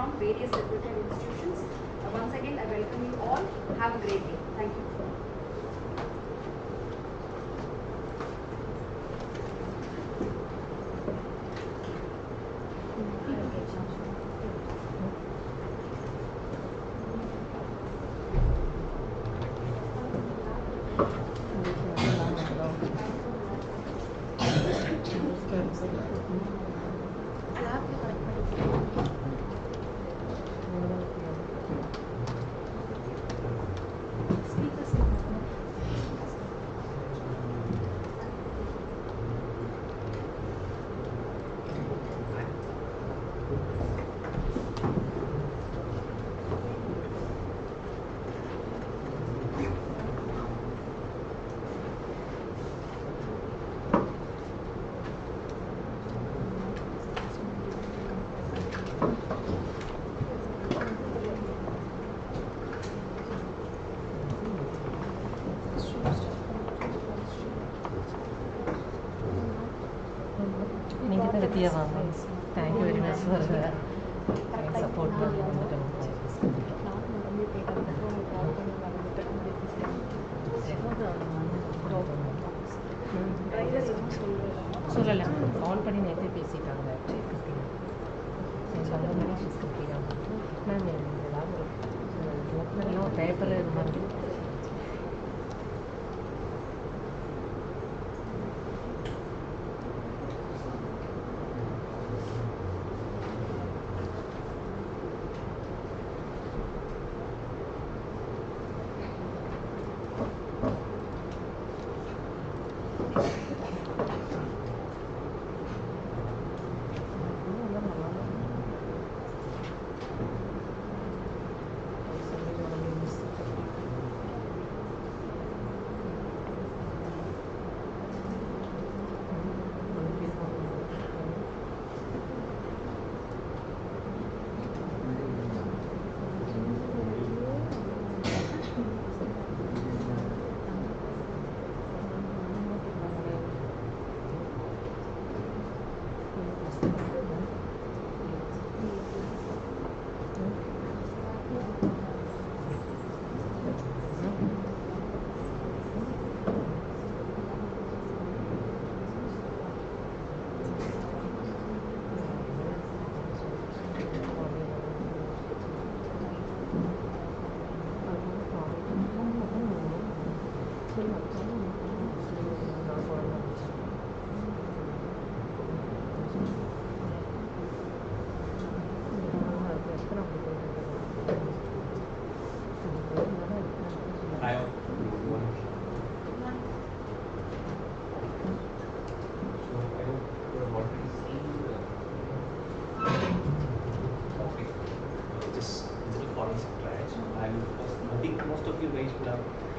from various reputed institutions. Once again, I welcome you all. Have a great day. Thank you. Thank you very much for support. சொல்லலை கால் பண்ணி நேற்றே பேசிட்டாங்க அந்த மாதிரி ma'am ஏதாவது ஒரு பேப்பர் இது மாதிரி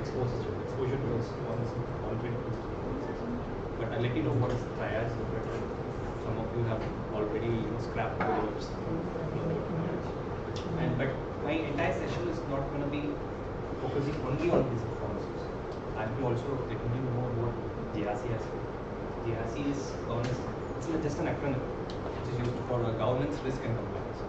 Exposure to this ones already. But I'll let you know what is the triads. Some of you have already scrapped the ropes. But my entire session is not going to be focusing only on these performances. I'll be also letting you know what GRCAS is. GRC is it's just an acronym which is used for governance, risk and compliance.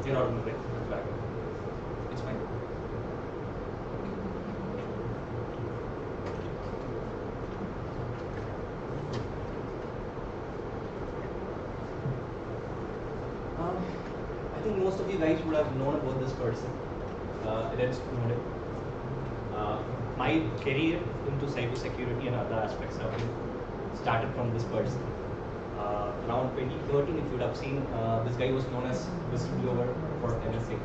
You're not in the way. It's fine. I think most of you guys would have known about this person. Let's know it. My career into cybersecurity and other aspects have been started from this person. Around 2013, if you would have seen, this guy was known as whistleblower for NSA.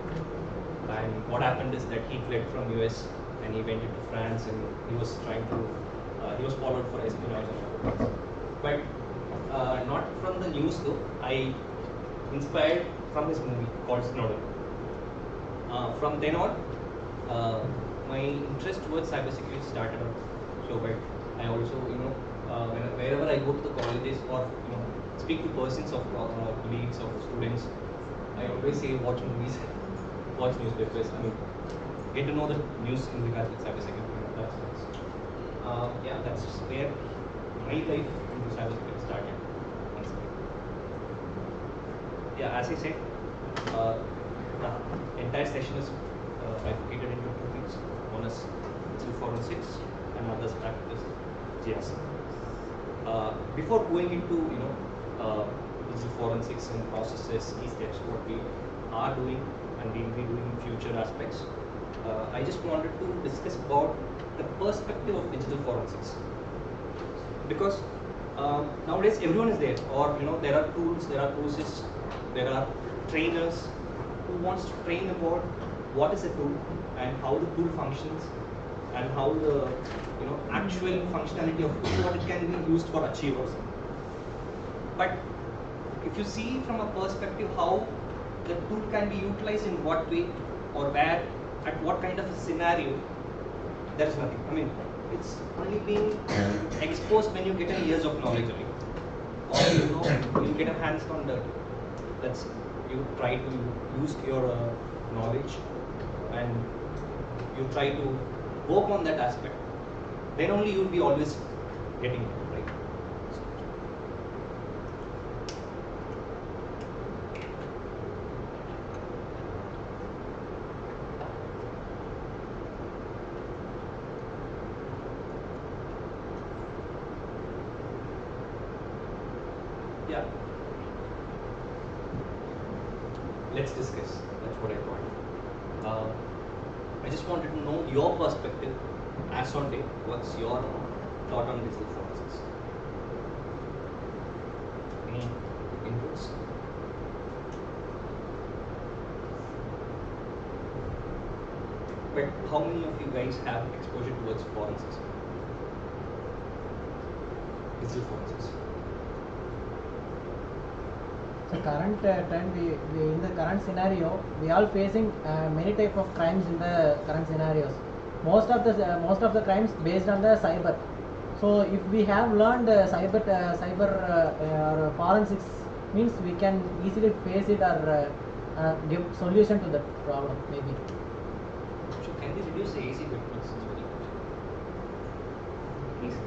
And what happened is that he fled from US and he went into France and he was trying to, he was followed for espionage and other things. But not from the news though. I inspired from his movie called Snowden. From then on, my interest towards cybersecurity started out. So, but I also, wherever I go to the colleges or speak to persons of colleagues of students, I always say watch movies, watch newspapers. I mean, get to know the news in regards to cybersecurity. That's where my life into cybersecurity started. Yeah, as I said, the entire session is bifurcated into two things. One is digital forensics, and other aspect is GIS. Before going into digital forensics and processes, key steps, what we are doing and we will be doing in future aspects, I just wanted to discuss about the perspective of digital forensics, because nowadays everyone is there, or there are tools, there are courses, there are trainers who wants to train about what is a tool and how the tool functions and how the actual functionality of tool, what it can be used for achieve or something. But if you see from a perspective how the tool can be utilized in what way or where, at what kind of a scenario, there is nothing. I mean, it's only being exposed when you get a years of knowledge only, or you get a hands on dirt. That's you try to use your knowledge and you try to work on that aspect. Then only you will be always getting it right. Yeah. Let's discuss. That's what I thought. I just wanted to know your perspective as on date. What's your thought on digital forensics? Any inputs? But how many of you guys have exposure towards forensics? Digital forensics. So current trend, we in the current scenario, we are facing many type of crimes in the current scenarios. Most of the crimes based on the cyber. So if we have learned cyber forensics, means we can easily face it or give solution to that problem maybe. So can we reduce the AC bit? Please.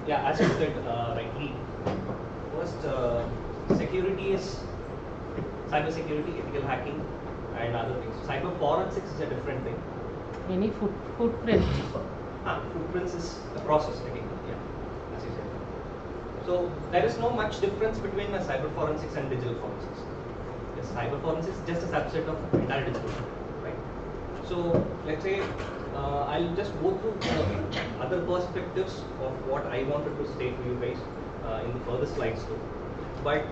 Yeah, as you said rightly, first security is cyber security, ethical hacking, and other things. Cyber forensics is a different thing. Any footprint. Footprints is a process technically, yeah, as you said. So there is no much difference between a cyber forensics and digital forensics. Yes, cyber forensics is just a subset of entire digital, right? So let's say I'll just go through the other perspectives of what I wanted to state to you guys in the further slides too. But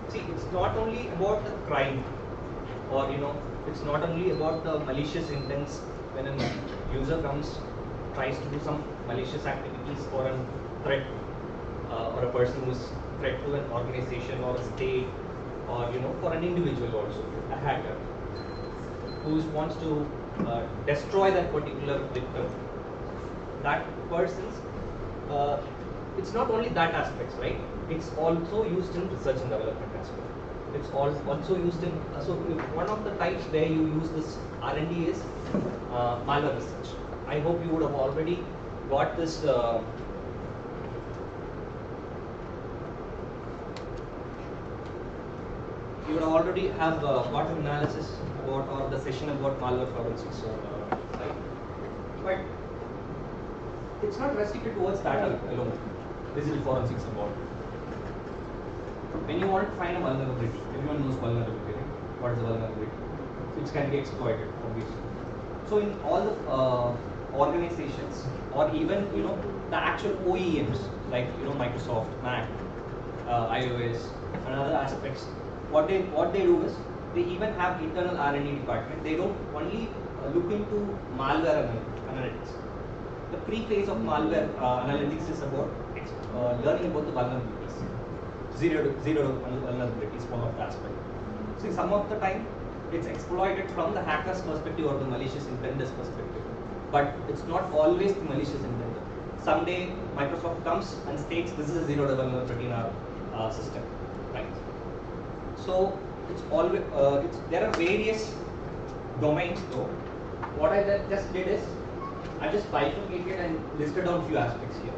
see, it's not only about the crime, or it's not only about the malicious intents when a user tries to do some malicious activities or a threat, or a person who's threat to an organization or a state, or for an individual also, a hacker who wants to destroy that particular victim. That person's, it's not only that aspects, right? It's also used in research and development aspect. It's also used in, so one of the types where you use this R&D is malware research. I hope you would have already got this you would already have got an analysis about, or the session about malware forensics, right? But it's not restricted towards that alone. Digital forensics about. When you want to find a vulnerability, everyone knows vulnerability, right? What is a vulnerability? Which can be exploited, obviously. So in all the organizations, or even the actual OEMs like Microsoft, Mac, iOS, and other aspects, what they do is they even have internal R&D department. They don't only look into malware analytics. the pre-phase of malware analytics is about learning about the vulnerabilities. Zero vulnerability is one of the aspects. See, some of the time it's exploited from the hacker's perspective or the malicious intender's perspective, but it's not always the malicious intender. Someday Microsoft comes and states this is a zero vulnerability in our system, right? So it's always there are various domains though. What I just did is I just bifurcated and listed down few aspects here,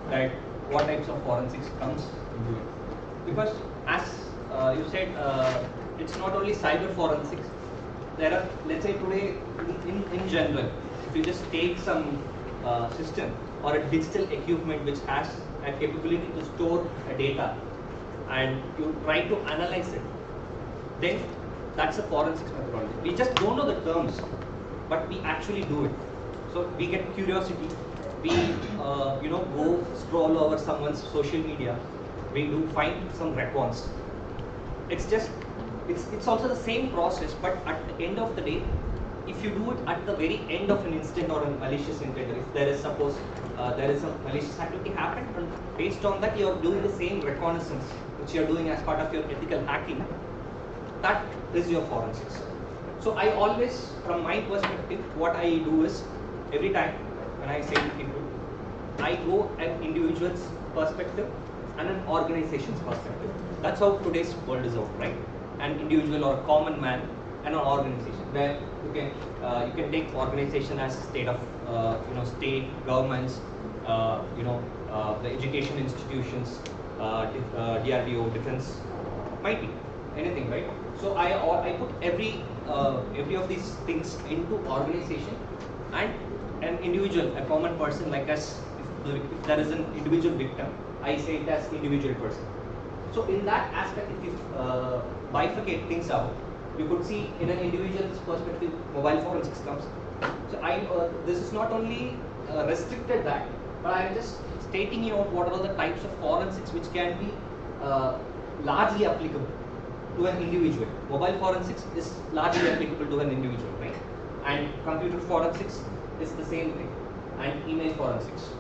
that what types of forensics comes into it. Because as you said, it's not only cyber forensics. There are, let's say today, in general, if you just take some system or a digital equipment which has a capability to store a data and you try to analyze it, then that's a forensics methodology. We just don't know the terms, but we actually do it. So we get curiosity. We go scroll over someone's social media. We do find some recons. It's also the same process, but at the end of the day, if you do it at the very end of an incident or a malicious intent, if there is suppose there is a malicious activity happened, and based on that you are doing the same reconnaissance which you are doing as part of your ethical hacking, that is your forensics. So I always, from my perspective, what I do is every time when I say to people, I go an individual's perspective and an organization's perspective. That's how today's world is out, right? An individual or a common man and an organization, where you can take organization as state of state governments, the education institutions, DRDO, defense, might be anything, right? So I put every of these things into organization, and an individual, a common person like us. If there is an individual victim, I say it as individual person. So in that aspect, if you bifurcate things out, you could see in an individual's perspective, mobile forensics comes. So this is not only restricted that, but I am just stating what are the types of forensics which can be largely applicable to an individual. Mobile forensics is largely applicable to an individual, right? And computer forensics is the same thing, and email forensics.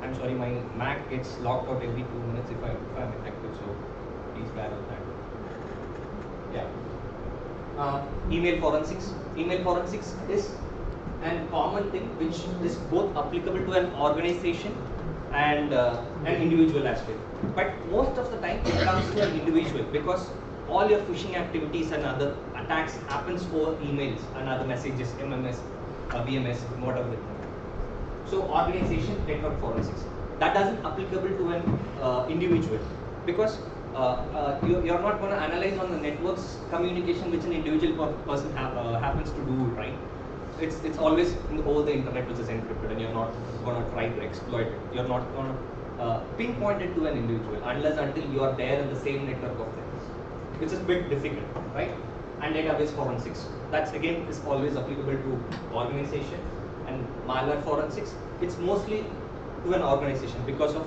I'm sorry, my Mac gets locked out every 2 minutes if I'm inactive, so please bear with that. Yeah. Email forensics. Email forensics is a common thing which is both applicable to an organization and an individual as well. But most of the time it comes to an individual, because all your phishing activities and other attacks happens over emails and other messages, MMS, VMS, whatever. So organization network forensics, that doesn't applicable to an individual, because you're not going to analyze on the network's communication which an individual person happens to do, right? It's always over the internet which is encrypted, and you're not going to try to exploit it. You're not going to pinpoint it to an individual until you are there in the same network of things, which is a bit difficult, right? And database forensics, that's again is always applicable to organization. And malware forensics, it's mostly to an organization because of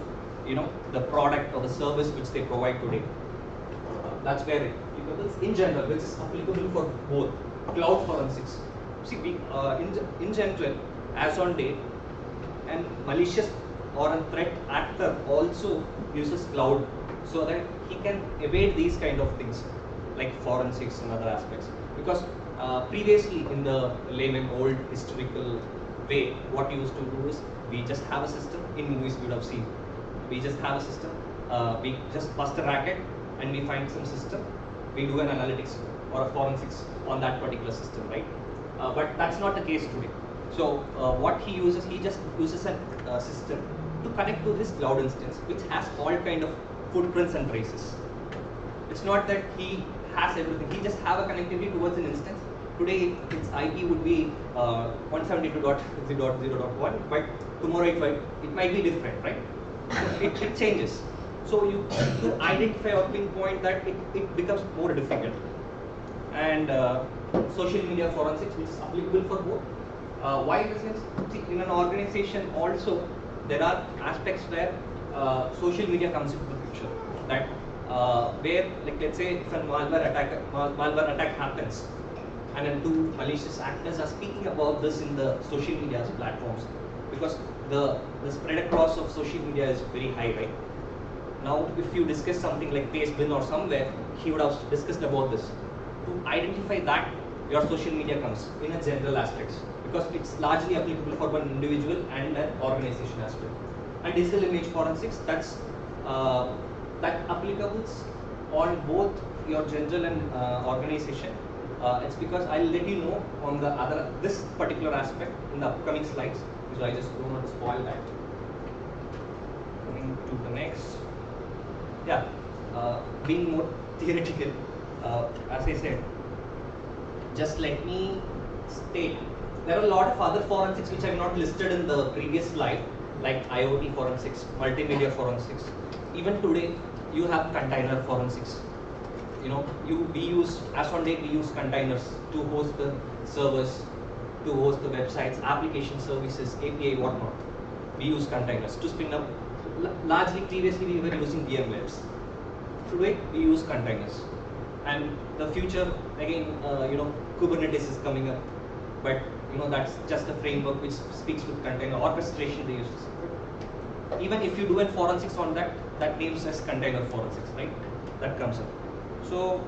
the product or the service which they provide today. That's where it applicable in general, which is applicable for both. Cloud forensics. See, in general, as on date, an malicious or a threat actor also uses cloud so that he can evade these kind of things like forensics and other aspects. Because previously, in the layman old historical way, what we used to do is we just have a system. In movies we would have seen, we just have a system, we just bust a racket and we find some system, we do an analytics or a forensics on that particular system, right? But that's not the case today. So what he just uses a system to connect to this cloud instance which has all kind of footprints and traces. It's not that he has everything, he just have a connectivity towards an instance. Today its IP would be 172.0.0.1, but tomorrow it might be different, right? So it changes. So you to identify or pinpoint that it becomes more difficult. And social media forensics, which is applicable for both. Why in the sense, see, in an organization also there are aspects where social media comes into the picture. That where, like, let's say if a malware attack happens, and then 2 malicious actors are speaking about this in the social media platforms, because the spread across of social media is very high, right? Now, if you discuss something like Facebook or somewhere, he would have discussed about this. To identify that, your social media comes in a general aspects, because it's largely applicable for one individual and an organization as well. And digital image forensics, that's that applicable on both your general and organization. It's because I'll let you know on the this particular aspect in the upcoming slides, because I just don't want to spoil that. Coming to the next, being more theoretical, as I said, just let me state, there are a lot of other forensics which I have not listed in the previous slide, like IoT forensics, multimedia forensics. Even today, you have container forensics. You know, we use, as on date, we use containers to host the servers, to host the websites, application services, API, whatnot. We use containers to spin up. Largely, previously, we were using VMwares. Today, we use containers. And the future, again, Kubernetes is coming up. But, that's just a framework which speaks with container orchestration they use. Even if you do a forensics on that, that names as container forensics, right? That comes up. So,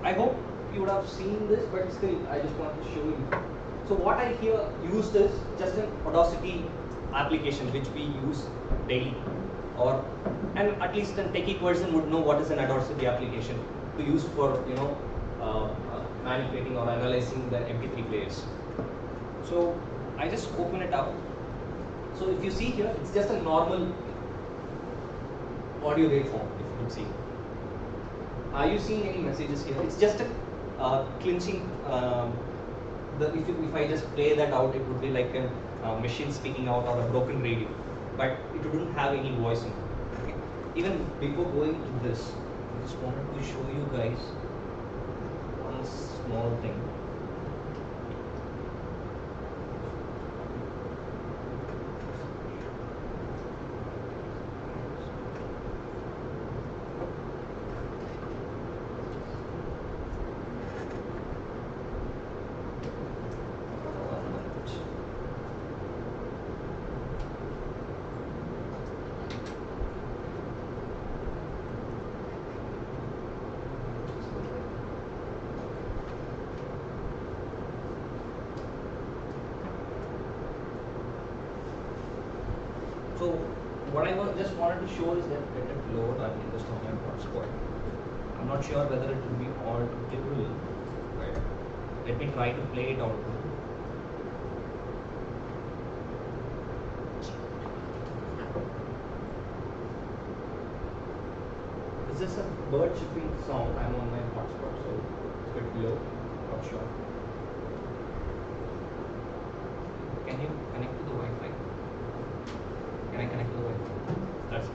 I hope you would have seen this, but still, I just want to show you. So, what I here used is just an Audacity application which we use daily, and at least a techie person would know what is an Audacity application to use for manipulating or analyzing the MP3 players. So, I just open it up. So, if you see here, it's just a normal audio waveform, if you could see. Are you seeing any messages here? It's just a clinching. If I just play that out, it would be like a machine speaking out or a broken radio, but it wouldn't have any voice in it. Okay? Even before going to this, I just wanted to show you guys one small thing. So what I just wanted to show is that let it load and just on my hotspot. I'm not sure whether it will be audible, but let me try to play it out. Is this a bird chirping sound? I'm on my hotspot, so it's a bit low. Not sure. Can you connect to the Wi-Fi? Can I connect to the Wi-Fi? That's it.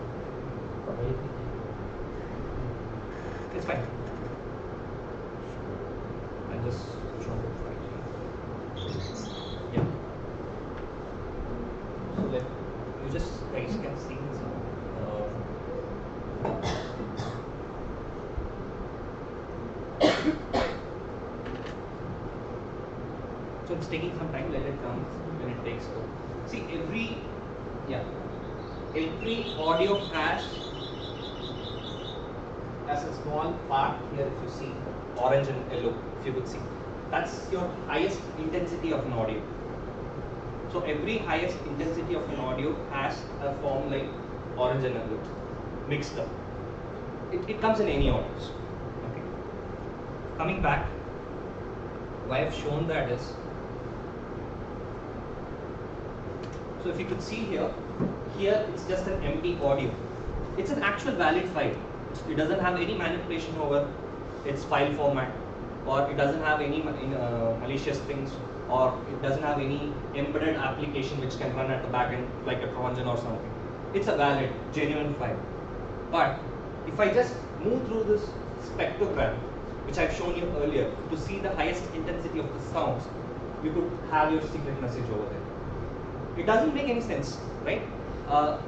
It's fine. I just switch on the Wi-Fi. Yeah. So let you just guys can see this now. So it's taking some time. Let it come when it takes. See every audio has a small part here. If you see orange and yellow, if you could see, that's your highest intensity of an audio. So every highest intensity of an audio has a form like orange and yellow mixed up. It comes in any audios. Okay. Coming back, why I've shown that is, so if you could see here it's just an empty audio. It's an actual valid file. It doesn't have any manipulation over its file format, or it doesn't have any malicious things, or it doesn't have any embedded application which can run at the back end like a Trojan or something. It's a valid, genuine file. But if I just move through this spectrogram, which I've shown you earlier, to see the highest intensity of the sounds, you could have your secret message over there. It doesn't make any sense, right?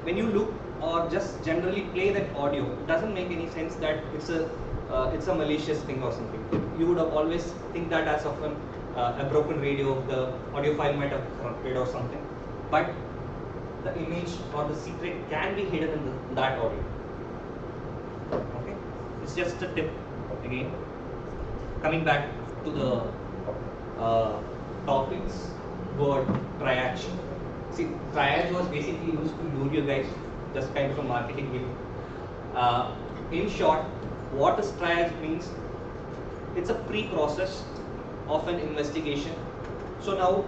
When you look or just generally play that audio, it doesn't make any sense that it's a it's a malicious thing or something. You would have always think that as of a broken radio, the audio file might have corrupted or something. But the image or the secret can be hidden in that audio. Okay, it's just a tip. Again, coming back to the topics, word triage. See, triage was basically used to lure you guys, just kind of a marketing game. In short, what is triage means? It's a pre-process of an investigation. So now,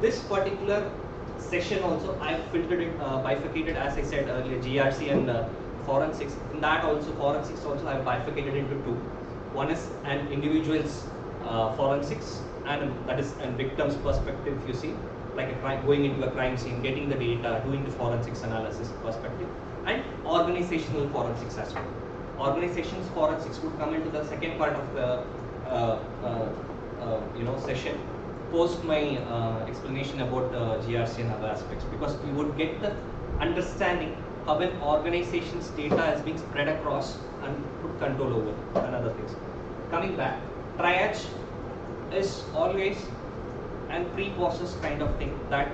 this particular session also, I filtered it, bifurcated, as I said earlier, GRC and forensics. In that also, forensics also I have bifurcated into two. One is an individual's forensics, and that is a victim's perspective, you see, like a crime, going into a crime scene, getting the data, doing the forensics analysis perspective, and organizational forensics as well. Organizations forensics would come into the second part of the session, post my explanation about GRC and other aspects, because you would get the understanding how an organization's data is being spread across and put control over it and other things. Coming back, triage is always a pre-process kind of thing that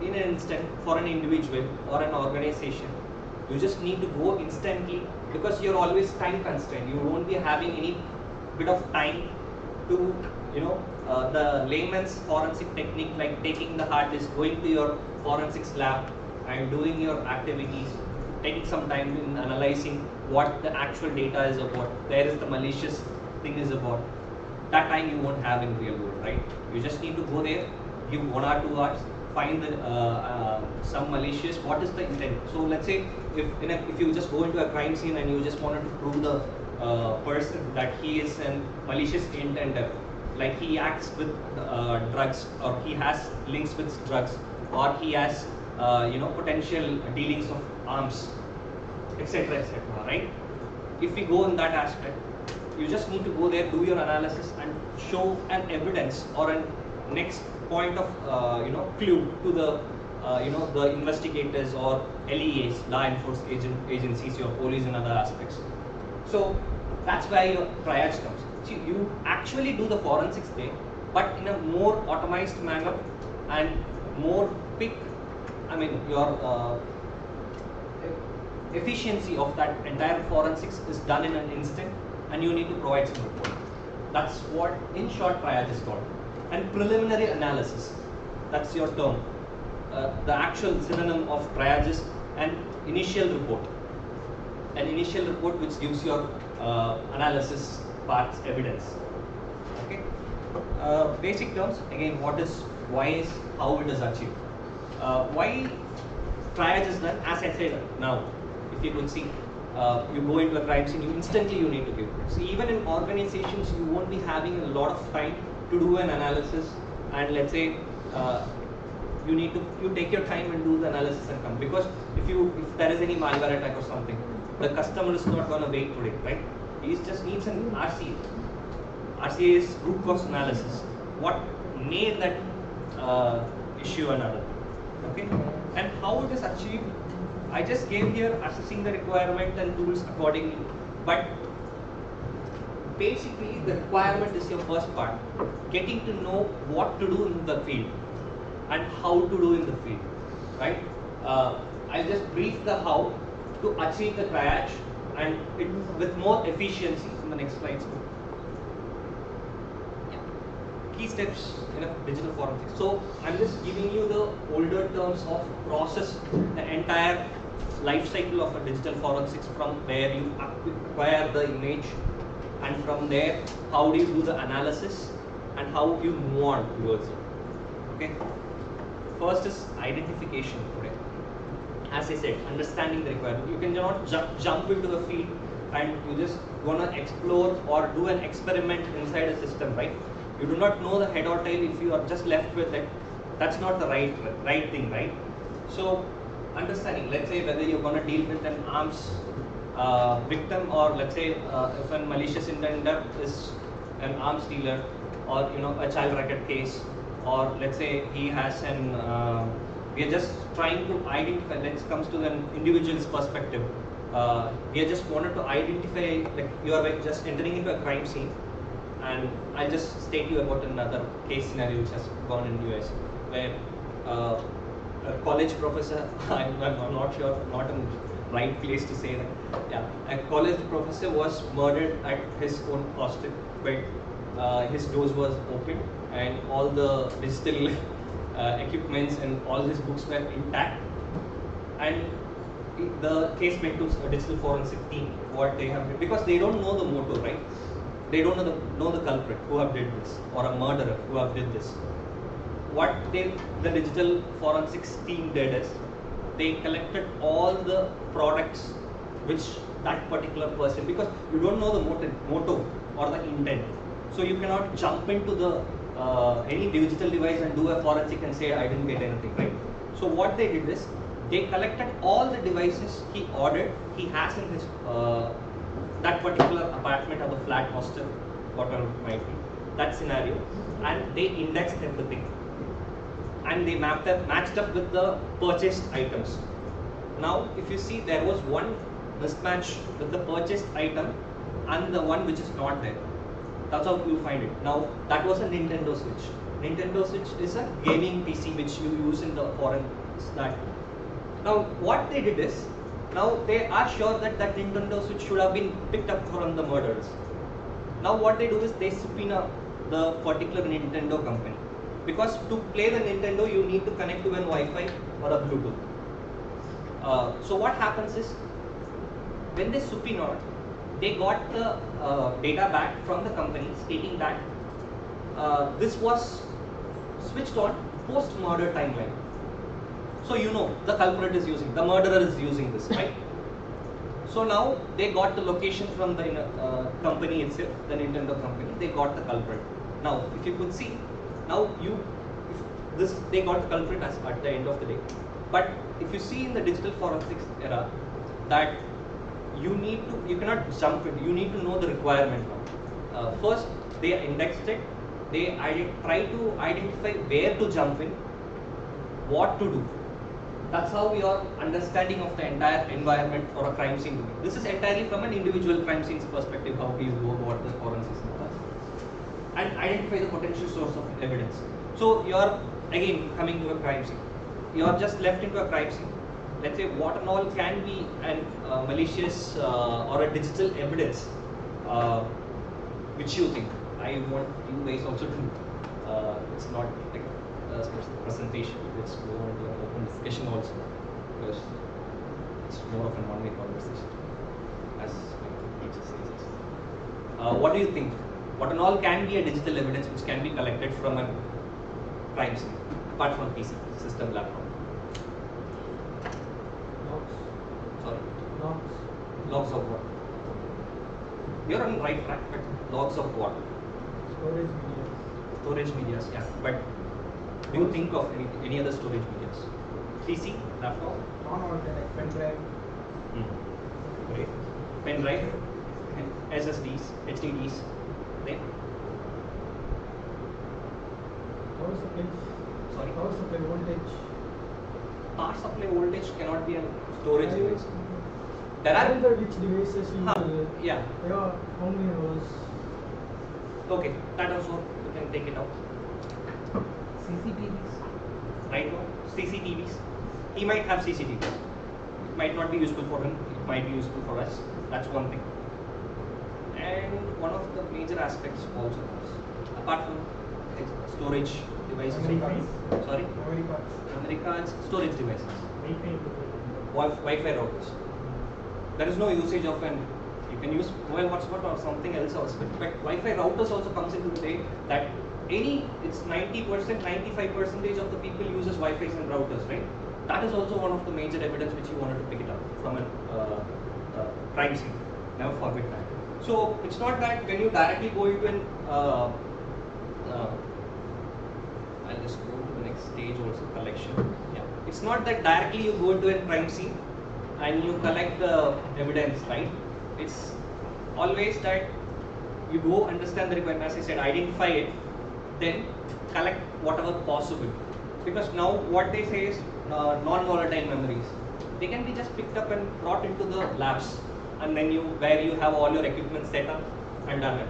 in an instant for an individual or an organization, you just need to go instantly, because you're always time constrained. You won't be having any bit of time to, the layman's forensic technique, like taking the hard disk, going to your forensics lab and doing your activities, taking some time in analyzing what the actual data is about, where is the malicious thing is about. That time you won't have in real world, right? You just need to go there, give 1 or 2 hours, find the, some malicious, what is the intent. So let's say if you just go into a crime scene and you just wanted to prove the person that he is a malicious intender, like he acts with drugs, or he has links with drugs, or he has potential dealings of arms, etc., etc., right? If we go in that aspect, you just need to go there, do your analysis, and show an evidence or a next point of clue to the the investigators or LEAs, law enforcement agencies, your police and other aspects. So that's where your triage comes. See, you actually do the forensics there, but in a more automized manner and more your efficiency of that entire forensics is done in an instant, and you need to provide some report. That's what, in short, triage is called. And preliminary analysis, that's your term. The actual synonym of triage is an initial report. An initial report which gives your analysis parts evidence. Okay. Basic terms, again, what is, why is, how it is achieved. Why triage is done, as I said now, if you could see, you go into a crime scene, you instantly need to give it. So even in organizations, you won't be having a lot of time to do an analysis, and let's say you take your time and do the analysis and come, because if there is any malware attack or something, the customer is not going to wait today, right? He just needs an RCA. RCA is root cause analysis. What made that issue another? Okay, and how it is achieved, I just gave here assessing the requirement and tools accordingly. But basically, the requirement is your first part, getting to know what to do in the field and how to do in the field, right? I'll just brief the how to achieve the triage and it with more efficiency in the next slides. Key steps in a digital forensics. So I'm just giving you the older terms of process, the entire life cycle of a digital forensics, from where you acquire the image, and from there how do you do the analysis and how you move on towards it. Okay. First is identification today. As I said, understanding the requirement. You cannot jump into the field and you just wanna explore or do an experiment inside a system, right? You do not know the head or tail. If you are just left with it, that's not the right thing, right? So understanding, let's say whether you're going to deal with an arms victim, or let's say if a malicious intender is an arms dealer, or a child racket case, or let's say he has an we are just trying to identify, let's comes to an individual's perspective, we just wanted to identify, like you are like just entering into a crime scene, and I'll just state you about another case scenario which has gone in US, where a college professor, I'm not sure, not a right place to say that, yeah, a college professor was murdered at his own hostel, but his doors was open and all the digital equipments and all his books were intact, and the case went to a digital forensic team. What they have, because they don't know the motive, right? They don't know the culprit who have did this, or a murderer who have did this. What the digital forensics team did is they collected all the products which that particular person, because you don't know the motive or the intent, so you cannot jump into the any digital device and do a forensic and say I didn't get anything, right? So what they did is they collected all the devices he ordered, he has in his that particular apartment or the flat, hostel, whatever it might be, that scenario, and they indexed everything, and they matched up with the purchased items. Now, if you see, there was one mismatch with the purchased item and the one which is not there. That's how you find it. Now, that was a Nintendo Switch. Nintendo Switch is a gaming PC which you use in the foreign that. Now, what they did is, now they are sure that that Nintendo Switch should have been picked up from the murderers. Now, what they do is they subpoena the particular Nintendo company, because to play the Nintendo you need to connect to an Wi-Fi or a Bluetooth. So what happens is, when they subpoenaed, they got the data back from the company stating that this was switched on post-murder timeline. So you know the culprit is using, the murderer is using this, right? So now they got the location from the company itself, the Nintendo company. They got the culprit. Now, if you could see, now they got the culprit at the end of the day. But if you see in the digital forensics era, that you cannot jump in. You need to know the requirement now. First, they indexed it. They try to identify where to jump in, what to do. That's how your understanding of the entire environment for a crime scene to be. This is entirely from an individual crime scene's perspective, how we go about the forensics and identify the potential source of evidence. So you're again coming to a crime scene. You're just left into a crime scene. Let's say what and all can be an malicious or a digital evidence, which you think. I want you guys also to. It's not like a presentation. Let's go into an open discussion also, because it's more of a one-way conversation, as my teacher says. What do you think? What and all can be a digital evidence which can be collected from a crime scene, apart from PC, system, laptop? Logs. Sorry? Logs. Logs of what? You're on the right track, but logs of what? Storage medias. Storage medias, yeah. But do you think of any other storage medias? PC, laptop? Non-volatile, like pen drive. Great. Pen drive, SSDs, HDDs. Then? Power supply. Sorry? Power supply voltage. Power supply voltage cannot be a storage device. There I are. wonder which devices will. Yeah. Yeah, how many hours? Okay, that also you can take it out. CCTVs. Right now, CCTVs. He might have CCTVs. It might not be useful for him. It might be useful for us. That's one thing. And one of the major aspects also is, apart from storage devices. Memory cards. Sorry? Memory cards. Memory cards, storage devices. Wi-Fi. Wi-Fi routers. There is no usage of an, you can use mobile hotspot or something else also, but Wi-Fi routers also comes into play, that it's 90%, 95% of the people uses Wi-Fi and routers, right? That is also one of the major evidence which you wanted to pick it up from a crime scene. Never forget that. So it's not that when you directly go into an, I'll just go to the next stage also, collection. Yeah. It's not that directly you go into a crime scene and you collect the evidence, right? It's always that you go understand the requirement, as I said, identify it, then collect whatever possible. Because now what they say is non-volatile memories. they can be just picked up and brought into the labs, and then where you have all your equipment set up and done it.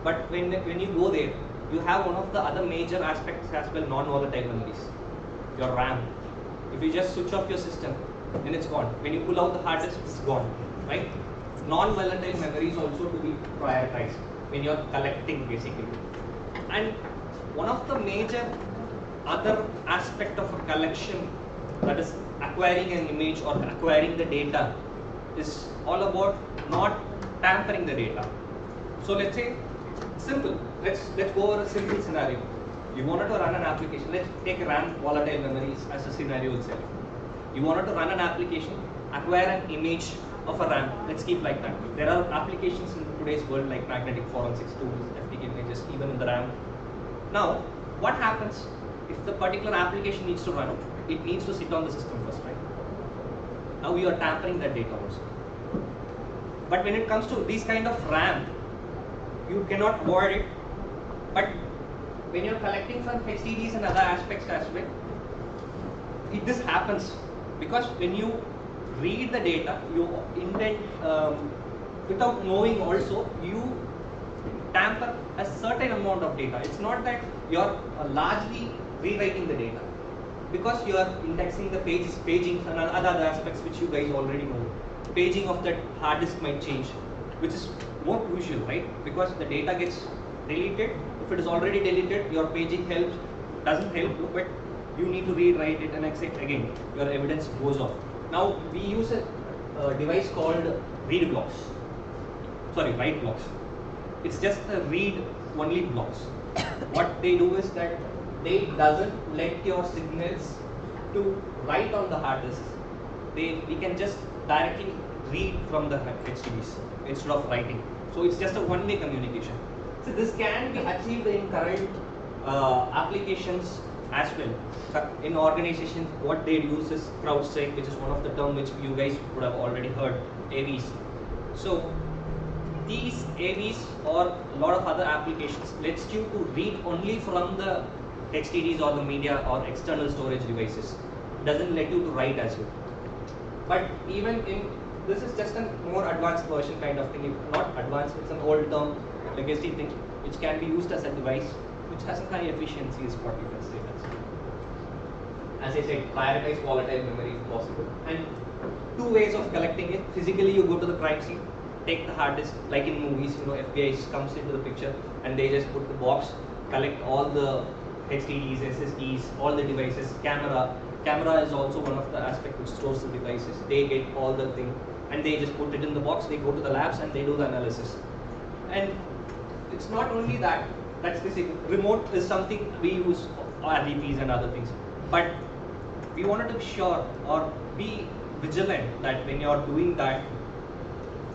But when you go there, you have one of the other major aspects as well, non-volatile memories, your RAM. If you just switch off your system, then it's gone. When you pull out the hard disk, it's gone, right? Non-volatile memories also to be prioritized when you're collecting, basically. And one of the major other aspect of a collection, that is acquiring an image or acquiring the data, is all about not tampering the data. So let's say, simple. Let's go over a simple scenario. You wanted to run an application. Let's take RAM volatile memories as a scenario itself. You wanted to run an application, acquire an image of a RAM. Let's keep like that. There are applications in today's world like magnetic forensics tools, FDP images, even in the RAM. Now, what happens if the particular application needs to run? It needs to sit on the system first, right? Now you are tampering that data also. But when it comes to these kind of RAM, you cannot avoid it. But when you're collecting from HDDs and other aspects as well, this happens because when you read the data, you intend without knowing also, you tamper a certain amount of data. It's not that you're largely rewriting the data, because you are indexing the pages, paging and other aspects which you guys already know. Paging of that hard disk might change, which is more crucial, right? Because the data gets deleted. If it is already deleted, your paging doesn't help you, but you need to rewrite it and accept again. Your evidence goes off. Now we use a device called write blocks. It's just the read only blocks. What they do is that they doesn't let your signals to write on the hard disk. We can just directly read from the HDDs instead of writing. So it's just a one-way communication. So this can be achieved in current applications as well. In organizations, what they use is CrowdStrike, which is one of the terms which you guys would have already heard, AVs. So these AVs or a lot of other applications lets you to read only from the HDDs or the media or external storage devices. Doesn't let you to write as well. But even in this is just a more advanced version kind of thing. Not advanced, it's an old term, legacy thing, which can be used as a device, which has a high efficiency is what you can say. As I said, prioritize volatile memory if possible. And two ways of collecting it. Physically, you go to the crime scene, take the hard disk, like in movies, FBI comes into the picture and they just put the box, collect all the HDDs, SSDs, all the devices, Camera is also one of the aspects which stores the devices. They get all the thing and they just put it in the box, they go to the labs and they do the analysis. And it's not only that, that's the remote is something we use RDPs and other things. But we wanted to be sure or be vigilant that when you're doing that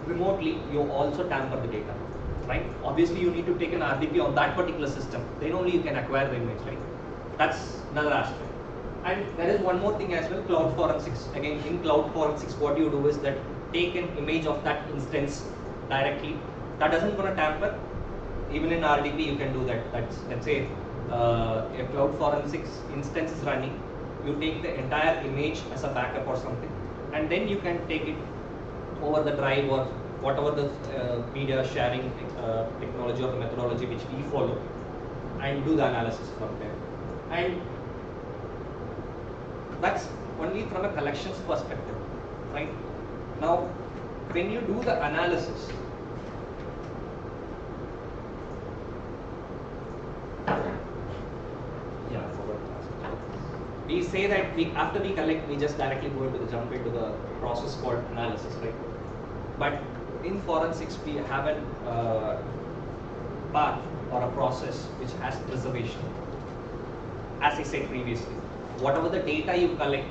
remotely, you also tamper the data, right? Obviously, you need to take an RDP on that particular system. Then only you can acquire the image, right? That's another aspect. And there is one more thing as well, cloud forensics. Again, in cloud forensics, what you do is that take an image of that instance directly. That doesn't going to tamper. Even in RDP, you can do that. That's, let's say, a cloud forensics instance is running. You take the entire image as a backup or something, and then you can take it over the drive or whatever the media sharing technology or the methodology which we follow, and do the analysis from there. And that's only from a collections perspective, right? Now, when you do the analysis, we say that after we collect, we just directly jump into the process called analysis, right? But in forensics, we have a path or a process which has preservation. As I said previously, whatever the data you collect,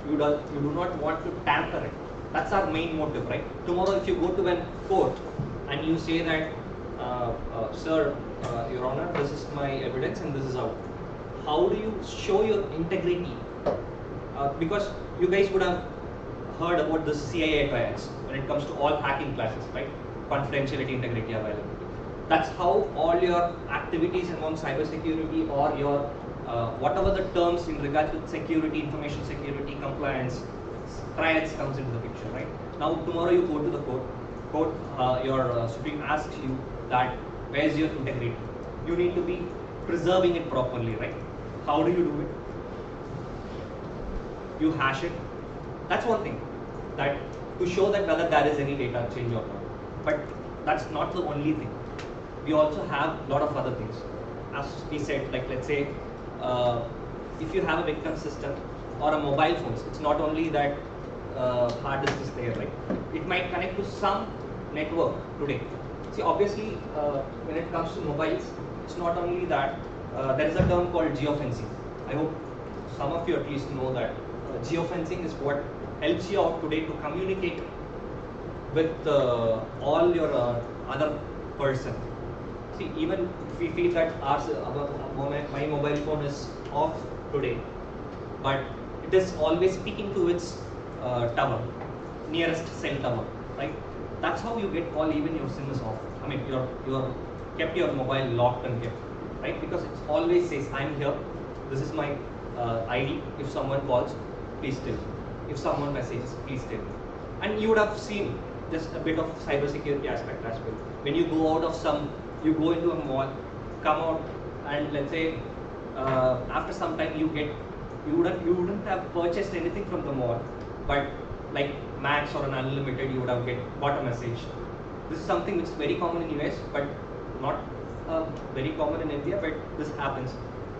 you do not want to tamper it. That's our main motive, right? Tomorrow, if you go to a court and you say that, sir, Your Honor, this is my evidence and this is out. How do you show your integrity? Because you guys would have heard about the CIA trials when it comes to all hacking classes, right? Confidentiality, integrity, availability. That's how all your activities among cybersecurity or your whatever the terms in regards to security, information security, compliance, triads comes into the picture, right? Now tomorrow you go to the court, your supreme asks you that where is your integrity? You need to be preserving it properly, right? How do you do it? You hash it. That's one thing, that to show that whether there is any data change or not. But that's not the only thing. We also have a lot of other things. As we said, like let's say, if you have a victim system or a mobile phone, it's not only that hard disk is there, right? It might connect to some network today. See, obviously, when it comes to mobiles, it's not only that. There is a term called geofencing. I hope some of you at least know that geofencing is what helps you out today to communicate with all your other person. See, even if we feel that my mobile phone is off today, but it is always speaking to its tower, nearest cell tower, right? That's how you get call even your SIM is off. I mean, you're kept your mobile locked and kept, right? Because it always says, I'm here, this is my ID. If someone calls, please tell me. If someone messages, please tell me. And you would have seen just a bit of cybersecurity aspect as well. When you go out of you go into a mall, come out, and let's say after some time you wouldn't have purchased anything from the mall, but like Max or an Unlimited, you would have got a message. This is something which is very common in US, but not very common in India, but this happens.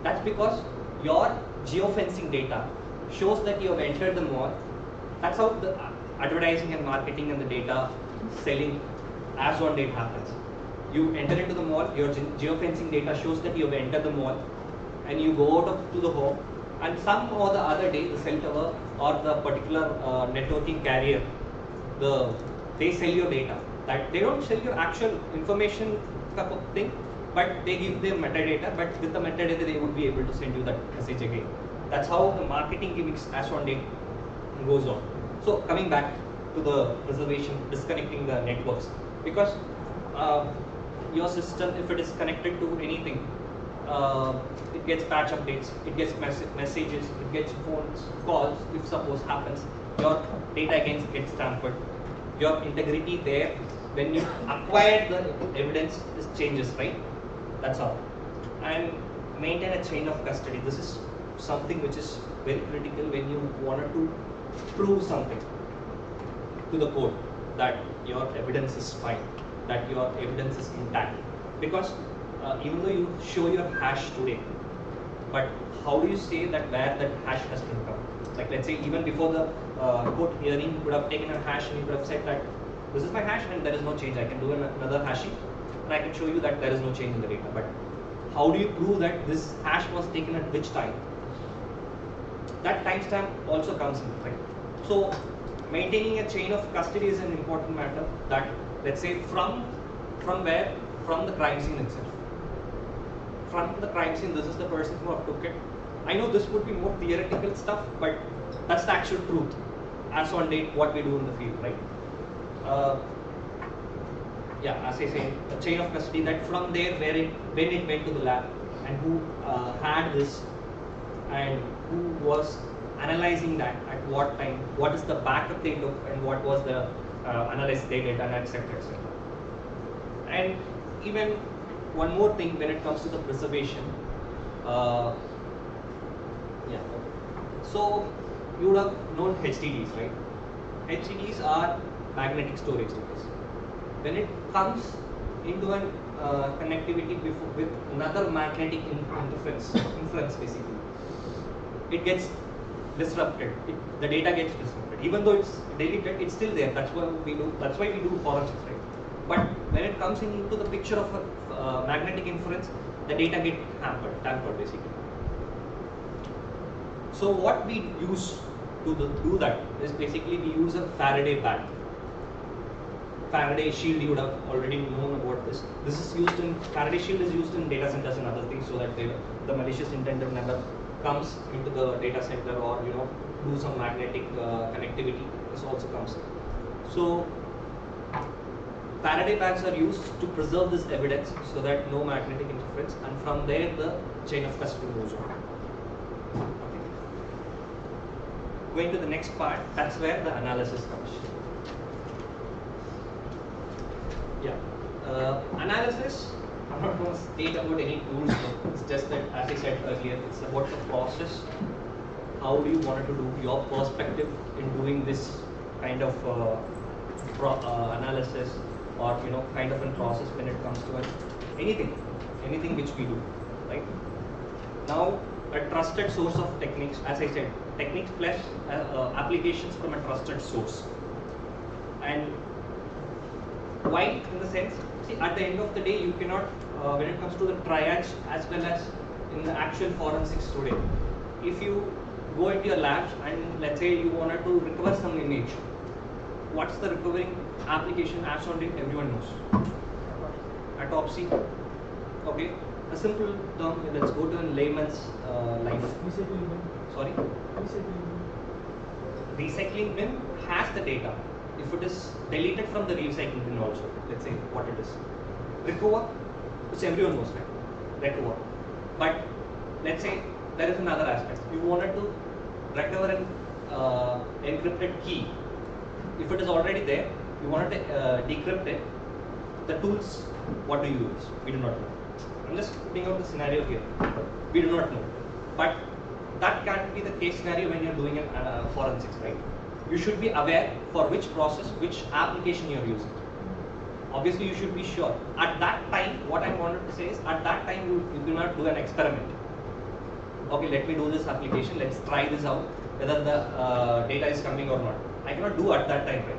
That's because your geofencing data shows that you have entered the mall. That's how the advertising and marketing and the data selling as on date happens. You enter into the mall, your geofencing data shows that you have entered the mall, and you go out to the home, and some or the other day the cell tower or the particular networking carrier, they sell your data. That they don't sell your actual information type of thing, but they give their metadata, but with the metadata they would be able to send you that message again. That's how the marketing gimmicks as on date goes on. So coming back to the preservation, disconnecting the networks, because your system, if it is connected to anything, it gets patch updates, it gets messages, it gets phones, calls. If suppose happens, your data again gets tampered. Your integrity there, when you acquire the evidence, this changes, right? That's all. And maintain a chain of custody. This is something which is very critical when you wanted to prove something to the court, that your evidence is fine, that your evidence is intact. Because even though you show your hash today, but how do you say that where that hash has been come? Like let's say even before the court hearing, you could have taken a hash and you could have said that this is my hash and there is no change. I can do another hashing and I can show you that there is no change in the data. But how do you prove that this hash was taken at which time? That timestamp also comes in, right? So maintaining a chain of custody is an important matter. That let's say from where? From the crime scene itself. From the crime scene, this is the person who have took it. I know this would be more theoretical stuff, but that's the actual truth. As on date, what we do in the field, right? Yeah, as I say, a chain of custody, that from there when it went to the lab and who had this and who was analyzing that at what time, what is the backup they took and what was the analysis they did, and etc. etc. And even one more thing when it comes to the preservation. So you would have known HDDs, right? HDDs are magnetic storage device. When it comes into an connectivity with another magnetic inference basically, it gets disrupted. The data gets disrupted. Even though it's deleted, it's still there. That's why we do forensics, right? But when it comes into the picture of a magnetic inference, the data gets tampered basically. So what we use to do that is basically we use a Faraday band. Faraday shield, you would have already known about this. Faraday shield is used in data centers and other things, so that the malicious intent never comes into the data center or do some magnetic connectivity. This also comes. So Faraday bands are used to preserve this evidence so that no magnetic interference, and from there the chain of custody goes on. going to the next part, that's where the analysis comes. Yeah. Analysis, I'm not going to state about any tools, it's just that, as I said earlier, it's about the process. How do you want to do your perspective in doing this kind of analysis, or kind of a process when it comes to anything which we do, right? Now, a trusted source of techniques, as I said, techniques plus applications from a trusted source. And why, in the sense, see, at the end of the day, you cannot, when it comes to the triage as well as in the actual forensics today, if you go into your labs and let's say you wanted to recover some image, what's the recovering application? As on it, everyone knows. Autopsy. Okay. A simple term. Let's go to a layman's life. Recycling bin. Sorry. Recycling bin has the data. If it is deleted from the recycling bin also, let's say what it is. Recover, which everyone knows, right? Recover. But let's say there is another aspect. You wanted to recover an encrypted key. If it is already there, you wanted to decrypt it. The tools, what do you use? We do not know. I'm just putting out the scenario here. We do not know. But that can't be the case scenario when you're doing a forensics, right? You should be aware for which process, which application you're using. Obviously, you should be sure. At that time, what I wanted to say is, at that time, you do not do an experiment. Okay, let me do this application, let's try this out, whether the data is coming or not. I cannot do at that time, right?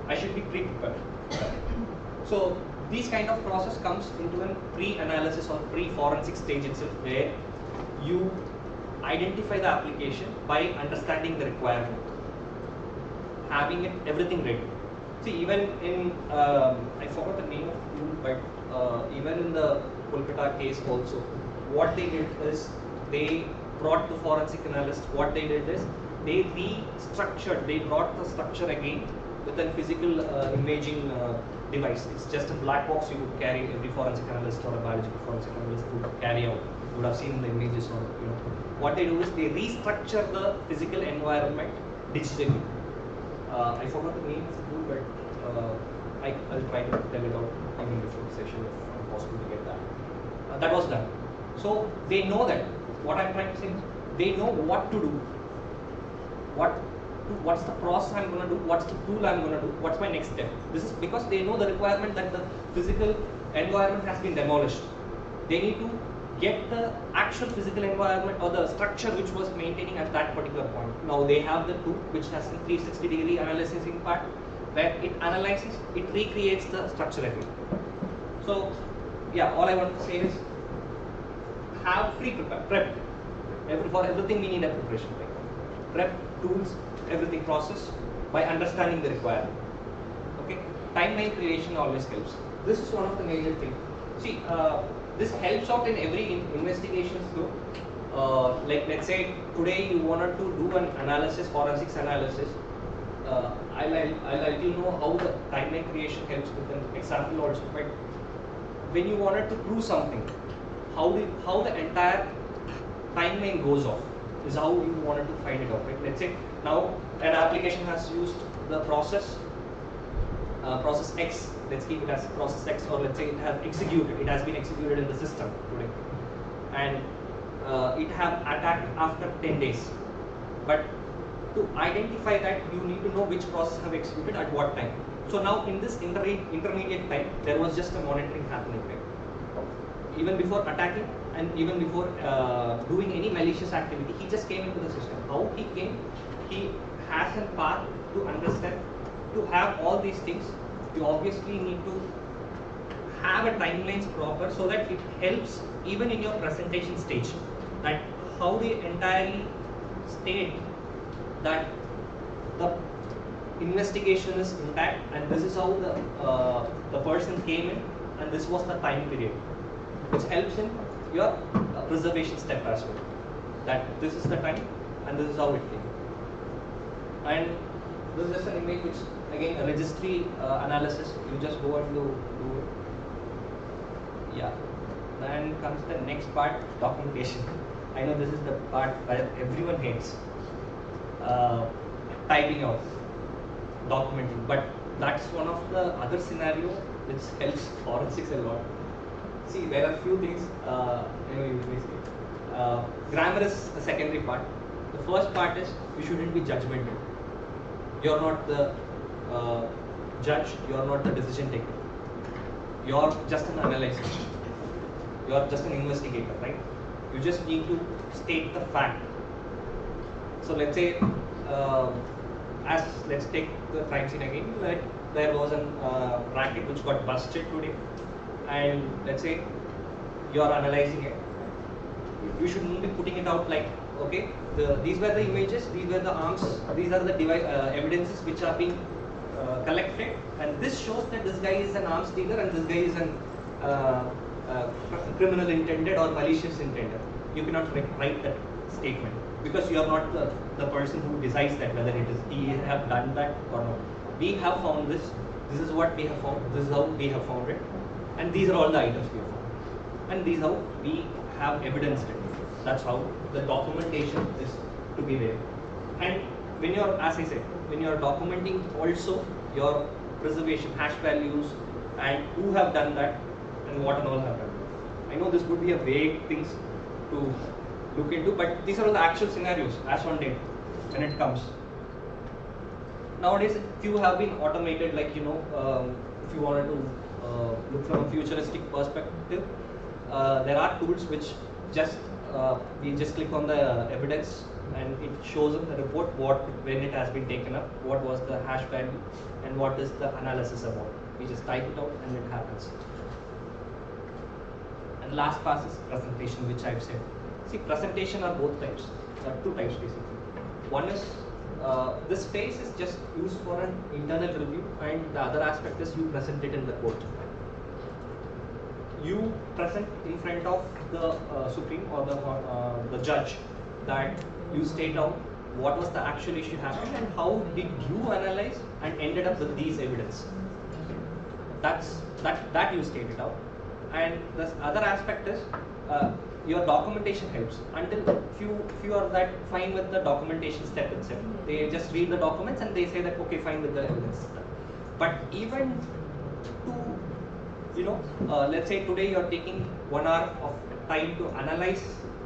I should be pre-prepared. So, these kind of process comes into a pre-analysis or pre-forensic stage itself, where you identify the application by understanding the requirement, having everything ready. See, even in, I forgot the name of the tool, but even in the Kolkata case also, what they did is, they brought the forensic analyst, what they did is, they restructured, they brought the structure again with a physical imaging device. It's just a black box you would carry, every forensic analyst or a biological forensic analyst would carry out. You would have seen the images or, What they do is, they restructure the physical environment digitally. I forgot the name of the tool, but I'll try to tell it out even before the session if possible to get that. That was done. So they know that, what I'm trying to say is, they know what to do. What's the process I'm going to do, what's the tool I'm going to do, what's my next step. This is because they know the requirement that the physical environment has been demolished. They need to get the actual physical environment or the structure which was maintaining at that particular point. Now they have the tool which has a 360-degree analyzing part, where it analyzes, it recreates the structure again. So yeah, all I want to say is, have pre-prepared, prep. For everything we need a preparation, right? Prep, tools, everything process by understanding the requirement. Okay, timeline creation always helps. This is one of the major things. See, this helps out in every investigation though. Like let's say today you wanted to do an analysis, forensics analysis. I'll let you know how the timeline creation helps with an example also. But when you wanted to prove something, how the entire timeline goes off is how you wanted to find it out, right? Let's say now an application has used the process X, let's keep it as process X, or let's say it has been executed in the system today, and it have attacked after 10 days. But to identify that, you need to know which process have executed at what time. So now in this intermediate time, there was just a monitoring happening, right? Even before attacking and even before doing any malicious activity, he just came into the system. How he came? He has a path to understand. To have all these things, you obviously need to have a timelines proper, so that it helps even in your presentation stage, that how they entirely state that the investigation is intact and this is how the person came in and this was the time period, which helps in your preservation step as well, that this is the time and this is how it came. And this is just an image which, again, a registry analysis, you just go and do it. Yeah. Then comes the next part, documentation. I know this is the part that everyone hates. typing out, documenting. But that's one of the other scenario which helps forensics a lot. See, there are few things. Grammar is the secondary part. The first part is you shouldn't be judgmental. You're not the judge. You're not the decision taker. You're just an analyzer. You're just an investigator, right? You just need to state the fact. So let's say, let's take the crime scene again. Like there was a racket which got busted today, and let's say you're analyzing it. You shouldn't be putting it out like, okay, these were the images, these were the arms, these are the evidences which are being collected, and this shows that this guy is an arms dealer and this guy is an criminal intended or malicious intended. You cannot write that statement because you are not the person who decides that whether it is he have done that or not. We have found this. This is what we have found. This is how we have found it, and these are all the items we have found, and these are how we have evidenced it. That's how the documentation is to be there. And when you're, as I said, when you're documenting also your preservation, hash values, and who have done that, and what and all have done. I know this would be a vague things to look into, but these are all the actual scenarios as on date when it comes. Nowadays, few have been automated, like, you know, if you wanted to look from a futuristic perspective, there are tools which just we just click on the evidence and it shows in the report when it has been taken up, what was the hash value and what is the analysis about. We just type it out and it happens. And last part is presentation, which I've said. See, presentation are both types. There are two types basically. One is this phase is just used for an internal review, and the other aspect is you present it in the court. You present in front of the Supreme or the judge that you state out what was the actual issue happening and how did you analyze and ended up with these evidence. That you state it out. And the other aspect is your documentation helps. Until few are that fine with the documentation step itself. They just read the documents and they say that okay, fine with the evidence. But even to, you know, let's say today you're taking 1 hour of time to analyze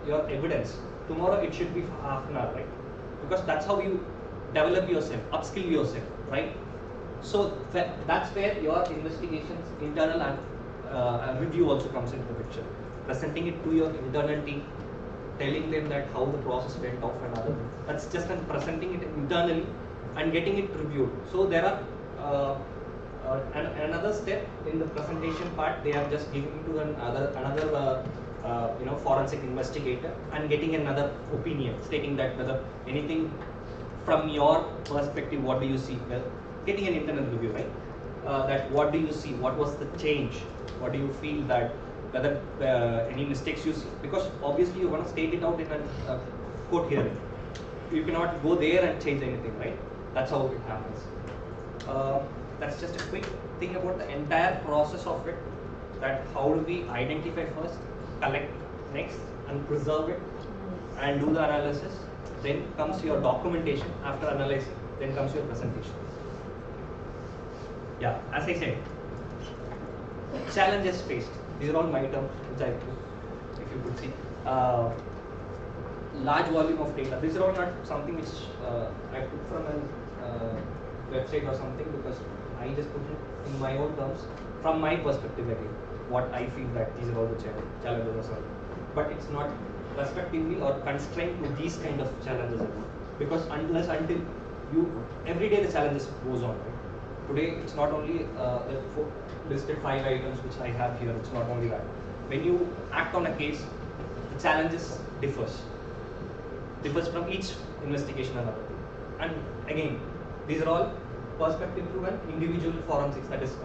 your evidence. Tomorrow it should be half an hour, right? Because that's how you develop yourself, upskill yourself, right? So that's where your investigations, internal and review also comes into the picture. Presenting it to your internal team, telling them that how the process went off and other things. That's just presenting it internally and getting it reviewed. So there are another step in the presentation part. They are just giving to another you know, forensic investigator and getting another opinion, stating that whether anything from your perspective, what do you see? Well, getting an internal review, right? That what do you see? What was the change? What do you feel that whether any mistakes you see? Because obviously you want to state it out in a court hearing. You cannot go there and change anything, right? That's how it happens. That's just a quick thing about the entire process of it. That how do we identify first, collect next, and preserve it, and do the analysis. Then comes your documentation after analyzing. Then comes your presentation. Yeah, as I said, challenges faced. These are all my terms, which I put, if you could see. Large volume of data. These are all not something which I took from a website or something, because I just put it in my own terms, from my perspective again, what I feel that these are all the challenges or something. But it's not respectively or constrained to these kind of challenges alone. Because until you, every day the challenges goes on, right? Today it's not only the listed 5 items which I have here, it's not only that. When you act on a case, the challenges differs from each investigation and other thing. And again, these are all perspective to an individual forensics, that is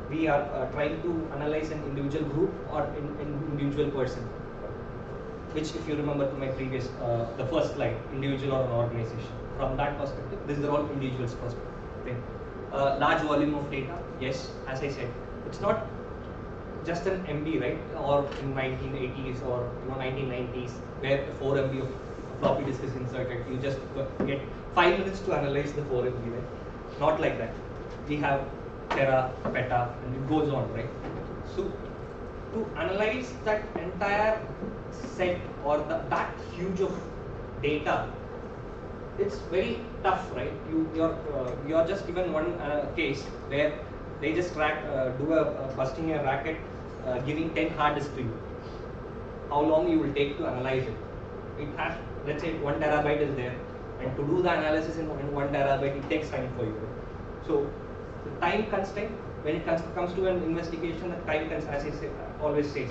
we are trying to analyze an individual group or an individual person, which if you remember to my previous, the first slide, individual or an organization. From that perspective, these are all individuals' perspective. Okay. Large volume of data, yes, as I said, it's not just an MB, right, or in 1980s or 1990s, where 4 MB of floppy disk is inserted, you just get 5 minutes to analyze the foreign event. Not like that. We have tera, peta, and it goes on, right? So to analyze that entire set or that huge of data, it's very tough, right? You're just given one case where they just busting a racket, giving 10 hard disks to you. How long you will take to analyze it? It has, let's say, 1 terabyte is there, and to do the analysis in 1 terabyte, it takes time for you. So the time constraint, when it comes to an investigation, the time constraint, as I always says,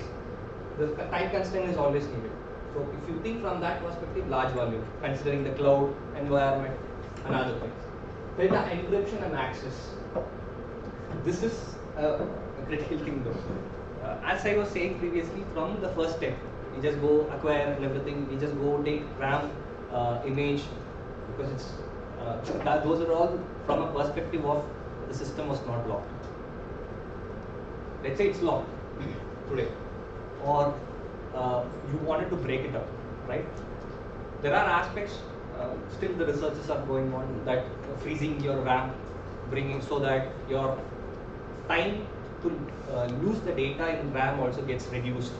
the time constraint is always needed. So if you think from that perspective, large volume, considering the cloud environment and other things. Then the encryption and access. This is a critical thing though. As I was saying previously, from the first step, you just go acquire and everything, you just go take RAM, image, because it's those are all from a perspective of the system was not locked. Let's say it's locked today, or you wanted to break it up, right? There are aspects, still the researches are going on, that freezing your RAM, bringing so that your time to lose the data in RAM also gets reduced.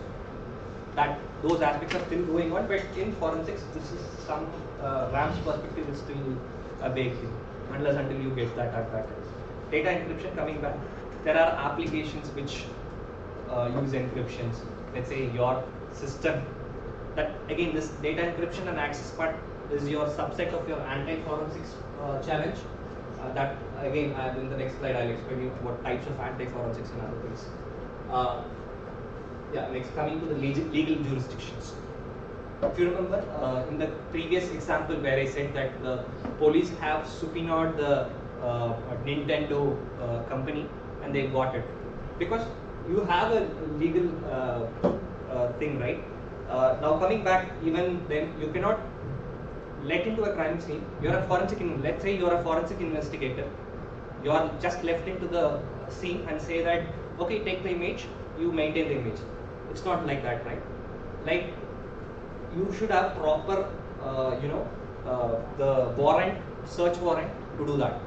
Those aspects are still going on, but in forensics, this is some RAM's perspective is still a big thing, unless until you get that at that time. Data encryption, coming back, there are applications which use encryptions. Let's say your system, that again this data encryption and access part is your subset of your anti-forensics challenge. That again, in the next slide I'll explain you what types of anti-forensics and other things. Next, coming to the legal jurisdictions. If you remember in the previous example where I said that the police have subpoenaed the Nintendo company and they got it, because you have a legal thing, right? Now coming back, even then you cannot let into a crime scene. You're a forensic, let's say you're a forensic investigator. You are just left into the scene and say that, okay, take the image, you maintain the image. It's not like that, right? Like you should have proper, the warrant, search warrant to do that.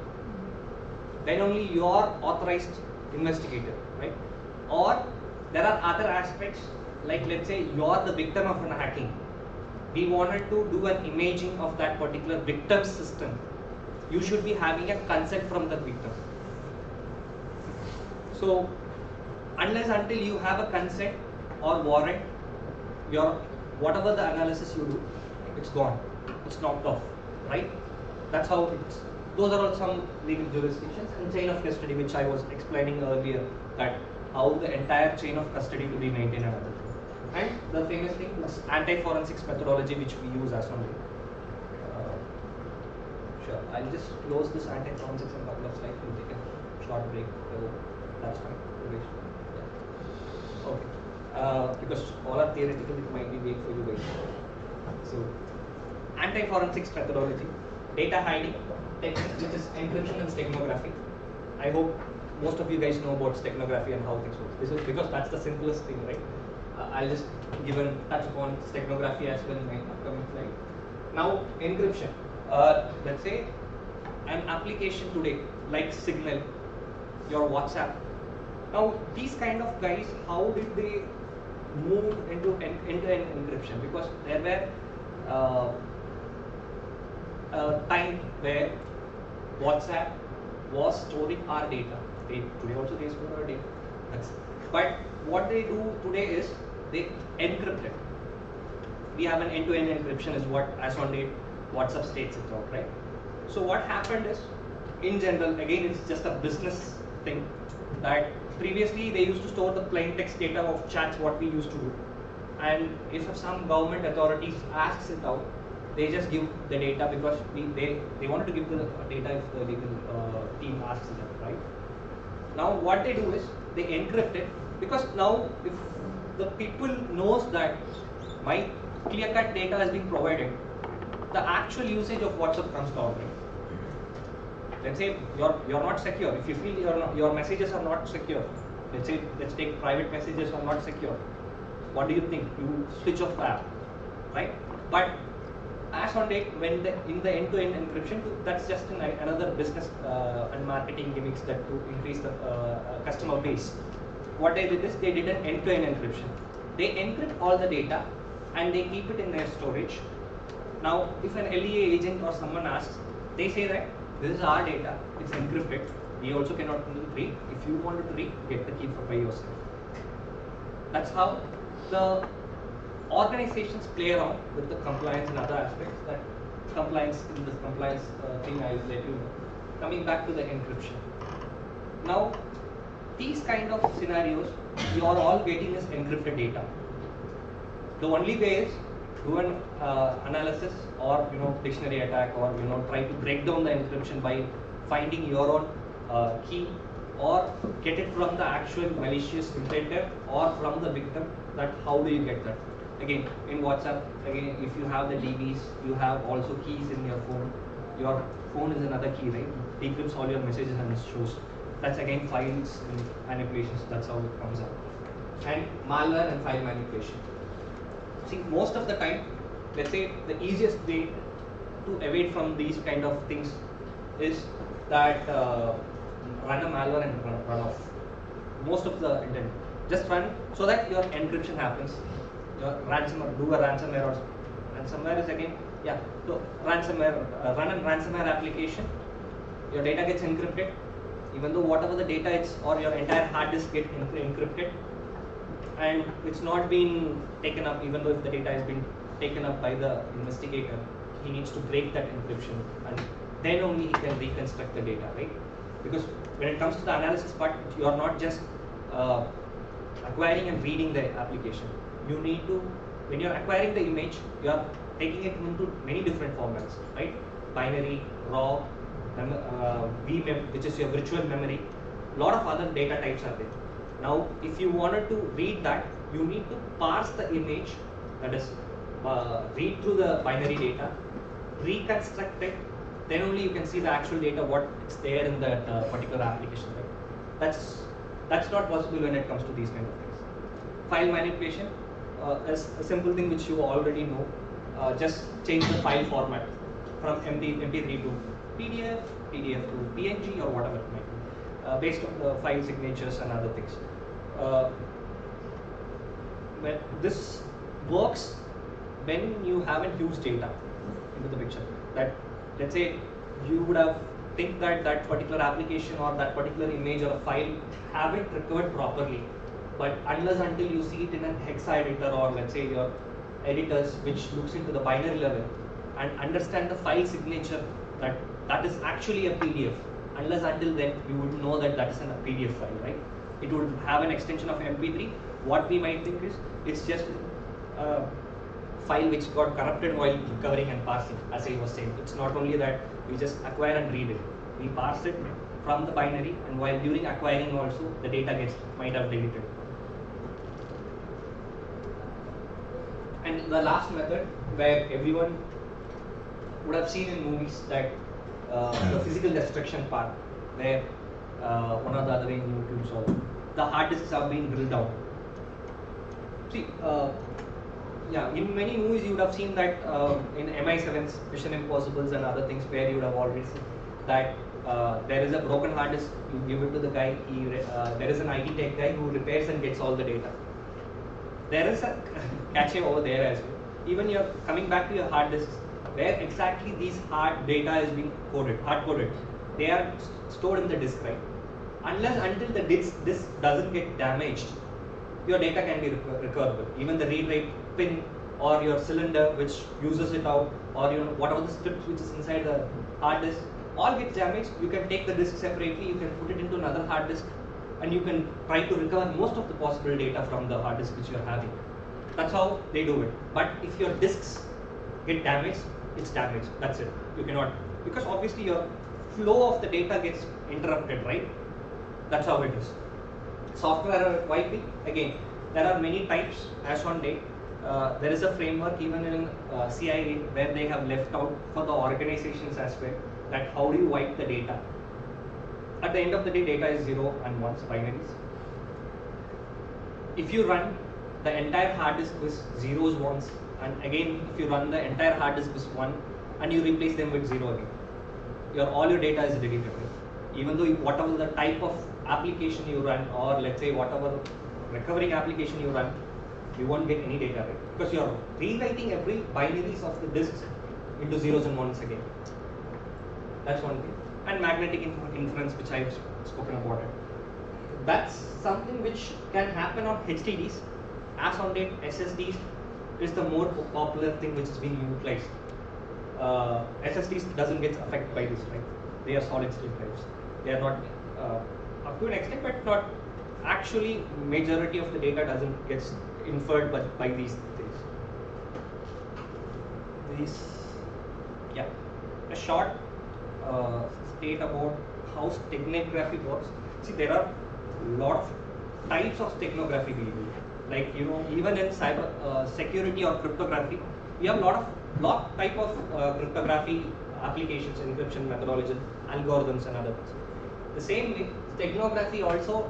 Then only you are authorized investigator, right? Or there are other aspects, like let's say you are the victim of an hacking. We wanted to do an imaging of that particular victim system. You should be having a consent from the victim. So unless until you have a consent or warrant, whatever the analysis you do, it's gone. It's knocked off, right? That's how it's. Those are all some legal jurisdictions, and chain of custody, which I was explaining earlier, that how the entire chain of custody to be maintained and other things. And the famous thing is anti-forensics methodology, which we use as only. Sure, I'll just close this anti-forensics in a couple of slides. We'll take a short break. So that's fine. Yeah. Okay. Because all are theoretical, it might be vague for you guys. So, anti-forensics methodology, data hiding, techniques, which is encryption and steganography. I hope most of you guys know about steganography and how things work. This is because that's the simplest thing, right? I'll just give a touch upon steganography as well in my upcoming slide. Now, encryption. Let's say an application today, like Signal, your WhatsApp. Now, these kind of guys, how did they move into end-to-end encryption? Because there were a time where WhatsApp was storing our data. Today also they store our data. But what they do today is they encrypt it. We have an end-to-end encryption is what as on date WhatsApp states it out, right? So what happened is, in general, again it's just a business thing, that previously they used to store the plain text data of chats, what we used to do, and if some government authorities asks it out, they just give the data because they wanted to give the data if the legal team asks it out, right? Now what they do is they encrypt it, because now if the people knows that my clear-cut data has been provided, the actual usage of WhatsApp comes down, right? Let's say you're not secure. If you feel your messages are not secure, let's take private messages are not secure. What do you think? You switch off the app, right? But as on date, when in the end-to-end encryption, that's just another business and marketing gimmicks that to increase the customer base. What they did is they did an end-to-end encryption. They encrypt all the data and they keep it in their storage. Now, if an LEA agent or someone asks, they say that this is our data, it's encrypted. We also cannot read. If you wanted to read, get the key by yourself. That's how the organizations play around with the compliance and other aspects. That compliance in this compliance thing, I will let you know. Coming back to the encryption. Now, these kind of scenarios, you are all getting is encrypted data. The only way is do an analysis or dictionary attack, or try to break down the encryption by finding your own key, or get it from the actual malicious intender or from the victim. That how do you get that? Again, in WhatsApp, again, if you have the DBs, you have also keys in your phone. Your phone is another key, right? Decrypts all your messages and shows. That's again files and manipulations. That's how it comes out. And malware and file manipulation. See, most of the time, let's say the easiest way to evade from these kind of things is that run a malware and run off. Most of the intent. Just run so that your encryption happens. Your ransomware, do a ransomware, or ransomware is again, yeah. So ransomware, run a ransomware application. Your data gets encrypted, even though whatever the data is, or your entire hard disk gets encrypted, and it's not been taken up. Even though if the data has been taken up by the investigator, he needs to break that encryption, and then only he can reconstruct the data, right? Because when it comes to the analysis part, you are not just acquiring and reading the application. You need to, when you're acquiring the image, you are taking it into many different formats, right? Binary, raw, VMem, which is your virtual memory. A lot of other data types are there. Now, if you wanted to read that, you need to parse the image, that is, read through the binary data, reconstruct it, then only you can see the actual data, what is there in that particular application. Right? That's not possible when it comes to these kind of things. File manipulation is a simple thing which you already know. Just change the file format from MP3 to PDF, PDF to PNG, or whatever it might be, based on the file signatures and other things. But this works when you haven't used data into the picture. That, let's say, you would have think that that particular application or that particular image or a file haven't recovered properly, but unless until you see it in an hex editor, or let's say your editors which looks into the binary level and understand the file signature, that is actually a PDF. Unless until then you would know that is a PDF file, right? It would have an extension of MP3. What we might think is it's just a file which got corrupted while recovering and parsing, as I was saying. It's not only that we just acquire and read it. We parse it from the binary, and while during acquiring also the data might have deleted. And the last method, where everyone would have seen in movies, that the physical destruction part, where one or the other in YouTube also, the hard disks are being drilled down. See, yeah, in many movies you would have seen that in MI7's, Mission Impossibles and other things, where you would have already seen that there is a broken hard disk, you give it to the guy, there is an IT tech guy who repairs and gets all the data. There is a cache over there as well. Even you're coming back to your hard disks, where exactly these hard data is being hard coded. They are stored in the disk, right? Unless until the disk doesn't get damaged, your data can be recoverable. Even the read-write pin or your cylinder which uses it out, or whatever the script which is inside the hard disk, all gets damaged. You can take the disk separately, you can put it into another hard disk, and you can try to recover most of the possible data from the hard disk which you are having. That's how they do it. But if your disks get damaged, it's damaged. That's it. You cannot, because obviously your flow of the data gets interrupted, right? That's how it is. Software wiping, again, there are many types as on date. There is a framework even in CIA where they have left out for the organizations as well, that how do you wipe the data. At the end of the day, data is 0 and 1s, binaries. If you run the entire hard disk with 0s, 1s, and again if you run the entire hard disk with 1 and you replace them with 0 again, all your data is deleted, right? Even though whatever the type of application you run, or let's say whatever recovering application you run, you won't get any data, right? Because you're rewriting every binaries of the disks into zeros and ones again. That's one thing. And magnetic inference, which I've spoken about it. That's something which can happen on HDDs. As on date, SSDs is the more popular thing which is being utilized. SSDs doesn't get affected by this, right? They are solid state drives. They are not up to an extent, but not actually. Majority of the data doesn't get inferred by these things. Yeah, a short state about how steganography works. See, there are a lot of types of steganography we do. Like, you know, even in cyber security or cryptography, we have a lot type of cryptography applications, encryption methodologies, algorithms, and other things. The same way, steganography also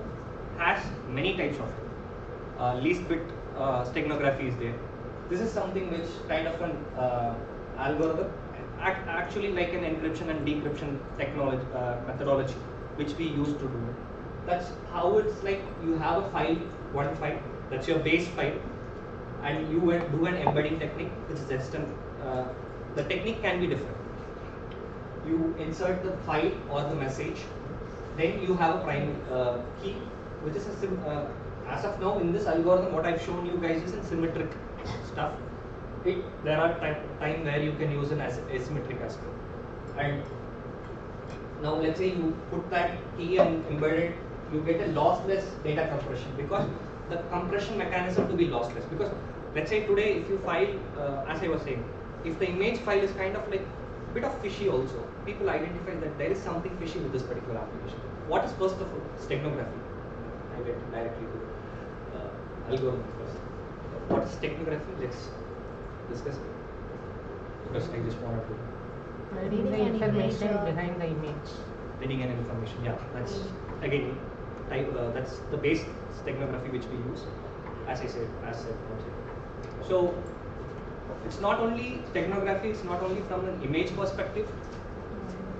has many types of it. Least bit steganography is there. This is something which kind of an algorithm, actually like an encryption and decryption technology methodology, which we use to do it. That's how it's like. You have a file, one file, that's your base file, and you do an embedding technique, which is just the technique can be different. You insert the file or the message, then you have a prime key, which is as of now in this algorithm, what I've shown you guys is in symmetric stuff. There are time where you can use an asymmetric as well. And now let's say you put that key and embed it, you get a lossless data compression, because the compression mechanism to be lossless. Because let's say today if you file, as I was saying, if the image file is kind of like a bit of fishy also, people identify that there is something fishy with this particular application. What is first of all steganography? I went directly to algorithm first. What is steganography? Let's discuss it, because I just wanted to. Reading the information behind the image. Reading an information, yeah. That's again that's the base steganography which we use. As I said. So it's not only steganography. It's not only from an image perspective.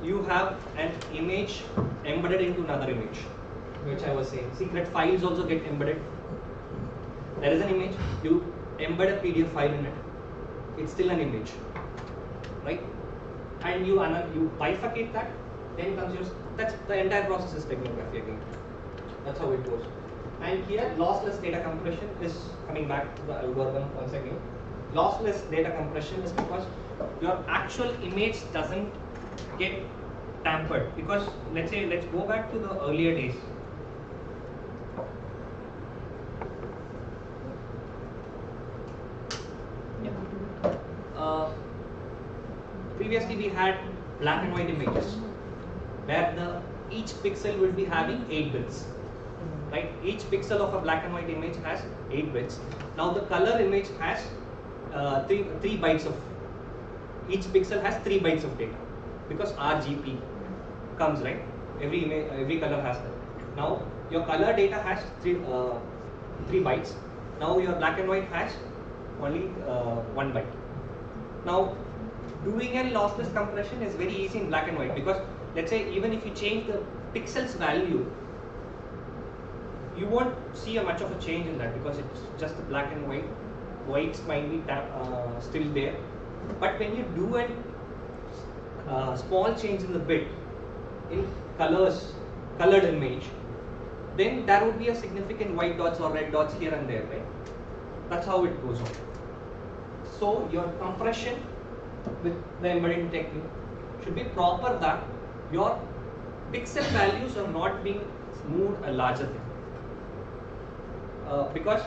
You have an image embedded into another image, which I was saying. Secret files also get embedded. There is an image. You embed a PDF file in it. It's still an image, right? And you bifurcate that, then comes your. That's the entire process is steganography again. That's how it goes. And here, lossless data compression is coming back to the algorithm once again. Lossless data compression is because your actual image doesn't get tampered. Because let's go back to the earlier days. Previously we had black and white images where each pixel will be having 8 bits, right? Each pixel of a black and white image has 8 bits. Now the color image has 3 bytes of, each pixel has 3 bytes of data, because RGB comes, right? Every color has that. Now your color data has 3 bytes. Now your black and white has only 1 byte. Now doing a lossless compression is very easy in black and white, because let's say even if you change the pixels value, you won't see much of a change in that, because it's just the black and white. Whites might be still there, but when you do a small change in the bit in colored image, then there would be a significant white dots or red dots here and there, right? That's how it goes on. So your compression with the embedding technique should be proper, that your pixel values are not being moved a larger thing. Because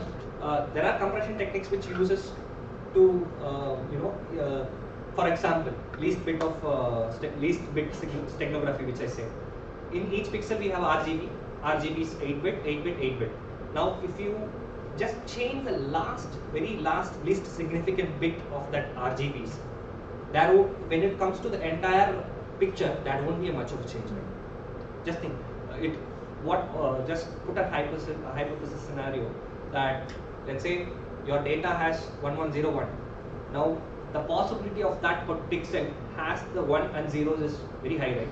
there are compression techniques which uses to for example, least bit steganography, which I say. In each pixel we have RGB. RGB is 8-bit, 8-bit, 8-bit. Now if you just change the very last least significant bit of that RGBs, when it comes to the entire picture, that won't be much of a change, right? Just think, just put a hypothesis scenario that let's say your data has 1101, Now the possibility of that pixel has the 1 and 0s is very high, right?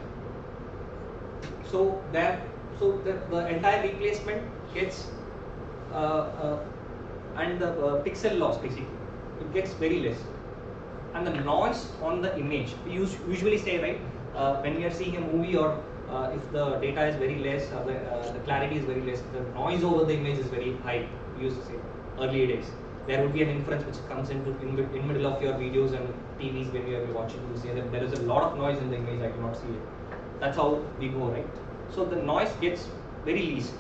So the entire replacement gets and the pixel loss basically, it gets very less. And the noise on the image, we usually say, right, when we are seeing a movie, or if the data is very less, the clarity is very less, the noise over the image is very high. We used to say earlier days. There would be an inference which comes in middle of your videos and TVs when you are watching. You say that there is a lot of noise in the image, I cannot see it. That's how we go, right? So the noise gets very least.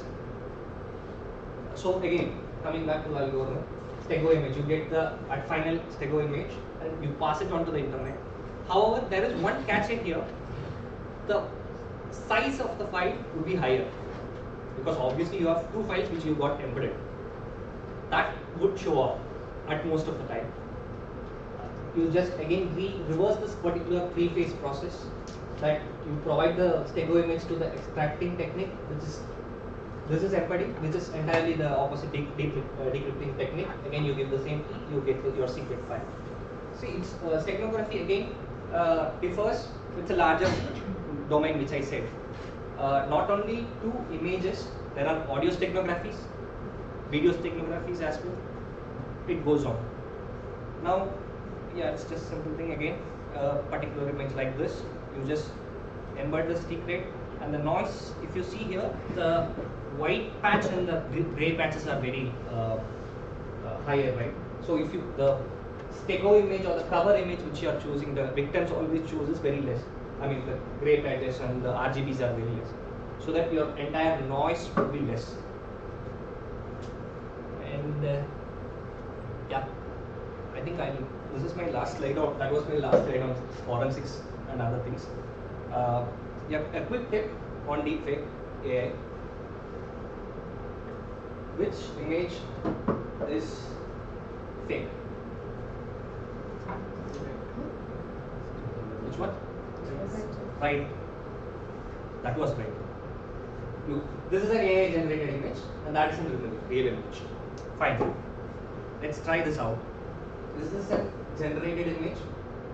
So again, coming back to the algorithm, stego image, you get the final stego image and you pass it on to the internet. However, there is one catch in here. The size of the file would be higher, because obviously you have two files which you got embedded. That would show up at most of the time. You just again reverse this particular three-phase process, that you provide the stego image to the extracting technique, which is this is embedding, which is entirely the opposite decrypting technique. Again, you give the same key, you get your secret file. See, it's steganography again differs. It's a larger domain, which I said. Not only two images, there are audio steganographies, video steganographies as well. It goes on. Now, yeah, it's just simple thing again. Particular image like this, you just embed the secret, and the noise. If you see here, the white patch and the gray patches are very higher, right? So if you the stego image or the cover image which you are choosing, the victims always chooses very less. I mean, the gray patches and the RGBs are very less, so that your entire noise will be less. And yeah, I think this is my last slide, or that was my last slide on forensics and other things. Yeah, a quick tip on deepfake AI. Which image is fake? Which one? Right. That was right. Look, this is an AI generated image, and that is a real image. Fine. Let's try this out. Is this a generated image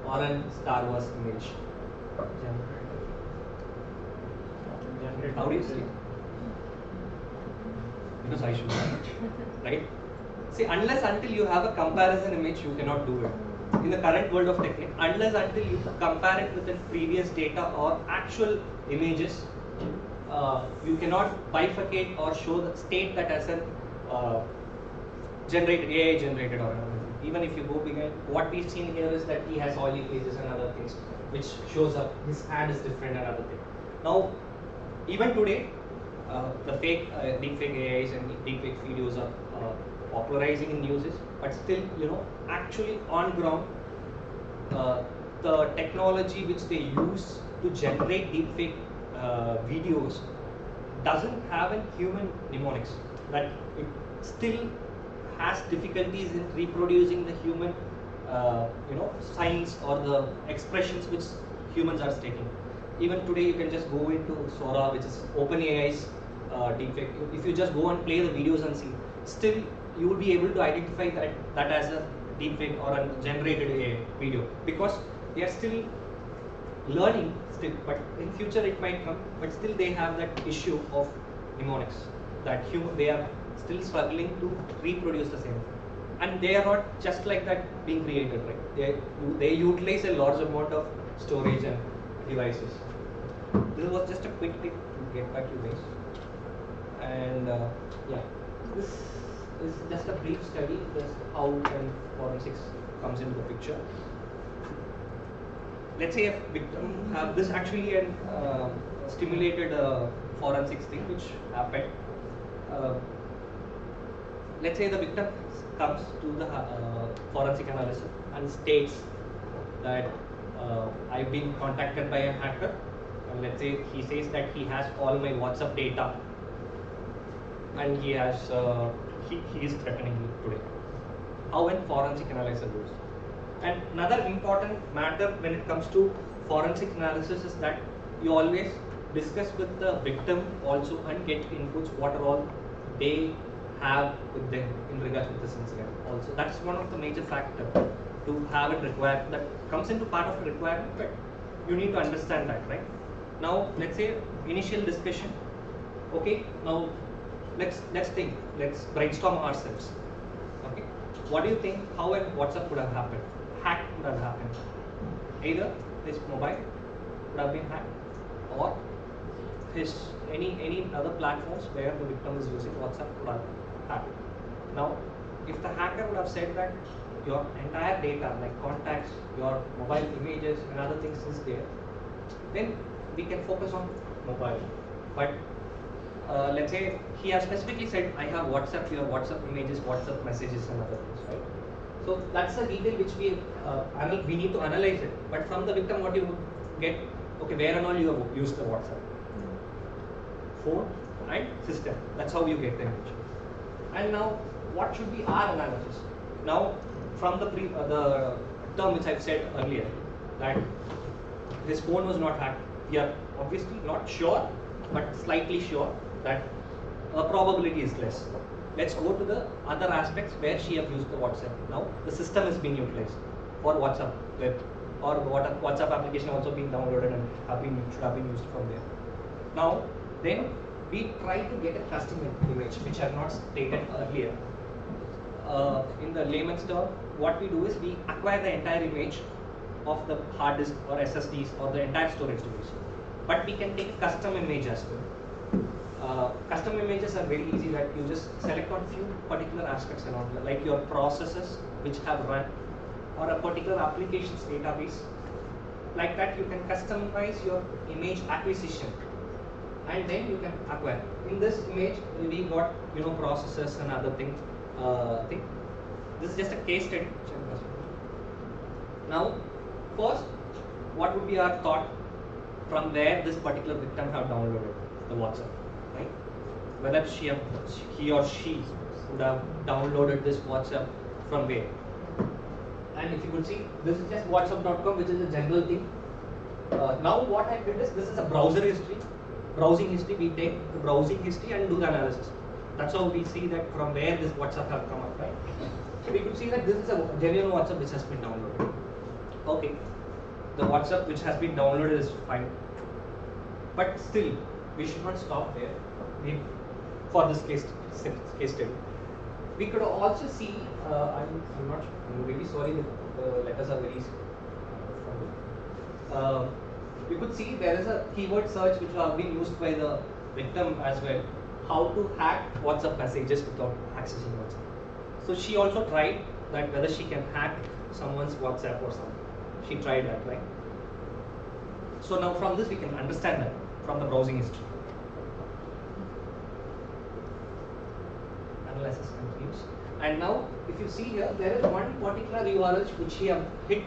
or a Star Wars image? Generated. How do you see? Because I should, right? See, unless until you have a comparison image, you cannot do it. In the current world of technique, unless until you compare it with the previous data or actual images, you cannot bifurcate or show the state that as an generated, AI generated or anything. Even if you go behind, what we've seen here is that he has oily faces and other things, which shows up, his hand is different and other thing. Now, even today, the fake deepfake AIs and deepfake videos are popularizing in uses, but still, actually on ground, the technology which they use to generate deepfake videos doesn't have a human mnemonics. That it still has difficulties in reproducing the human, signs or the expressions which humans are taking. Even today, you can just go into Sora, which is OpenAI's deepfake. If you just go and play the videos and see, still you will be able to identify that as a deepfake or a generated AI video, because they are still learning still. But in future it might come. But still they have that issue of mnemonics, that they are still struggling to reproduce the same, and they are not just like that being created, right? They utilize a large amount of storage and devices. This was just a quick tip to get back to you guys. And yeah, this is just a brief study, just how forensics comes into the picture. Let's say a victim have this actually an stimulated forensics thing which happened. Let's say the victim comes to the forensic analysis and states that I've been contacted by a hacker, and let's say he says that he has all my WhatsApp data, and he has he is threatening me today. How an forensic analyzer goes. And another important matter when it comes to forensic analysis is that you always discuss with the victim also and get inputs what are all they have with them in regards to this incident. Also, that's one of the major factors. to have it required, that comes into part of the requirement, but you need to understand that, right? Now let's say initial discussion. Okay, now let's think, let's brainstorm ourselves. Okay, what do you think, how and WhatsApp could have happened? Hack could have happened. Either his mobile could have been hacked, or his any other platforms where the victim is using WhatsApp could have hacked. Now, if the hacker would have said that your entire data, like contacts, your mobile images and other things is there, then we can focus on mobile. But let's say he has specifically said, I have WhatsApp, your WhatsApp images, WhatsApp messages and other things, right? So that's the detail which we need to analyze it. But from the victim, what you would get, okay, where and all you have used the WhatsApp? Phone and system. That's how you get the image. And now, what should be our analysis? Now, from the term which I've said earlier, that his phone was not hacked, we are obviously not sure, but slightly sure that the probability is less. Let's go to the other aspects where she have used the WhatsApp. Now, the system is being utilized for WhatsApp web, or WhatsApp application also being downloaded and should have been used from there. Now, then we try to get a custom image, which I have not stated earlier. In the layman's term, what we do is we acquire the entire image of the hard disk or SSDs or the entire storage device. But we can take a custom image as well. Custom images are very easy, that you just select on few particular aspects along, like your processes which have run, or a particular applications database. Like that, you can customize your image acquisition, and then you can acquire. In this image, we got processes and other things. This is just a case study. Now, first, what would be our thought from where this particular victim have downloaded the WhatsApp, right? Whether he or she would have downloaded this WhatsApp from where? And if you could see, this is just WhatsApp.com, which is a general thing. Now what I did is, this is a browser history, browsing history. We take the browsing history and do the analysis. That's how we see that from where this WhatsApp have come up, right? So we could see that this is a genuine WhatsApp which has been downloaded. Okay, the WhatsApp which has been downloaded is fine, but still we should not stop there. For this case study, we could also see. I'm really sorry. The letters are very small. We could see there is a keyword search which have been used by the victim as well. How to hack WhatsApp messages without accessing WhatsApp. So she also tried that, whether she can hack someone's WhatsApp or something. She tried that, right? So now from this we can understand that from the browsing history. Analysis continues. And now if you see here, there is one particular URL which she have hit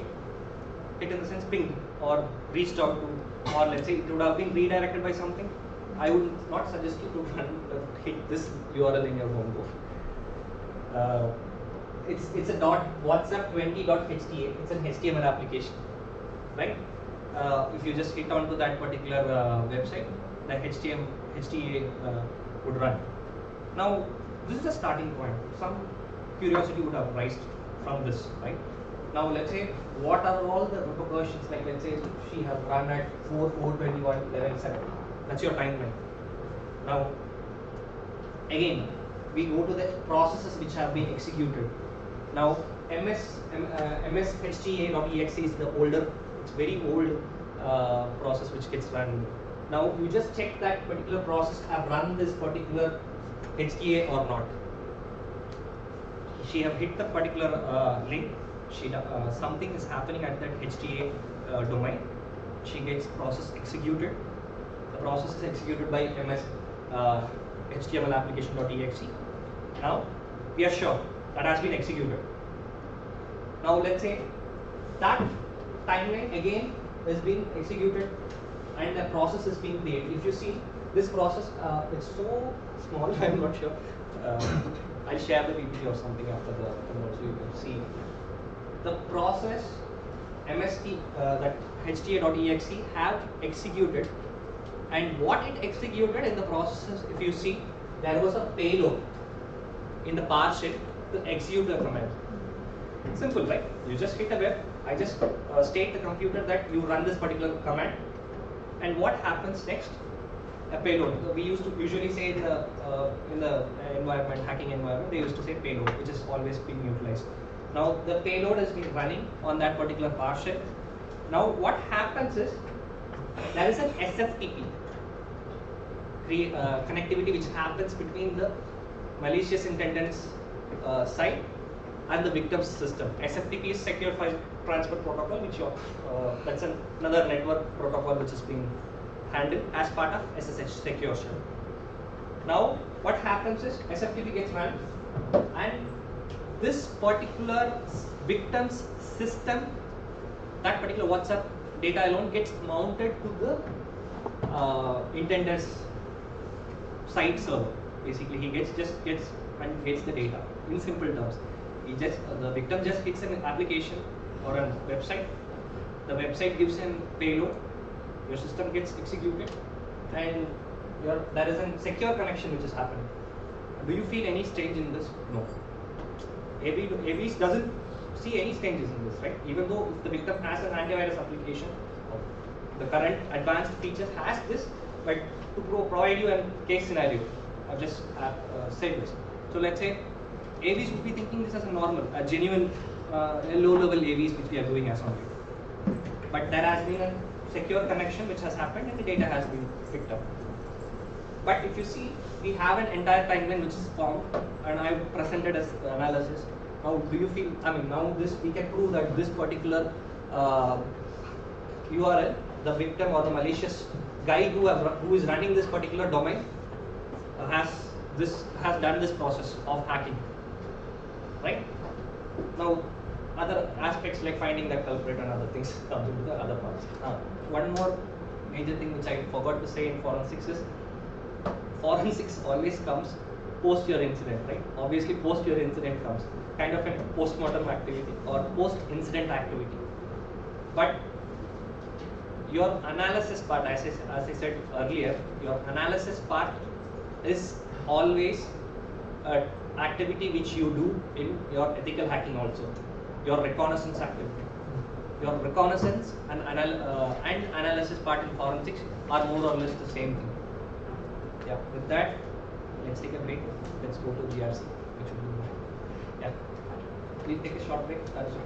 in the sense pinged or reached out to, or let's say it would have been redirected by something. I would not suggest you to hit this URL in your home book. It's a .whatsapp20.hta. It's an HTML application, right? If you just hit onto that particular website, the HTA would run. Now, this is the starting point. Some curiosity would have arisen from this, right? Now, let's say, what are all the repercussions? Like, let's say she has run at 4/4/21/11/7. That's your timeline. Now, again, we go to the processes which have been executed. Now, mshta.exe is the older, it's very old process which gets run. Now, you just check that particular process have run this particular HTA or not. She have hit the particular link. Something is happening at that HTA domain. She gets process executed. The process is executed by HTML application.exe. Now we are sure that has been executed. Now let's say that timeline again is being executed and the process is being created. If you see this process, it's so small. I'm not sure. I'll share the PPT or something after the note so you can see. The process that HTA.exe have executed, and what it executed in the processes, if you see, there was a payload in the PowerShell to execute the command. Simple, right? You just hit a web. I just state the computer that you run this particular command, and what happens next? A payload. We used to usually say in the environment, hacking environment, they used to say payload, which is always being utilized. Now the payload is being running on that particular PowerShell. Now what happens is there is an SFTP connectivity which happens between the malicious intent's side and the victim's system. SFTP is Secure File Transfer Protocol, which that's another network protocol which is being handled as part of SSH Secure Shell. Now what happens is SFTP gets run, and this particular victim's system, that particular WhatsApp data alone gets mounted to the intender's site server. Basically, he gets the data. In simple terms, the victim just hits an application or a website. The website gives him payload. Your system gets executed, and there is a secure connection which is happening. Do you feel any strange in this? No. AV doesn't see any changes in this, right? Even though if the victim has an antivirus application, the current advanced features has this, but to provide you a case scenario, I've just said this. So let's say AVs would be thinking this as a normal, a genuine, low-level AVs which we are doing as on date. But there has been a secure connection which has happened and the data has been picked up. But if you see, we have an entire timeline which is formed, and I've presented as analysis. Now, do you feel? I mean, now we can prove that this particular URL, the victim or the malicious guy who is running this particular domain, has done this process of hacking, right? Now, other aspects like finding the culprit and other things comes into the other parts. One more major thing which I forgot to say in forensics is, forensics always comes post your incident, right? Obviously, post your incident comes kind of a post-mortem activity or post-incident activity. But your analysis part, as I said earlier, your analysis part is always an activity which you do in your ethical hacking also. Your reconnaissance activity. Your reconnaissance and analysis part in forensics are more or less the same thing. Yeah, with that, let's take a break. Let's go to GRC. Yeah, please take a short break. That's it.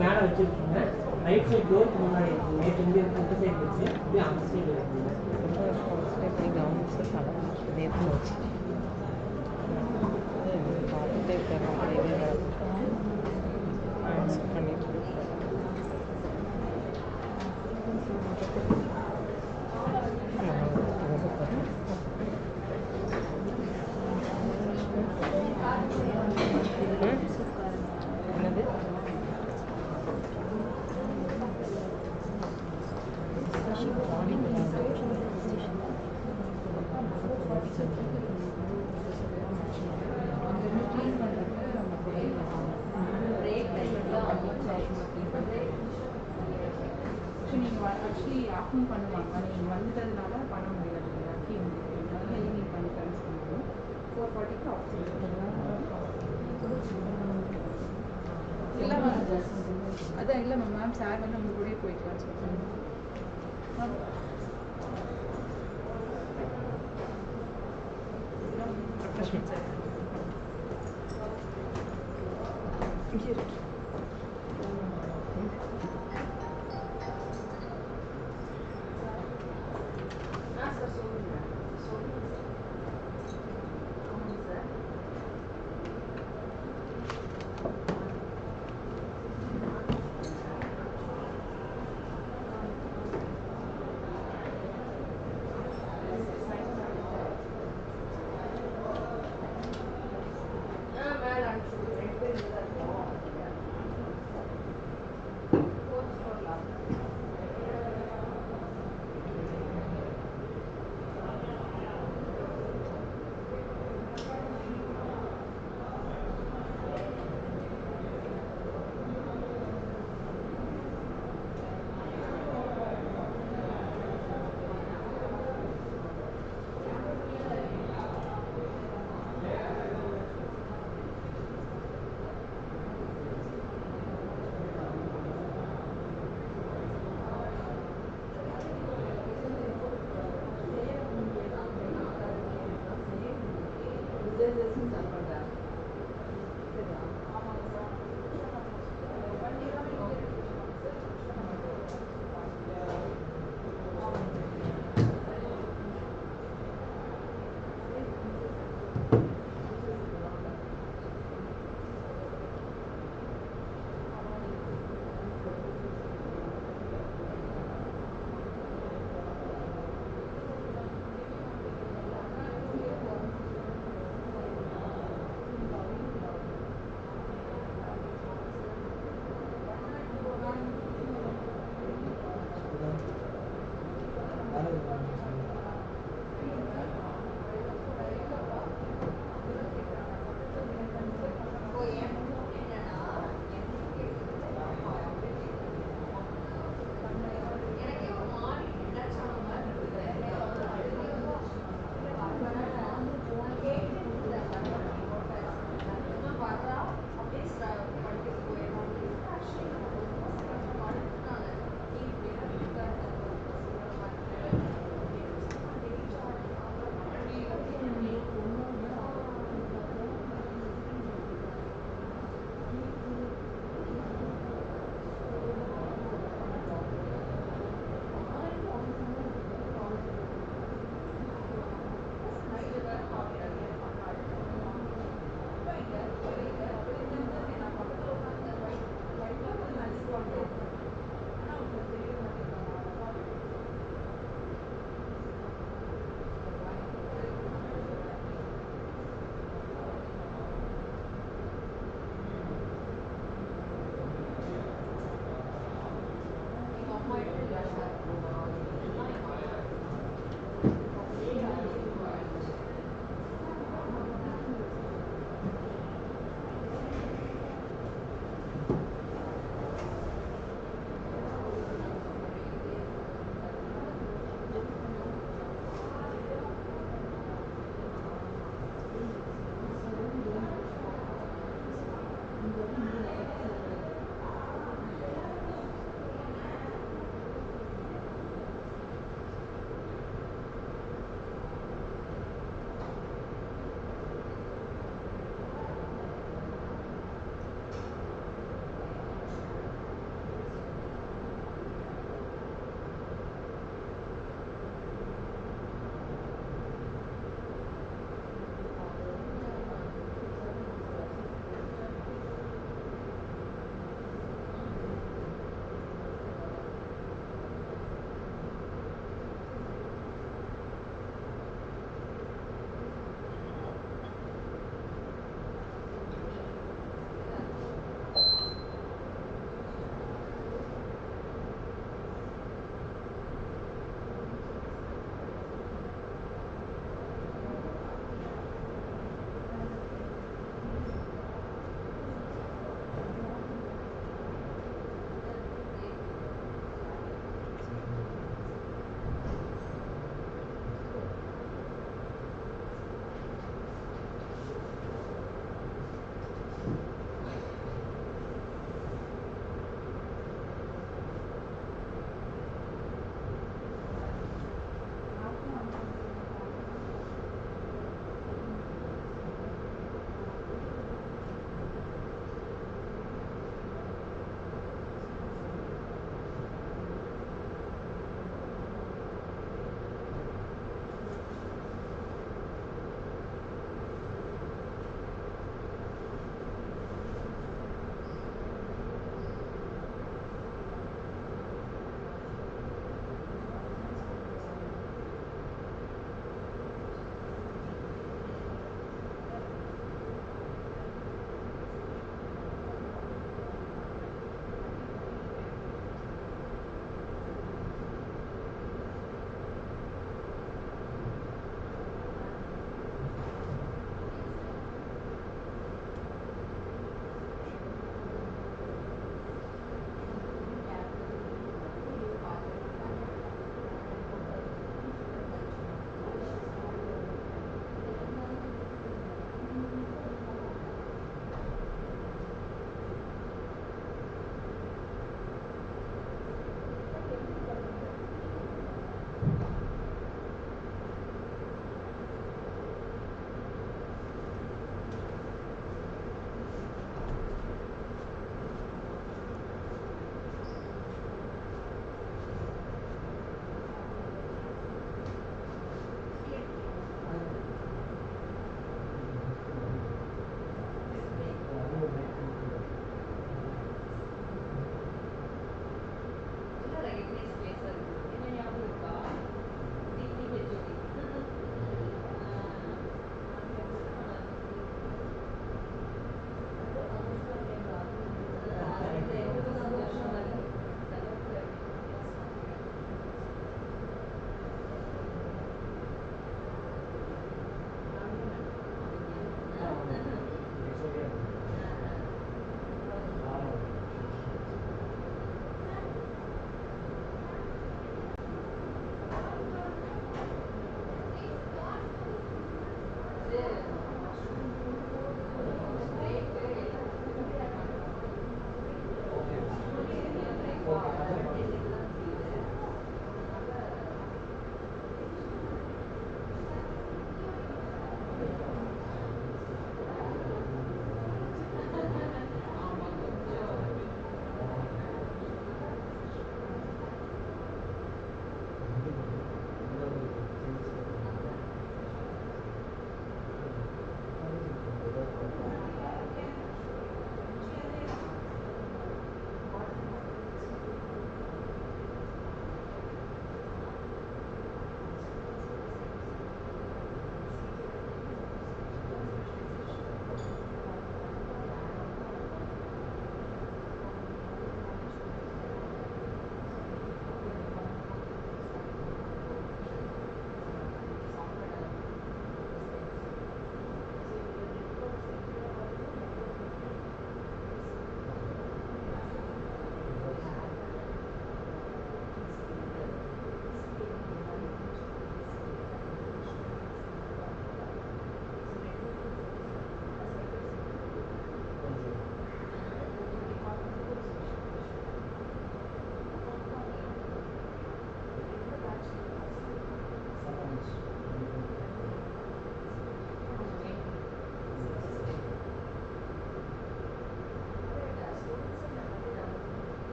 மேலே வச்சிருக்கீங்க right side டோருக்கு முன்னாடி நேற்று இங்கே இந்த side வச்சு இப்படி அந்த side இருக்குங்க ஆக்சுவலி ஆஃபும் பண்ணுவாங்க நீங்கள் வந்துட்டதுனால பண்ண முடியாது கீ முடியாது அதனால ஈவினிங் பண்ணி தரேன் சொல்லுவோம் 4:40க்கு ஆஃப் இல்லை மேம் அதான் இல்லை மேம் சார் வந்து உங்க கூடயே போய்க்கலாம்னு சொல்லுவாங்க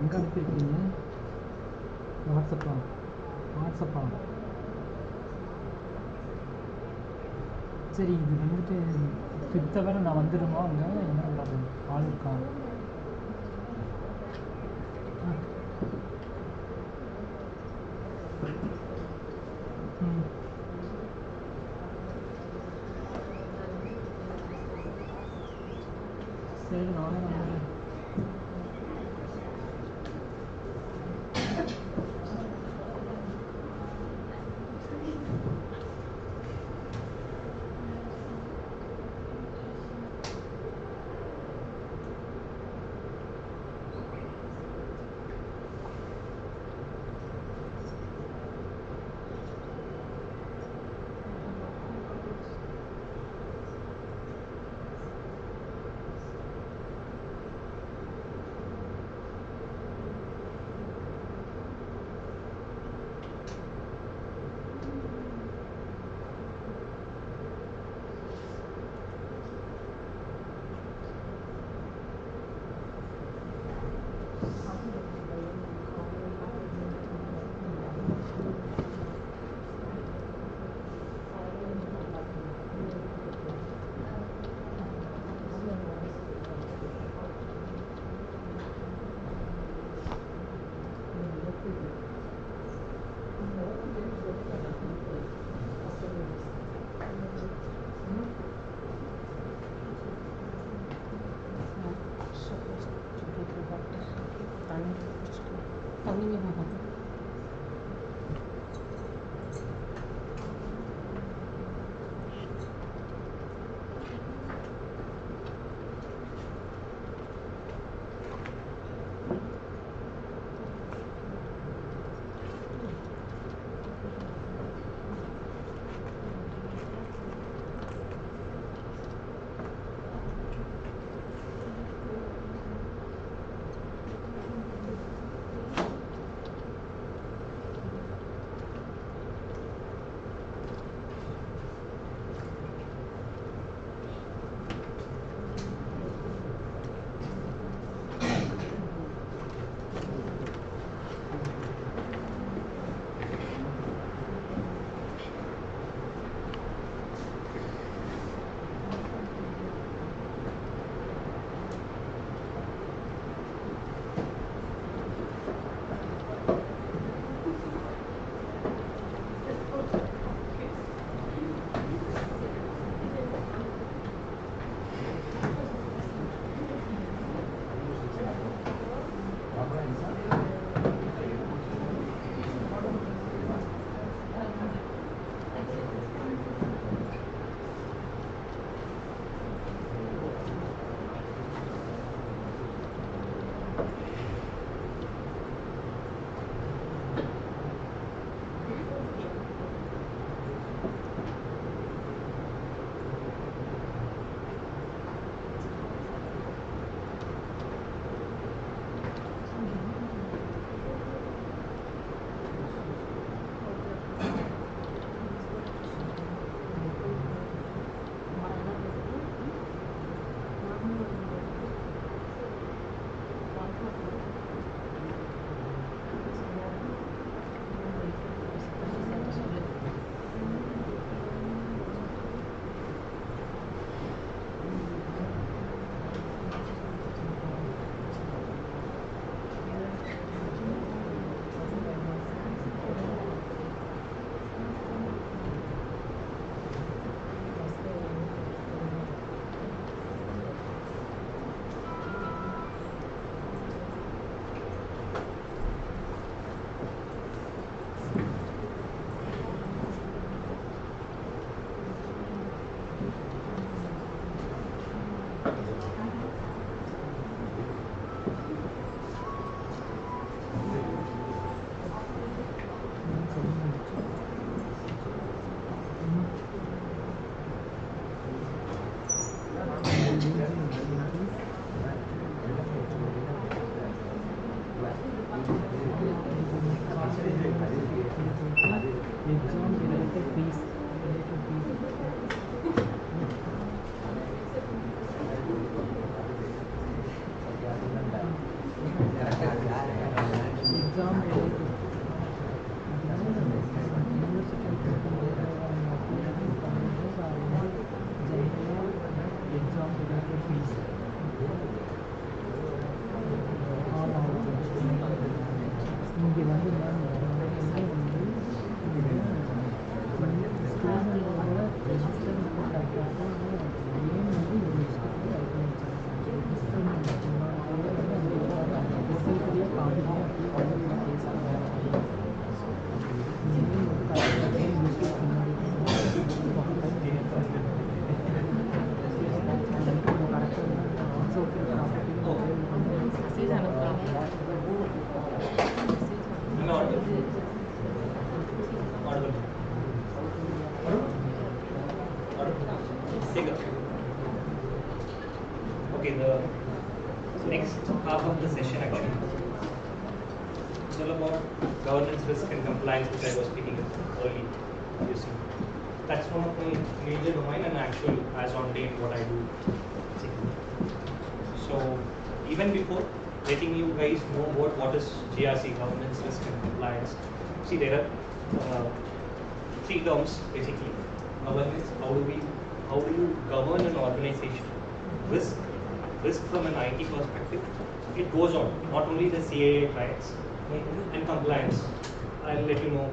எங்கே அனுப்பியிருக்கீங்க? வாட்ஸ்அப்பா? வாட்ஸ்அப்பா? சரி, இது வந்துட்டு 5th ஹவர் நான் வந்துடுமா அங்கே? என்ன பண்ணுறது? ஆள் இருக்கா? Take a okay, the next half of the session actually is all about governance, risk and compliance, which I was speaking about earlier. You see, that's one of my major domain and actual as on date what I do. So even before letting you guys know about what is GRC, governance, risk and compliance, see there are three terms basically. Governance, how do you govern an organization? Risk from an IT perspective, it goes on, not only the CAA clients, and compliance. I'll let you know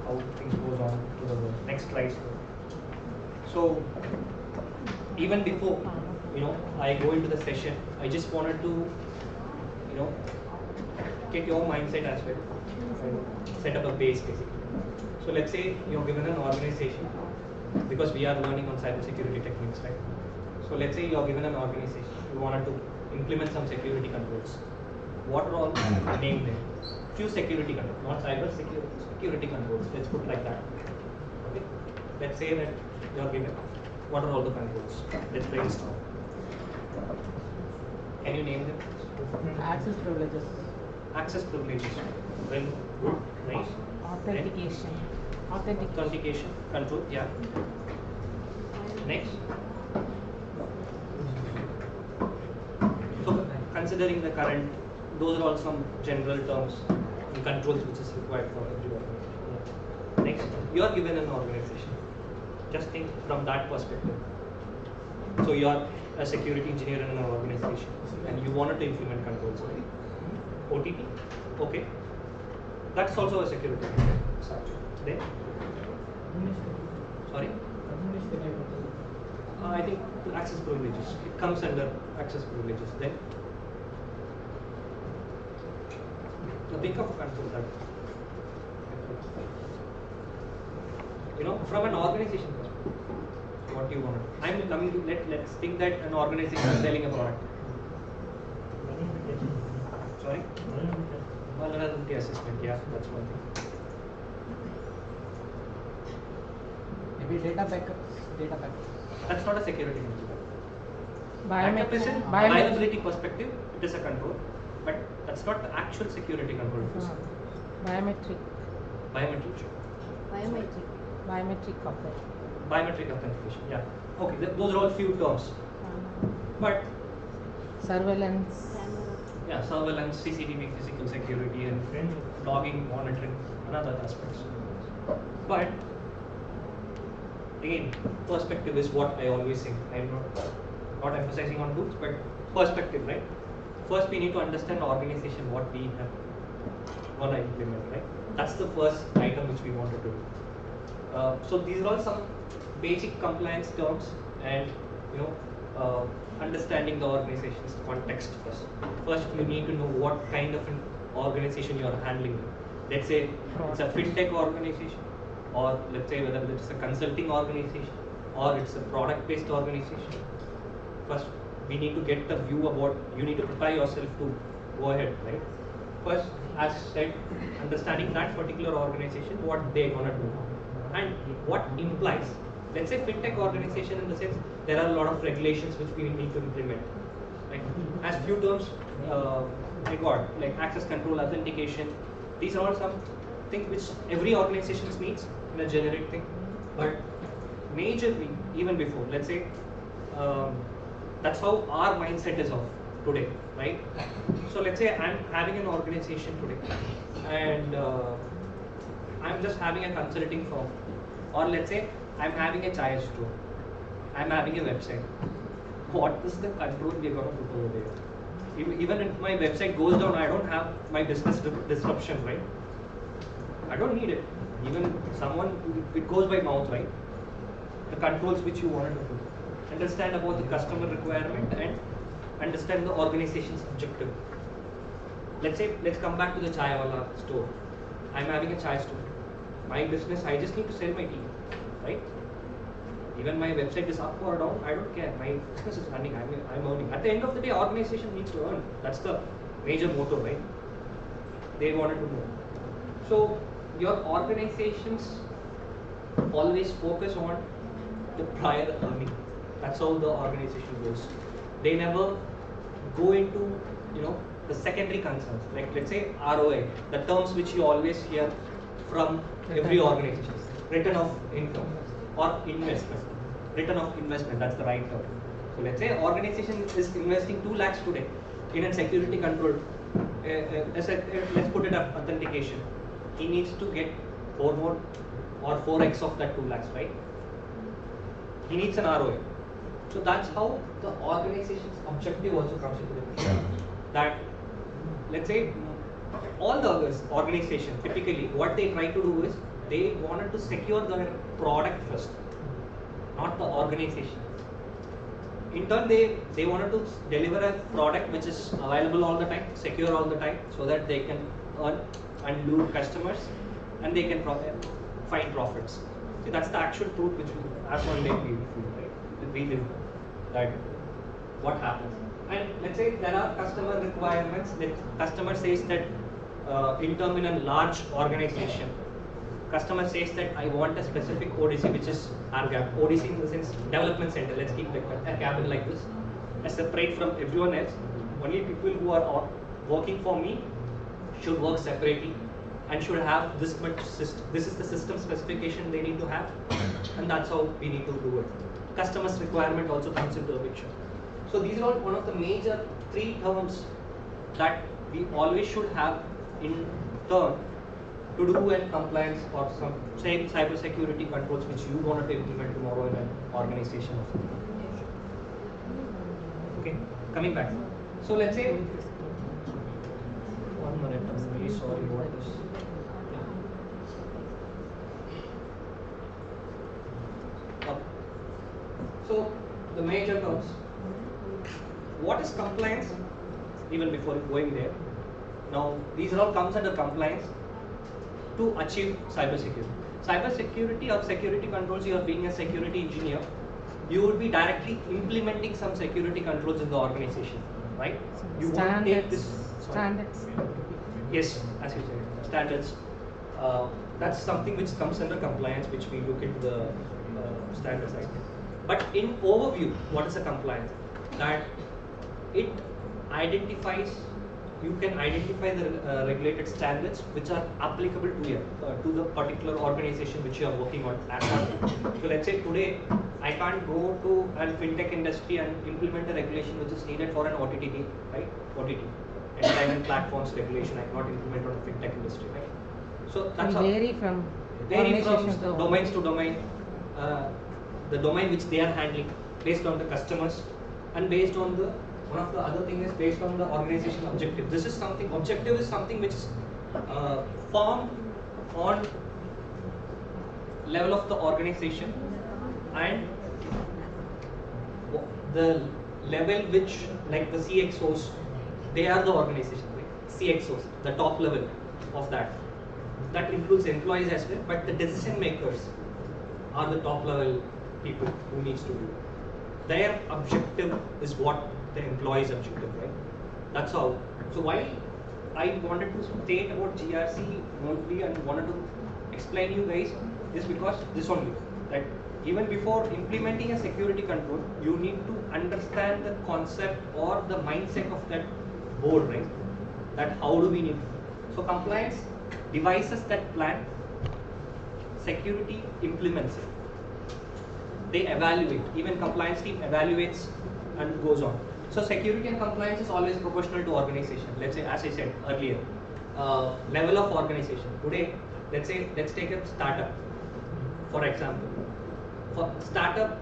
how things goes on to the next slide. So even before I go into the session, I just wanted to get your mindset as well and set up a base basically. So let's say you're given an organization, because we are learning on cybersecurity techniques, right? So let's say you're given an organization, you wanted to implement some security controls. What are all named there? Few security controls, not cyber security controls. Let's put like that. Okay. Let's say that you're given. What are all the controls? Let's brainstorm. Can you name them? Access privileges. Access privileges. Well, good, nice. Authentication. Authentication control. Yeah. Next. So considering the current, those are all some general terms and controls which is required for every organization. Next, you are given an organization. Just think from that perspective. So you are a security engineer in an organization and you wanted to implement controls, right? OTP, okay. That's also a security control. Then, sorry. I think access privileges. It comes under access privileges. Then, think of a control that from an organization perspective, what do you want to do? I'm coming to let's think that an organization is selling a product. Sorry? Vulnerability assessment. Yeah, that's one thing. Maybe data backups. That's not a security control. Biometric. Backup is in liability perspective, it is a control, but that's not the actual security control. Biometric. Biometric Authentication. Yeah. Okay. Those are all few terms. But surveillance. yeah, surveillance, CCTV, physical security, and logging, monitoring, and other aspects. But again, perspective is what I always say. I'm not emphasizing on groups, but perspective, right? First, we need to understand the organization, what we have want to implement, right? That's the first item which we wanted to do. So these are all some basic compliance terms, and understanding the organization's context first. First, you need to know what kind of an organization you are handling. Let's say it's a fintech organization, or let's say whether it's a consulting organization, or it's a product-based organization. First, we need to get the view about, you need to prepare yourself to go ahead, right? First, as said, understanding that particular organization, what they're going to do, and what implies. Let's say fintech organization, in the sense there are a lot of regulations which we need to implement. Right? As few terms I got, like access control, authentication. These are all some things which every organization needs in a generic thing. But majorly, even before, let's say, that's how our mindset is of today, right? So let's say I'm having an organization today, and I'm just having a consulting firm, or let's say I'm having a chai store, I'm having a website. What is the control we're going to put over there? Even if my website goes down, I don't have my business disruption, right? I don't need it. Even someone, it goes by mouth, right? The controls which you wanted to put. Understand about the customer requirement and understand the organization's objective. Let's say, let's come back to the chai wala store. I'm having a chai store. My business, I just need to sell my tea, right? Even my website is up or down, I don't care. My business is running, I'm earning. At the end of the day, organization needs to earn. That's the major motto, right? They wanted to know. So, your organizations always focus on the prior earning. That's how the organization goes. They never go into, the secondary concerns. Like let's say ROI, the terms which you always hear from every organization. Return of income or investment. Return of investment, that's the right term. So let's say organization is investing 2 lakhs today in a security control. Let's put it up authentication. He needs to get 4 more or 4x of that 2 lakhs, right? He needs an ROI. So that's how the organization's objective also comes into the picture. That, let's say, all the organizations typically what they try to do is they wanted to secure their product first, not the organization. In turn, they wanted to deliver a product which is available all the time, secure all the time, so that they can earn and lure customers and they can find profits. See, that's the actual truth which as one day we feel, right? We live that what happens. And let's say there are customer requirements. The customer says that in a large organization, customer says that I want a specific ODC, which is RGAP. ODC in the sense development center. Let's keep a cabin like this, separate from everyone else. Only people who are working for me should work separately and should have this much system. This is the system specification they need to have, and that's how we need to do it. Customer's requirement also comes into the picture. So these are all one of the major 3 terms that we always should have in turn to do in compliance or some same cyber security controls which you want to implement tomorrow in an organization. Okay, coming back. So let's say 1 minute. I'm really sorry about this. So the major terms. What is compliance? Even before going there. Now these are all comes under compliance to achieve cyber security. Cyber security or security controls, you are being a security engineer, you would be directly implementing some security controls in the organization, right? You want to take this standards. Yes, as you said, standards. That's something which comes under compliance, which we look into the standards side. But in overview, what is a compliance? That it identifies, you can identify the regulated standards which are applicable to you, to the particular organization which you are working on. So let's say today, I can't go to a fintech industry and implement a regulation which is needed for an OTT, right? OTT, entertainment platforms regulation. I cannot implement on a fintech industry, right? So that's vary from domains to domain. The domain which they are handling based on the customers and based on the one of the other thing is based on the organization objective. This is something, objective is something which is formed on level of the organization and the level which, like the CXOs, they are the organization, right? CXOs, the top level of that. That includes employees as well, but the decision makers are the top level people who needs to do. Their objective is what the employee's objective, right? That's how. So why I wanted to state about GRC only and wanted to explain you guys is because this only, that even before implementing a security control, you need to understand the concept or the mindset of that board, right? That how do we need. So compliance devises that plan, security implements it. They evaluate, even compliance team evaluates and goes on. So security and compliance is always proportional to organization. Let's say, as I said earlier, level of organization. Today, let's take a startup, for example. For startup,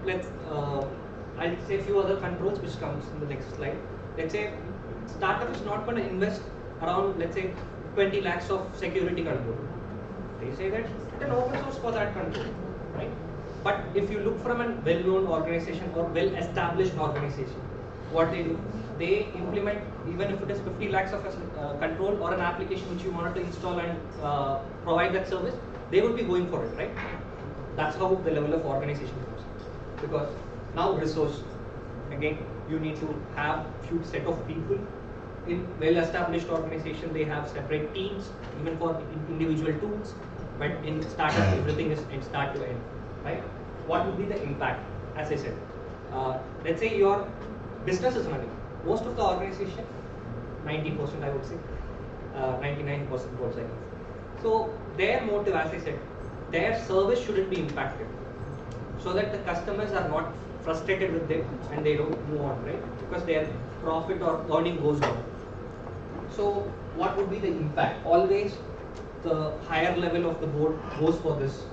I'll say a few other controls which comes in the next slide. Let's say startup is not going to invest around, let's say, 20 lakhs of security control. They say that it's an open source for that control, right? But if you look from a well-known organization or well-established organization, what they do, they implement, even if it is 50 lakhs of a control or an application which you wanted to install and provide that service, they would be going for it, right? That's how the level of organization goes. Because now resource, again, you need to have few set of people. In well-established organization, they have separate teams, even for individual tools. But in startup, everything is in start to end, right? What would be the impact? As I said, let's say your business is running. Most of the organization, 90% I would say, 99% also I guess. So their motive, as I said, their service shouldn't be impacted, so that the customers are not frustrated with them and they don't move on, right? Because their profit or earning goes down. So what would be the impact? Always the higher level of the board goes for this.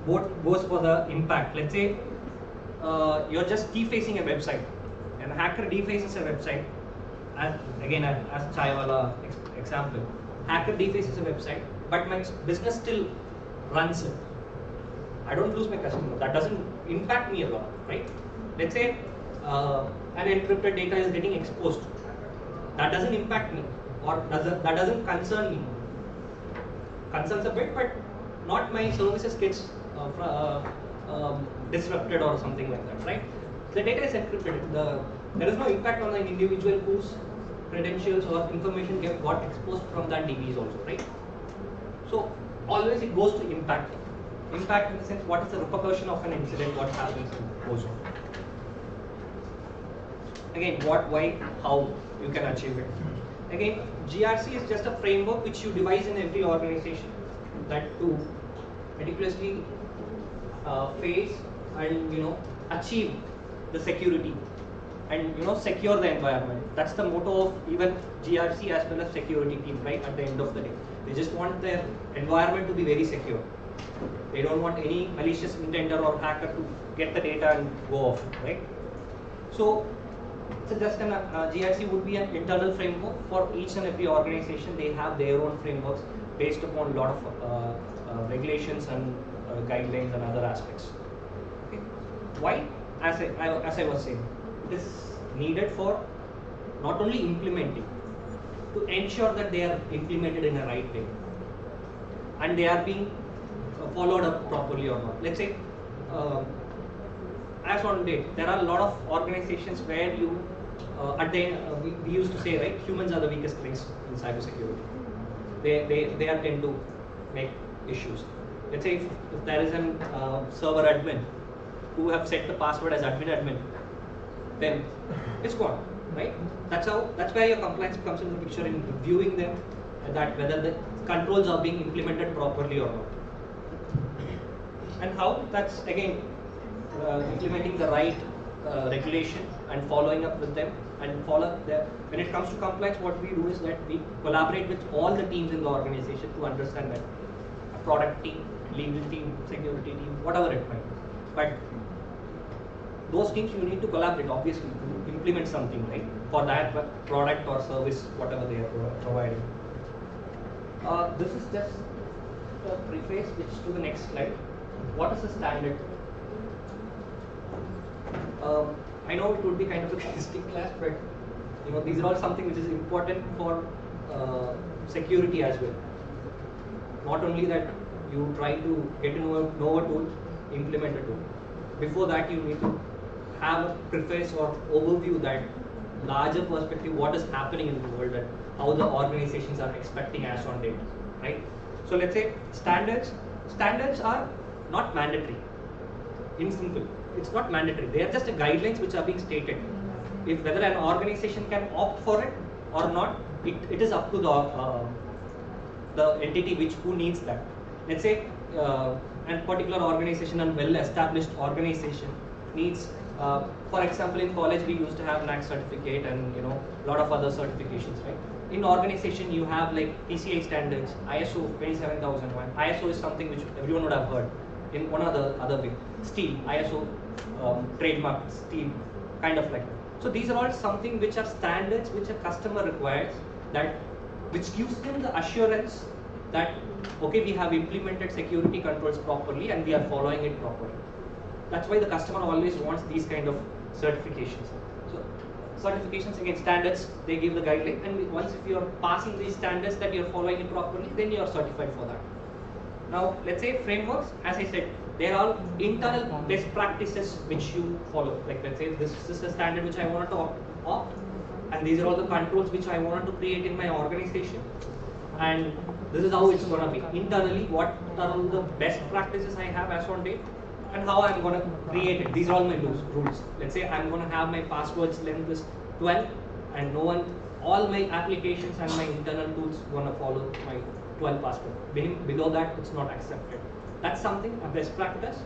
Board goes for the impact. Let's say you're just defacing a website, and a hacker defaces a website. As Chaiwala example, hacker defaces a website, but my business still runs it. I don't lose my customer. That doesn't impact me a lot, right? Let's say an encrypted data is getting exposed. That doesn't impact me, or that doesn't concern me. Concerns a bit, but not my services gets disrupted or something like that, right? The data is encrypted. There is no impact on an individual whose credentials or information got exposed from that DBs also, right? So always it goes to impact. Impact in the sense, what is the repercussion of an incident, what happens and goes on. Again, what, why, how you can achieve it. Again, GRC is just a framework which you devise in every organization that to meticulously face and achieve the security and secure the environment. That's the motto of even GRC as well as security team, right? At the end of the day, they just want their environment to be very secure. They don't want any malicious intender or hacker to get the data and go off, right? So just an GRC would be an internal framework for each and every organization. They have their own frameworks based upon a lot of regulations and guidelines and other aspects. Okay. Why? As I was saying, it is needed for not only implementing, to ensure that they are implemented in a right way and they are being followed up properly or not. Let's say, as on date, there are a lot of organizations where you, we used to say, right, humans are the weakest links in cybersecurity. They are tend to make issues. Let's say if there is an server admin who have set the password as admin, then it's gone, right? That's where your compliance comes into the picture in reviewing them, that whether the controls are being implemented properly or not. And how? That's again implementing the right regulation and following up with them and when it comes to compliance, what we do is that we collaborate with all the teams in the organization to understand that a product team, legal team, security team, whatever it might be. But those teams you need to collaborate obviously to implement something, right, for that product or service, whatever they are providing. This is just a preface which to the next slide. What is the standard? I know it would be kind of a history class, but these are all something which is important for security as well. Not only that you try to get to know a tool, implement a tool. Before that, you need to have a preface or overview that larger perspective, what is happening in the world and how the organizations are expecting as on date, right? So let's say standards are not mandatory. In simple, it's not mandatory. They are just guidelines which are being stated. If whether an organization can opt for it or not, it is up to the entity who needs that. Let's say a particular organization, a well-established organization needs, for example, in college we used to have NAC certificate and a lot of other certifications, right? In organization you have like PCI standards, ISO 27001. ISO is something which everyone would have heard. In one other way, steel, ISO, trademark, steel, kind of like that. So these are all something which are standards which a customer requires, which gives them the assurance that okay, we have implemented security controls properly and we are following it properly. That's why the customer always wants these kind of certifications. So certifications, again, standards, they give the guideline, and once if you are passing these standards that you are following it properly, then you are certified for that. Now, let's say frameworks, as I said, there are internal best practices which you follow. Like let's say this is a standard which I wanted to opt, and these are all the controls which I wanted to create in my organization. And this is how it's going to be. Internally, what are all the best practices I have as on date, and how I'm going to create it. These are all my rules. Let's say I'm going to have my passwords length is 12, and all my applications and my internal tools going to follow my 12 password. Below that, it's not accepted. That's something, a best practice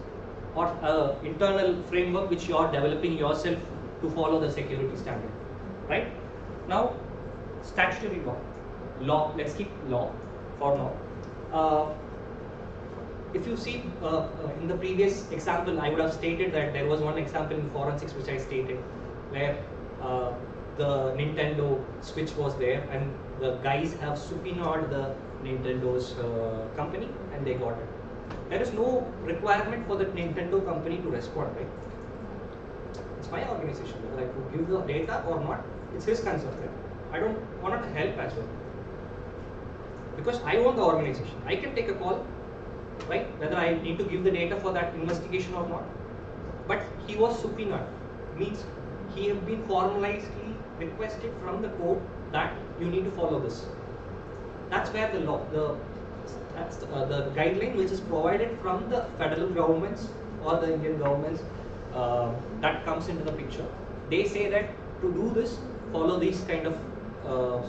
or internal framework which you are developing yourself to follow the security standard, right? Now, statutory law. Let's keep law for now. If you see in the previous example, I would have stated that there was one example in forensics which I stated where the Nintendo Switch was there and the guys have subpoenaed the Nintendo's company and they got it. There is no requirement for the Nintendo company to respond, right? It's my organization, whether I could give the data or not, it's his concern, right? I don't want to help as well. Because I own the organization. I can take a call, right? Whether I need to give the data for that investigation or not. But he was subpoenaed, means he have been formalizedly requested from the court that you need to follow this. That's where the law, that's the guideline which is provided from the federal governments or the Indian governments that comes into the picture. They say that to do this, follow these kind of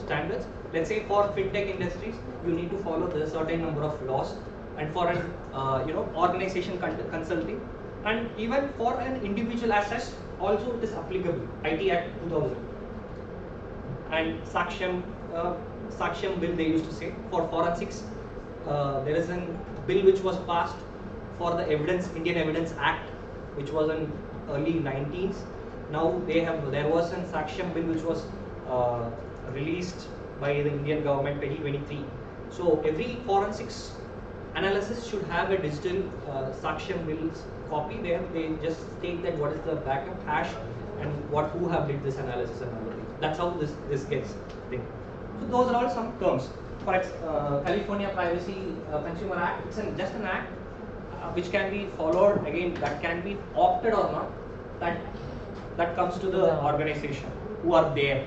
standards. Let's say for fintech industries, you need to follow the certain number of laws, and for an organization consulting, and even for an individual as such, also it is applicable. IT Act 2000 and Saksham bill they used to say for forensics. There is a bill which was passed for the Indian Evidence Act, which was in early 19s. Now there was a Saksham bill which was released by the Indian government 2023. So every forensics analysis should have a digital Saksham bills copy where they just state that what is the backup hash and who have did this analysis and other things. That's how this gets thing. So those are all some terms. For California Privacy Consumer Act, it's just an act which can be followed. Again, that can be opted or not. That comes to the organization who are there.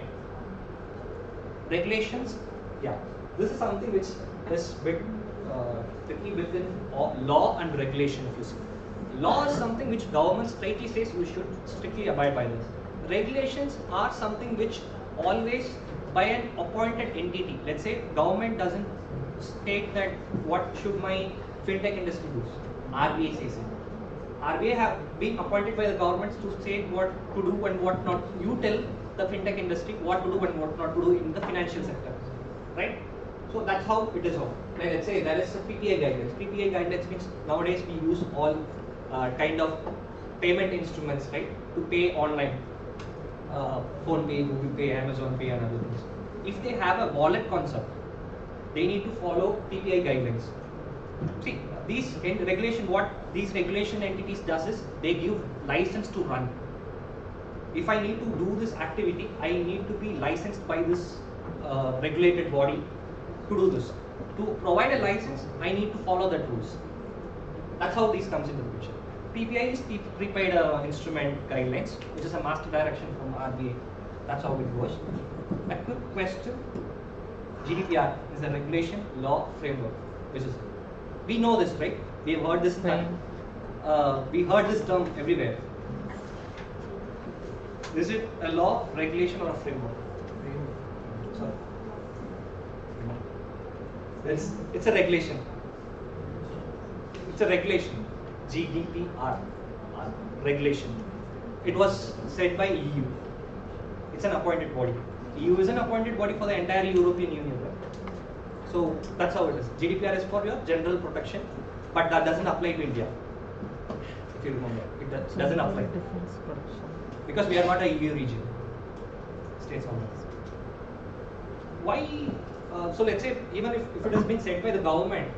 Regulations, yeah. This is something which is bit tricky within law and regulation. If you see, law is something which government straightly says you should strictly abide by this. Regulations are something which always by an appointed entity. Let's say government doesn't state that what should my fintech industry do. RBI says it. RBI have been appointed by the governments to say what to do and what not. You tell the fintech industry what to do and what not to do in the financial sector, right? So that's how it is. Let's say there is a PPI guidelines. PPI guidelines means nowadays we use all kind of payment instruments, right, to pay online. Phone Pay, Google Pay, Amazon Pay, and other things. If they have a wallet concept, they need to follow PPI guidelines. See, these regulation entities does is they give license to run. If I need to do this activity, I need to be licensed by this regulated body to do this. To provide a license, I need to follow the rules. That's how this comes into the picture. PPI is prepaid instrument guidelines, which is a master direction from RBI. That's how it goes. A quick question: GDPR is a regulation law framework, which is we know this, right? We have heard this term. We heard this term everywhere. Is it a law, regulation, or a framework? Sorry. It's a regulation. It's a regulation. GDPR, regulation. It was set by EU. It's an appointed body. EU is an appointed body for the entire European Union, right? So that's how it is. GDPR is for your general protection, but that doesn't apply to India. If you remember, it doesn't apply. Because we are not a EU region. States on this. Why? So let's say even if it has been set by the government,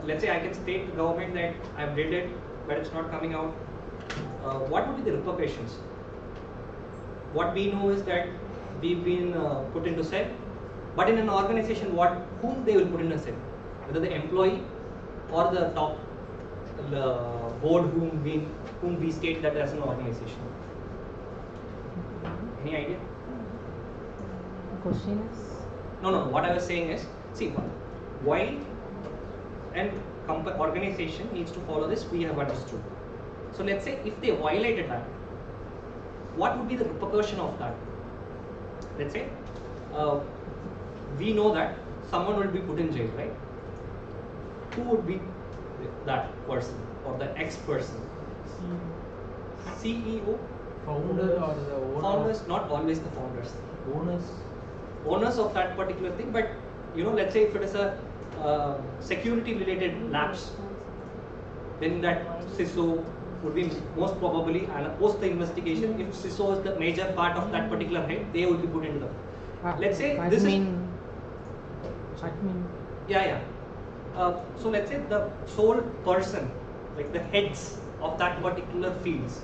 let's say I can state the government that I've did it, but it's not coming out. What would be the repercussions? What we know is that we've been put into cell, but in an organization, whom they will put in a cell? Whether the employee or the top board whom we state that as an organization. Any idea? The question is? No. What I was saying is, see, while an organization needs to follow this, we have understood. So let's say if they violated that, what would be the repercussion of that? Let's say we know that someone will be put in jail, right? Who would be that person or the X person? CEO? Founder or the owner? Founders, not always the founders. Owners Of that particular thing, but let's say if it is a security related lapse, then that CISO would be most probably, and post the investigation, if CISO is the major part of that particular head, they will be put into the. Let's say this is. Admin. Yeah. So let's say the sole person, like the heads of that particular fields.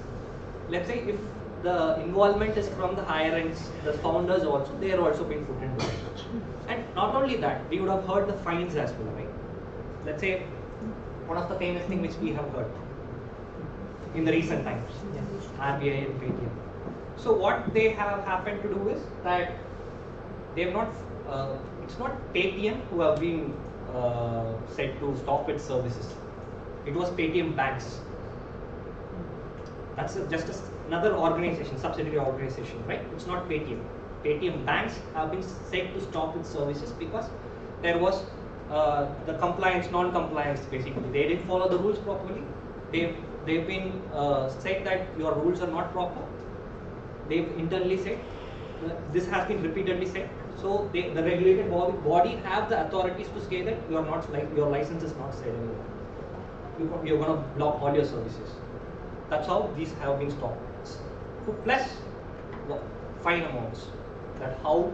Let's say if the involvement is from the higher ends, the founders also, they are also being put into it. And not only that, we would have heard the fines as well, right? Let's say one of the famous things which we have heard in the recent times, RBI and Paytm. So what they have happened to do is that they have not. It's not Paytm who have been said to stop its services. It was Paytm Banks. That's just another organization, subsidiary organization, right? It's not Paytm. Paytm Banks have been said to stop its services because there was the compliance, non-compliance basically. They didn't follow the rules properly. They've been said that your rules are not proper. They've internally said, this has been repeatedly said. So the regulated body have the authorities to say that you are not, like, your license is not said anymore. You're going to block all your services. That's how these have been stopped. Plus fine amounts, that how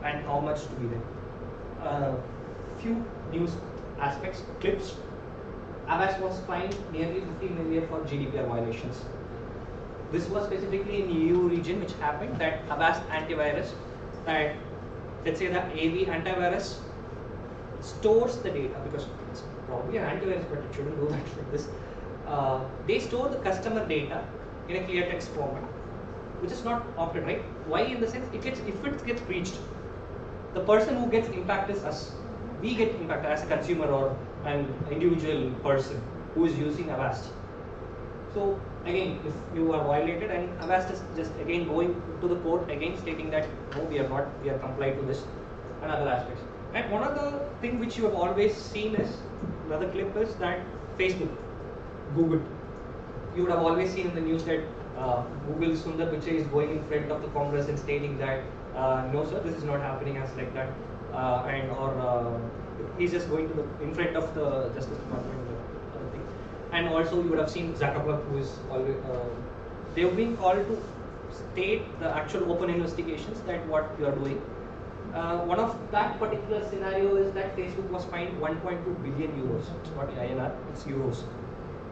and how much to be there. Few news aspects, clips. Avast was fined nearly 50 million for GDPR violations. This was specifically in EU region, which happened that Avast antivirus, that let's say the AV antivirus stores the data, because it's probably an antivirus, but it shouldn't do that like this. They store the customer data in a clear text format, which is not opted, right? Why? In the sense, if it gets breached, the person who gets impacted is us. We get impacted as a consumer or an individual person who is using Avast. So again, if you are violated, and Avast is just again going to the court again stating that no, we are complied to this and other aspects. And one other thing which you have always seen is, another clip is that Facebook, Google. You would have always seen in the news that Google Sundar Pichai is going in front of the Congress and stating that no sir, this is not happening as like that, he's just going to in front of the Justice Department. And also you would have seen Zuckerberg, who is always, they've been called to state the actual open investigations that what you are doing. One of that particular scenario is that Facebook was fined 1.2 billion euros. It's not INR, it's euros.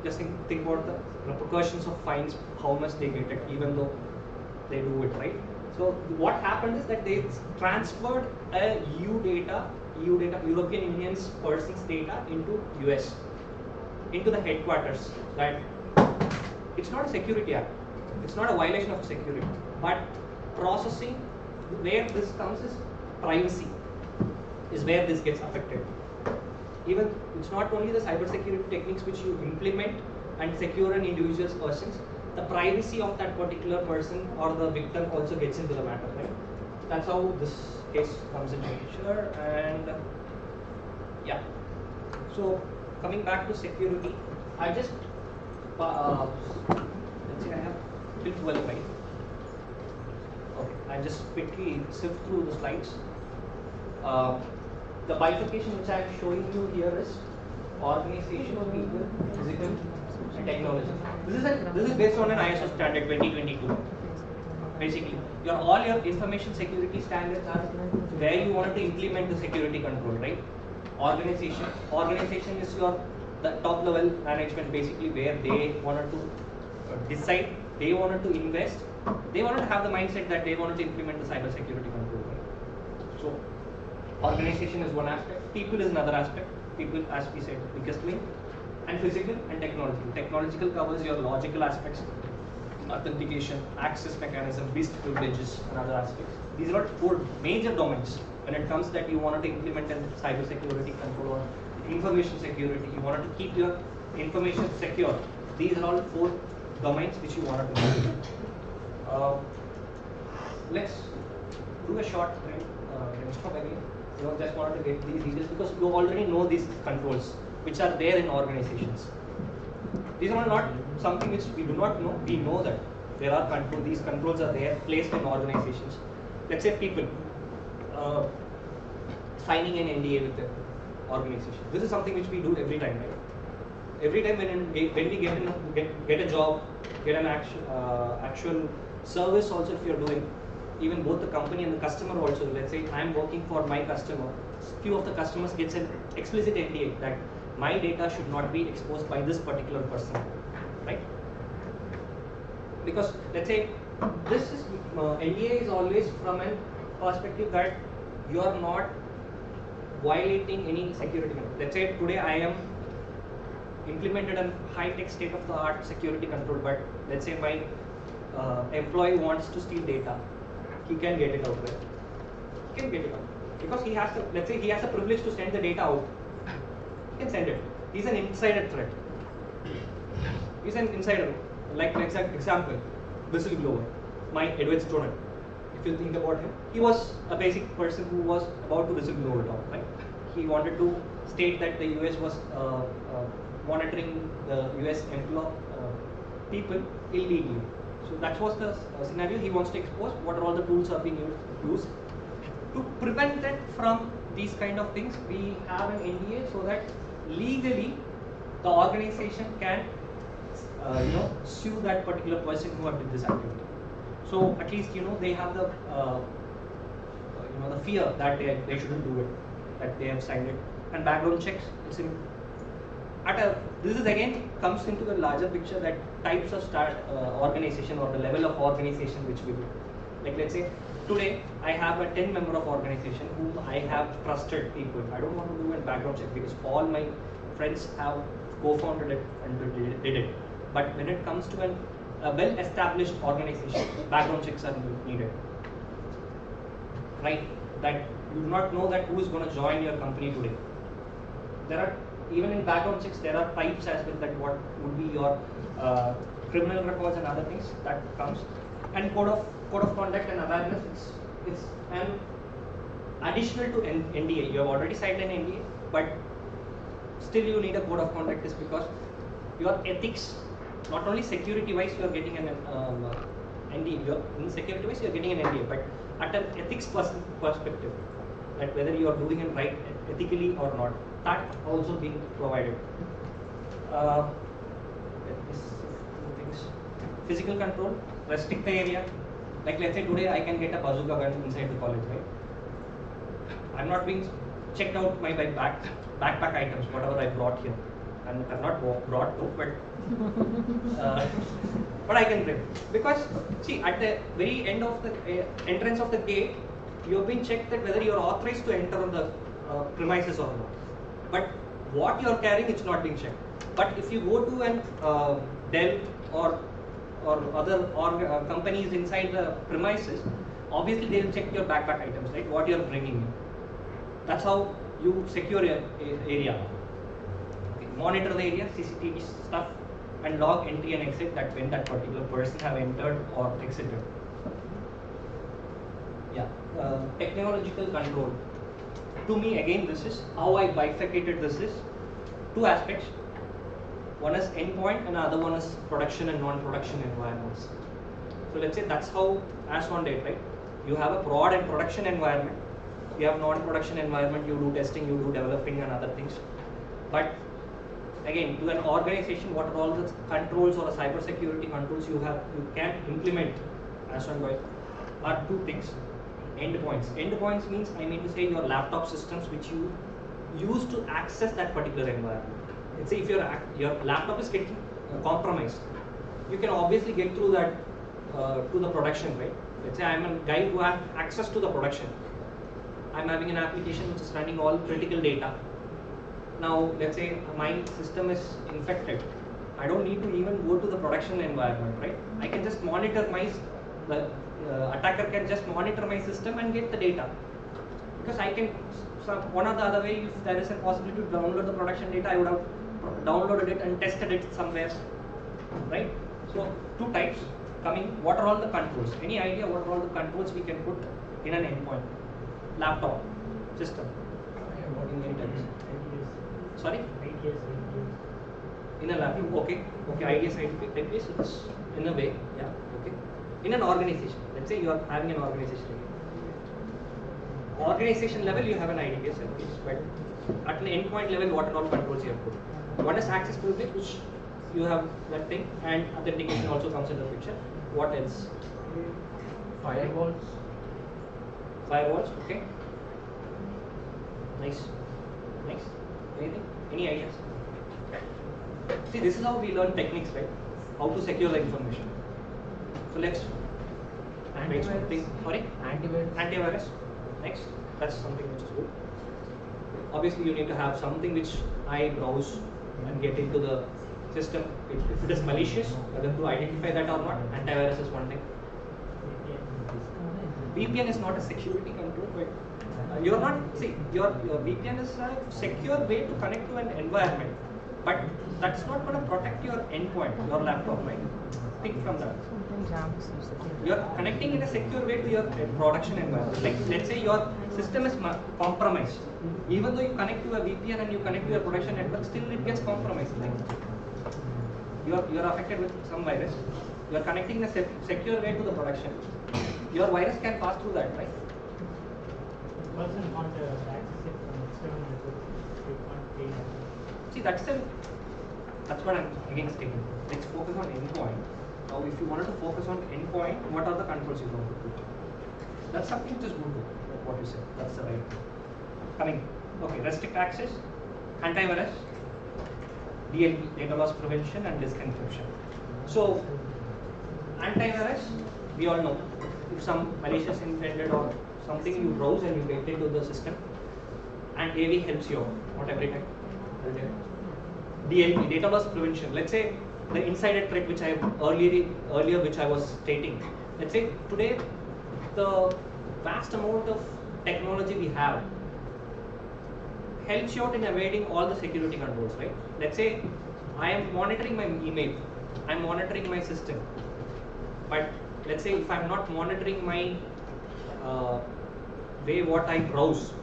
Just think about the repercussions of fines, how much they get it, even though they do it, right? So what happened is that they transferred EU data, European Union's person's data into US. Into the headquarters. That it's not a security act, it's not a violation of security, but processing, where this comes is privacy, is where this gets affected. Even it's not only the cyber security techniques which you implement and secure an individual's persons, the privacy of that particular person or the victim also gets into the matter, right? That's how this case comes into picture. And yeah, so coming back to security, I just let's say I have till 12, right? Okay, I just quickly sift through the slides. The bifurcation which I am showing you here is organization, people, physical, and technology. This is based on an ISO standard 2022. Basically, all your information security standards are where you want to implement the security control, right? Organization is the top level management, basically, where they wanted to decide, they wanted to invest, they wanted to have the mindset that they wanted to implement the cyber security control, right? So organization is one aspect, people is another aspect. People, as we said, biggest link, and physical and technological. Technological covers your logical aspects, authentication, access mechanism, least privileges, and other aspects. These are all 4 major domains when it comes that you wanted to implement a cyber security control or information security. You wanted to keep your information secure. These are all 4 domains which you want to do. Let's do a short brainstorm again. Just wanted to get these details because you already know these controls which are there in organizations. These are not something which we do not know. We know that there are controls. These controls are there placed in organizations. Let's say people signing an NDA with the organization. This is something which we do every time, right? Every time when we get a job, get an actual service also if you're doing, even both the company and the customer also. Let's say I'm working for my customer. Few of the customers gets an explicit NDA that my data should not be exposed by this particular person, right? Because let's say this is NDA is always from a perspective that you are not violating any security control. Let's say today I am implemented a high-tech state-of-the-art security control, but let's say my employee wants to steal data, he can get it out there. He can get it out because he has to. Let's say he has a privilege to send the data out. He can send it. He's an insider threat. He's an insider. Like example, whistleblower. My Edward Snowden. If you think about him, he was a basic person who was about to whistleblow it out, right? He wanted to state that the US was monitoring the US people illegally. So that was the scenario. He wants to expose what are all the tools are being used to prevent that from these kind of things. We have an NDA so that legally the organization can sue that particular person who have did this activity. So at least they have the the fear that they shouldn't do it, that they have signed it. And background checks, it's in this is again comes into the larger picture that types of organization or the level of organization which we do. Like let's say today I have a 10-member of organization whom I have trusted people. I don't want to do a background check because all my friends have co-founded it and did it. But when it comes to a well-established organization, background checks are needed. Right? That you do not know that who is going to join your company today. There are even in background checks there are types as well, that what would be your criminal records and other things that comes, and code of conduct and awareness. It's an additional to NDA. You have already signed an NDA, but still you need a code of conduct is because your ethics, not only security wise you are getting an NDA, in security wise you are getting an NDA, but at an ethics perspective, that whether you are doing it right ethically or not, that also being provided. Physical control, restrict the area. Like let's say today I can get a bazooka gun inside the college, right? I'm not being checked out my backpack items, whatever I brought here, and I've not brought two, but I can bring, because see at the very end of the entrance of the gate, you have been checked that whether you are authorized to enter on the premises or not. But what you are carrying, it's not being checked. But if you go to an Dell or other companies inside the premises, obviously they will check your backpack items, right? What you are bringing in. That's how you secure your area. Okay. Monitor the area, CCTV stuff, and log entry and exit, that when that particular person have entered or exited. Yeah, technological control. To me, again, this is how I bifurcated this is two aspects. One is endpoint and the other one is production and non-production environments. So let's say that's how, as on date, right? You have a prod and production environment. You have non-production environment, you do testing, you do developing and other things. But again, to an organization, what are all the controls or cyber security controls you can implement as on date are two things. Endpoints. Endpoints means, I mean to say, your laptop systems which you use to access that particular environment. Let's say if your laptop is getting compromised, you can obviously get through that to the production, right? Let's say I'm a guy who has access to the production. I'm having an application which is running all critical data. Now, let's say my system is infected. I don't need to even go to the production environment, right? I can just monitor the attacker can just monitor my system and get the data. Because I can, one or the other way, if there is a possibility to download the production data, I would have downloaded it and tested it somewhere, right? So two types coming. What are all the controls? Any idea what are all the controls we can put in an endpoint? Laptop, system. Sorry? In a laptop, okay. IDS, IDP, so it's in a way, yeah, okay. In an organization, let's say you are having an organization. Organization level, you have an IDS, but at an endpoint level, what are all controls you have put? One is access privilege, which you have that thing, and authentication also comes into the picture. What else? Firewalls. Firewalls, okay. Nice. Anything? Any ideas? See, this is how we learn techniques, right? How to secure the information. So let's Antivirus. Sorry? Antivirus. Next. That's something which is good. Obviously, you need to have something which I browse and get into the system. If it is malicious, whether to identify that or not, antivirus is one thing. VPN is not a security control, but you're not, see, your VPN is a secure way to connect to an environment, but that's not going to protect your endpoint, your laptop, right? Think from that. You're connecting in a secure way to your production environment. Like, let's say your system is compromised. Even though you connect to a VPN and you connect to your production network, still it gets compromised. Like, you're affected with some virus. You're connecting in a secure way to the production. Your virus can pass through that, right? Person can't access it from external network. You can't pay. See, that's what I'm again stating. Let's focus on endpoint. Now, if you wanted to focus on endpoint, what are the controls you want to put? That's something which is good. What you said. That's the right. Coming. Okay. Restrict access, antivirus, DLP, data loss prevention, and disk encryption. So, antivirus, we all know. If some malicious intended or something you browse and you get into the system, and AV helps you out, not every time. DLP, data loss prevention. Let's say the insider threat which I earlier which I was stating. Let's say today the vast amount of technology we have helps you out in evading all the security controls, right? Let's say I am monitoring my email, I am monitoring my system, but let's say if I am not monitoring my way what I browse,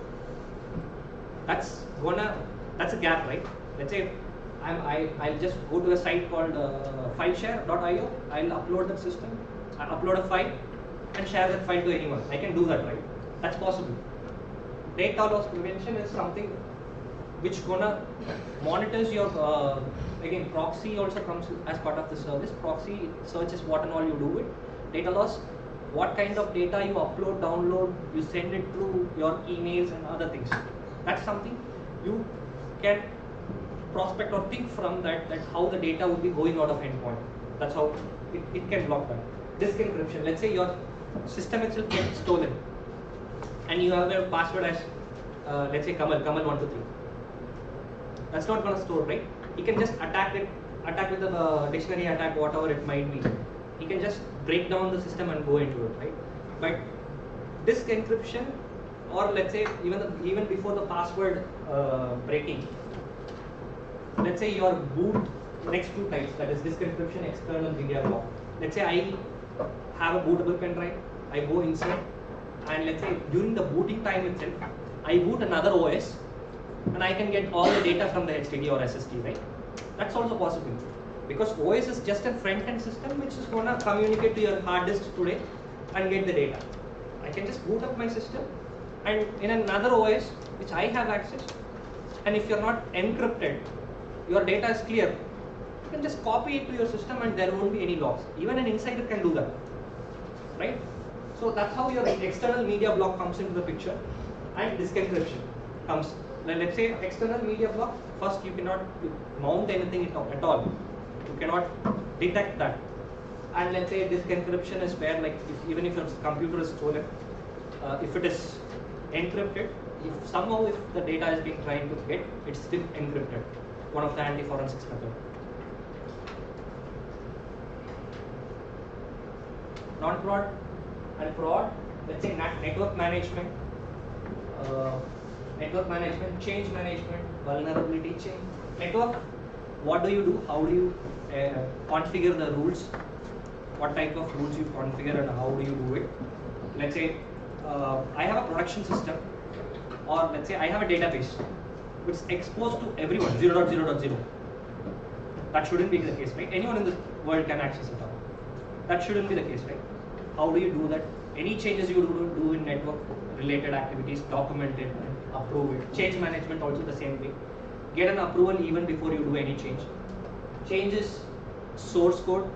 that's a gap, right? Let's say I'll just go to a site called fileshare.io. I'll upload the system, I upload a file and share that file to anyone. I can do that, right? That's possible. Data loss prevention is something which gonna monitors your again proxy also comes as part of the service. Proxy searches what and all you do with data loss, what kind of data you upload, download, you send it through your emails and other things. That's something you can prospect or think from that how the data would be going out of endpoint. That's how it can block that. Disk encryption. Let's say your system itself gets stolen and you have a password as let's say Kamal 123. That's not going to store, right? He can just attack with the dictionary attack, whatever it might be. He can just break down the system and go into it, right? But disk encryption, or let's say even before the password breaking, let's say your boot, next two types, that is disk encryption, external media block. Let's say I have a bootable pen drive, I go inside, and let's say during the booting time itself, I boot another OS, and I can get all the data from the HDD or SSD, right? That's also possible, because OS is just a front-end system which is going to communicate to your hard disk today and get the data. I can just boot up my system, and in another OS which I have access, and if you're not encrypted, your data is clear, you can just copy it to your system and there won't be any loss. Even an insider can do that, right? So that's how your external media block comes into the picture, and disk encryption comes. Let's say external media block, first you cannot mount anything at all. You cannot detect that. And let's say disk encryption is where, like, even if your computer is stolen, if it is encrypted, if the data is being trying to get, it's still encrypted. One of the anti-forensics method. Non-fraud and fraud. Let's say network management, change management, vulnerability change. Network what do you do? How do you configure the rules? What type of rules you configure and how do you do it? Let's say I have a production system, or let's say I have a database which is exposed to everyone 0.0.0. That shouldn't be the case, right? Anyone in the world can access it. That shouldn't be the case, right? How do you do that? Any changes you do in network related activities, document it and approve it. Change management also the same way. Get an approval even before you do any change. Changes source code.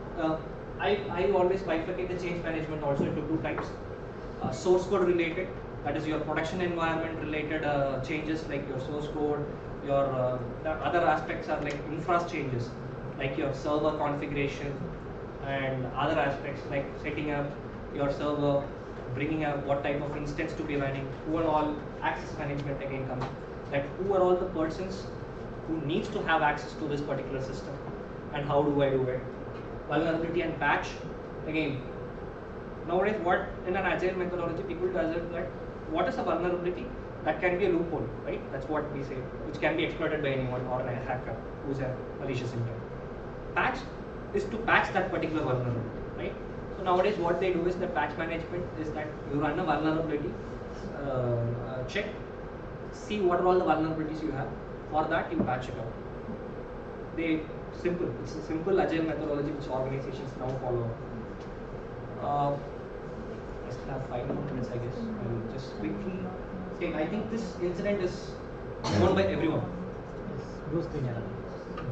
I always bifurcate the change management also into two types. Source code related, that is your production environment related changes like your source code. Your the other aspects are like infra changes, like your server configuration and other aspects like setting up your server, bringing up what type of instance to be running, who are all access management again comes, like who are all the persons who needs to have access to this particular system and how do I do it. Vulnerability and patch, again, nowadays what in an agile methodology people does it that what is a vulnerability? That can be a loophole, right? That's what we say, which can be exploited by anyone or a hacker who's a malicious intent. Patch is to patch that particular vulnerability, right? So nowadays what they do is the patch management is that you run a vulnerability check, see what are all the vulnerabilities you have. For that you patch it out. It's a simple agile methodology which organizations now follow. I still have 5 more minutes, I guess. I'll just quickly take. I think this incident is known by everyone. Blue screen error.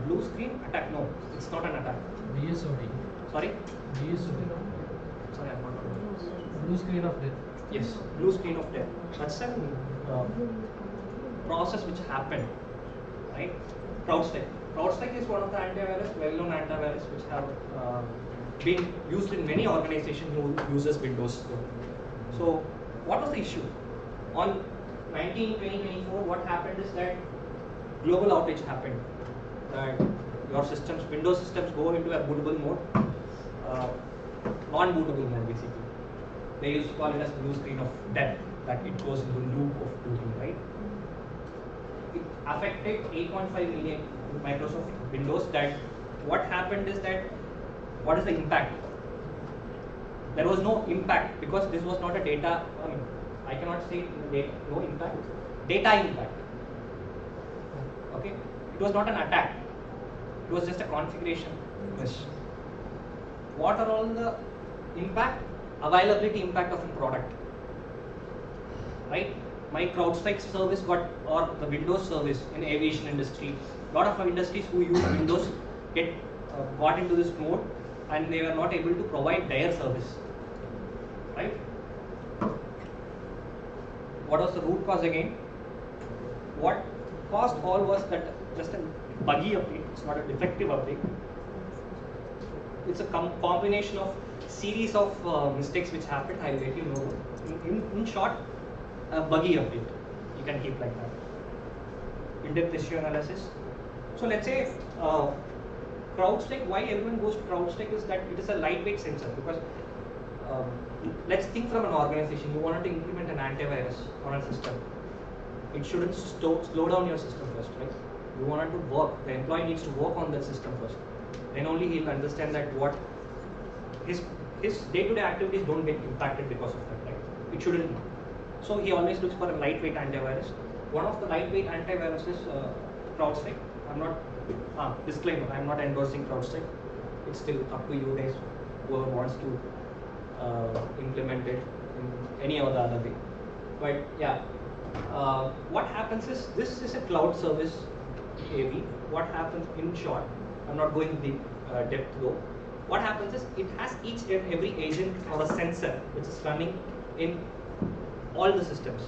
Blue screen attack? No, it's not an attack. BSOD. Sorry? BSOD. Sorry, I'm not. Blue screen of death. Yes, blue screen of death. That's a process which happened, right? CrowdStrike. CrowdStrike is one of the antivirus, well-known antivirus, which have been used in many organizations who uses Windows. So, what was the issue? On 2024, what happened is that global outage happened. That your systems, Windows systems, go into a bootable mode, non-bootable mode basically. They used to call it as blue screen of death. That it goes into loop of booting, right? It affected 8.5 million Microsoft Windows. That what happened is that what is the impact? There was no impact because this was not a data. I cannot say no impact. Data impact. Okay, it was not an attack. It was just a configuration miss. What are all the impact? Availability impact of a product. Right? My CrowdStrike service got, or the Windows service in aviation industry. Lot of industries who use Windows got into this mode and they were not able to provide their service. Right? What was the root cause again? What caused all was that just a buggy update. It's not a defective update. It's a combination of series of mistakes which happened. I'll let you know. In short, a buggy update. You can keep like that. In-depth issue analysis. So let's say CrowdStrike. Why everyone goes to CrowdStrike is that it is a lightweight sensor. Because let's think from an organization. You wanted to implement an antivirus on a system. It shouldn't slow down your system first, right? You wanted to work. The employee needs to work on that system first. Then only he'll understand that what his day-to-day activities don't get impacted because of that, right? It shouldn't. So he always looks for a lightweight antivirus. One of the lightweight antivirus is CrowdStrike. I'm not disclaimer. I'm not endorsing CrowdStrike. It's still up to you guys, whoever wants to implement it in any or the other way. But yeah, what happens is this is a cloud service AV. What happens in short? I'm not going deep depth though. What happens is it has each and every agent or a sensor which is running in all the systems.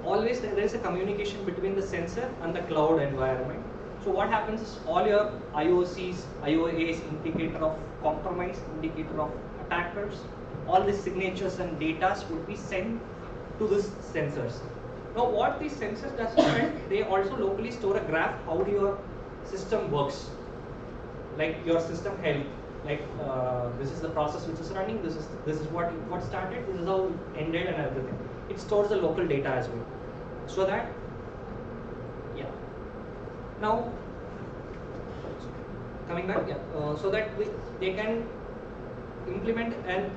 Always there is a communication between the sensor and the cloud environment. So what happens is all your IOCs, IOAs, indicator of compromise, indicator of attackers, all these signatures and data would be sent to these sensors. Now what these sensors does is they also locally store a graph how your system works, like your system health, like this is the process which is running, this is what started, this is how it ended and everything. It stores the local data as well. So that, yeah. Now coming back, yeah. So that they can implement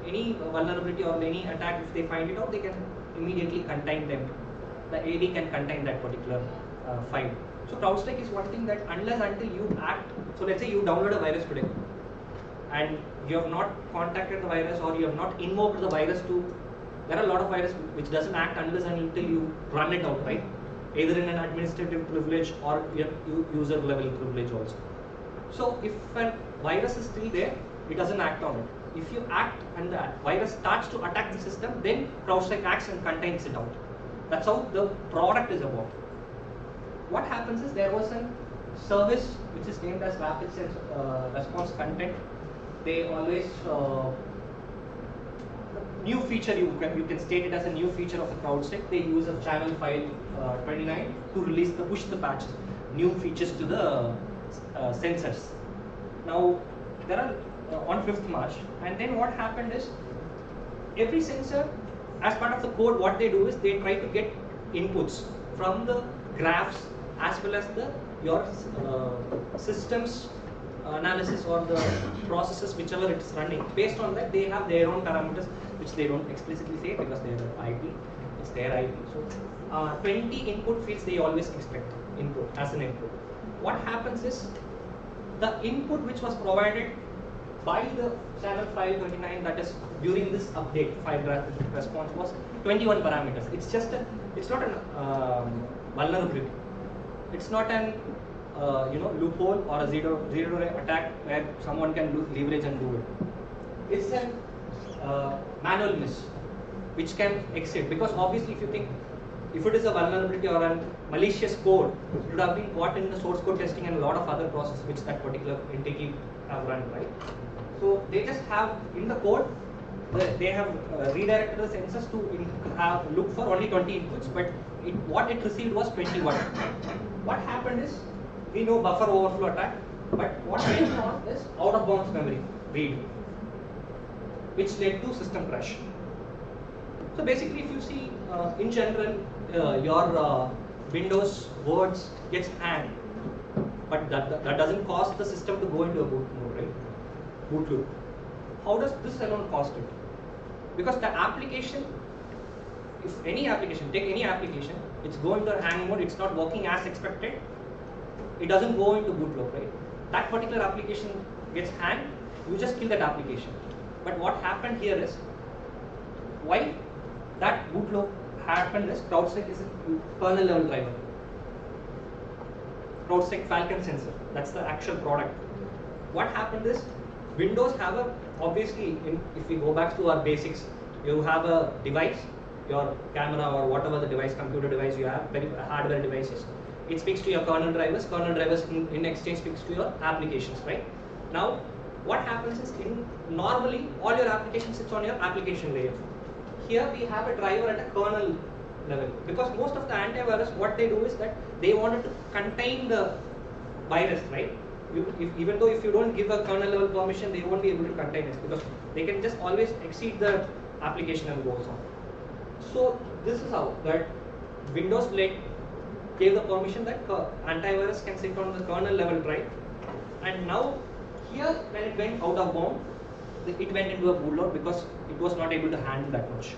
any vulnerability or any attack. If they find it out, they can immediately contain them. The AD can contain that particular file. So CrowdStrike is one thing that unless until you act. So let's say you download a virus today, and you have not contacted the virus or you have not invoked the virus to. There are a lot of viruses which doesn't act unless and until you run it out, right? Either in an administrative privilege or user level privilege also. So if a virus is still there, it doesn't act on it. If you act and the virus starts to attack the system, then CrowdStrike acts and contains it out. That's how the product is about. What happens is there was a service which is named as Rapid Response Content. They always new feature, you can state it as a new feature of the CrowdStrike. They use a channel file 29 to push the patches, new features to the sensors. Now there are on 5th March, and then what happened is every sensor, as part of the code, what they do is they try to get inputs from the graphs as well as your systems analysis or the processes whichever it's running. Based on that, they have their own parameters which they don't explicitly say because they are IP. It's their IP. So 20 input fields they always expect input as an input. What happens is the input which was provided by the channel file 29, that is during this update file rapid response, was 21 parameters. It's not an vulnerability. It's not an loophole or a zero-day attack where someone can leverage and do it. It's a manual miss which can exit, because obviously if it is a vulnerability or a malicious code, it would have been caught in the source code testing and a lot of other processes which that particular entity have run, right? So they just have in the code, they have redirected the sensors to look for only 20 inputs, but what it received was 21. What happened is, we know buffer overflow attack, but what went on is out of bounds memory read, which led to system crash. So basically, if you see in general, your Windows words gets hanged, but that doesn't cause the system to go into a boot mode, right? Boot loop. How does this alone cause it? Because the application, if any application, take any application, it's going to a hang mode, it's not working as expected, it doesn't go into boot loop, right? That particular application gets hanged, you just kill that application. But what happened here is, why that boot loop happened is, CrowdStrike is a kernel level driver. CrowdStrike Falcon sensor, that's the actual product. What happened is, Windows have obviously, if we go back to our basics, you have a device, your camera or whatever the device, computer device you have, hardware devices. It speaks to your kernel drivers in exchange speaks to your applications, right? Now, what happens is, normally all your application sits on your application layer. Here we have a driver at a kernel level, because most of the antivirus, what they do is that they wanted to contain the virus, right? Even though if you don't give a kernel level permission, they won't be able to contain it, because they can just always exceed the application and goes on. So this is how that Windows gave the permission that antivirus can sit on the kernel level drive, and now here when it went out of bound, it went into a boot loop because it was not able to handle that much.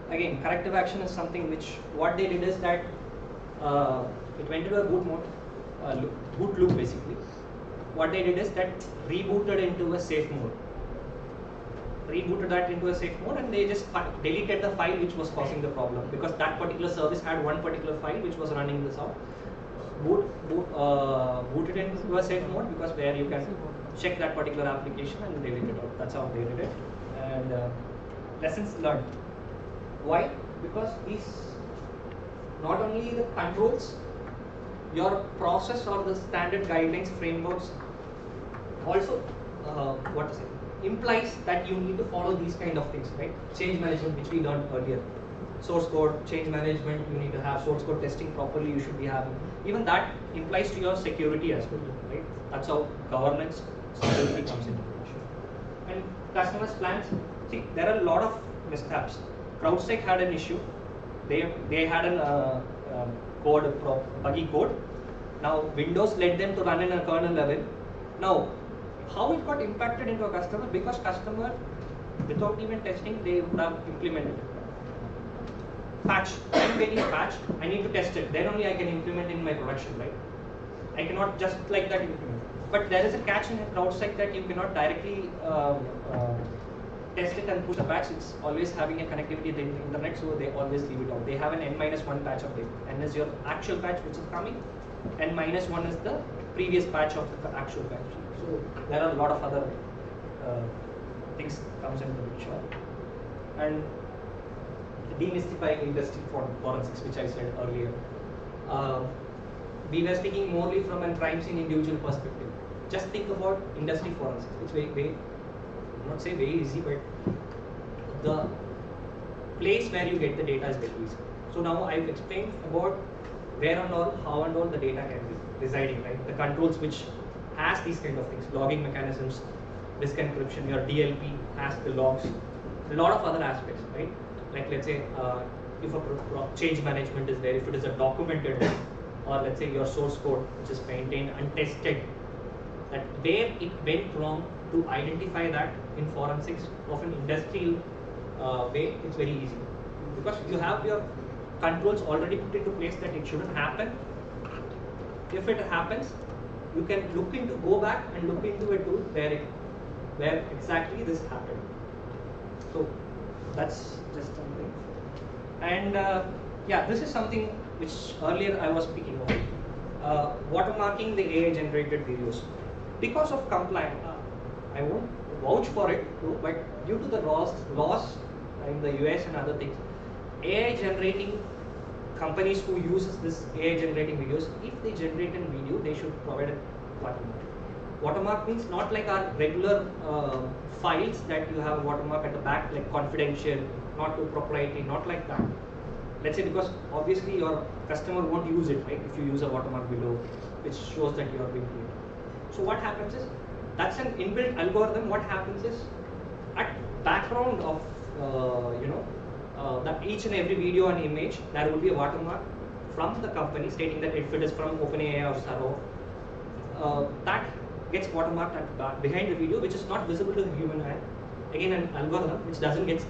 Again, corrective action is something which what they did is that it went into a boot mode, boot loop basically. What they did is that rebooted into a safe mode. Rebooted that into a safe mode, and they just deleted the file which was causing the problem, because that particular service had one particular file which was running this out. Booted into a safe mode, because where you can check that particular application and delete it out. That's how they did it. And lessons learned. Why? Because these not only the controls, your process or the standard guidelines, frameworks, also implies that you need to follow these kind of things, right? Change management, which we learned earlier. Source code, change management, you need to have source code testing properly, you should be having. Even that implies to your security as well, right? That's how governance, security comes into picture. And customers' plans, see, there are a lot of mishaps. CrowdStrike had an issue. They had an buggy code. Now Windows let them to run in a kernel level. Now, how it got impacted into a customer? Because customer, without even testing, they would have implemented it. Patch. I'm getting a patch. I need to test it. Then only I can implement in my production, right? I cannot just like that implement. But there is a catch in outside that you cannot directly test it and push a patch. It's always having a connectivity to the internet, so they always leave it out. They have an n-1 patch update, and is your actual patch which is coming. n-1 is the previous patch of the actual patch. So there are a lot of other things comes into the picture. And demystifying industry forensics, which I said earlier. We were speaking morely from a crime scene individual perspective. Just think about industry forensics. It's very not say very easy, but the place where you get the data is very easy. So now I've explained about where and all, how and all the data can be residing, right? The controls which has these kind of things, logging mechanisms, disk encryption, your DLP has the logs, a lot of other aspects, right? Like let's say if a change management is there, if it is a documented one, or let's say your source code which is maintained and tested, that where it went wrong, to identify that in forensics of an industrial way, it's very easy because you have your controls already put into place that it shouldn't happen. If it happens, you can go back and look into it too, where exactly this happened. So that's just something. And yeah, this is something which earlier I was speaking about. Watermarking the AI generated videos. Because of compliance, I won't vouch for it too, but due to the laws in the US and other things, AI generating companies who uses this AI generating videos, if they generate a video, they should provide a watermark. Watermark means not like our regular files that you have a watermark at the back, like confidential, not to proprietary, not like that. Let's say because obviously your customer won't use it, right? If you use a watermark below, which shows that you are being paid. So what happens is, that's an inbuilt algorithm. What happens is, at background of that each and every video and image, there will be a watermark from the company stating that if it is from OpenAI or Saro, that gets watermarked at behind the video, which is not visible to the human eye. Again, an algorithm which doesn't get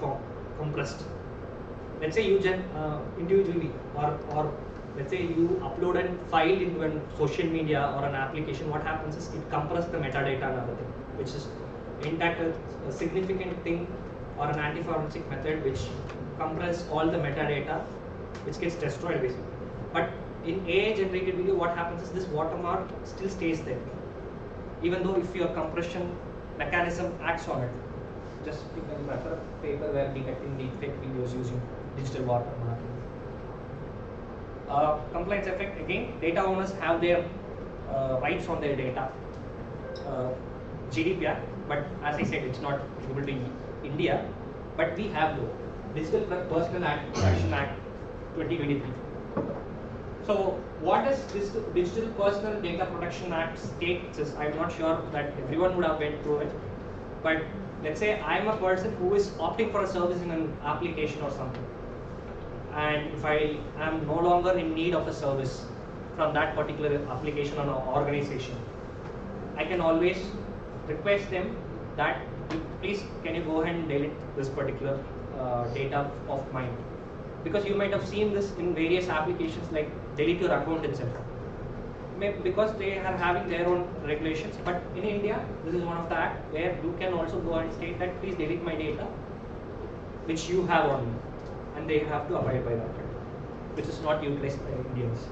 compressed. Let's say you individually, or let's say you upload a file into a social media or an application. What happens is it compresses the metadata and other thing, which is in fact a significant thing, or an anti-forensic method which compresses all the metadata, which gets destroyed basically. But in AI generated video, what happens is this watermark still stays there, even though if your compression mechanism acts on it. Just you can refer a paper where detecting deepfake videos using digital watermarking. Compliance effect, again, data owners have their rights on their data. GDPR, but as I said, it's not able to India, but we have the Digital Personal Protection Act 2023. So what does this Digital Personal Data Protection Act states is, I'm not sure that everyone would have went through it, but let's say I'm a person who is opting for a service in an application or something, and if I am no longer in need of a service from that particular application or organization, I can always request them that please can you go ahead and delete this particular data of mine, because you might have seen this in various applications like delete your account itself, because they are having their own regulations. But in India, this is one of the act where you can also go and state that please delete my data which you have on me, and they have to abide by that, which is not utilized by Indians,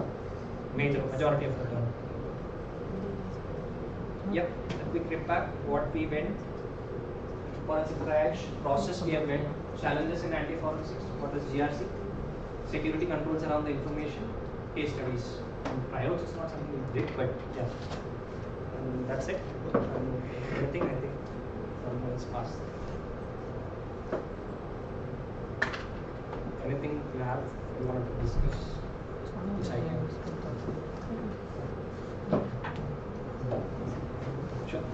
majority of the time. Yep, a quick recap what we went. Forensic triage process we have went. Challenges in anti-forensics, what is GRC, security controls around the information, case studies. Trials is not something big, but yeah. And that's it. Anything I think almost passed. Anything you have you want to discuss? Which I can. Sure.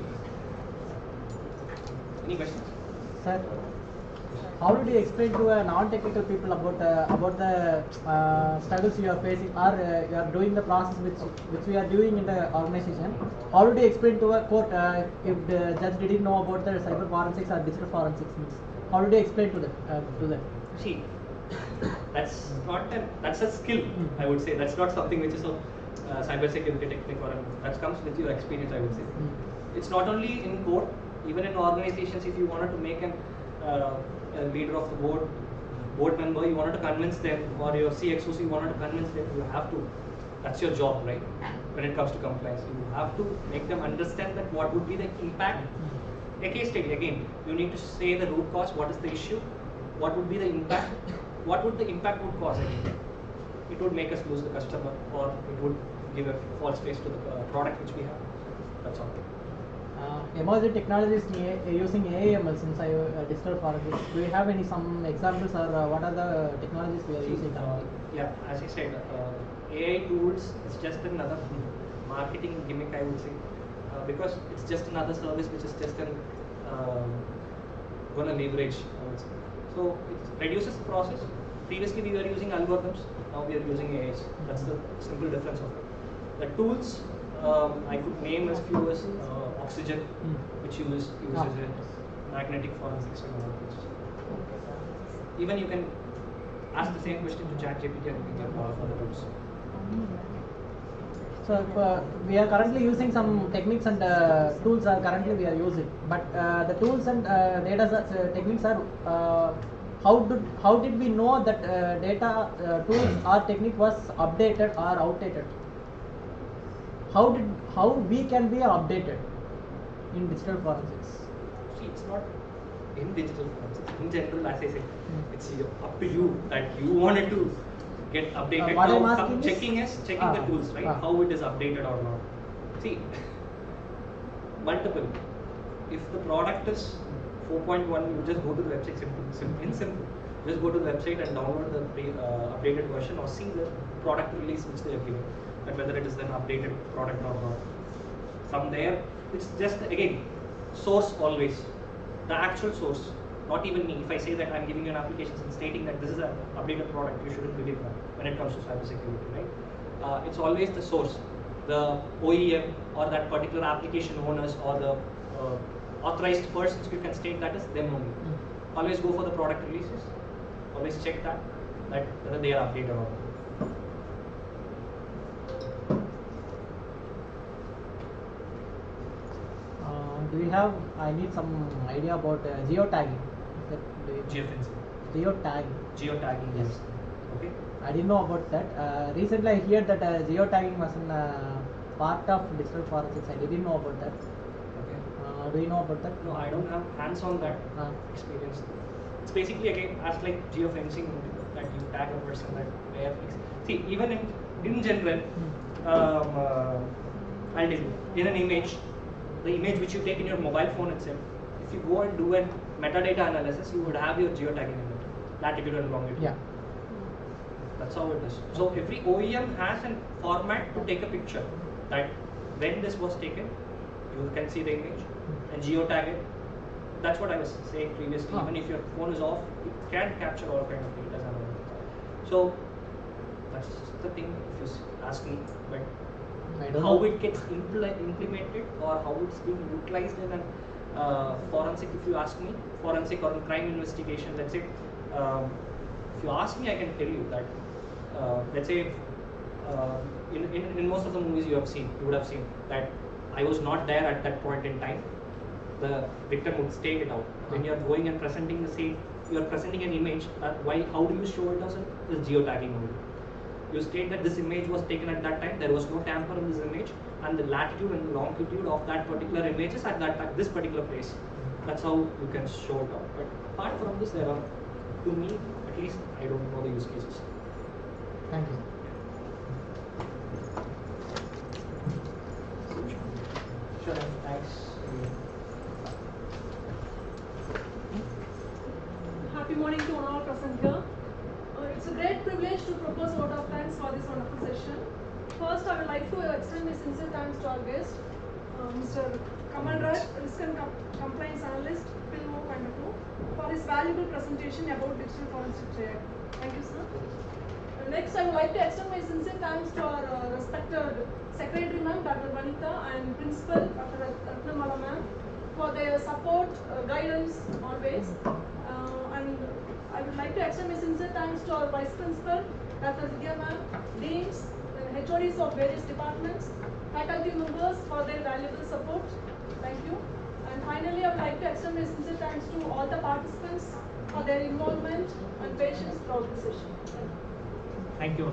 Any questions? Sir, how did you explain to non-technical people about the struggles you are facing, or you are doing the process which we are doing in the organization? How did you explain to a court if the judge didn't know about the cyber forensics or digital forensics? How did you explain to them? See, that's a skill. I would say that's not something which is a cyber security technique, or that comes with your experience. I would say it's not only in court, even in organizations. If you wanted to make a leader of the board member, you wanted to convince them, or your CXOC, you wanted to convince them, you have to. That's your job, right? When it comes to compliance, you have to make them understand that what would be the impact. A case study, again, you need to say the root cause, what is the issue, what would be the impact, what would the impact would cause again. It would make us lose the customer, or it would give a false face to the product which we have. That's all. Emerging technologies using AML since digital forensics. Do you have some examples, or what are the technologies we are using? Yeah, as I said, AI tools is just another marketing gimmick, I would say, because it's just another service which is just going to leverage, I would say. So it reduces the process. Previously we were using algorithms, now we are using AIs. That's the simple difference of it. The tools, I could name as few as Oxygen, which uses a magnetic forensics technology. Even you can ask the same question to ChatGPT and you can get for the tools. So we are currently using some techniques and tools are currently we are using, but the tools and data techniques are how did we know that data tools or technique was updated or outdated? How we can be updated in digital forensics? See, it's not in digital forensics. In general, as I said, it's up to you that you wanted to get updated. What now, I'm asking is checking the tools, right? How it is updated or not. See, multiple. If the product is 4.1, you just go to the website. Simple. Just go to the website and download the updated version, or see the product release which they are giving, and whether it is an updated product or not. From there, it's just again source always, the actual source, not even me. If I say that I'm giving you an application and stating that this is an updated product, you shouldn't believe that when it comes to cybersecurity, right? It's always the source, the OEM or that particular application owners or the authorized persons. You can state that is them only. Always go for the product releases. Always check that whether they are updated or not. Do you have? I need some idea about geotagging. Geofencing. Geotagging. Yes. Okay. I didn't know about that. Recently, I heard that geotagging was part of digital forensics. I didn't know about that. Okay. Do you know about that? No, I don't have hands-on that experience. It's basically again as like geofencing, that you tag a person that where. See, even in general, I'll tell you, in an image, the image which you take in your mobile phone itself, if you go and do a metadata analysis, you would have your geotagging in it, latitude and longitude. Yeah. That's how it is. So every OEM has a format to take a picture that when this was taken, you can see the image and geotag it. That's what I was saying previously. Even if your phone is off, it can capture all kind of data. So that's the thing. If you ask me, but how it gets implemented or how it's being utilized in a forensic, if you ask me, forensic or in crime investigation, let's say, if you ask me, I can tell you that, let's say, in most of the movies you would have seen that I was not there at that point in time. The victim would state it out. When you are going and presenting the scene, you are presenting an image. How do you show it as this geotagging only? You state that this image was taken at that time, there was no tamper in this image, and the latitude and the longitude of that particular image is at this particular place. That's how you can show it out. But apart from this, there are, to me at least, I don't know the use cases. Thank you. Sure, thanks. Happy morning to all present here. It's a great privilege to propose a vote of thanks for this wonderful session. First, I would like to extend my sincere thanks to our guest, Mr. Kamal Raj, Risk and Compliance Analyst, Pilmo Kandapu, for his valuable presentation about digital forensic check. Thank you, sir. Next, I would like to extend my sincere thanks to our respected Secretary Ma'am, Dr. Vanitha, and Principal, Dr. Ratnamala Ma'am, for their support, guidance always. And I would like to extend my sincere thanks to our Vice Principal, Dr. Vidya Ma'am, Deans, and HODs of various departments, faculty members for their valuable support. Thank you. And finally, I would like to extend my sincere thanks to all the participants for their involvement and patience throughout the session. Thank you.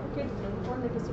Okay, one minute.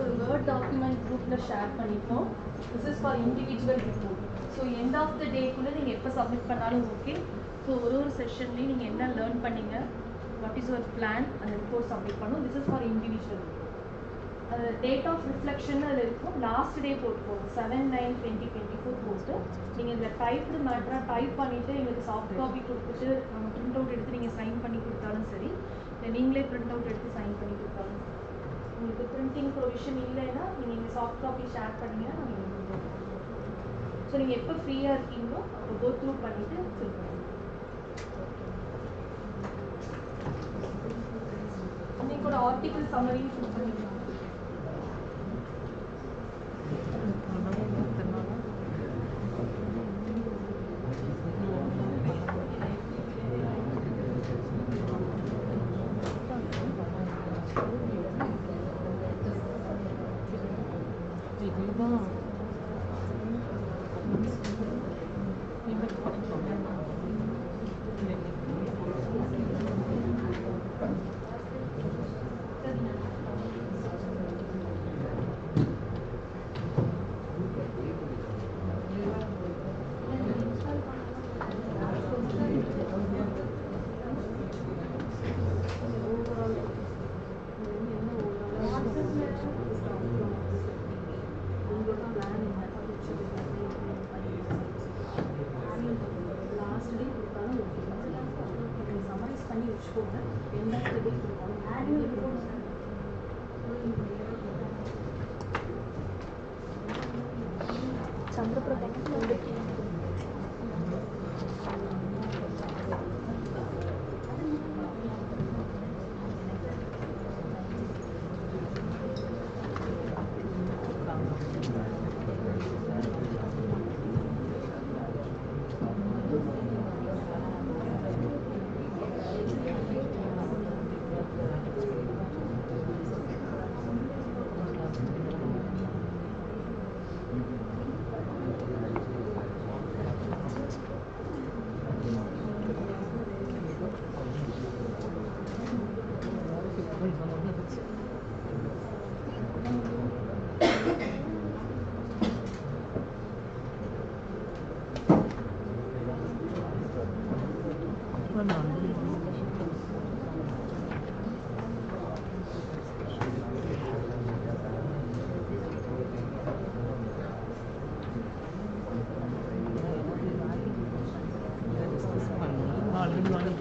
ஒரு word document குரூப்பில் share பண்ணிட்டோம். This is for individual report. So end of the டேக்குள்ளே நீங்கள் எப்போ submit பண்ணாலும் okay. So ஒரு செஷன்லேயும் நீங்கள் என்ன லேர்ன் பண்ணீங்க, வாட் இஸ் யுவர் பிளான், அந்த ரிப்போர்ட் சப்மிட் பண்ணணும். This is for individual report. Date of reflection அதில் இருக்கும். லாஸ்ட் டே போட்டுக்கோங்க, 7/9/2024 போட்டு நீங்கள் இந்த டைப்டு மேட்டராக டைப் பண்ணிவிட்டு எங்களுக்கு சாஃப்ட் காப்பி கொடுத்துட்டு நம்ம பிரிண்ட் அவுட் எடுத்து நீங்கள் சைன் பண்ணி கொடுத்தாலும் சரி, இல்லை நீங்களே பிரிண்ட் அவுட் எடுத்து சைன் பண்ணி கொடுத்தாலும் சரி. உங்களுக்கு பிரிண்டிங் ப்ரொவிஷன் இல்லைன்னா நீங்கள் இங்கே சாஃப்ட் காப்பி ஷேர் பண்ணிங்கன்னா நாங்கள் எங்களுக்கு ஸோ நீங்கள் எப்போ ஃப்ரீயாக இருக்கீங்களோ அப்போ கோ த்ரூ பண்ணிவிட்டு ஃபில் பண்ணுங்கள். இன்னைக்கு ஒரு ஆர்டிக்கல் சம்மரியும் ஃபில் பண்ணிக்கலாம்.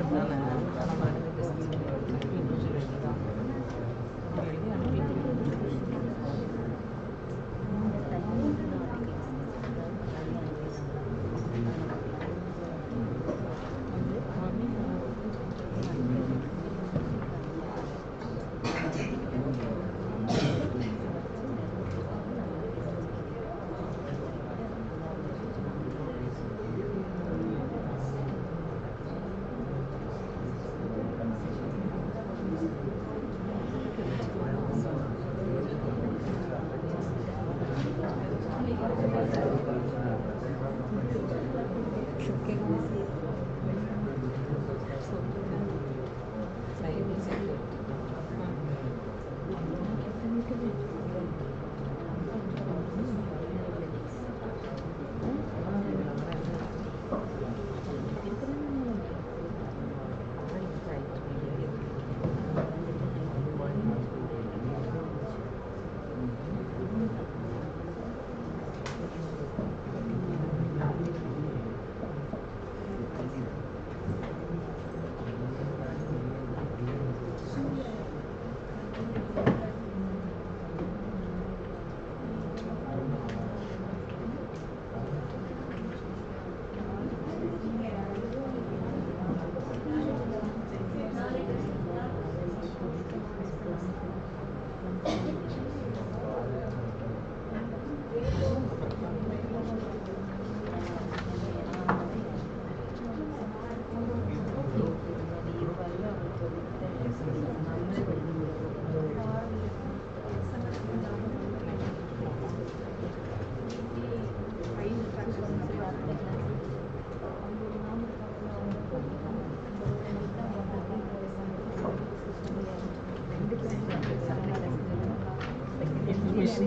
தானே நம்ம ரெண்டு டிஸ்கஸ் பண்ணி இண்டிவிஜுவல் எழுதி தான் எழுதி அனுப்பிட்டு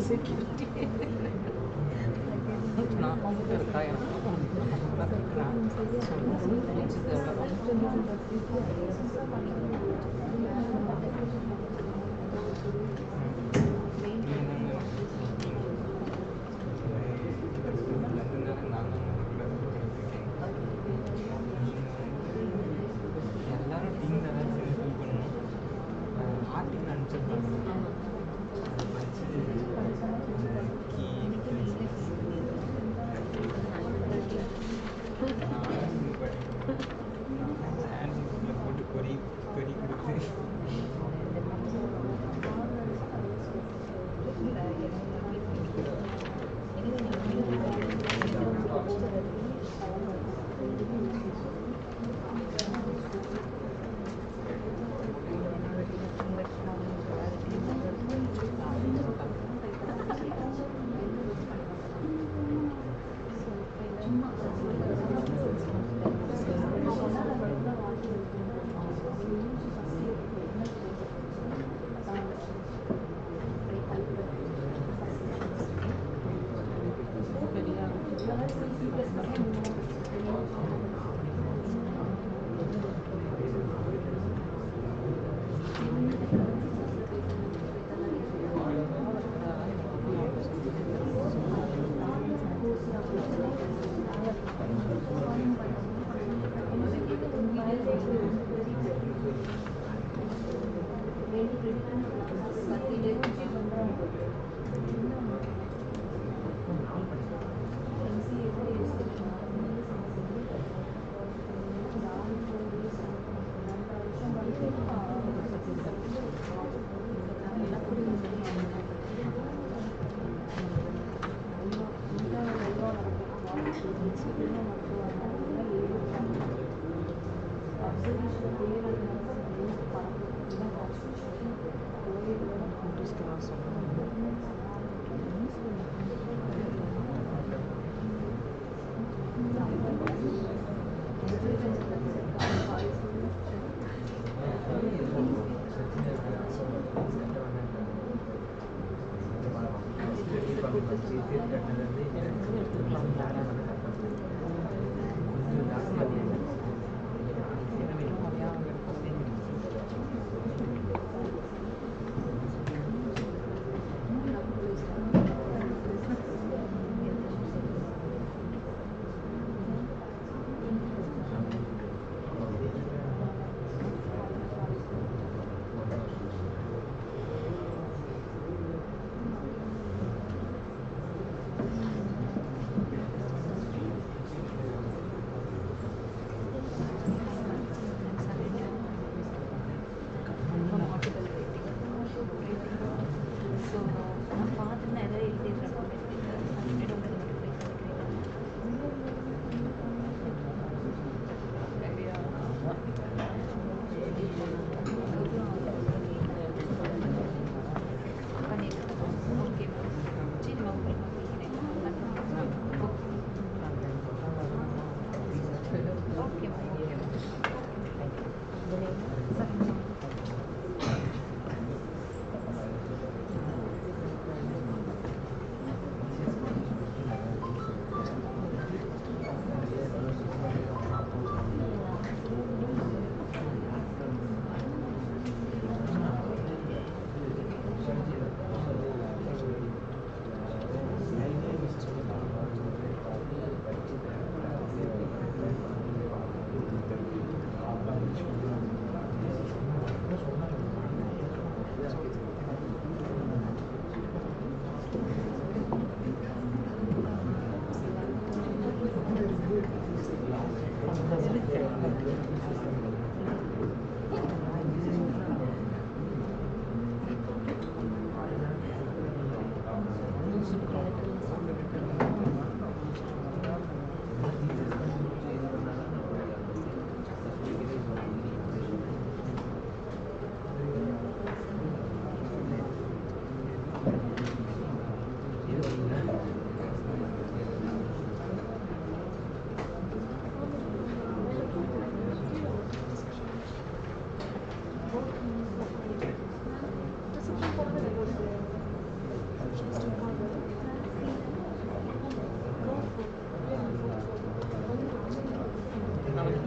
Security. நான் இருக்கா எல்லாரும் டீம் தான் ஃபில் பண்ணணும் ஆர்டிக்கல் அனுப்பிச்சிருக்காங்க போட்டு கொறி கொறி கொடுத்து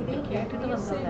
இதே கேட்டுட்டு வந்தாங்க.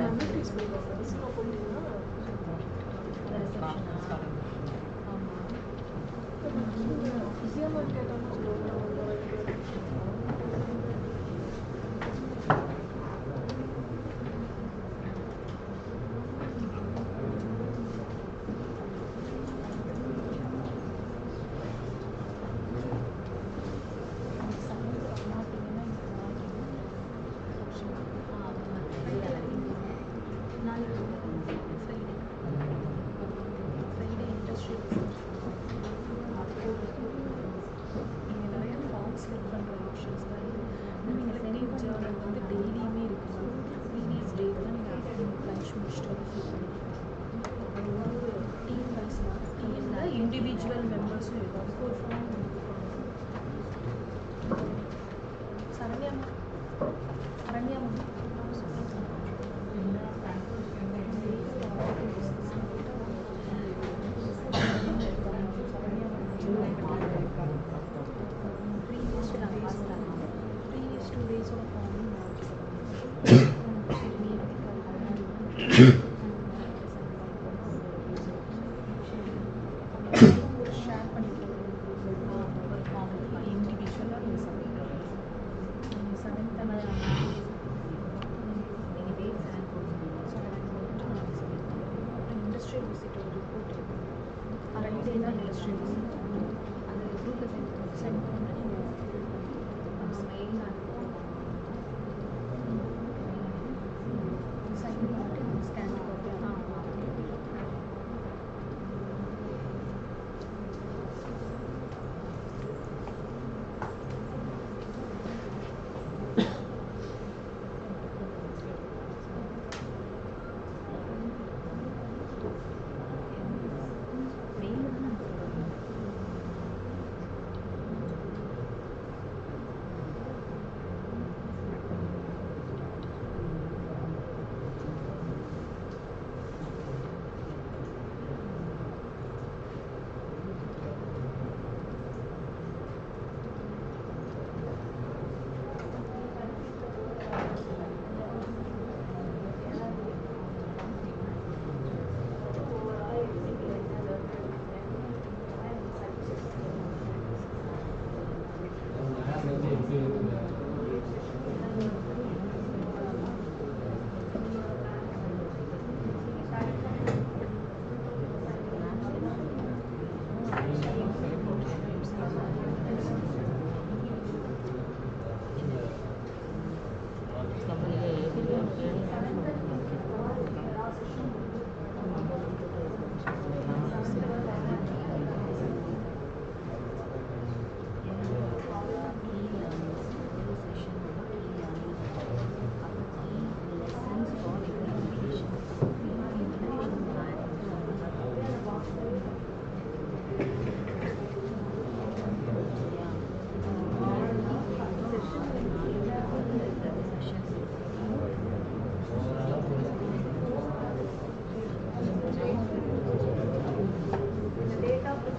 இண்டிவிஜுவல் மெம்பர்ஸும் இருக்கும். ஒரு ஃபார்ம் சரண்யாமா ப்ரீவியஸ் 2 டேஸோட ஃபார்ம் ஷேர் பண்ணிக்கலாம். ஒரு ஃபார்ம் இண்டிவிஜுவலாக நீங்கள் செவன்த் நீங்கள் டேட் செலக்ட் அப்புறம் இண்டஸ்ட்ரியல் விசிட் ஒரு ரிப்போர்ட் இருக்குது. ஃப்ரைடே தான் இண்டஸ்ட்ரியல் விசிட். அந்த குரூப்பில் சென்ட் பண்ணி நீங்கள் மெயில் சைன் பண்ணிட்டு ஸ்கேன் காப்பி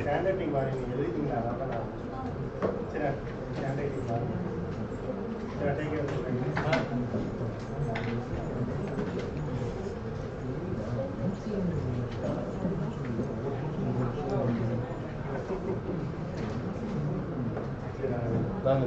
handwriting பாருங்க எழுதிட்டீங்களா அதான் சரி handwriting பாருங்க சரி டேக் கேர் வாங்க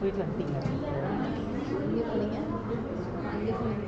வீட்டில் வந்துட்டீங்களா? எங்கே போனீங்க? எங்கே போனீங்க?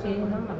பெங்களூர்.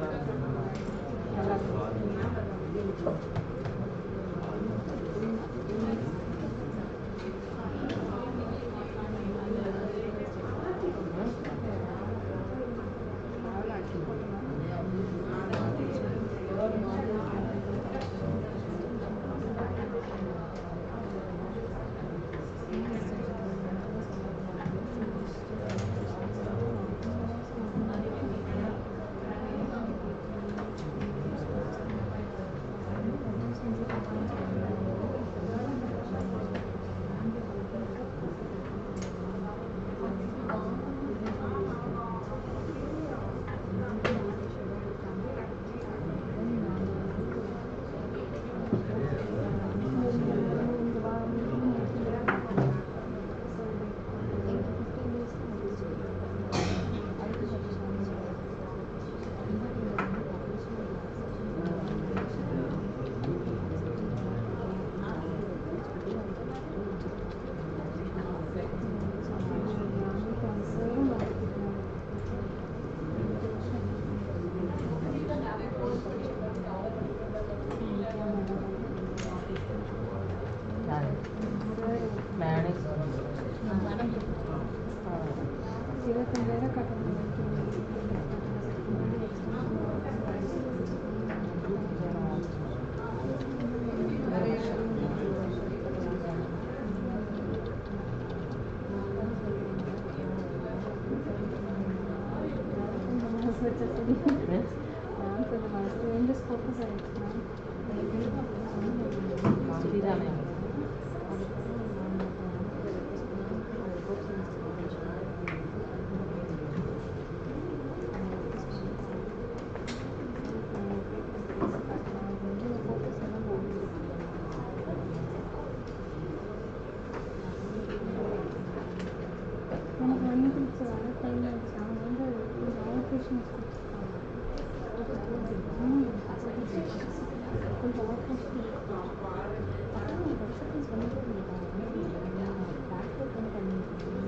வச்ச சரி மேம் கொஞ்சம் சேஞ்சஸ் ஃபோக்கஸ் ஆகிடுச்சு அப்படிதானே எனக்கு வந்து வர டைம் ஆகிடுச்சு அவங்க வந்து கொஞ்சம் ஆப்ரேஷன்ஸ் கொஞ்சம் ஆப்ரேஷன் அப்புறம் அக்செப்டன்ஸ் வந்து டாக்டர் வந்து பண்ணியிருக்காங்க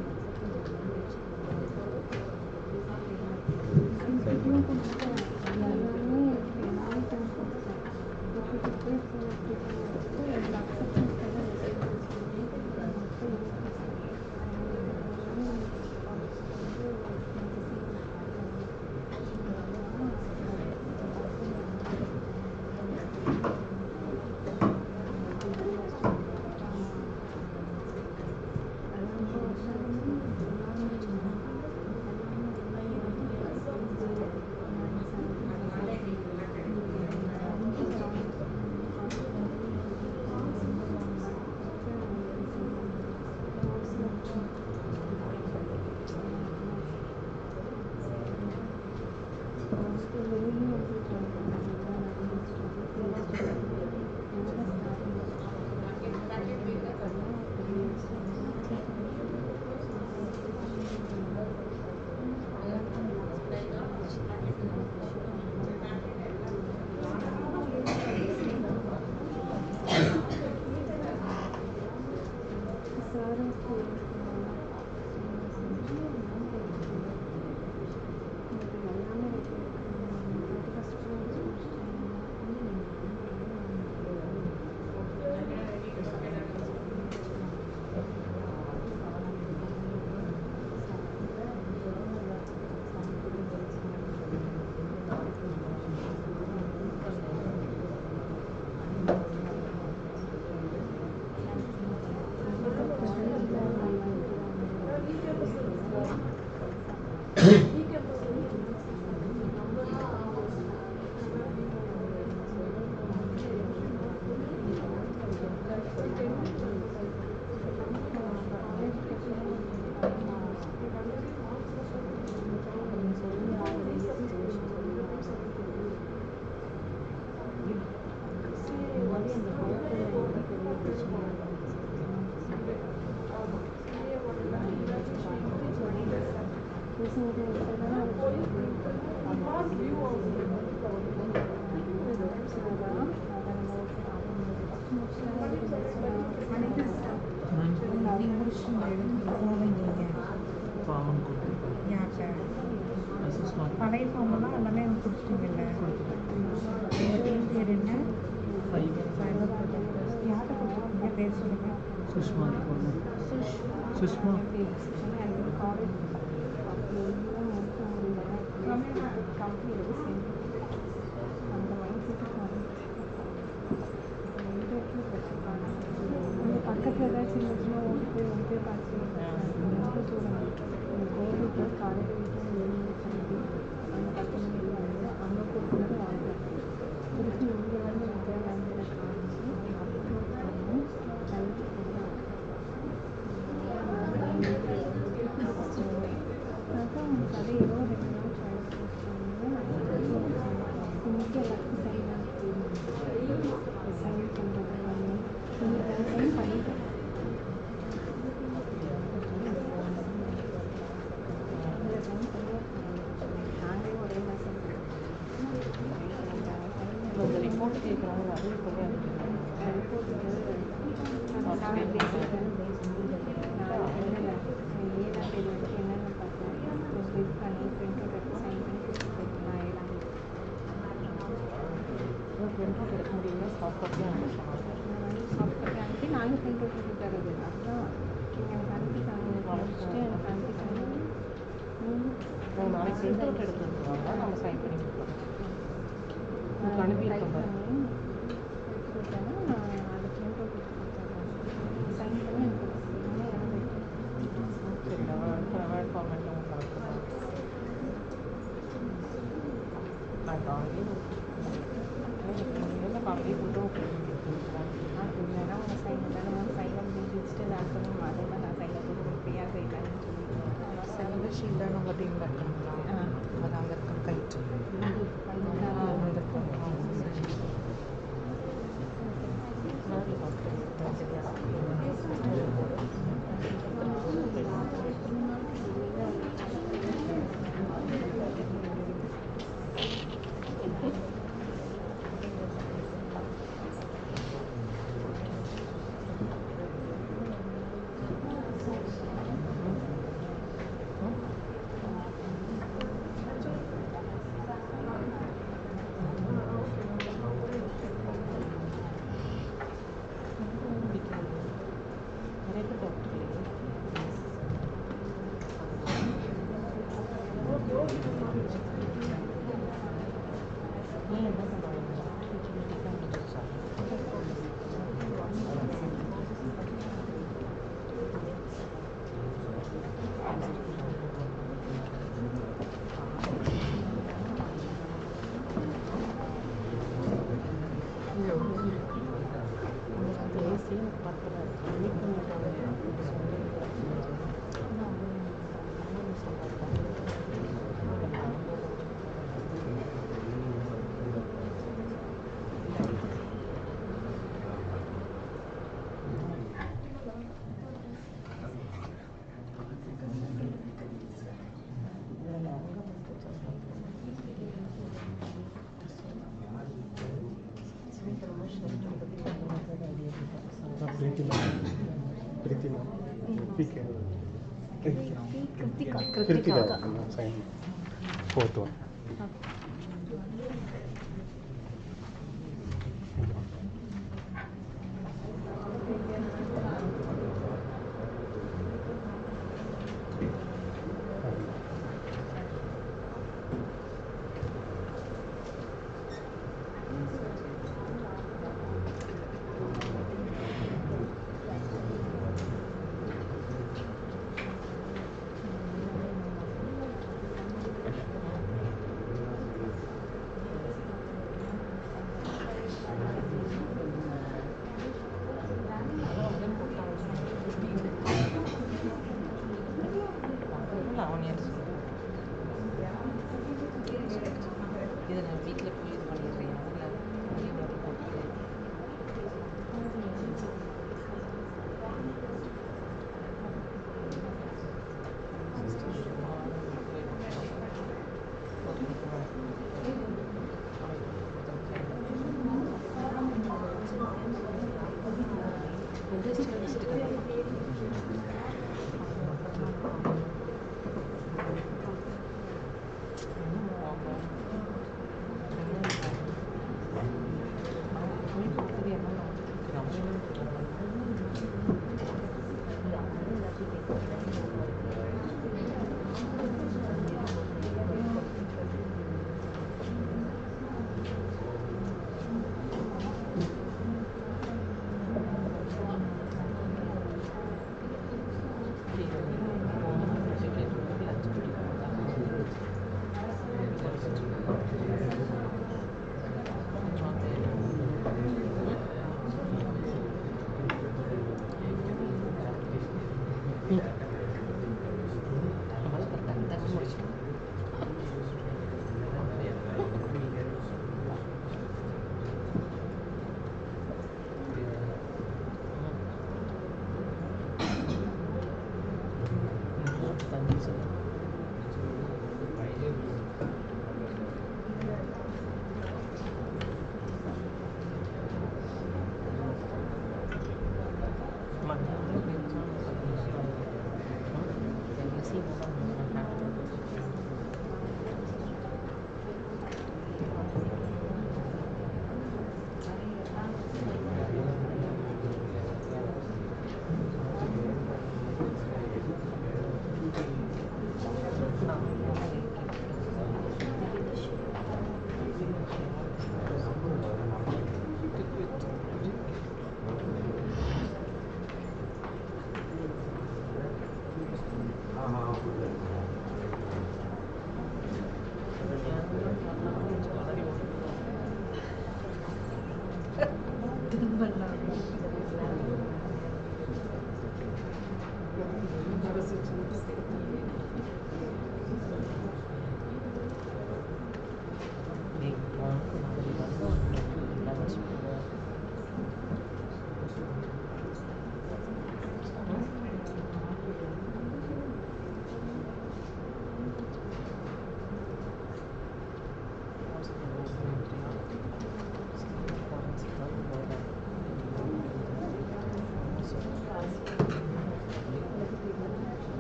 பழைய ஃபார்மெல்லாம் எல்லாமே கொடுத்துட்டீங்கல்ல உங்கள் டீம் பேர் என்ன யார்கிட்ட கொடுத்துருக்கீங்க பேர் சொல்லுங்க சுஷ்மா சுஷ்மா பக்கத்தில் ஏதாச்சும் இருந்துச்சுன்னா ஓடி போய் வந்து போய் பார்த்து கோவிலுக்கு காலையில் அங்கே 10 மணிக்கு வந்து அங்கே கொடுத்துட்டு வாங்க திருப்பி இங்கே வந்து விஜயகாந்தில் காமிச்சு அப்லோட் பண்ணி அதான் அது ஏதோ 2 நாள் சாய்ஸ் இன்னைக்கு எல்லாருக்கும் சைன் சைன் பண்ணுறது எல்லாமே இன்னைக்கு சைன் பண்ணிட்டேன் இதில் சைன் பண்ணி நாங்களே ஒரே மாதிரி இந்த ரிப்போர்ட் கேட்குறாங்க அது இப்போவே ரிப்போர்ட்டுக்கு சாமி பேசிட்டேன் நாளைக்கு என்னென்ன 7ஆம் தேதி வரைக்கும் என்னென்ன பார்த்தேன் இது பண்ணி பிரிண்ட் அவுட் எடுத்து சைன் பண்ணி கொடுத்துட்டு நான் 7ஆம் தேதி பிரிண்ட் அவுட் எடுக்க முடியல சாஃப்ட் காப்பியாக அனுப்ப சொன்னாங்க சாஃப்ட் காப்பி அனுப்பி நாங்கள் பிரிண்ட் அவுட் எடுத்து தரது அதுதான் நீங்கள் எனக்கு அனுப்பிட்டாங்க முடிச்சுட்டு எனக்கு அனுப்பிட்டாங்க நாளைக்கு பிரிண்ட் அவுட் எடுத்து வந்துருவாங்க நம்ம சைன் பண்ணி கொடுக்கலாம் உங்களுக்கு அனுப்பியிருக்கேன் பாருங்க கொடுத்தேன்னா நான் அதை பிரிண்ட் அவுட் எடுத்து கொடுத்துட்றேன் சைன் பண்ணி எனக்கு சரி நான் வேர்ட் ஃபார்மேட்டில் உங்களுக்கு அனுப்புகிறேன் அது இல்லைன்னா உங்கள் சைடில் தானே மேம் சைடில் டிஜிட்டல் ஆக்கணும் அதெல்லாம் நான் சைடில் கொடுக்குறேன் ஃப்ரீயாக செய்யலான்னு சொல்லிடுவேன் சிலபஸ் ஷீட்டாக நம்ம டீமில் இருக்கணுங்களா அது அங்கே இருக்கும் கைட்டு Kritika. Fourth one. இதை நான் வீட்டில் போய் இது பண்ணிடுறேன் இல்லை வெளியே மட்டும் போட்டுருக்கேன்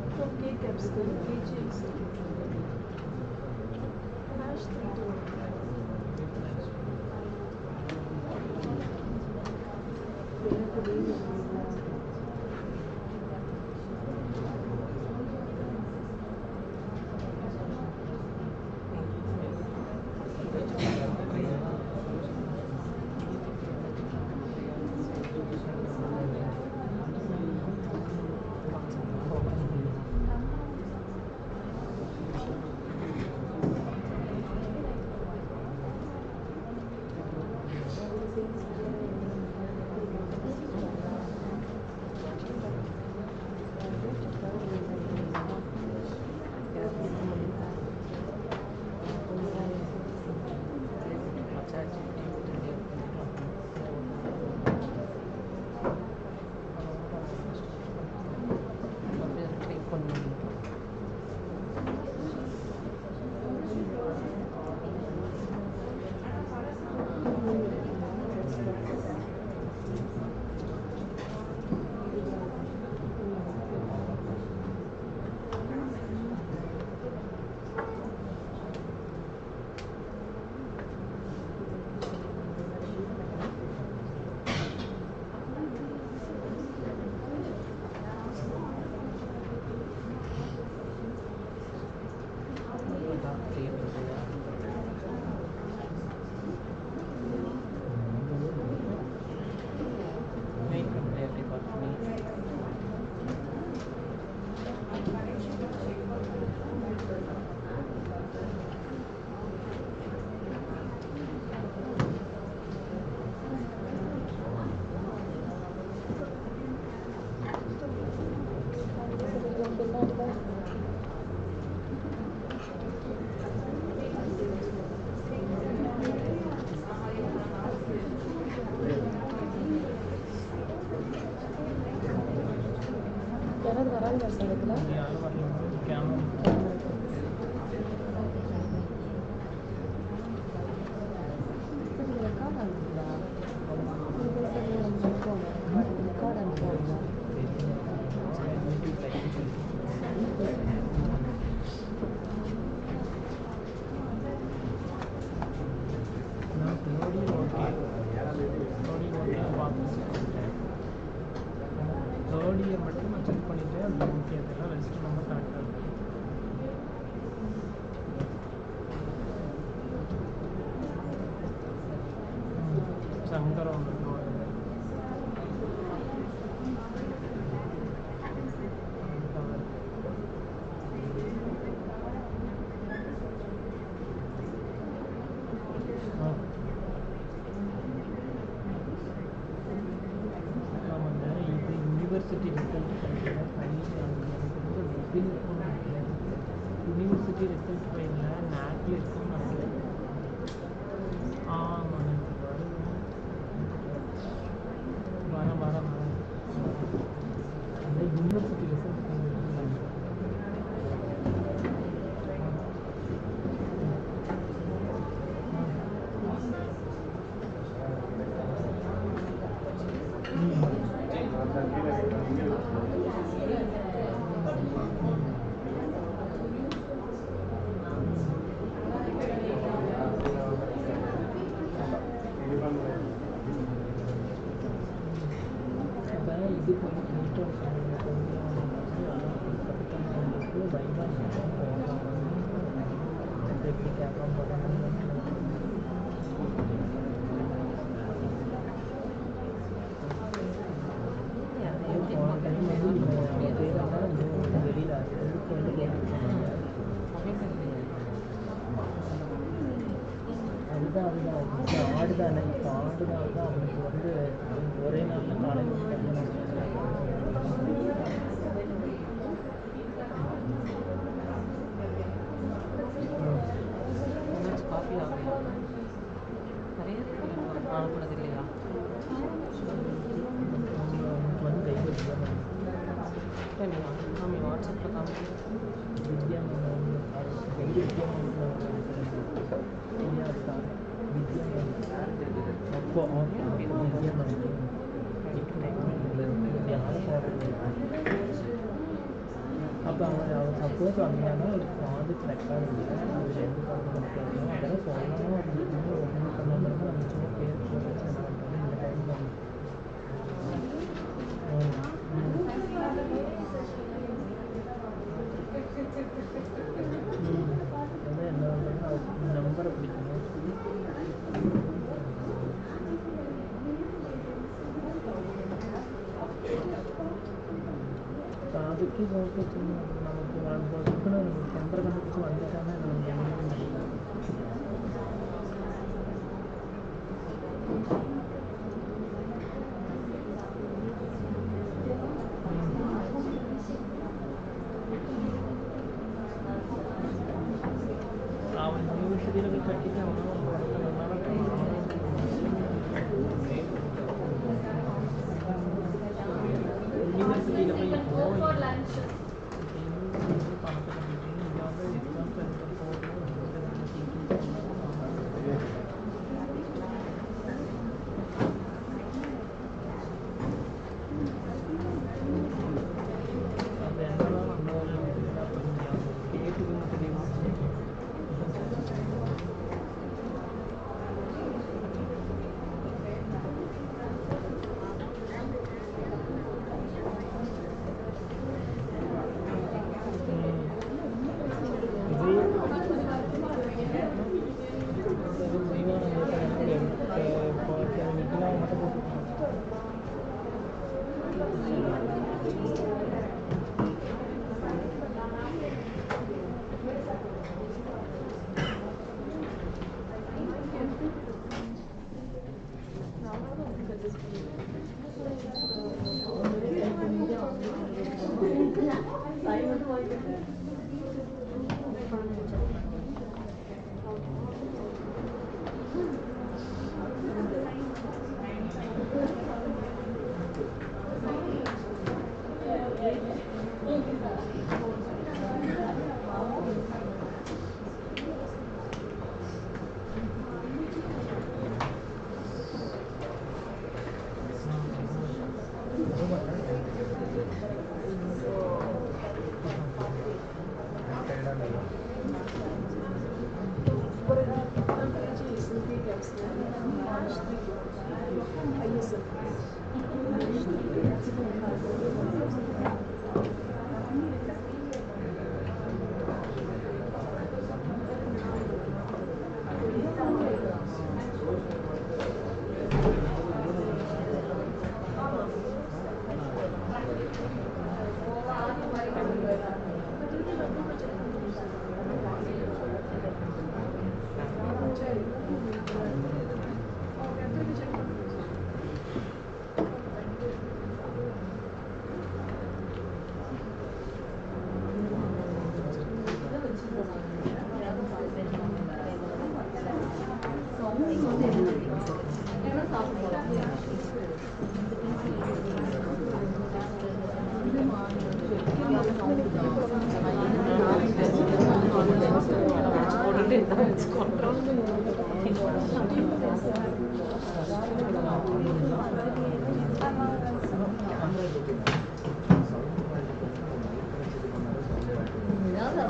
From KGCAS, KGCAS. Hash 32. யாராவது வராங்களா சார் இதில்? யாரும் வரல கேமரா ரெக்கார்ட் ஆகுதுங்களா? ரெக்கார்ட் அனுப்புவாங்க. நான் தேர்ட் ஓகே பார்த்துட்டேன். தேர்ட் இயர் மட்டும் நான் செக் பண்ணிட்டேன். அது ஓகே, அதெல்லாம் ரெஜிஸ்டர் நம்பர் கரெக்டாக இருக்குது. சங்கரம் யூனிவர்சிட்டி ரிசல்ட் யூனிவர்சிட்டி ரிசல்ட் ஃபைலில் நேட்டில் இருக்குன்னு நினைக்கிறேன். ஆமாம், வரேன் அந்த யூனிவர்சிட்டி ரிசல்ட் ஃபைல் இருக்குன்னு இதுக்கு வந்து நீட்டாக சேஃப்டி கேப்லாம் போட்டாங்க. வெளியில் அதுக்கு வந்து அதுதான் ஆடு தானே. இப்போ ஆடுனால தான் அவனுக்கு வந்து ஒரே நாளில் காலேஜ் காஃபி ஆகலாம் நிறைய அனுப்புனது இல்லையா? வந்து கையில் சரி, நம்ம வாட்ஸ்அப்பில் காமிச்சு வித்யா இப்போ ஓகே ஓகே யாரும் போடுறது அப்போ அவன் சப்போஸ் வந்தாங்கன்னா ஒரு ப்ராஜெக்ட் ரெக்கார்டு இல்லை அது எந்த ப்ராஜெக்ட் அதெல்லாம் சொல்லணும் அப்படின்னு ஒன்றும் பண்ணாமல் இருந்தால் நம்ம சும்மா பேர் போட்டு என்ன பண்ணுறது இந்த டைம் அதான் என்ன பண்ணுறதுன்னா நம்பரை பிடிக்கணும் அதுக்கு நமக்கு நமக்கு நம்பரை கண்டுபிடிச்சி வந்துட்டாங்கன்னா அவன் யூனிவர்சிட்டியில் போய் கட்டிட்டு யூனிவர்சிட்டியில் போய் பணத்தை கட்டிட்டு இங்கே வந்து எக்ஸாம் சென்டர் போகணும் அது என்னதான் நம்ம கேட்டுக்கணும் தெரியுமா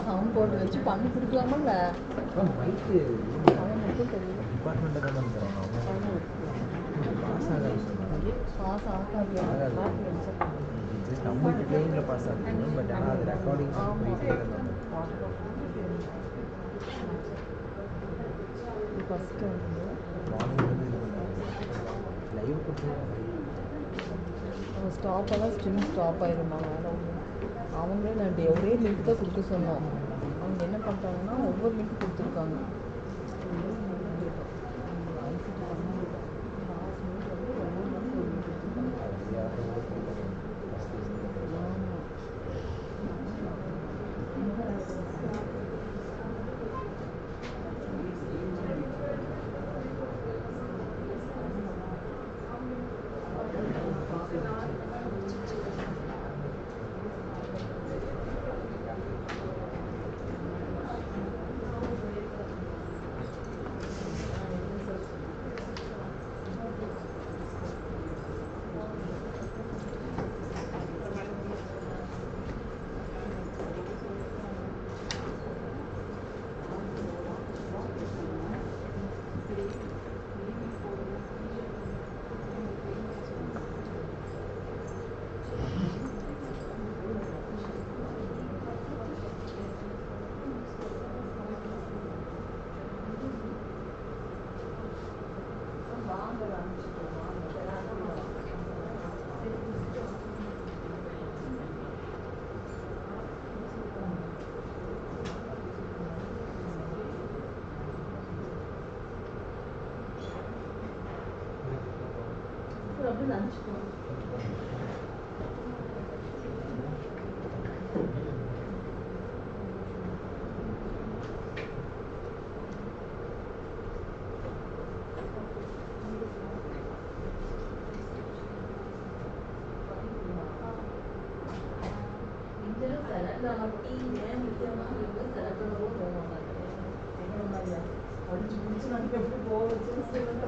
சவுண்ட் போட்டு வச்சு பண்ணி கொடுக்கலாமாங்க மைக்கு டிபார்ட்மெண்ட்டை தான் வந்துடுறாங்க பாஸ் ஆகாது பாஸ் ஆகாது ஜஸ்ட் அமௌண்ட் பிளேயிங்கில் பாஸ் ஆகுது பட் ஆனால் அது ரெக்கார்டிங் போயிட்டே ஃபஸ்ட்டு வந்து மார்னிங் வந்து இது பண்ணுறாங்க லைவ் கொடுத்து ஸ்டாப் ஆனால் ஸ்ட்ரிங் ஸ்டாப் ஆகிருந்தாங்க அவங்களே நான் ஒரே லிங்க் தான் கொடுக்க சொன்னோம் அவங்க என்ன பண்ணிட்டாங்கன்னா ஒவ்வொரு லிங்க் கொடுத்துருக்காங்க அப்படின்னு நினச்சிக்கோங்க. படிச்சு முடிச்சு நமக்கு எப்படி போக வச்சுன்னு சொல்லுங்க.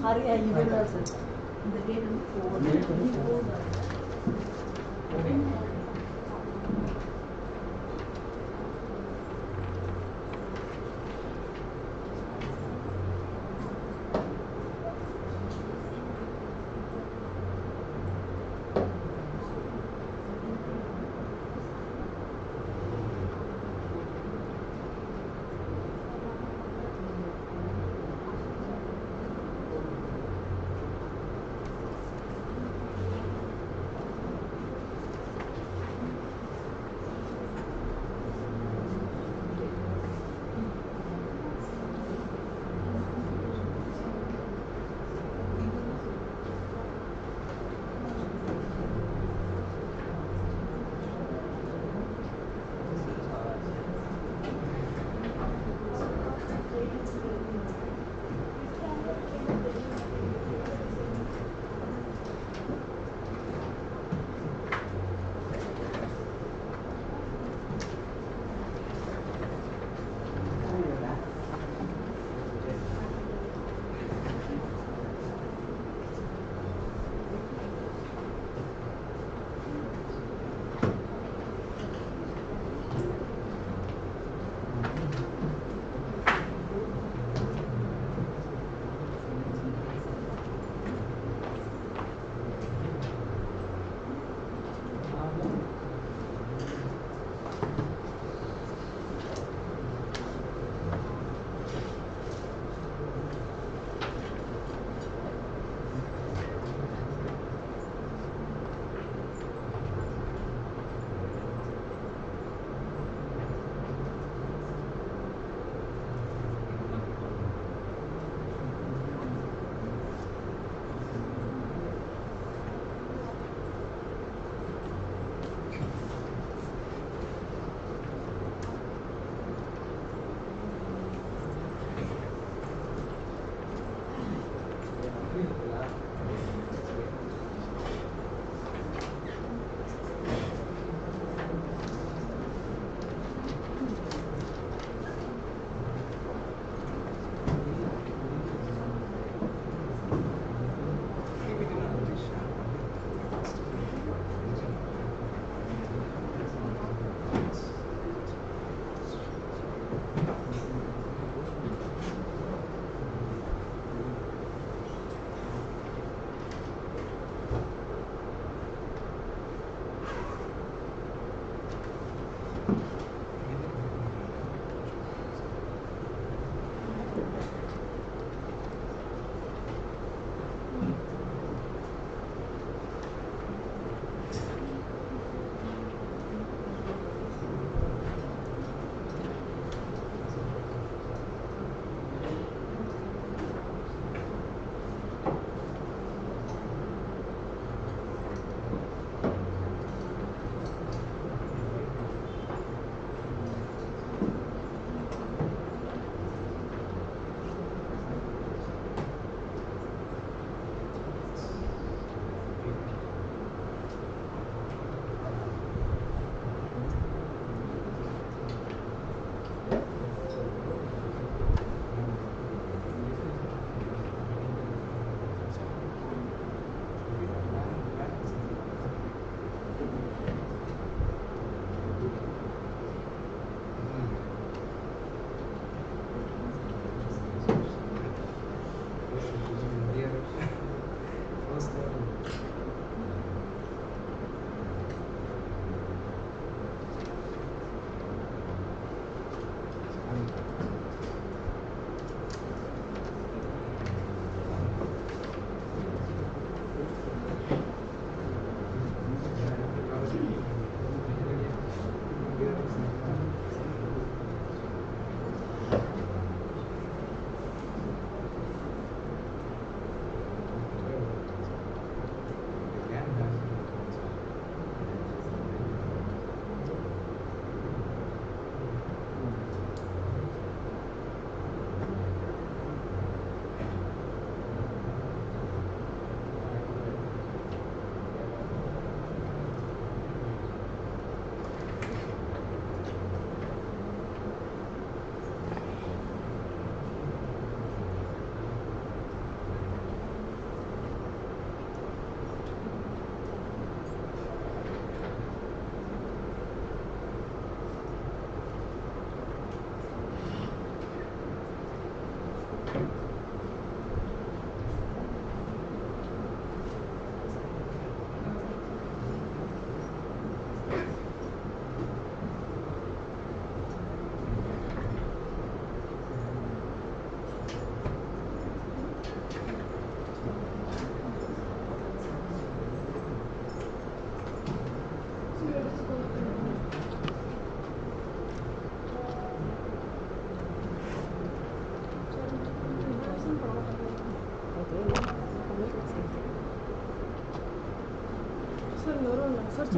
இந்த டேட் வந்து 4. Date வந்து 4.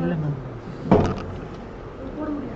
இல்லை மேம் போட முடியும்.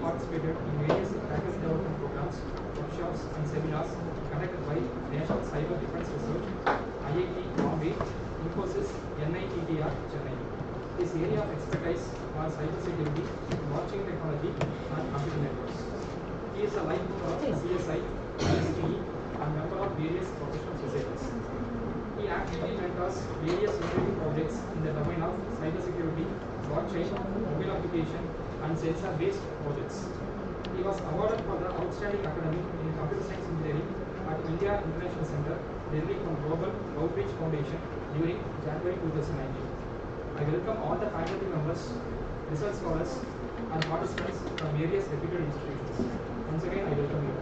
Participated in various practice development programs, workshops and seminars conducted by National Cyber Defense Research, IIT Bombay, Infosys, NITTR, Chennai. His area of expertise are cybersecurity, blockchain technology and computer networks. He is a life member of CSI, STE and member of various professional societies. He actively mentors various security projects in the domain of cybersecurity, blockchain, mobile application and sensor-based projects. He was awarded for the Outstanding Academy in Computer Science Engineering at India International Center, Delhi from Global Outreach Foundation during January 2019. I welcome all the faculty members, research scholars and participants from various reputed institutions. Once again, I welcome you.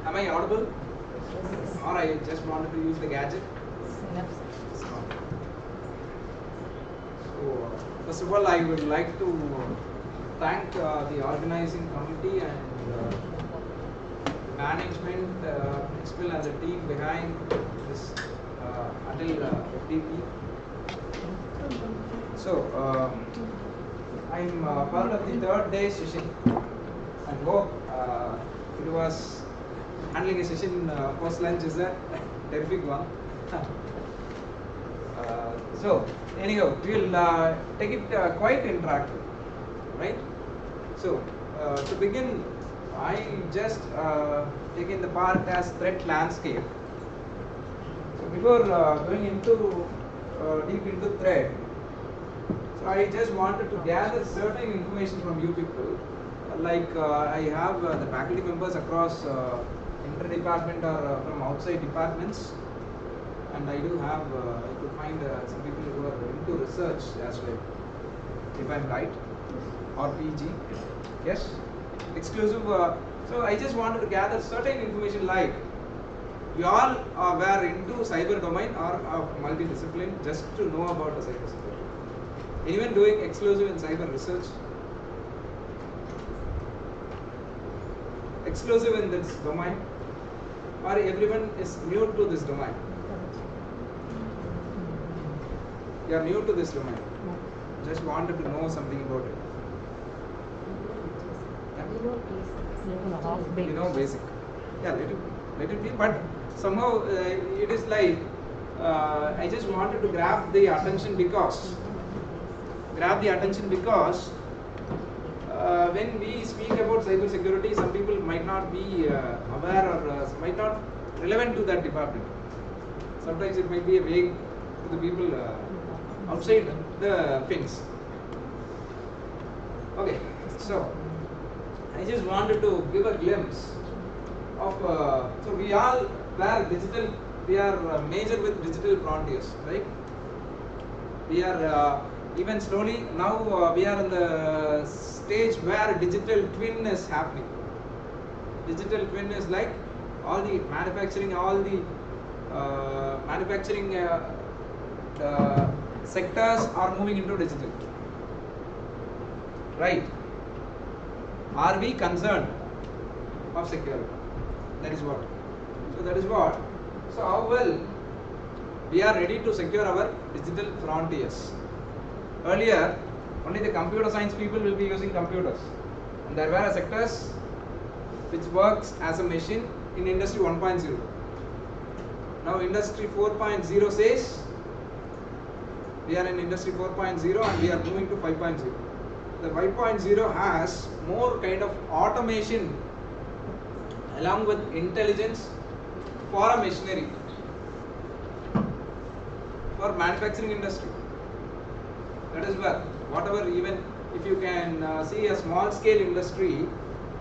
Am I audible? Or I just wanted to use the gadget? So, first of all, I would like to thank the organizing committee and management, principal and the team behind this ATAL FDP. So, I'm part of the third day session and hope it was handling a session post lunch is a terrific one. So anyhow, we will take it quite interactive, right? So to begin, I just taken the part as threat landscape. So before going into deep into threat, so I just wanted to gather certain information from you people. Like I have the faculty members across inter-department or from outside departments, and I do have, I could find some people who are into research as well, if I'm right, or PG, yes, exclusive. So I just wanted to gather certain information like, you all were into cyber domain or multidiscipline just to know about the cyber security. Anyone doing exclusive in cyber research? Exclusive in this domain, or everyone is new to this domain? You are new to this domain. Just wanted to know something about it. Yeah? You know basic. Yeah, little bit, but somehow it is like I just wanted to grab the attention because when we speak about cyber security, some people might not be aware or might not relevant to that department. Sometimes it might be a vague to the people outside the fence. Okay, so I just wanted to give a glimpse of. So we all were digital. We are major with digital frontiers, right? We are even slowly now we are in the stage where digital twin is happening. Digital twin is like all the manufacturing, all the manufacturing sectors are moving into digital, right? Are we concerned of security? That is what. So that is what. So how well we are ready to secure our digital frontiers? Earlier, only the computer science people will be using computers, and there were sectors which works as a machine in industry 1.0. Now industry 4.0 says we are in industry 4.0 and we are moving to 5.0. The 5.0 has more kind of automation along with intelligence for a machinery, for manufacturing industry. That is where whatever, even if you can see a small scale industry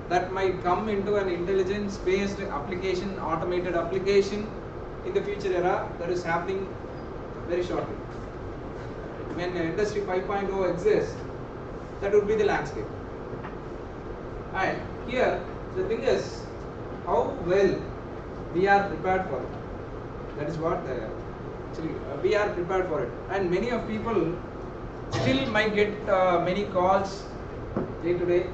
that might come into an intelligence based application, automated application in the future era, that is happening very shortly. When industry 5.0 exists, that would be the landscape. And here the thing is how well we are prepared for it. That is what actually we are prepared for it. And many of people still might get many calls day to day.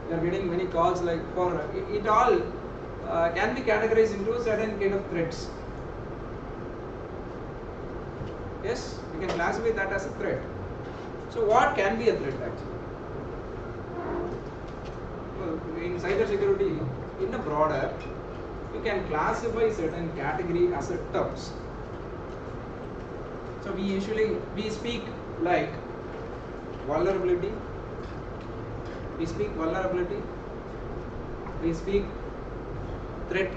We are getting many calls like for it all can be categorized into certain kind of threats. Yes, we can classify that as a threat. So what can be a threat actually? Well, in cyber security, in a broader, you can classify certain category as a terms. So we speak like vulnerability, we speak vulnerability, we speak threat,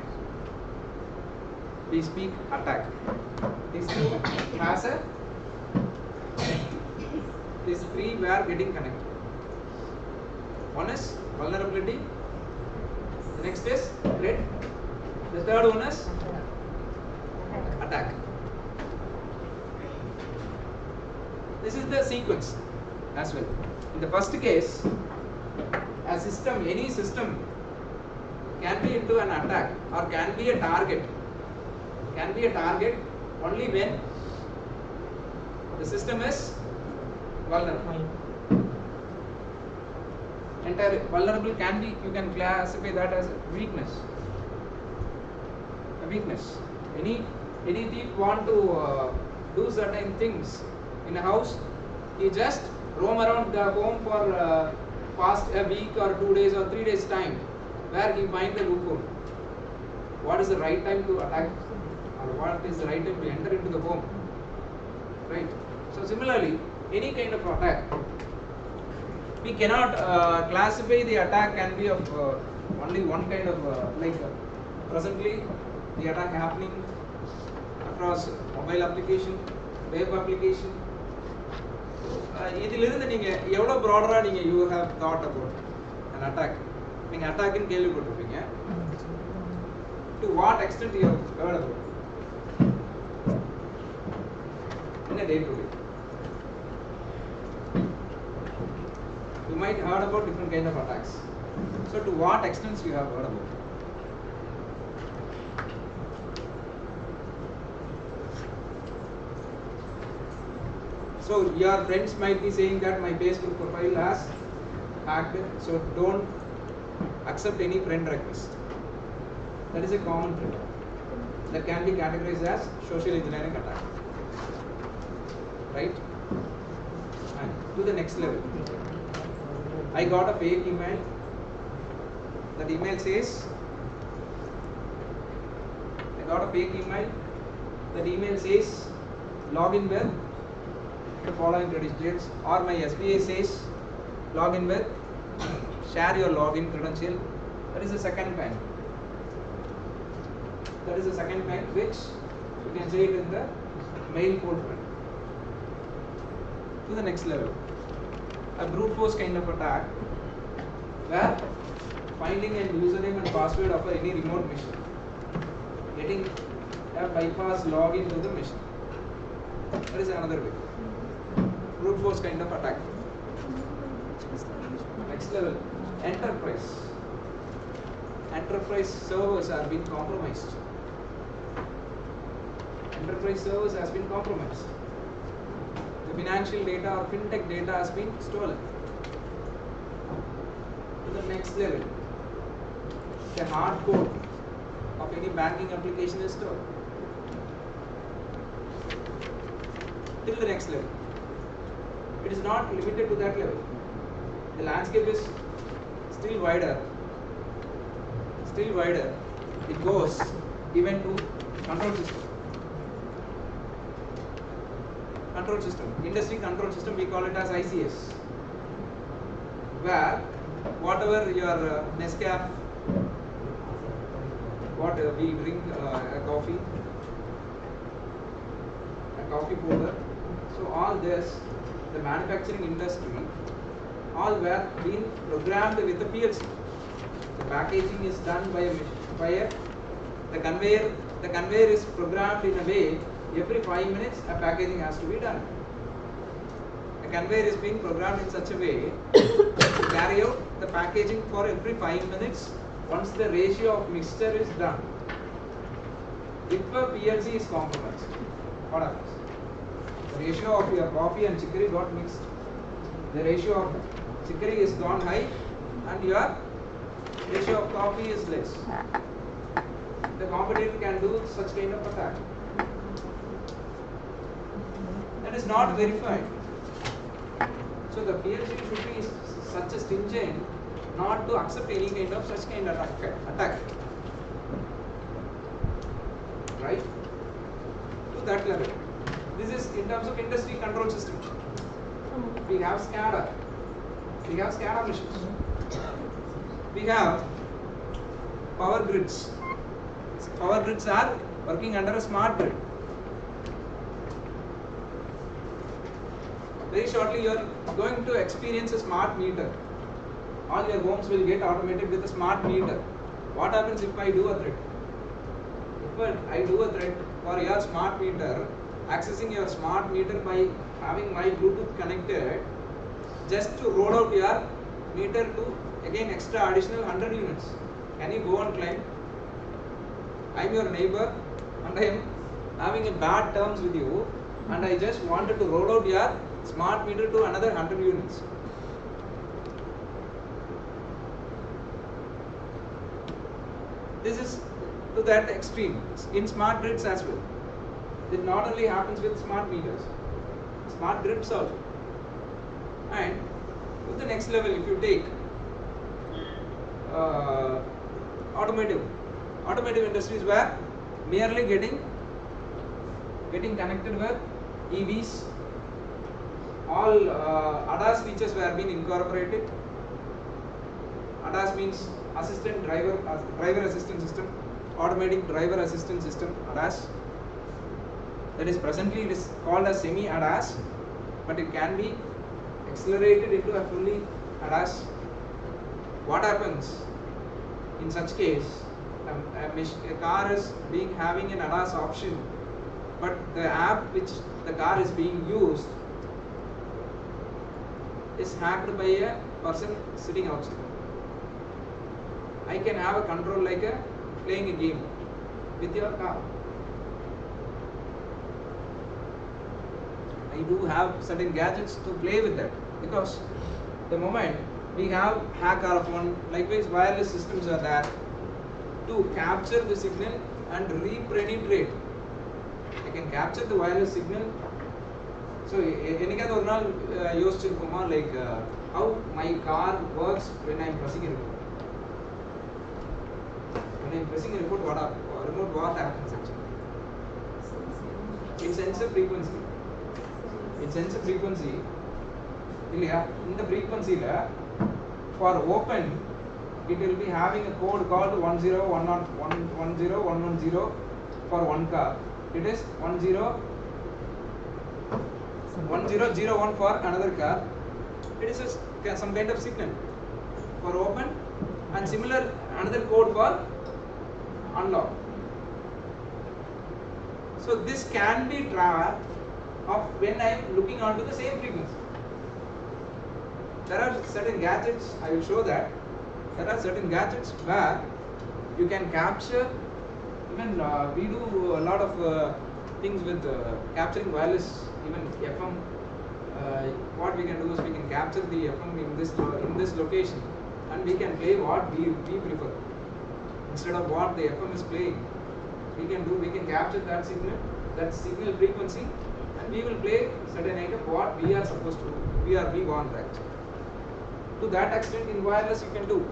we speak attack. These three as a these three we are getting connected. One is vulnerability, the next is threat, the third one is attack. This is the sequence as well. In the first case, a system, any system can be into an attack or can be a target. Can be a target only when the system is vulnerable. Entire vulnerable can be, you can classify that as a weakness. A weakness. Any thief want to do certain things in a house, he just roam around the home for past a week or 2 days or 3 days time, where he find the loophole. What is the right time to attack, or what is the right time to enter into the home, right? So similarly, any kind of attack, we cannot classify the attack can be of only one kind of like presently the attack happening across mobile application, web application. இதிலிருந்து நீங்க எவ்வளவு broader நீங்க you have thought about an attack. நீங்க attack ன்னு கேள்விப்பட்டிருப்பீங்க. to what extent you have heard about in a day to day? You might heard about different kind of attacks. So to what extent you have heard about? So your friends might be saying that my Facebook profile has hacked, so don't accept any friend request. That is a common threat that can be categorized as social engineering attack. Right? And to the next level. I got a fake email. That email says, I got a fake email. That email says, login with the following credentials, or my SBI says, login with, share your login credential. That is the second kind. That is the second kind, which you can say it in the mail format. To the next level, a brute force kind of attack, where finding a username and password of any remote machine, getting a bypass login to the machine. That is another way. Brute force kind of attack. Next level, enterprise. Enterprise servers are being compromised. Enterprise servers has been compromised. The financial data or fintech data has been stolen. To the next level, the hard code of any banking application is stolen. Till the next level. It is not limited to that level. The landscape is still wider. Still wider. It goes even to control system. Control system, industry control system, we call it as ICS, where whatever your Nescafe, what we drink, a coffee powder, so all this, the manufacturing industry, all were being programmed with the PLC. The packaging is done by the conveyor is programmed in a way. Every 5 minutes, a packaging has to be done. A conveyor is being programmed in such a way to carry out the packaging for every 5 minutes. Once the ratio of mixture is done, if a PLC is compromised, what happens? The ratio of your coffee and chicory got mixed. The ratio of chicory is gone high, and your ratio of coffee is less. The competitor can do such kind of attack. That is not verified. So the PLC should be such a stringent not to accept any kind of such kind of attack. Right? To that level. This is in terms of industry control system. We have SCADA. We have SCADA machines. We have power grids. Power grids are working under a smart grid. Very shortly you are going to experience a smart meter. All your homes will get automated with a smart meter. What happens if I do a thread? If I do a thread for your smart meter, accessing your smart meter by having my Bluetooth connected, just to roll out your meter to again extra additional 100 units. Can you go and claim? I am your neighbor and I am having a bad terms with you, and I just wanted to roll out your smart meter to another 100 units. This is to that extreme in smart grids as well. It not only happens with smart meters, smart grids also. And to the next level, if you take automotive industries were merely getting connected with EVs. All ADAS features were being incorporated. ADAS means driver assistance system, automatic driver assistance system, ADAS. That is presently it is called as semi ADAS, but it can be accelerated into a fully ADAS. What happens in such case? A a car is being having an ADAS option, but the app which the car is being used is hacked by a person sitting outside. I can have a control like playing a game with your car. I do have certain gadgets to play with that, because the moment we have hack RF1, likewise wireless systems are there to capture the signal and repenetrate. I can capture the wireless signal. So, enikada or naal yosichirukoma like how my car works when I am pressing a remote. When I am pressing a remote, what happens actually? It sends a frequency. It sends a frequency. In the frequency for open, it will be having a code called 10110 for one car. It is 1001 for another car. It is some kind of signal for open, and similar another code for unlock. So this can be tracked of when I am looking onto the same frequency. There are certain gadgets, I will show that. There are certain gadgets where you can capture, even we do a lot of things with capturing wireless, even FM. What we can do is we can capture the FM in this location, and we can play what we prefer. Instead of what the FM is playing, we can capture that signal frequency, and we will play certain item what we are supposed to do. We want that. To that extent in wireless you can do.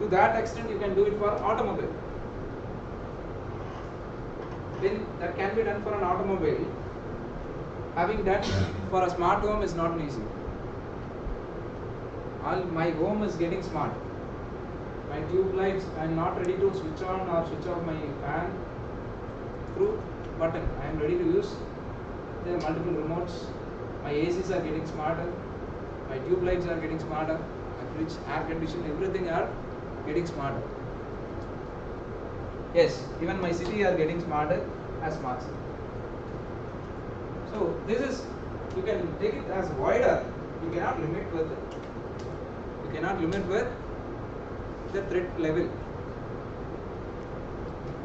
To that extent you can do it for automobile. Then that can be done for an automobile. Having done for a smart home is not easy. My home is getting smart. My tube lights, I am not ready to switch on or switch off my fan through button. I am ready to use. There are multiple remotes. My ACs are getting smarter. My tube lights are getting smarter. My fridge, air conditioner, everything are getting smarter. Yes, even my city are getting smarter as smart city. So this is, you can take it as wider. You cannot limit with it. You cannot limit with the threat level. You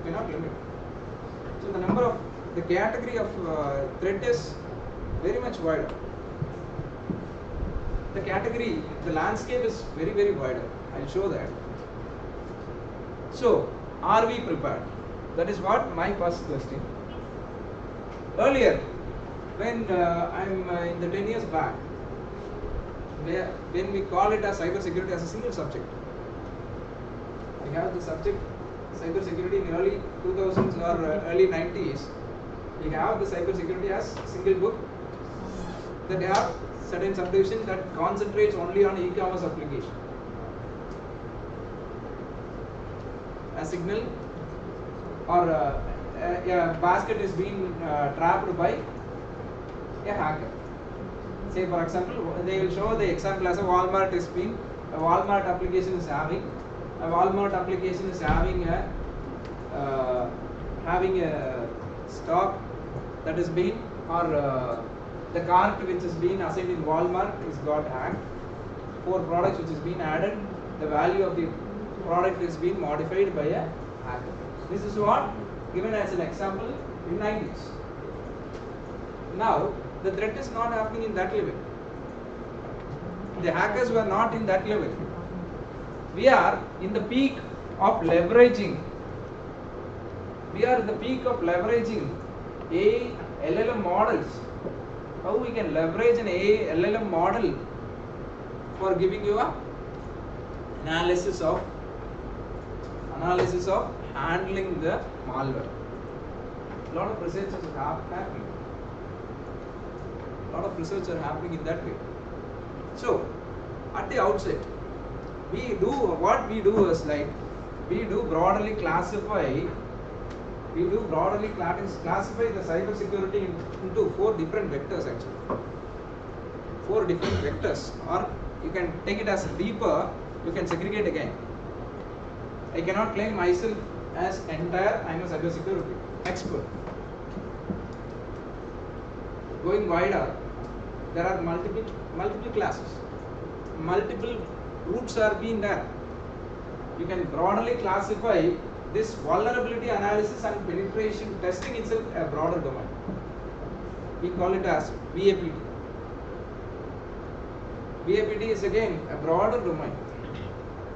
cannot limit. So the category of threat is very much wider. The landscape is very, very wider. I'll show that. So, are we prepared? That is what my first question. Earlier, when I'm in the 10 years back, when we call it as cyber security as a single subject, we have the subject cyber security in early 2000s or early 90s. We have the cyber security as single book that have certain subdivision that concentrates only on e-commerce application. A signal or a basket is being trapped by a hacker. Say for example, they will show the example as a Walmart application is having a stock that is being, or the cart which is being assigned in Walmart is got hacked. 4 products which is being added, the value of the product is being modified by a hacker. This is what given as an example in 90s. Now the threat is not happening in that level. The hackers were not in that level. We are in the peak of leveraging. LLM models. How we can leverage an LLM model for giving you a analysis of handling the malware. A lot of research is happening. A lot of research are happening in that way. So, at the outset, we do broadly classify the cyber security into 4 different vectors actually. 4 different vectors, or you can take it as deeper, you can segregate again. I cannot claim myself as entire I am a cybersecurity expert. Going wider, there are multiple classes, multiple routes are being there. You can broadly classify this vulnerability analysis and penetration testing itself a broader domain. We call it as VAPT. VAPT is again a broader domain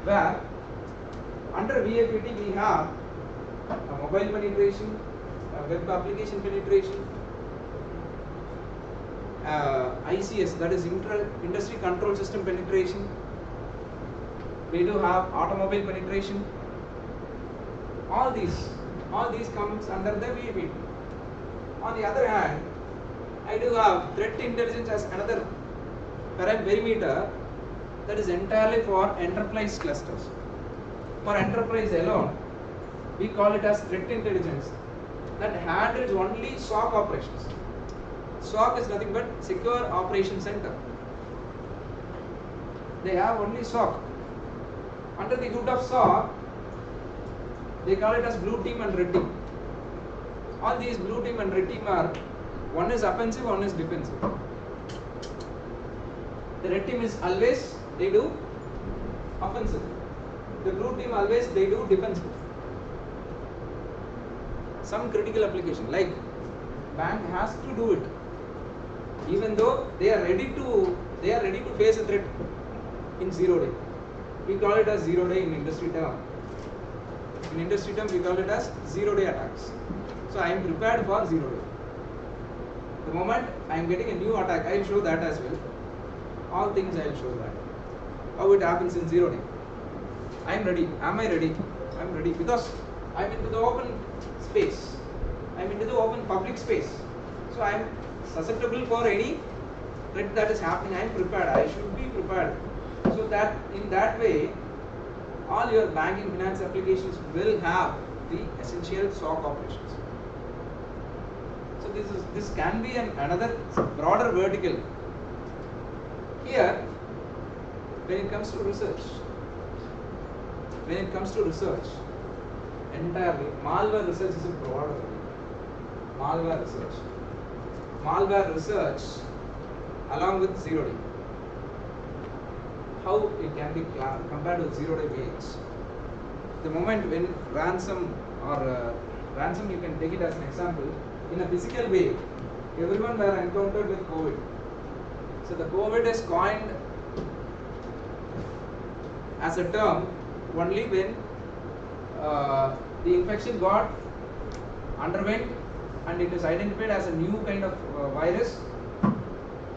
where under VAPT we have a mobile penetration, a web application penetration, ICS, that is industry control system penetration. We do have automobile penetration. All these comes under the VAPT. On the other hand, I do have threat intelligence as another perimeter that is entirely for enterprise clusters. For enterprise alone, we call it as threat intelligence that handles only SOC operations. SOC is nothing but Secure Operations Center. They have only SOC. Under the hood of SOC, they call it as blue team and red team. All these blue team and red team are, one is offensive, one is defensive. The red team is always, they do offensive. The blue team always, they do defensive. Some critical application like bank has to do it, even though they are ready to face a threat in 0 day. We call it as 0 day in industry term. In industry term, we call it as 0 day attacks. So I am prepared for 0 day. The moment I am getting a new attack, I will show that as well. All things I will show that. How it happens in 0 day. I am ready. Am I ready? I am ready because I am into the open space. I am into the open public space. So I am susceptible for any threat that is happening. I am prepared. I should be prepared. So that in that way, all your banking finance applications will have the essential SOC operations. So this can be another broader vertical. Here, when it comes to research, entirely malware research is a broader vertical. Malware research along with 0 day. How it can be compared with 0 day VX. The moment when ransom you can take it as an example, in a physical way, everyone were encountered with COVID. So the COVID is coined as a term only when the infection got underwent and it is identified as a new kind of virus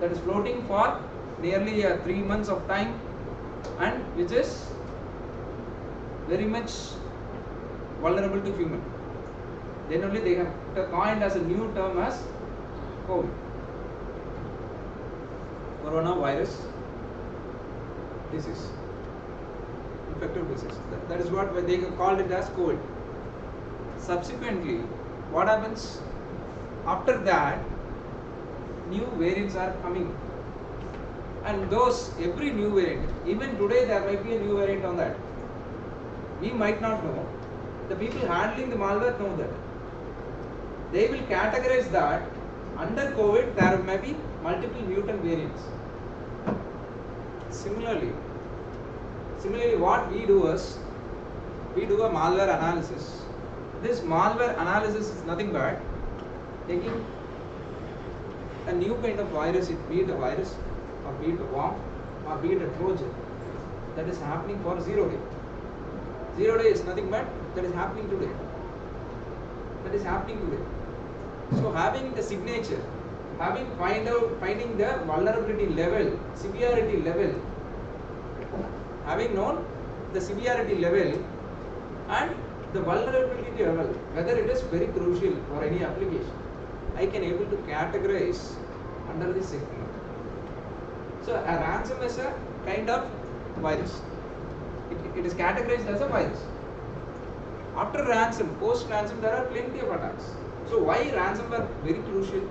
that is floating for nearly 3 months of time and which is very much vulnerable to human. Then only they have coined as a new term as COVID. Coronavirus disease. Infective disease. That is what they called it as COVID. Subsequently, what happens? After that, new variants are coming. And every new variant, even today there might be a new variant on that. We might not know. The people handling the malware know that. They will categorize that under COVID there may be multiple mutant variants. Similarly what we do is, we do a malware analysis. This malware analysis is nothing but taking a new kind of virus, be it a virus or be it a worm or be it a Trojan, that is happening for 0 day. 0 day is nothing but that is happening today. So having the signature, finding the vulnerability level, severity level, having known the severity level and the vulnerability level, whether it is very crucial for any application, I can able to categorize under this segment. So a ransom is a kind of virus. It is categorized as a virus. After ransom, post ransom, there are plenty of attacks. So why ransom are very crucial?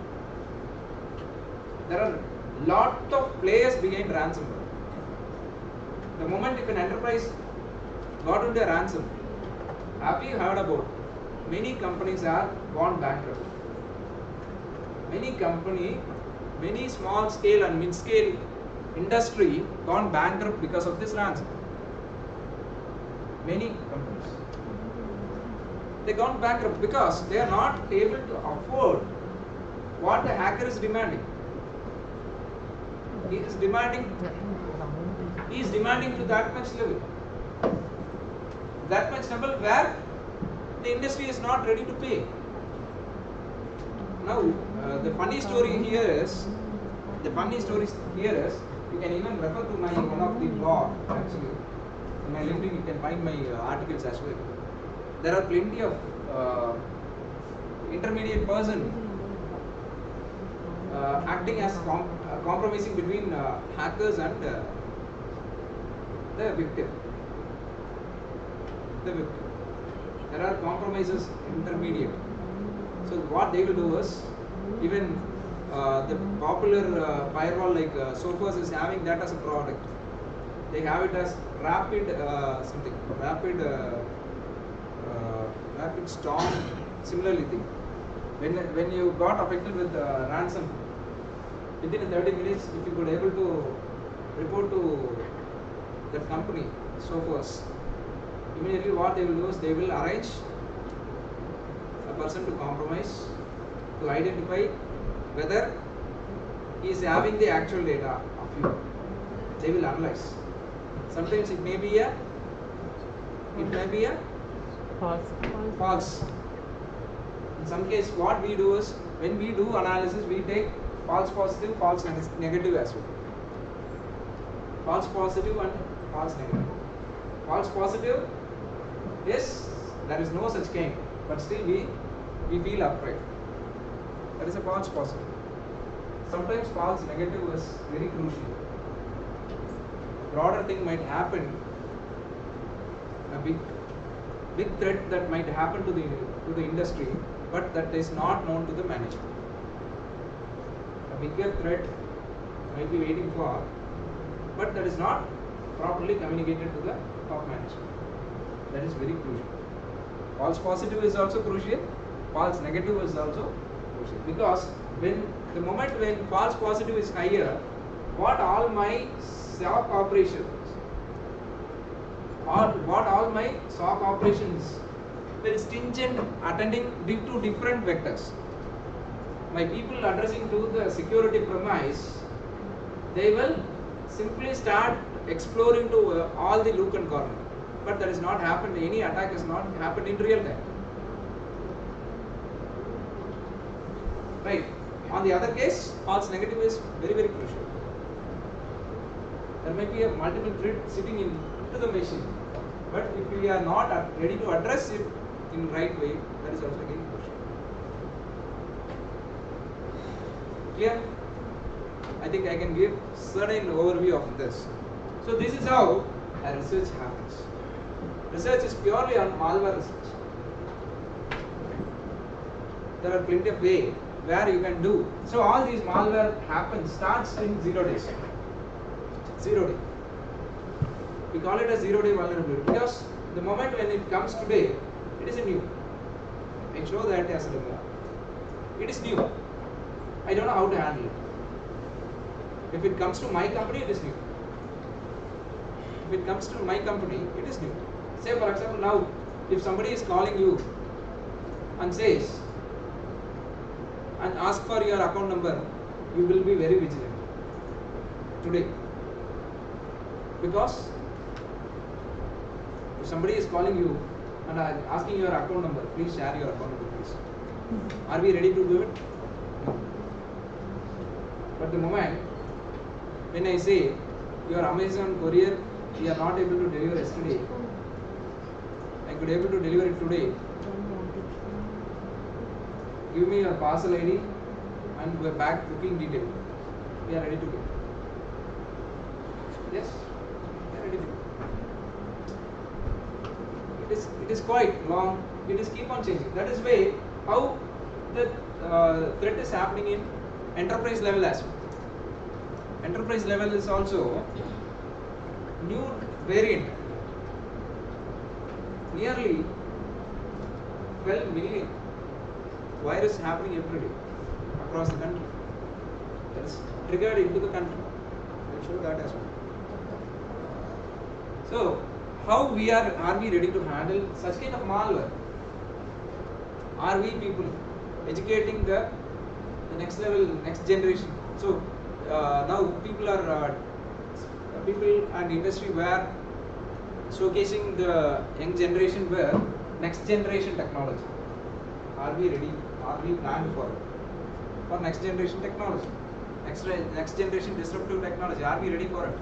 There are lot of players behind ransomware. The moment if an enterprise got into a ransom, Have you heard about many companies have gone bankrupt? Many small scale and mid scale industry gone bankrupt because of this ransom. Many companies. They gone bankrupt because they are not able to afford what the hacker is demanding. He is demanding to that much level. That much level where the industry is not ready to pay. Now, the funny story here is, you can even refer to my one of the blog actually. In my LinkedIn, you can find my articles as well. There are plenty of intermediate person acting as compromising between hackers and the victim. There are compromises intermediate. So what they will do is, even the popular firewall like Sophos is having that as a product. They have it as rapid storm. Similarly thing. When you got affected with ransom, within 30 minutes, if you could able to report to that company, Sophos, immediately what they will do is they will arrange a person to compromise to identify whether he is having the actual data of you. They will analyze. Sometimes it may be a false. In some case, what we do is, when we do analysis, we take false positive, false negative as well. False positive and false negative. False positive is there is no such claim, but still we feel afraid. That is a false positive. Sometimes false negative is very crucial. Broader thing might happen, a big threat that might happen to the industry, but that is not known to the management. A bigger threat might be waiting for, but that is not properly communicated to the top management. That is very crucial. False positive is also crucial. False negative is also crucial, because the moment when false positive is higher, what all my SOC operations very stringent attending to different vectors. My people addressing to the security premise, they will simply start exploring to all the nook and corner. But that has not happened. Any attack has not happened in real time. Right. On the other case, false negative is very, very crucial. There may be a multiple thread sitting into the machine, but if we are not ready to address it in the right way, that is also again crucial. Clear? I think I can give certain overview of this. So this is how a research happens. Research is purely on malware research. There are plenty of ways where you can do. So all these malware starts in 0 days. 0 day. We call it a 0 day vulnerability because the moment when it comes today, it is new. I show that as a demo. It is new. I don't know how to handle it. If it comes to my company, it is new. If it comes to my company, it is new. Say for example, now if somebody is calling you and says and ask for your account number, you will be very vigilant today. Because if somebody is calling you and asking your account number, please share your account number, please. Are we ready to do it? No. But the moment when I say your Amazon courier, we are not able to deliver yesterday, I could able to deliver it today. Give me your parcel ID and your back booking detail. We are ready to go. Yes, we are ready to go. It is quite long. It is keep on changing. That is why how the threat is happening in enterprise level as well. Enterprise level is also new variant. Nearly 12 million virus happening every day across the country. That is triggered into the country. I will show that as well. So, how we are we ready to handle such kind of malware? Are we people educating the next level, next generation? So now people and industry were showcasing the young generation where next generation technology. Are we ready? Are we planned for next generation technology? Next generation disruptive technology. Are we ready for it?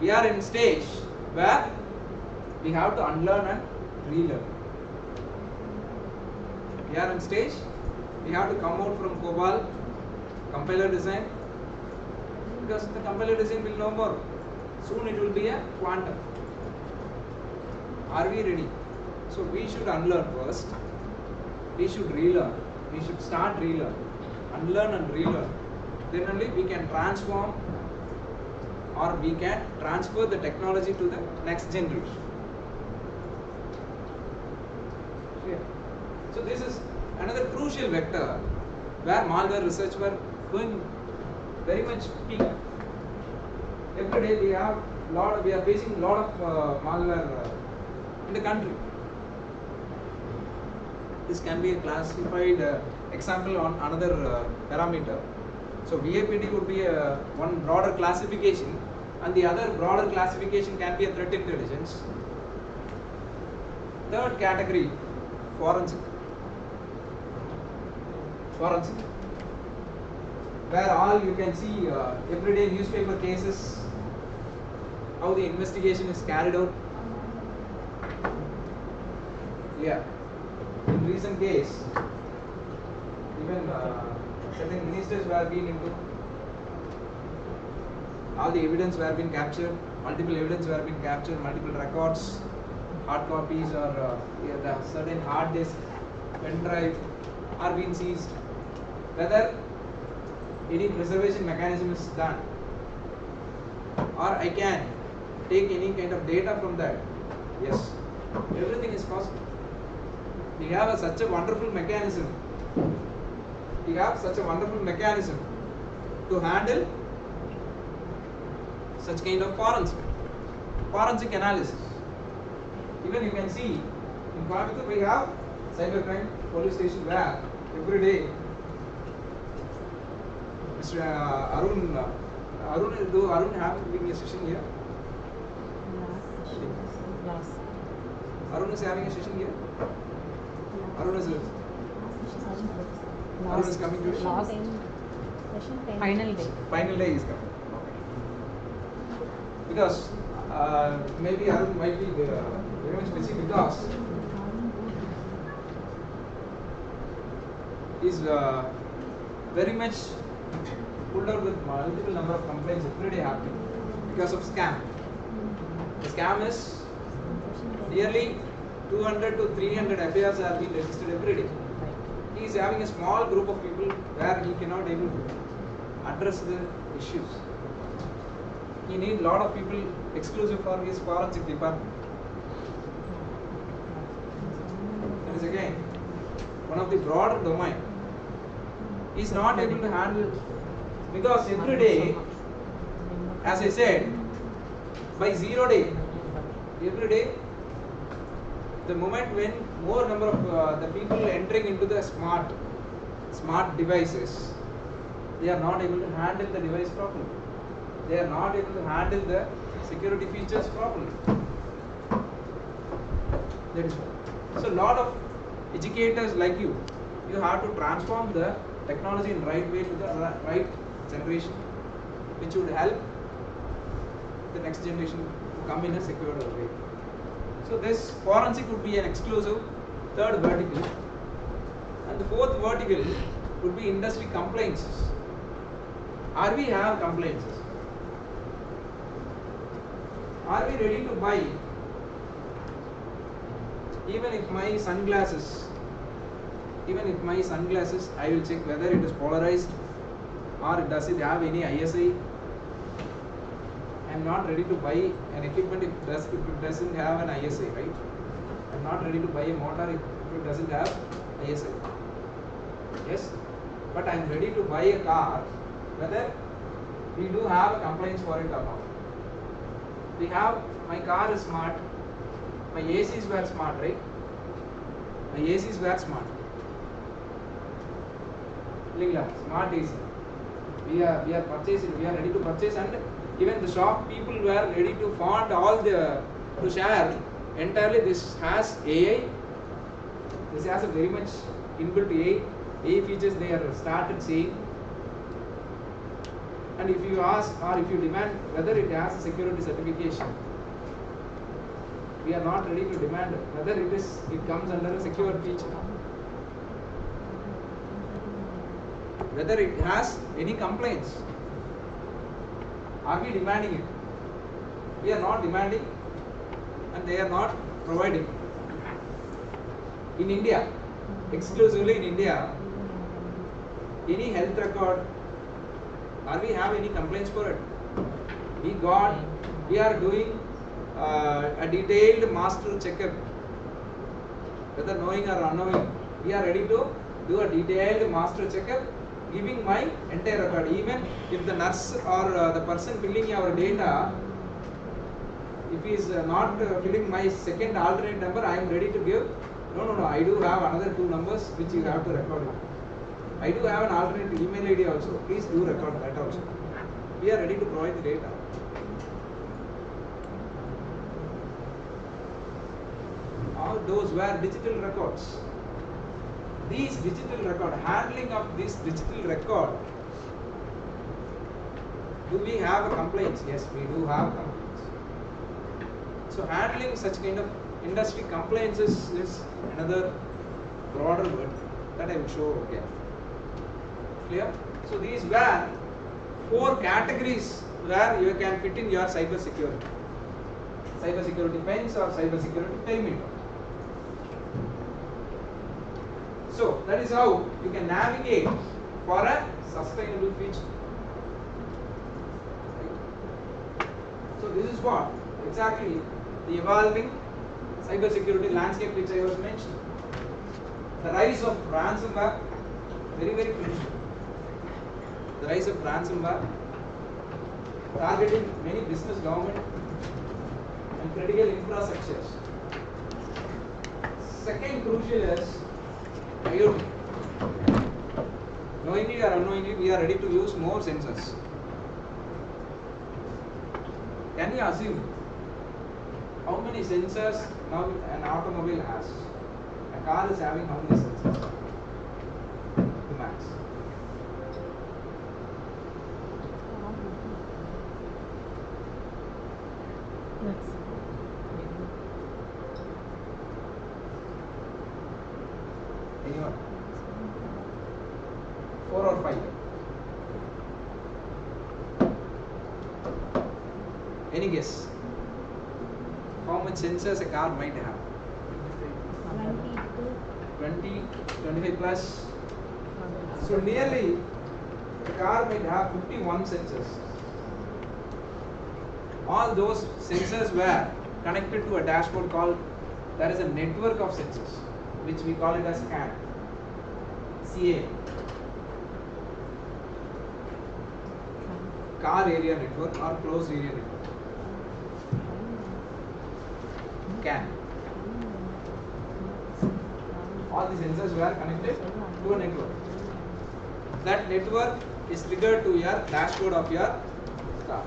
We are in stage where we have to unlearn and relearn. We are in stage, we have to come out from COBOL, compiler design, because the compiler design will no more. Soon it will be a quantum. Are we ready? So we should unlearn first. We should relearn. We should start relearn. Unlearn and relearn. Then only we can transform or we can transfer the technology to the next generation. Yeah. So this is another crucial vector where malware research were going very much peak. Every day we are facing a lot of malware in the country. This can be a classified example on another parameter. So VAPD would be one broader classification, and the other broader classification can be a threat intelligence. Third category, forensic, where all you can see everyday newspaper cases, how the investigation is carried out. Yeah, in recent case, even certain ministers were being into, all the evidence were being captured, multiple evidence were being captured, multiple records, hard copies or the certain hard disk, pen drive are being seized. Whether any preservation mechanism is done, or I can take any kind of data from that. Yes, everything is possible. We have such a wonderful mechanism. We have such a wonderful mechanism to handle such kind of forensic analysis. Even you can see in Coimbatore we have cybercrime police station where every day Mr. Arun having a session here. Arun is having a session here. Arun is coming to Last Final day. Final day is coming. Because maybe Arun might be very much busy because he's very much pulled out with multiple number of complaints every day happening because of scam. The scam is nearly 200 to 300 FIRs are being registered every day. He is having a small group of people where he cannot able to address the issues. He needs a lot of people exclusive for his forensic department. That is again one of the broader domain. He is not able to handle because every day, as I said, by 0 day, every day, the moment when more number of the people entering into the smart devices, they are not able to handle the device properly. They are not able to handle the security features properly. That is why. So, lot of educators like you have to transform the technology in right way to the right generation, which would help the next generation to come in a secure way. So this forensic would be an exclusive third vertical, and the fourth vertical would be industry compliances. Are we have compliances? Are we ready to buy even if my sunglasses, I will check whether it is polarized or does it have any ISI. I am not ready to buy an equipment if it doesn't have an ISI, right? I am not ready to buy a motor if it doesn't have ISI. Yes, but I am ready to buy a car whether we do have a compliance for it or not. We have, my car is smart, my ACs were smart, right? My ACs were smart. Smart AC. We are purchasing, we are ready to purchase, and even the shop people were ready to fund all the to share entirely. This has AI. This has a very much inbuilt AI features they are started saying. And if you ask or if you demand whether it has a security certification, we are not ready to demand whether it comes under a secure feature, whether it has any complaints. Are we demanding it? We are not demanding, and they are not providing. In India, exclusively in India, any health record, are we have any complaints for it? We are doing a detailed master checkup, whether knowing or unknowing. We are ready to do a detailed master checkup, giving my entire record. Even if the nurse or the person filling our data, if he is not filling my second alternate number, I am ready to give. No, I do have another 2 numbers which you have to record. I do have an alternate email ID also. Please do record that also. We are ready to provide the data. All those were digital records. These digital record, handling of this digital record, do we have a complaints? Yes, we do have complaints. So handling such kind of industry compliances is another broader word that I will show again. Clear? So these were 4 categories where you can fit in your cyber security. Cyber security fence or cyber security perimeter. So that is how you can navigate for a sustainable future. So this is what exactly the evolving cyber security landscape which I was mentioning. The rise of ransomware, very crucial. The rise of ransomware, targeting many business, government and critical infrastructures. Second crucial is IoT. Knowingly or unknowingly, we are ready to use more sensors. Can you assume how many sensors now an automobile has? A car is having how many sensors? The max. Anyone? 4 or 5? Any guess? How much sensors a car might have? 20, 25 plus. So nearly the car might have 51 sensors. All those sensors were connected to a dashboard called, there is a network of sensors which we call it as CAN. CA. Car area network or closed area network. CAN. All the sensors were connected to a network. That network is triggered to your dashboard of your car.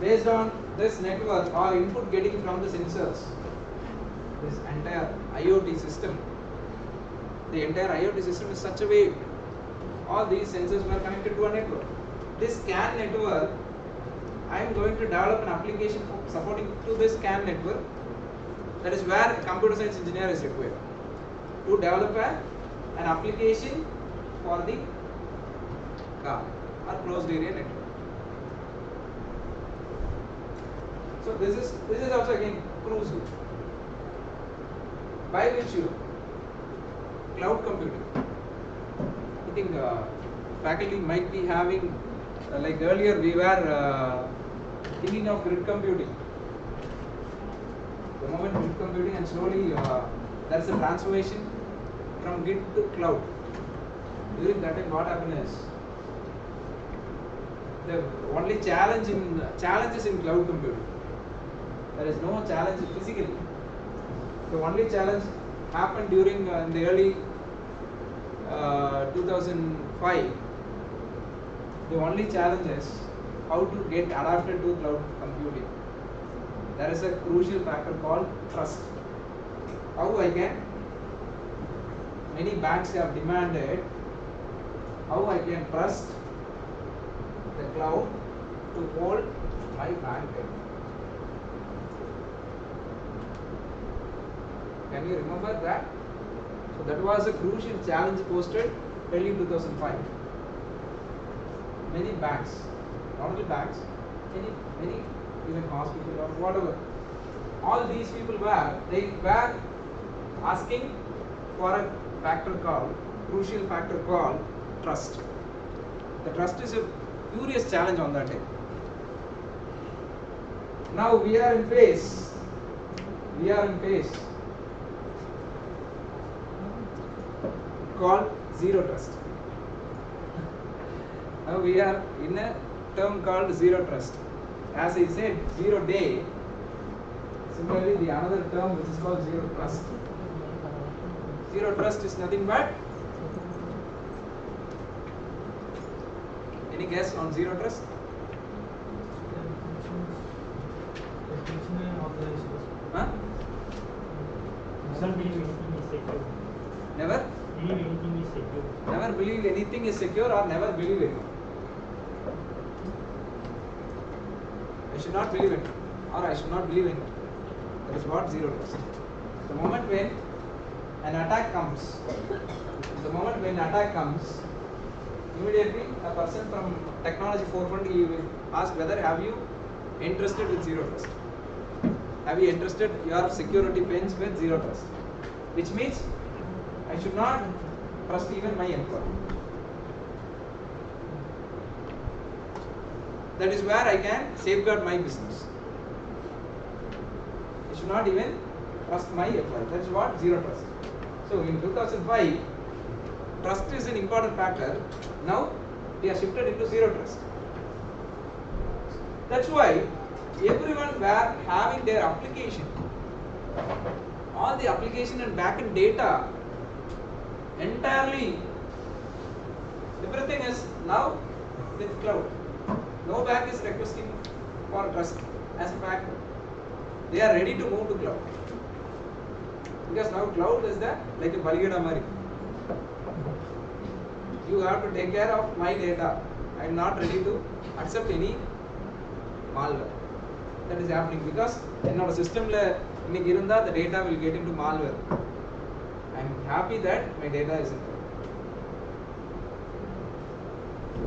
Based on this network or input getting from the sensors, this entire IoT system, the entire IoT system is such a way, all these sensors were connected to a network. This CAN network, I am going to develop an application supporting to this CAN network. That is where a computer science engineer is required to develop an application for the car or closed area network. So this is also again crucial. By which you cloud computing. I think faculty might be having like earlier we were thinking of grid computing. the moment Git computing, and slowly there is a transformation from Git to cloud. During that time, what happened is the only challenges in cloud computing. There is no challenge physically. The only challenge happened during in the early 2005. The only challenge is how to get adapted to cloud computing. There is a crucial factor called trust. How I can? Many banks have demanded how I can trust the cloud to hold my bank data. Can you remember that? So that was a crucial challenge posted early 2005. Many banks, not only banks, many even hospital or whatever, all these people were asking for a factor called, crucial factor called trust. The trust is a furious challenge on that day. Now we are in phase called zero trust. Now we are in a term called zero trust. As I said, 0 day. Similarly, the another term which is called zero trust. Zero trust is nothing but, any guess on zero trust? Huh? Never? Never believe anything is secure or never believe it. I should not believe it or I should not believe it. That is what zero trust. The moment when an attack comes, immediately a person from technology forefront will ask whether have you entrusted with zero trust. Have you entrusted your security pins with zero trust? Which means I should not trust even my employee. That is where I can safeguard my business. I should not even trust my employee. That is what zero trust. So in 2005, trust is an important factor. Now we are shifted into zero trust. That's why everyone were having their application, all the application and backend data entirely, everything is now with cloud. No bank is requesting for trust. As a fact, they are ready to move to cloud. Because now cloud is like a Baligada Mari. You have to take care of my data. I am not ready to accept any malware. That is happening because in our system the data will get into malware. I am happy that my data is in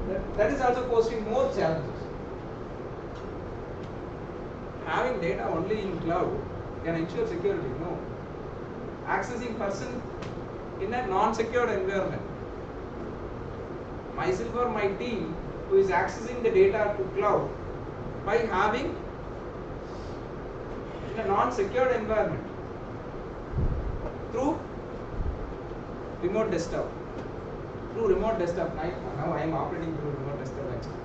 there. That is also posing more challenges. Having data only in cloud can ensure security. No. Accessing person in a non-secured environment. Myself or my team who is accessing the data to cloud by having in a non-secured environment through remote desktop. Through remote desktop. Now I am operating through remote desktop actually.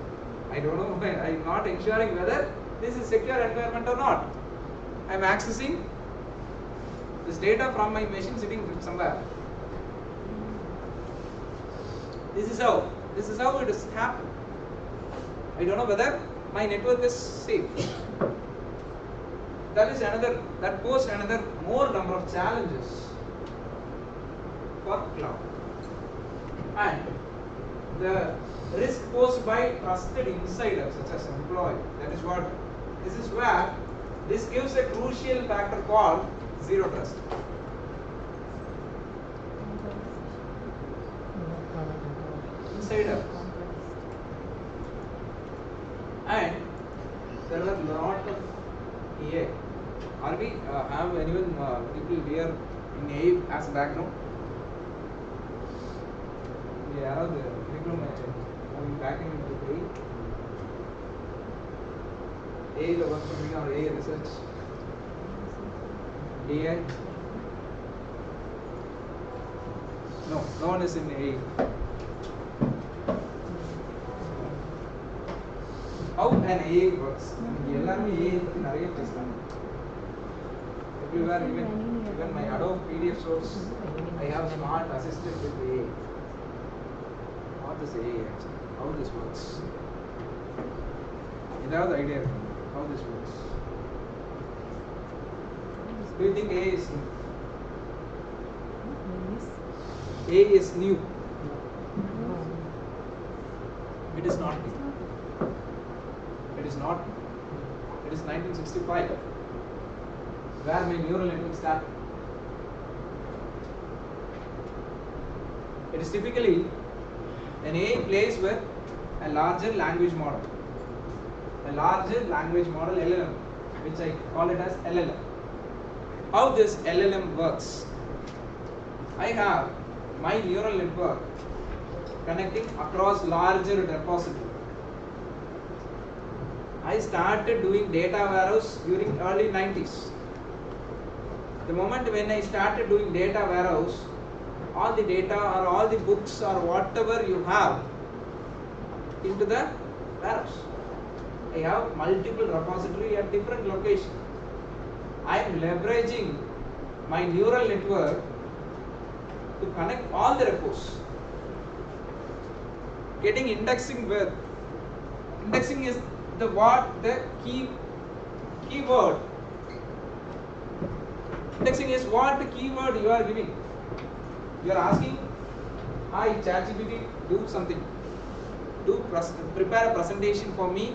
I don't know, I am not ensuring whether this is secure environment or not. I am accessing this data from my machine sitting somewhere. This is how it has happened. I don't know whether my network is safe. That poses another more number of challenges for cloud. And the risk posed by trusted insiders such as employee. This is where this gives a crucial factor called zero trust. Insiders. And there are a lot of AI. Are we have anyone people here in AI as background? Yeah, the curriculum going back into AI the work for me or AI research. AI? No, no one is in A. How an A works? Everywhere, even my Adobe PDF source, I have smart assistant with A. What is A actually? How this works? You have the idea how this works? Do you think A is new? A is new. It is not new. It is not new. It is 1965, where my neural network started. It is typically an AI plays with a larger language model. A larger language model LLM, which I call it as LLM. How this LLM works? I have my neural network connecting across larger repository. I started doing data warehouse during early 90s. The moment when I started doing data warehouse, all the data or all the books or whatever you have into the warehouse. I have multiple repository at different locations. I am leveraging my neural network to connect all the repos. Getting indexing with indexing is the keyword. Indexing is what the keyword you are giving. You are asking, hi ChatGPT, do something. Prepare a presentation for me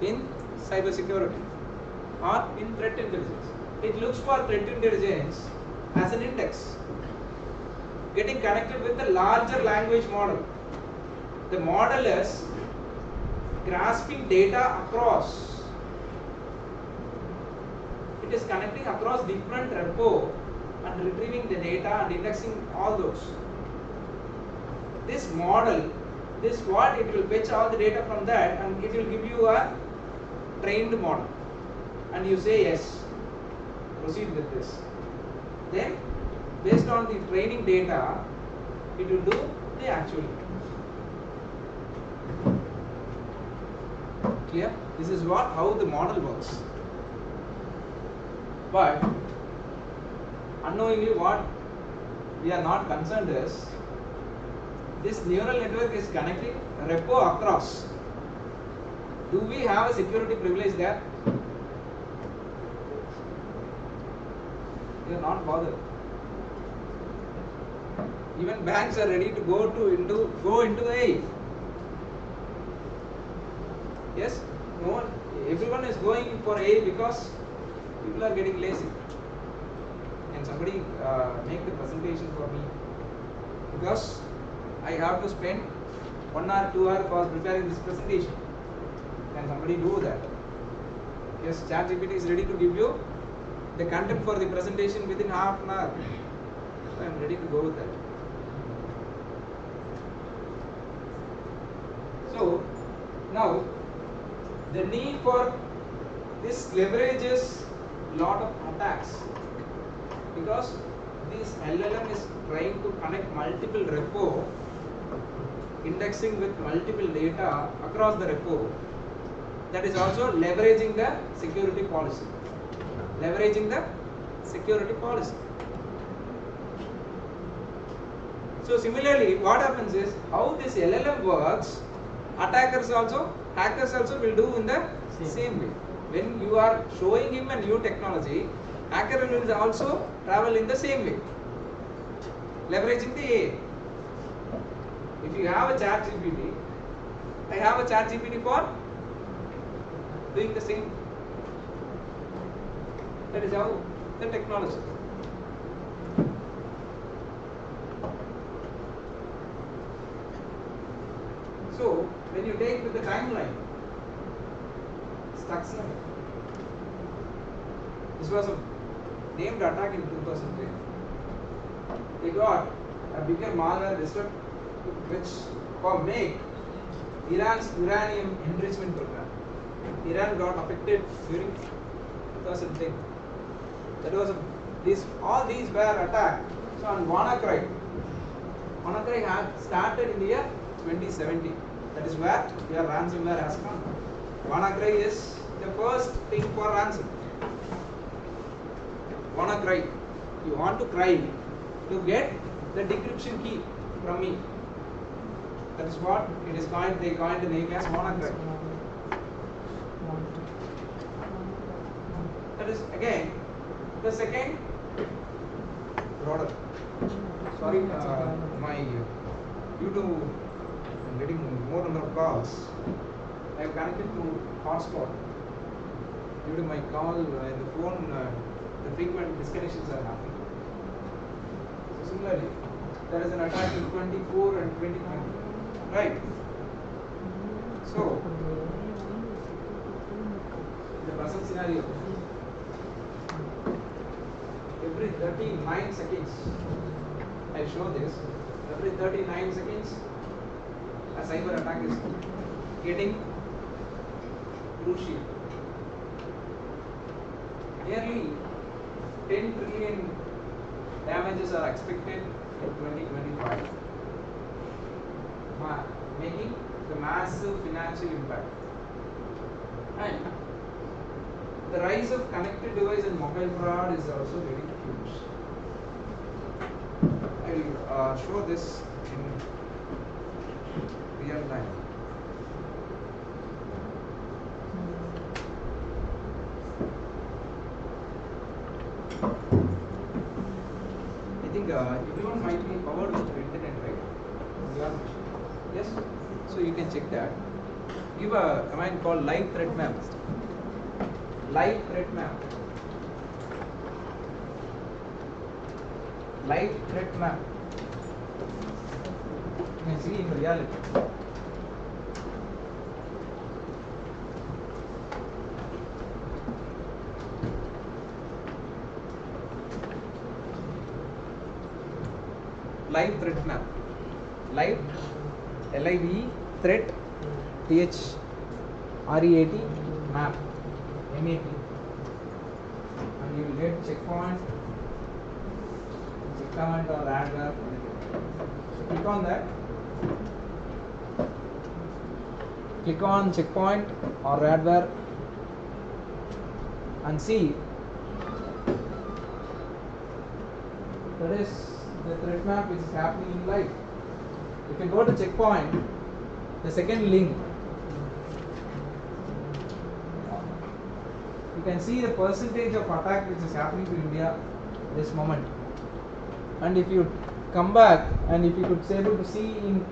in cybersecurity or in threat intelligence. It looks for threat intelligence as an index. Getting connected with the larger language model. The model is grasping data across. It is connecting across different repo and retrieving the data and indexing all those. This model, this what it will fetch all the data from that and it will give you a trained model. And you say yes, proceed with this. Then based on the training data, it will do the actual. Clear? This is how the model works. But unknowingly what we are not concerned is this neural network is connecting repo across. Do we have a security privilege there? You are not bothered. Even banks are ready to go into AI. Yes, no one, everyone is going for AI because people are getting lazy. Can somebody make the presentation for me? Because I have to spend 1 or 2 hours for preparing this presentation. Can somebody do that? Yes, ChatGPT is ready to give you the content for the presentation within half an hour. So I am ready to go with that. So now the need for this leverages lot of attacks because this LLM is trying to connect multiple repo, indexing with multiple data across the repo. That is also leveraging the security policy. Leveraging the security policy. So similarly, what happens is how this LLM works. Hackers also will do in the same way. When you are showing him a new technology, hacker will also travel in the same way, leveraging the AI. If you have a ChatGPT, I have a ChatGPT for doing the same. That is how the technology. So when you take with the timeline, Stuxnet. This was a named attack in 2003. They got a bigger malware disrupt which for make Iran's uranium enrichment program. Iran got affected during 2010. That was all these were attacked. So on WannaCry had started in the year 2017. That is where your ransomware has come. WannaCry is the first thing for ransom. WannaCry. You want to cry to get the decryption key from me. That is what it is called. They coined the name as WannaCry. That is again the second product. Sorry, my due to I'm getting more number of calls, I have connected to hotspot. Due to my call in the phone, the frequent disconnections are happening. So similarly, there is an attack in 24 and 2020, right? So the present scenario, every 39 seconds, I show this. Every 39 seconds, a cyber attack is getting crucial. Nearly 10 trillion damages are expected in 2025, making the massive financial impact. And the rise of connected device and mobile fraud is also very huge. I will show this in real time. I think everyone might be powered with the internet, right? Your machine. Yes? So you can check that. Give a command called live threat map. Live threat map. Live threat map. You can see in reality. Live threat map. Live, L-I-V-E, threat, T-H-R-E-A-T, map, M-A-P. And you will get checkpoint or radar. So click on that. Click on checkpoint or radar and see. That is the threat map which is happening in live. If you go to checkpoint, the second link, you can see the percentage of attack which is happening to India this moment. And if you come back and if you could be able to see in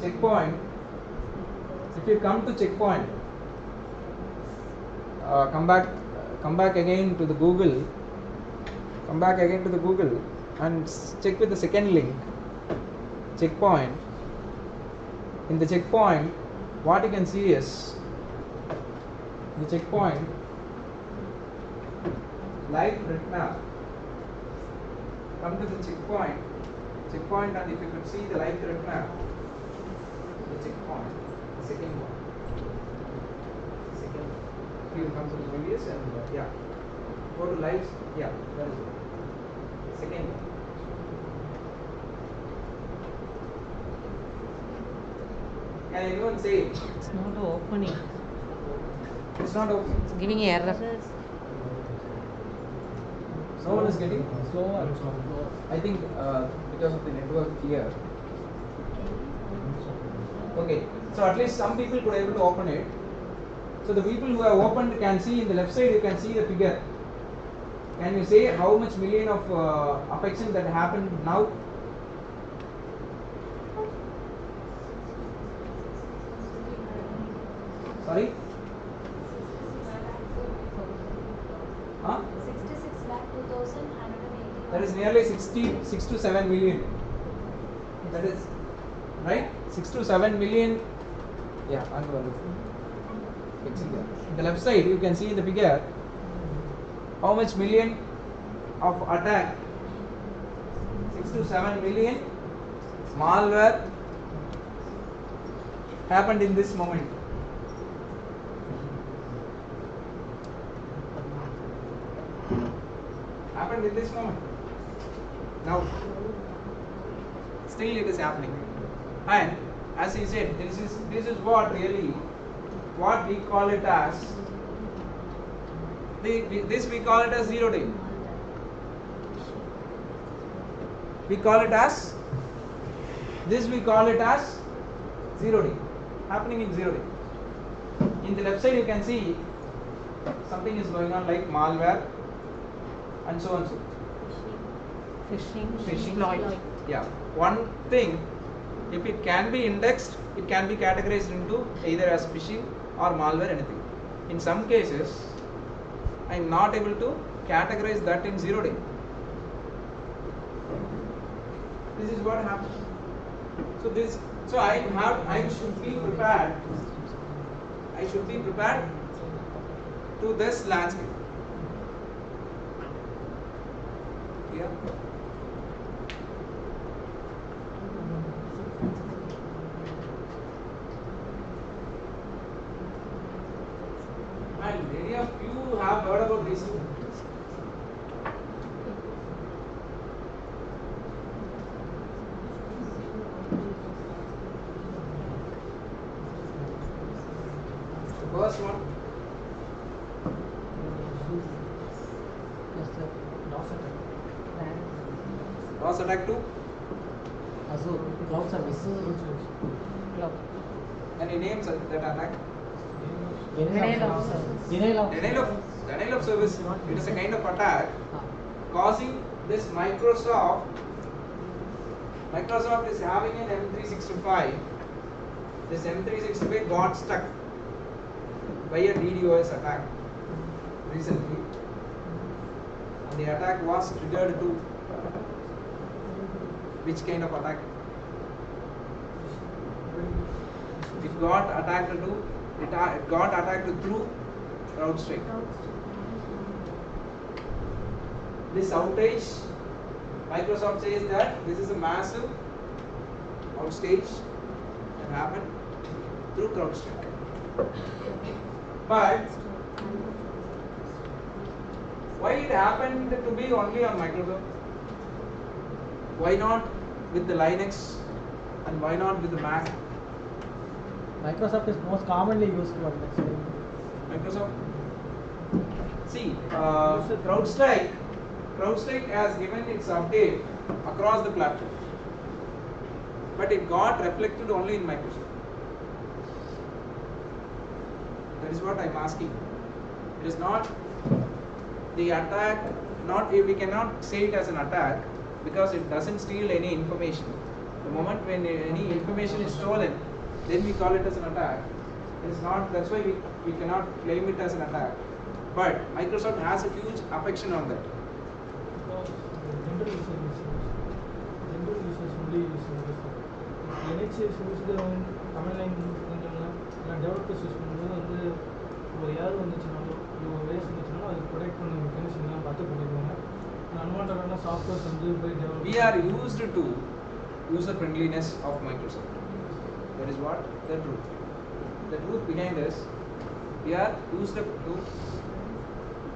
checkpoint, if you come to checkpoint, come back again to the Google, and check with the second link, checkpoint. In the checkpoint, what you can see is the checkpoint live threat map. Come to the checkpoint, and if you could see the live threat map, the checkpoint, the second one. You will come to the previous and yeah, go to live, yeah, that is it. Second one. Can anyone say it? It's not opening. It's not opening. It's giving error. No one is getting slow. I think because of the network here. Okay, so at least some people could able to open it. So the people who have opened can see in the left side. You can see the figure. Can you say how much million of affection that happened now? Sorry? Huh? 66,02,180. That is nearly 6 to 7 million. That is right? 6 to 7 million. Yeah, in the left side you can see in the figure how much million of attack. 6 to 7 million malware happened in this moment. happened in this moment. Now, still it is happening. And as he said, this is what we call it as this we call it as 0 day. We call it as 0 day, happening in 0 day. In the left side you can see something is going on like malware and so on so. Phishing. Yeah. One thing, if it can be indexed, it can be categorized into either as phishing or malware, anything. In some cases, I am not able to categorize that in 0 day. This is what happens. So I should be prepared. I should be prepared to this landscape. Yeah. And many of you have heard about this. First one. DOS attack 2. Azure cloud service. Cloud. Any names that attack? Denial of service. It is a kind of attack causing this Microsoft is having an M365. This M365 got stuck by a DDoS attack recently, and the attack was triggered to which kind of attack? It got attacked through CrowdStrike. This outage, Microsoft says that this is a massive outage that happened through CrowdStrike. But why it happened to be only on Microsoft? Why not with the Linux, and why not with the Mac? Microsoft is most commonly used one. Microsoft. See, CrowdStrike has given its update across the platform, but it got reflected only in Microsoft. That is what I am asking. It is not the attack. We cannot say it as an attack because it doesn't steal any information. The moment when any information is stolen, then we call it as an attack. It is not. That's why we cannot claim it as an attack. But Microsoft has a huge affection on that. General users only use Microsoft. Linux is used command line developers use பண்ணும்போது வந்து ஒரு ஏர் வந்துச்சுனாலோ இல்லை ஒரு ways வந்துச்சுனாலோ அது protect பண்ண மெக்கானிசம்லாம் பார்த்து பண்ணிடுவாங்க. அன்வான்டான softwares வந்து போய் develop. We are used to user friendliness of Microsoft. That is what the truth. The truth behind this, we are used to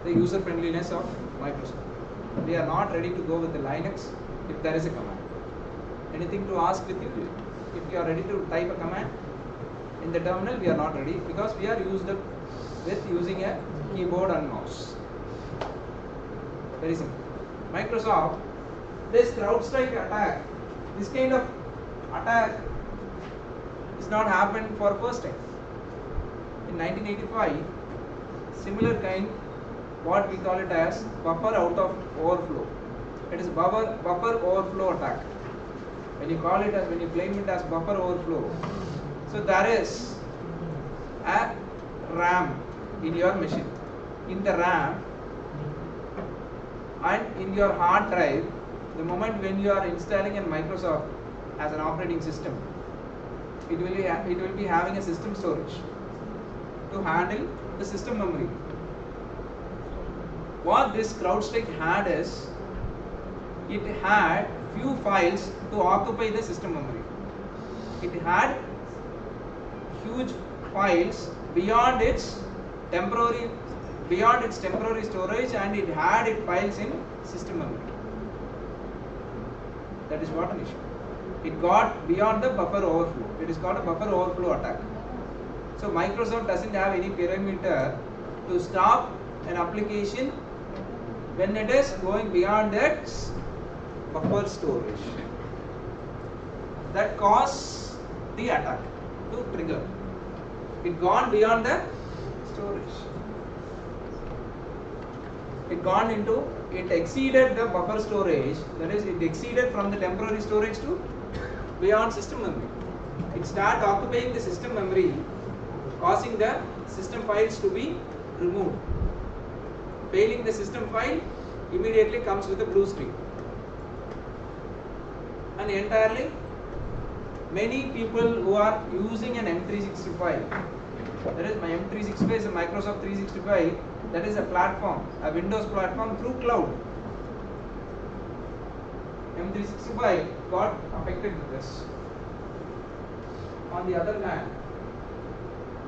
the user friendliness of Microsoft. We are not ready to go with the Linux if there is a command. Anything to ask with you? If you are ready to type a command in the terminal, we are not ready because we are used with using a keyboard and mouse. Very simple. Microsoft, this CrowdStrike attack, this kind of attack is not happened for first time. In 1985, similar kind, what we call it as buffer out of overflow. It is buffer overflow attack. When you claim it as buffer overflow, so there is a RAM in your machine. In the RAM and in your hard drive, the moment when you are installing in Microsoft as an operating system, it will be having a system storage to handle the system memory. What this CrowdStrike had is, it had few files to occupy the system memory. It had huge files beyond its temporary beyond its temporary storage and it had its files in system memory. That is what an issue. It got beyond the buffer overflow. It is called a buffer overflow attack. So Microsoft doesn't have any perimeter to stop an application when it is going beyond its buffer storage. That caused the attack to trigger. It gone beyond the storage. It exceeded the buffer storage, that is, it exceeded from the temporary storage to beyond system memory. It started occupying the system memory, causing the system files to be removed. Failing the system file immediately comes with a blue screen. And entirely, many people who are using an M365, that is, my M365 is a Microsoft 365, that is a platform, a Windows platform through cloud. M365 got affected with this. On the other hand,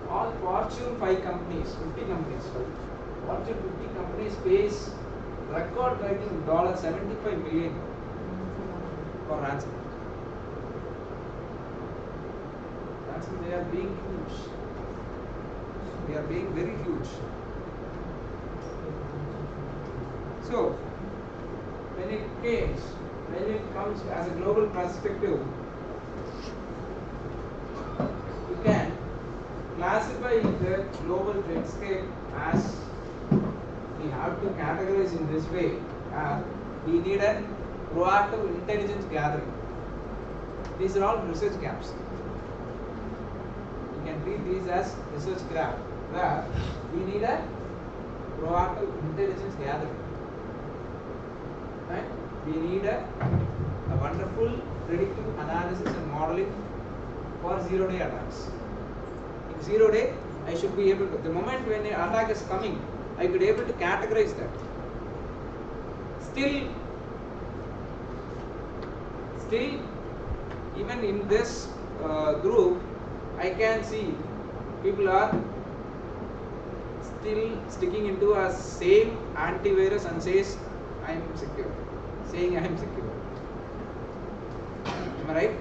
all Fortune 5 companies, 50 companies, Fortune 50 companies pays record-breaking $75 million for ransom. They are being huge. They are being very huge. So, when it comes as a global perspective, you can classify the global threatscape as we have to categorize in this way. We need a proactive intelligence gathering. These are all research gaps. You can treat these as research gap where we need a proactive intelligence gathering. Right? We need a wonderful predictive analysis and modeling for zero-day attacks. In zero-day, I should be able to, the moment when an attack is coming, I could be able to categorize that. Still, even in this group, I can see people are still sticking into a same antivirus and says I am secure, saying I am secure. Am I right?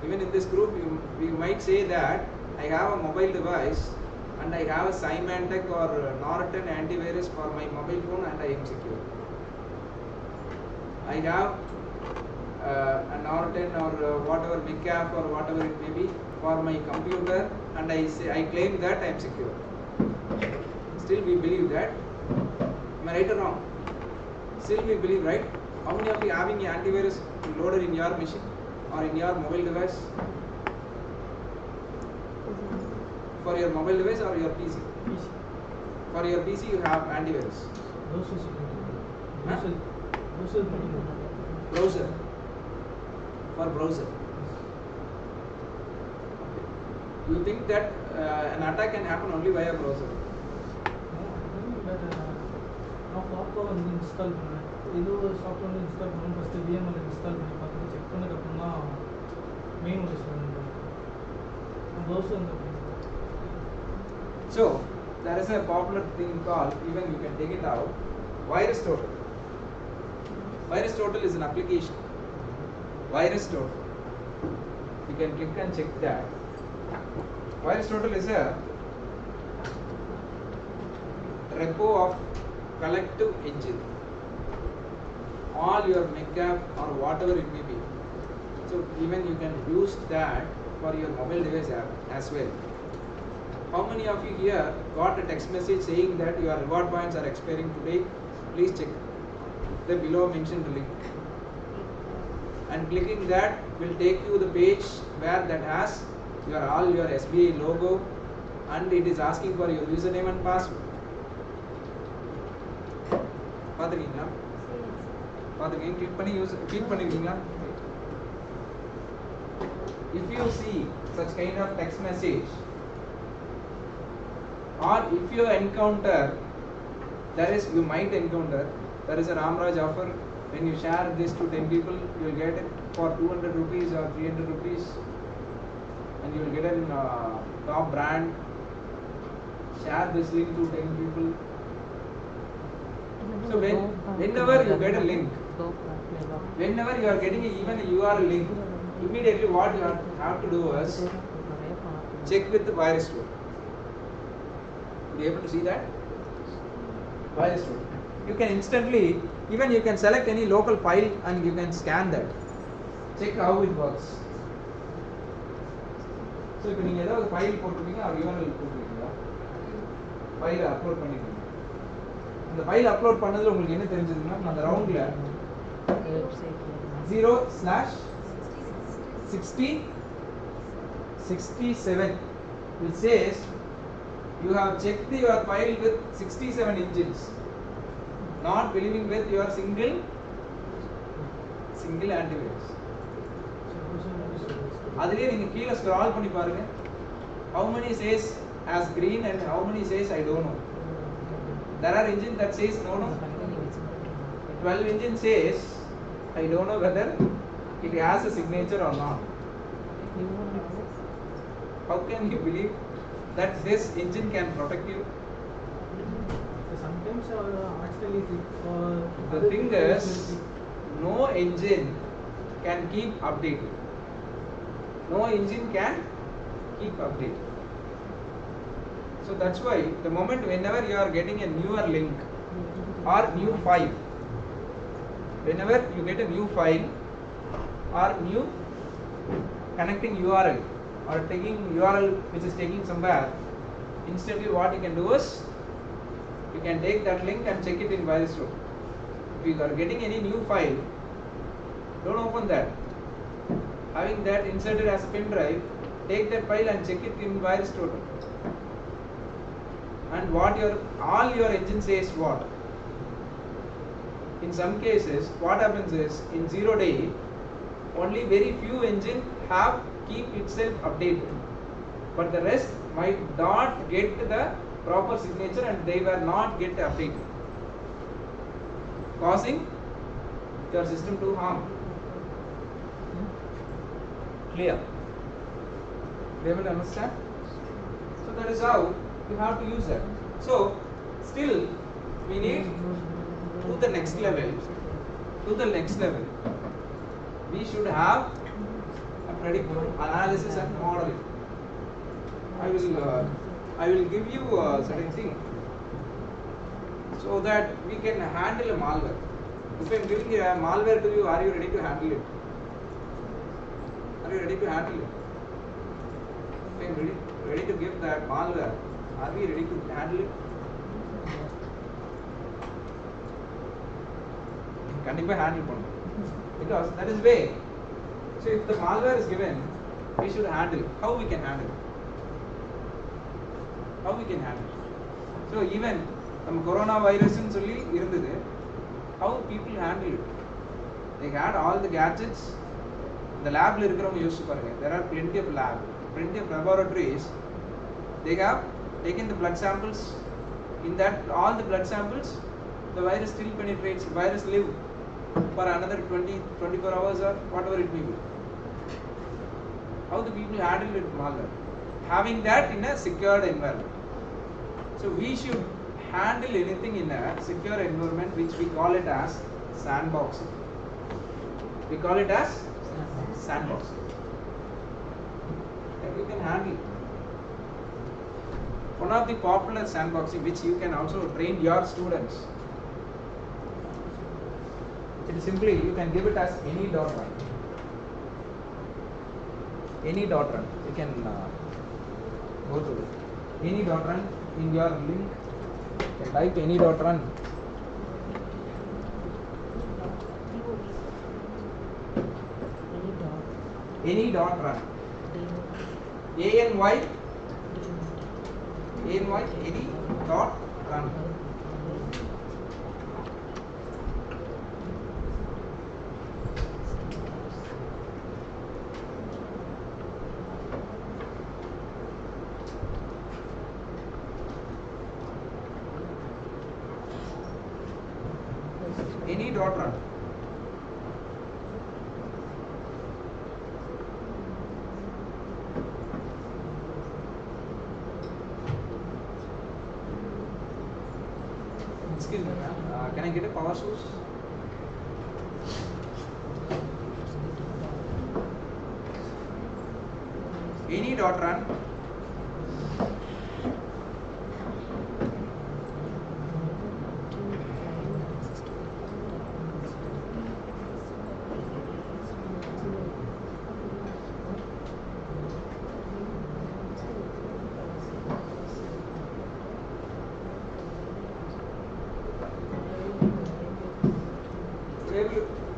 Even in this group, you might say that I have a mobile device and I have a Symantec or Norton antivirus for my mobile phone and I am secure. I have a Norton or whatever McAfee or whatever it may be for my computer and I claim that I am secure. Still we believe that. Am I right or wrong? Still we believe, right? How many of you having an antivirus loaded in your machine or in your mobile device? For your mobile device or your PC? For your PC you have antivirus. Browser. For browser. You think that an attack can happen only via browser? Software வந்து install பண்ணேன். ஏதோ ஒரு software வந்து install பண்ணணும். First VML install பண்ணி பார்த்துட்டு check பண்ணதுக்கப்புறம் தான் மெயின் ஒன்று சொல்லுங்கள். ப்ரௌசர் வந்து So, there is a popular thing called, even you can take it out, Virus Total. Virus Total is an application. Virus Total. You can click and check that. Virus Total is a repo of collective engine. All your McAfee or whatever it may be. So even you can use that for your mobile device app as well. How many of you here got a text message saying that your reward points are expiring today? Please check the below mentioned link. And clicking that will take you the page where that has all your SBI logo and it is asking for your username and password. பாத்துக்கீங்களா? பாத்துக்கீங்க click பண்ணி click பண்ணிருக்கீங்களா? If you see such kind of text message or if you encounter, you might encounter there is a Ramraj offer. When you share this to 10 people, you will get it for 200 rupees or 300 rupees and you will get a top brand. share this link to 10 people. So whenever you get a link, whenever you are getting even a URL link, immediately what you have to do is check with the virus tool. Be able to see that virus tool. You can instantly, even you can select any local file and you can scan that. Check how it works. So if you have a file போட்டுருக்கீங்க or URL போட்டுருக்கீங்களா file upload பண்ணிருக்கீங்க அந்த file upload பண்ணதுல உங்களுக்கு என்ன தெரிஞ்சதுன்னா அந்த ரவுண்ட்ல 0/6067 which says you have checked your file with 67 engines, not believing with your single antivirus. அதுலயே நீங்க கீழ ஸ்க்ரால் பண்ணி பாருங்க, how many says as green and how many says I don't know. There are engines that says no. 12 engine says I don't know whether it has a signature or not. How can you believe that this engine can protect you? Sometimes actually the thing is, no engine can keep updating. No engine can keep updating. So that's why the moment whenever you are getting a newer link or new file, whenever you get a new file or new connecting URL or taking URL which is taking somewhere, instantly what you can do is you can take that link and check it in virus tool. If you are getting any new file, don't open that. Having that inserted as a pen drive, take that file and check it in virus tool. And what all your engine says what? In some cases, what happens is in 0 day, only very few engine have keep itself updated, but the rest might not get the proper signature and they were not get updated, causing your system to harm. Clear? They will understand. So that is how you have to use that. So still we need to the next level. To the next level, we should have a predictive analysis and modeling. I will give you a certain thing so that we can handle a malware. If I am giving a malware to you, are you ready to handle it? Are you ready to handle it? If I am ready to give that malware, are we ready to handle it? Kandipa handle pannum, because that is way. So if the malware is given, we should handle it. How we can handle it? How we can handle it? So even coronavirus nu solli irundhudu, how people handle it? They had all the gadgets. The lab la irukravanga use parunga. There are plenty of laboratories. They have taken the blood samples. In that, all the blood samples, the virus still penetrates. Virus live for another 24 hours or whatever it may be. How the people handle it malware? Having that in a secured environment. So we should handle anything in a secure environment, which we call it as sandboxing. We call it as sandboxing. And you can handle it. One of the popular sandboxing which you can also train your students, it is simply you can give it as any dot run. Any dot run. You can go to it. Any dot run in your link. You can type any dot run. Any dot run. ANY any dot run. Any dot run. Can I get a power source? Any dot run.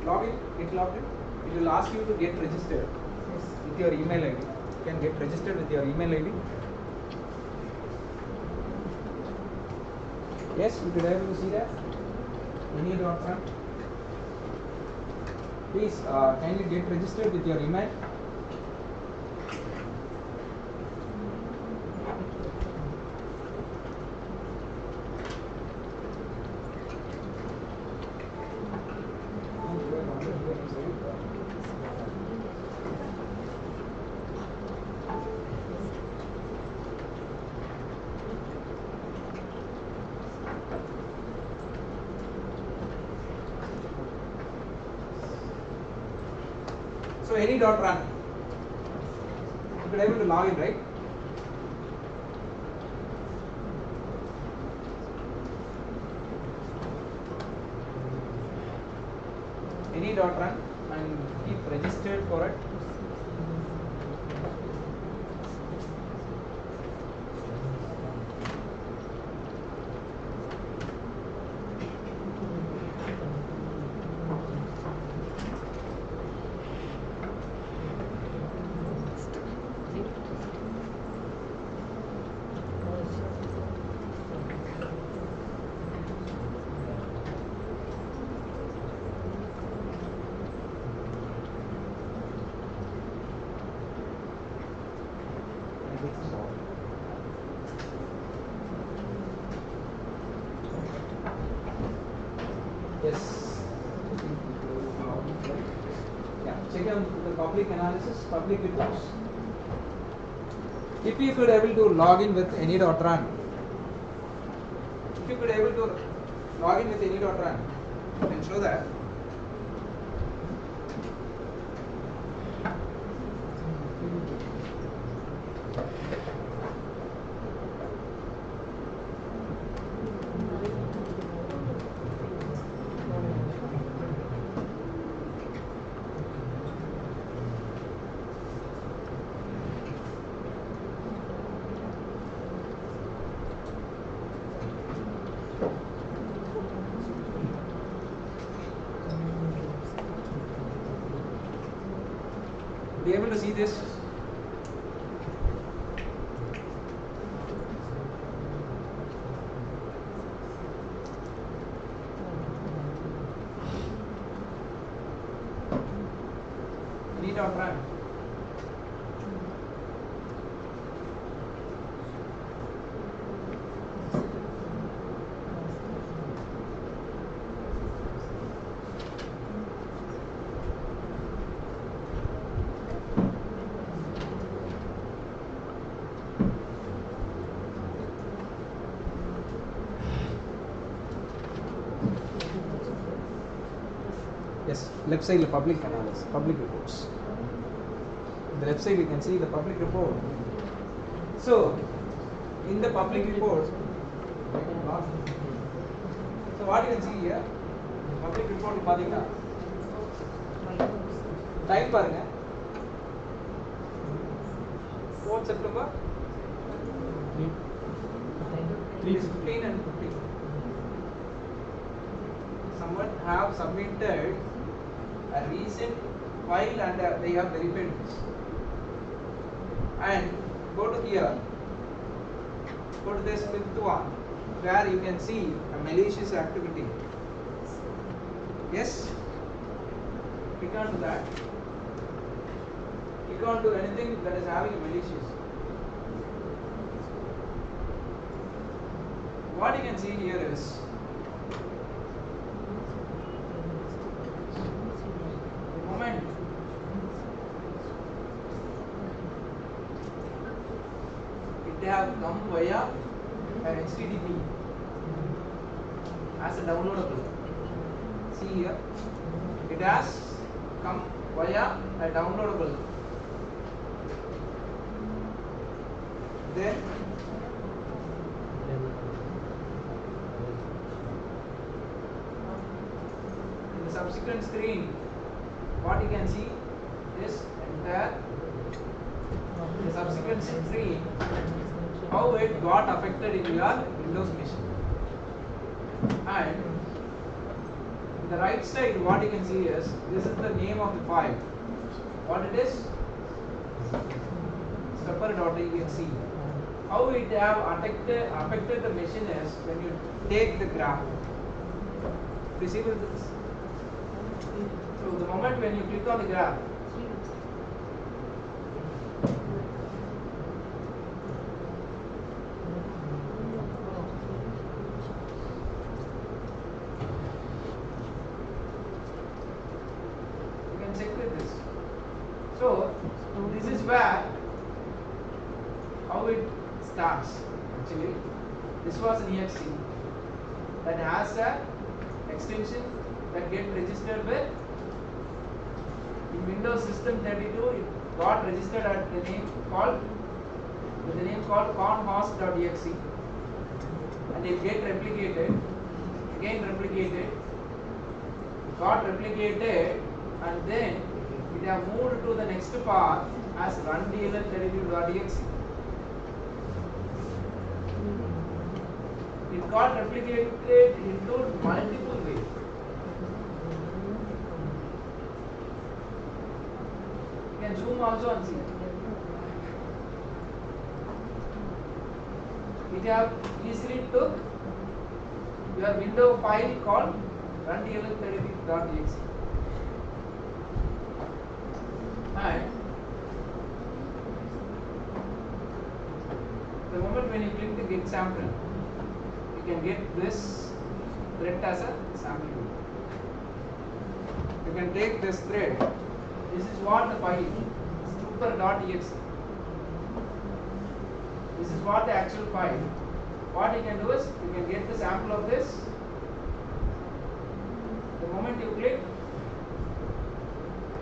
Log in, get logged in. It will ask you to get registered with your email ID. You can get registered with your email ID. Yes, you could able to see that. Any dot run. Please kindly get registered with your email. So any dot run, you could able to log in, right? Any dot run and keep registered for it. Yes. Yeah. Check out the public analysis, public reports. If you could able to log in with any dot run, if you could able to log in with any dot run, you can show that. Be able to see this? Any dot run. Yes, left side the public analysis, public reports. In the left side you can see the public report. So, in the public report, so what you can see here, public report பாத்தீங்கன்னா time பாருங்க 4th September 3:15 and 15. Someone have submitted a recent file and they have verified this. And go to here, go to this 5th one, where you can see a malicious activity. Yes? Click on to that. Click on to anything that is having a malicious. What you can see here is the moment it have come via an HTTP as a downloadable. See here, it has come via a downloadable. Then in the subsequent screen, what you can see is entire the subsequent screen, how it got affected in your Windows machine. And in the right side, what you can see is this is the name of the file. What it is? Stepper.exe. How it have affected the machine is when you take the graph. Visible this. So the moment when you click on the graph, you can check with this. So this is where how it starts. Actually, this was an exe that has a extension that get registered with in Windows System 32. It got registered at the name called conhost.exe, and it get replicated, again replicated, got replicated, and then it have moved to the next part as rundln32.exe. It got replicated into multiple ways. You can zoom also and see. It have easily took your window file called rundln32.exe, and the moment when you click the get sample, you can get this thread as a sample. You can take this thread. This is what the file is, super.exe. This is what the actual file. What you can do is you can get the sample of this. The moment you click,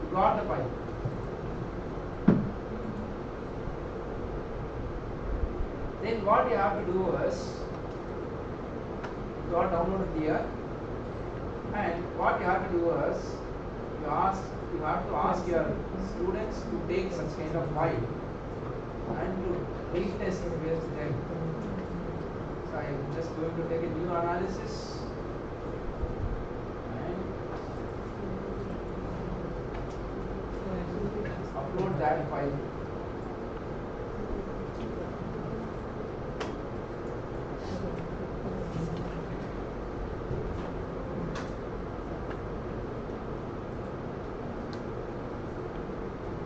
you got the file. Then what you have to do is you got downloaded here, and what you have to do is you have to ask your students to take such kind of file and to retest it with them. So I am just going to take a new analysis and upload that file.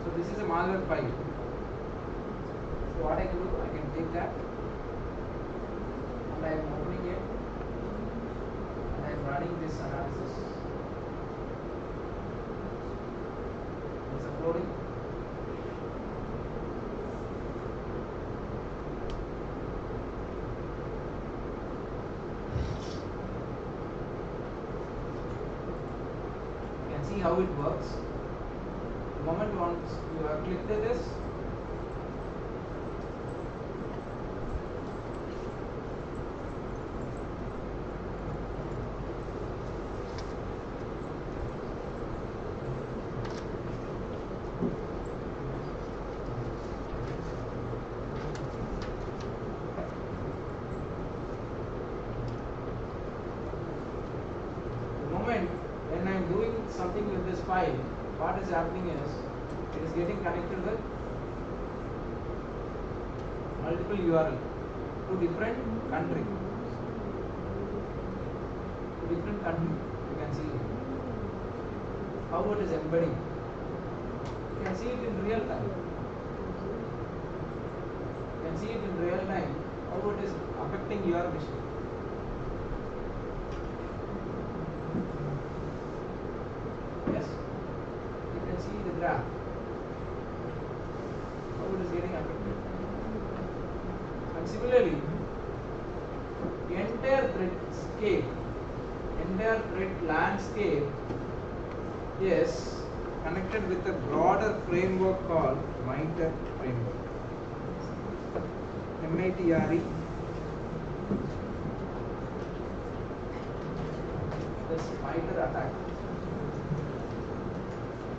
So this is a malware file. So what I can do, I can take that and I am opening it and I am running this analysis. It's uploading. You can see how it works. The moment once you have clicked this, when I am doing something with this file, what is happening is it is getting connected with multiple URL to different country. You can see how it is embedding. You can see it in real time. You can see it in real time how it is affecting your machine. Yes, you can see the graph, how it is getting affected. And similarly, the entire thread scale entire threat landscape is connected with a broader framework called MITRE framework. MITRE. This MITRE attack.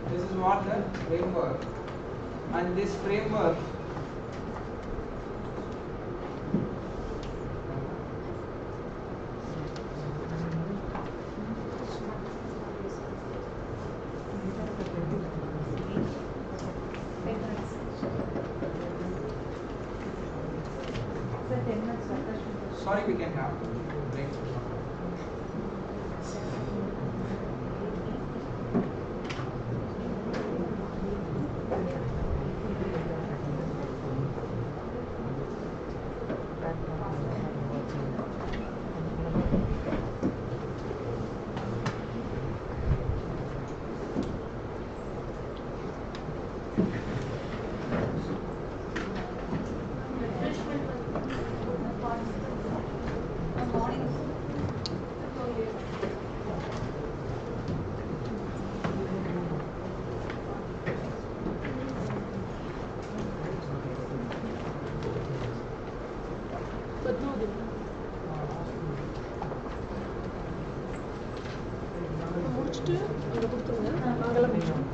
This is what the framework, and this framework sorry, we can have break. முடிச்சுட்டு அங்கே கொடுத்துருங்க நாங்களாம் முடிச்சோம்.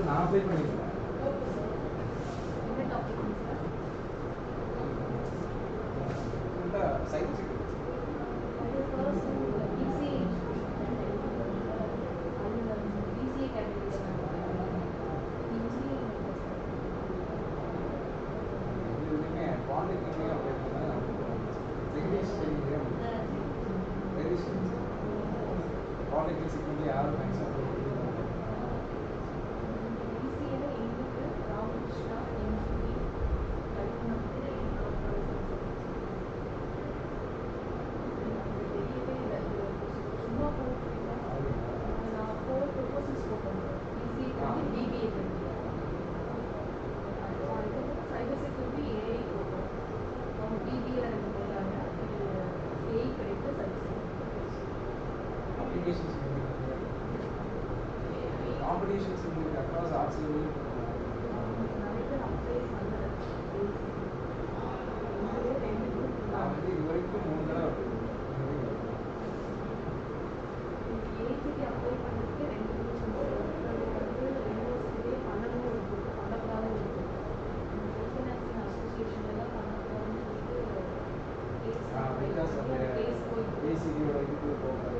நான் apply பண்ணிருக்கேன். என்ன topic sir? Cyber security. அது first BCA categories இதுவுமே பாலிடெக்னிக்லேயே அப்ளை பண்ணால் Jagadish very strength. Polytechnic security யாரும் மேக்ஸிமம் அப்ளை பண்ணி பிசிஏல எங்களுக்கு ராமகிருஷ்ணா எம்ஜிபி கல்பனா தெரியவே இல்லை. சும்மா போட்டுருக்கேன். நான் 4 ப்ரொபோசல்ஸ் போட்டேன். பிசிஏக்கு வந்து பிபிஏக்கு அதுக்கப்புறம் சைபர் செக்யூரிட்டி ஏஐ போட்டோம். அவங்க பிபிஏல 2 போட்டாங்க. ஏஐ கிடைத்து சைபர் அப்ளிகேஷன்ஸ் காம்படிஷன்ஸ் உங்களுக்கு அக்ராஸ் ஆர்ட்ஸ் லெவலில் நிறைய பேர் அப்ளை பண்ணல. நான் வந்து இது வரைக்கும் 3 தடவை ஏஐக்கு அப்ளை பண்ணுறதுக்கு 2 ரூல்ஸ் வந்து யூனிவர்சிட்டியே பண்ணணும் இருக்குது, பண்ணக்கூடாதும் இருக்குது. ஃபைனான்சிங் அசோசியேஷன்லாம் பண்ணக்கூடாதுன்னு சொல்லிட்டு பிகாஸ் அந்த கேஸ் போயிட்டு ஏசிடியோட இதுக்குள்ளே போகாது.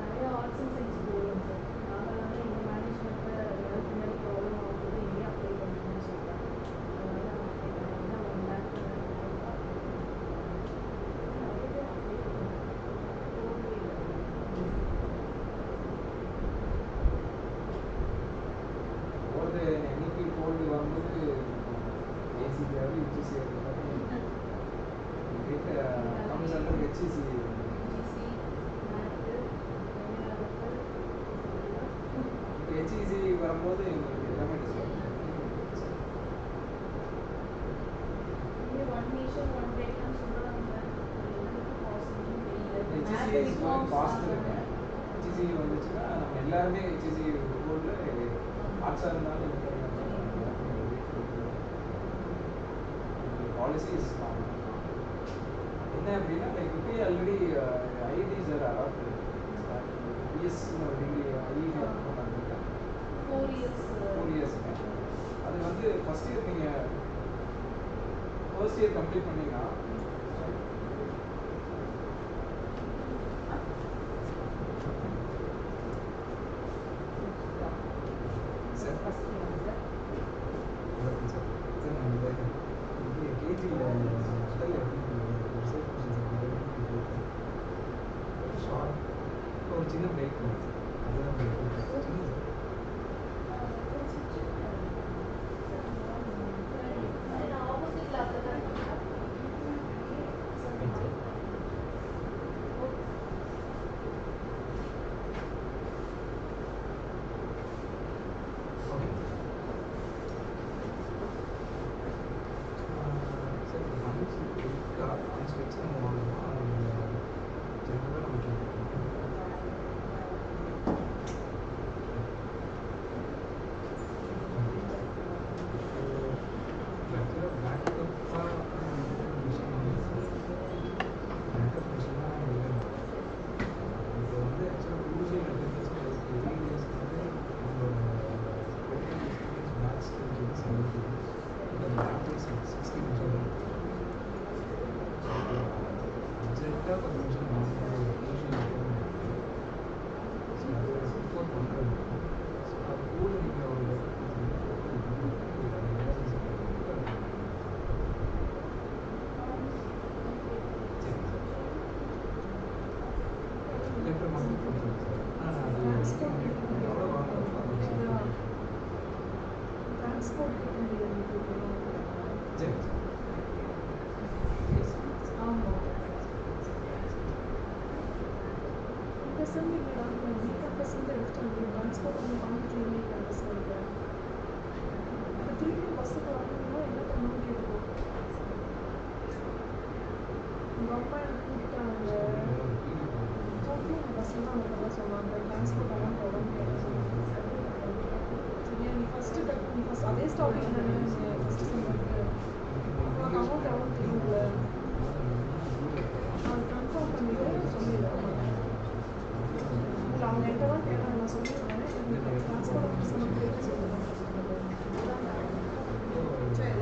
நிறைய ஆர்ட்ஸ் அண்ட் சயின்ஸ் போடுவோம் சார். நாங்கள் வந்து எங்கள் மேனேஜ்மெண்ட்டில் பின்னாடி ப்ராப்ளம் ஆகும்போது எங்கேயும் அப்ளை பண்ணணும்னு சொல்கிறேன். அதனால நான் அப்ளை பண்ணேன். 1 லேக் நிறைய பேர் அப்ளை பண்ணுவேன். போர்டு என்னைக்கு போர்டு வரும்போது ஏசிடியாவது யூஜிசியாவது கம்ஸ் அண்டர் ஹெச்சிசி. ஹெச்சிசி வரும்போது எங்களுக்கு எல்லாமே டிஸ்கவுண்ட். ஒன் நேஷன் ஒன் டேட்னு சொல்கிறாங்க. ஹெச்சிசி இஸ் கோயிங் ஃபாஸ்ட் இருக்கேன். ஹெச்சிசி வந்துச்சுன்னா நம்ம எல்லாருமே ஹெச்சிசி போர்டில் ஆர்ட்ஸாக இருந்தாலும் பாலிசி இஸ் என்ன அப்படின்னா லைக் இப்போ ஆல்ரெடி ஐஐடிஸ் ஆர் அலாட் பிஎஸ்சின்னு ஒரு டிகிரி ஐஐடி பண்ணாங்க 4 இயர்ஸுங்க. அது வந்து ஃபஸ்ட் இயர் நீங்கள் ஃபர்ஸ்ட் இயர் கம்ப்ளீட் பண்ணிங்கன்னா ஒரு சின்ன பிரேக் அதுதான் ஆப்போசிட் கிளாஸில் தான் பஸ்ஸில் தான் அவங்க சொல்லுவாங்க டிரான்ஸ்போர்ட் எல்லாம் போட முடியாது. சரியா first அதே ஸ்டாப்பிங் ஃபர்ஸ்ட் சொன்னது உங்களுக்கு அமௌண்ட் எவ்வளோ தெரியுங்கள அது கன்ஃபார்ம் பண்ணிவிட்டு சொல்லிடுறேன் இல்லை அவங்க என்கிட்ட தான் கேட்டாங்க நான் சொல்லிடுறேன் எனக்கு ட்ரான்ஸ்போர்ட் ஆஃபீஸ் நம்ம கேட்டு சொல்லுறேன் சரி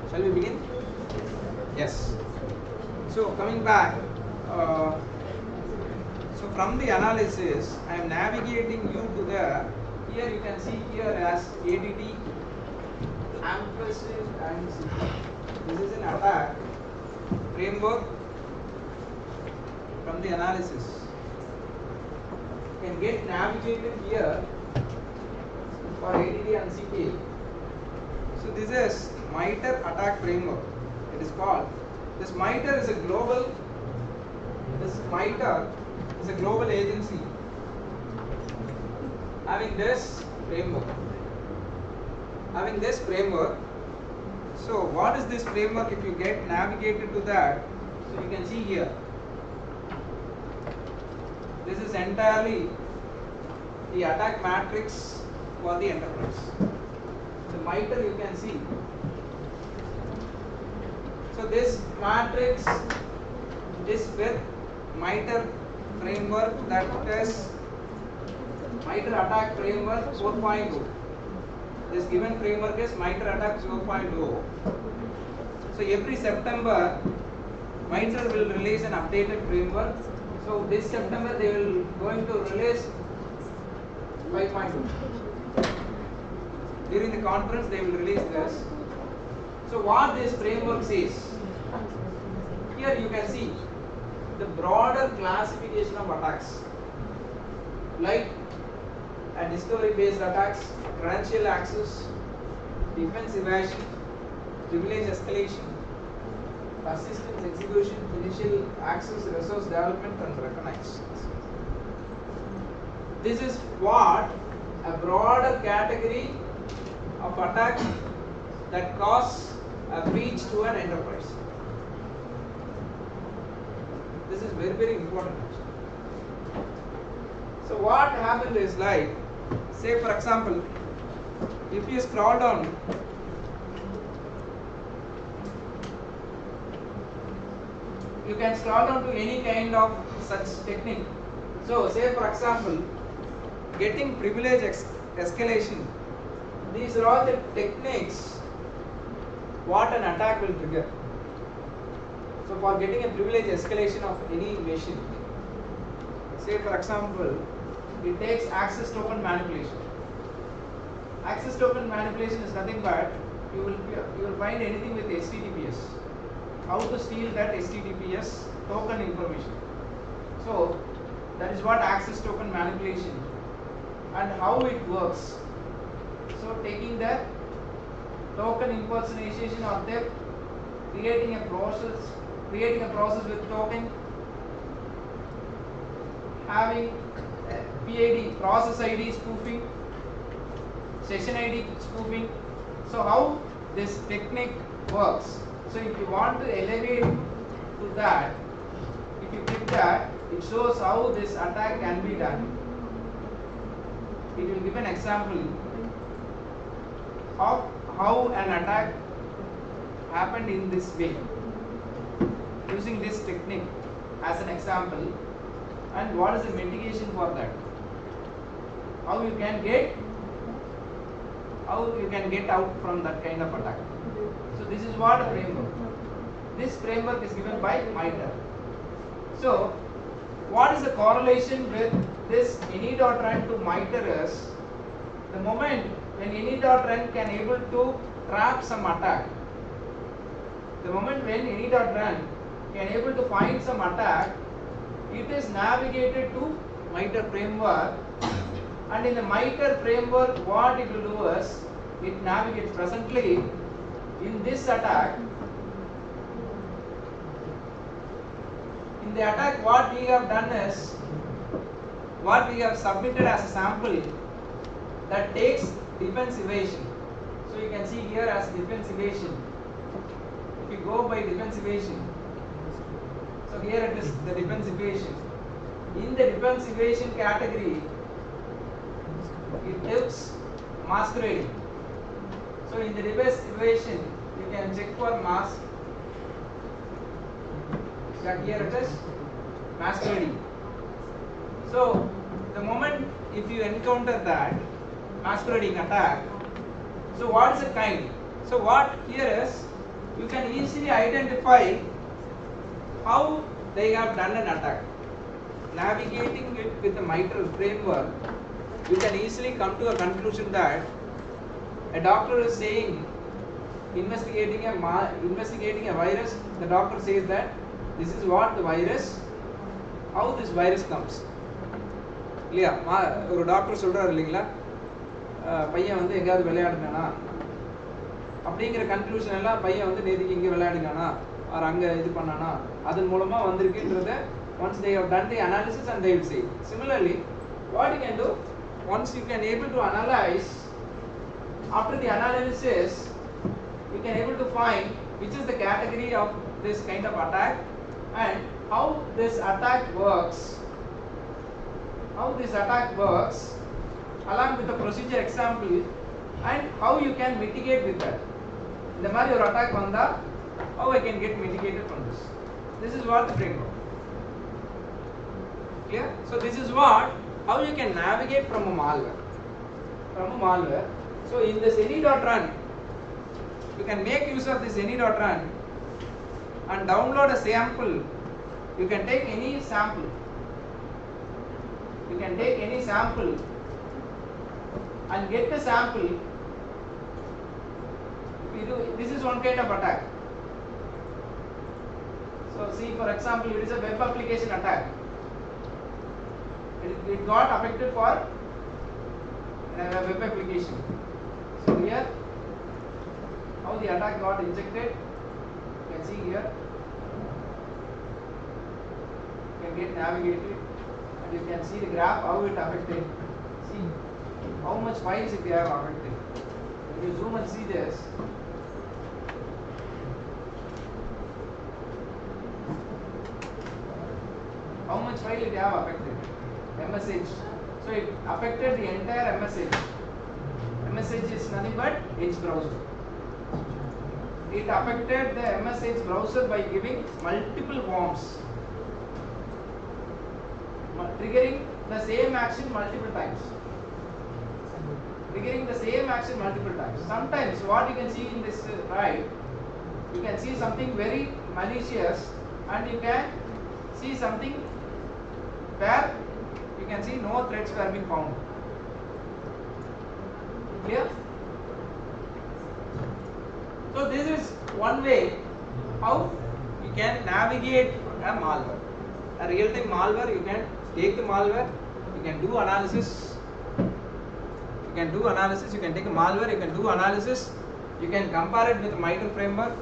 Shall we begin? Yes. So coming back, so from the analysis, I am navigating you to the, here you can see here as ADT, ampersand and CP. This is an attack framework from the analysis. You can get navigated here for ADT and CP. So this is MITRE attack framework. It is called. This MITRE is a global. This MITRE is a global agency having this framework. Having this framework. So what is this framework? If you get navigated to that, so you can see here. This is entirely the attack matrix for the enterprise. The MITRE you can see. So this matrix is with MITRE framework, that is MITRE attack framework 4.0. This given framework is MITRE attack 4.0. So every September MITRE will release an updated framework. So this September they will going to release 5.2. During the conference they will release this. So what this framework says, here you can see the broader classification of attacks, like a discovery based attacks, credential access, defense evasion, privilege escalation, persistence execution, initial access, resource development and recognize. This is what a broader category of attack that cause a breach to an enterprise. This is very, very important. So what happened is, like, say for example, if you scroll down, you can scroll down to any kind of such technique. So say for example, getting privilege escalation. These are all the techniques what an attack will trigger. So for getting a privilege escalation of any machine, say for example, it takes access token manipulation. Access token manipulation is nothing but you will find anything with HTTPS. How to steal that HTTPS token information. So that is what access token manipulation and how it works. So taking the token impersonation or theft, creating a process with token, having PID, process ID spoofing, session ID spoofing. So how this technique works. So if you want to elevate to that, if you click that, it shows how this attack can be done. It will give an example of how an attack happened in this way, using this technique as an example, and what is the mitigation for that, how you can get out from that kind of attack. So this is what a framework. This framework is given by MITRE. So what is the correlation with this any.run to MITRE is, the moment when any.run can able to trap some attack, the moment when any.run can able to find some attack, it is navigated to MITRE framework, and in the MITRE framework what it will do is, it navigates presently in this attack. In the attack what we have done is, what we have submitted as a sample that takes defense evasion. So you can see here as defense evasion. If you go by defense evasion, so here it is the defense evasion. In the defense evasion category, it takes masquerading. So in the defense evasion, you can check for mask. That here it is masquerading. So the moment if you encounter that masquerading attack, so what is the kind? So what here is, you can easily identify how they have done an attack. Navigating it with the mitral framework, you can easily come to a conclusion that a doctor is saying, investigating a virus, the doctor says that this is what the virus, how this virus comes. இல்லையா ஒரு doctor சொல்றாரு இல்லைங்களா, பையன் வந்து எங்கேயாவது விளையாடுனானா அப்படிங்கிற conclusion எல்லாம், பையன் வந்து நேற்றுக்கு இங்கே விளையாடினானா ஆர் அங்கே இது பண்ணானா அதன் மூலமா வந்திருக்குன்றத once they have done the analysis and they will say. Similarly, what you can do, once you can able to analyze, after the analysis you can able to find which is the category of this kind of attack and how this attack works, along with the procedure example, and how you can mitigate with that. இந்த மாதிரி ஒரு attack வந்தா how I can get mitigated from this. This is what the framework. Clear? So this is what, how you can navigate from a malware. So in this any.run, you can make use of this any.run and download a sample. You can take any sample. And get the sample. This is one kind of attack. So see, for example, it is a web application attack. It got affected for a web application. So here, how the attack got injected, you can see here. You can get navigated and you can see the graph how it affected. See how much files it have affected. When you zoom and see this, how much file it have affected? MSH. So it affected the entire MSH. MSH is nothing but Edge browser. It affected the MSH browser by giving multiple worms, triggering the same action multiple times. Sometimes what you can see in this right, you can see something very malicious and you can see something where you can see no threats were being found. Clear? So this is one way how you can navigate a malware. A real-time malware, you can take the malware, you can do analysis. You can take a malware, you can do analysis, you can compare it with the mitral framework,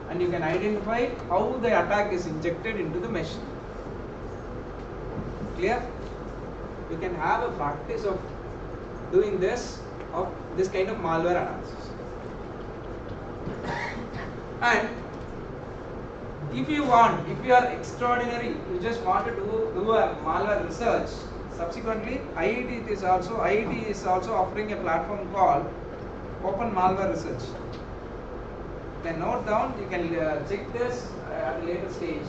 and you can identify how the attack is injected into the mesh. Clear? You can have a practice of doing this kind of malware analysis. And if you are extraordinary, you just want to do a malware research, subsequently IIT is also offering a platform called Open Malware Research. You can note down, you can check this at a later stage.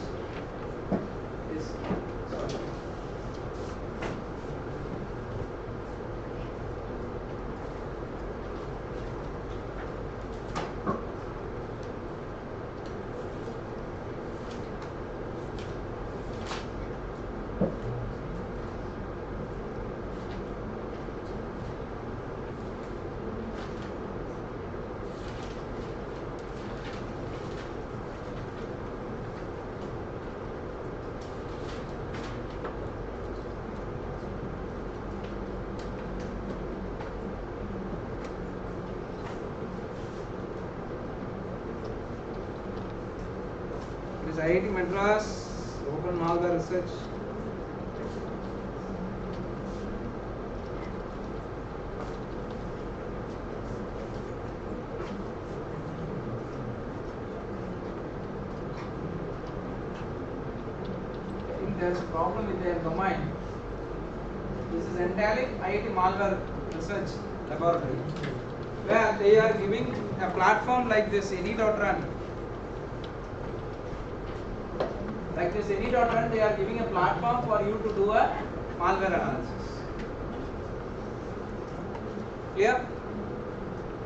IIT Madras, Open Malware Research. I think there's a problem with their domain. This is entirely IIT Malware Research Laboratory, where they are giving a platform like this any.run. Like this any.run, they are giving a platform for you to do a malware analysis. Clear?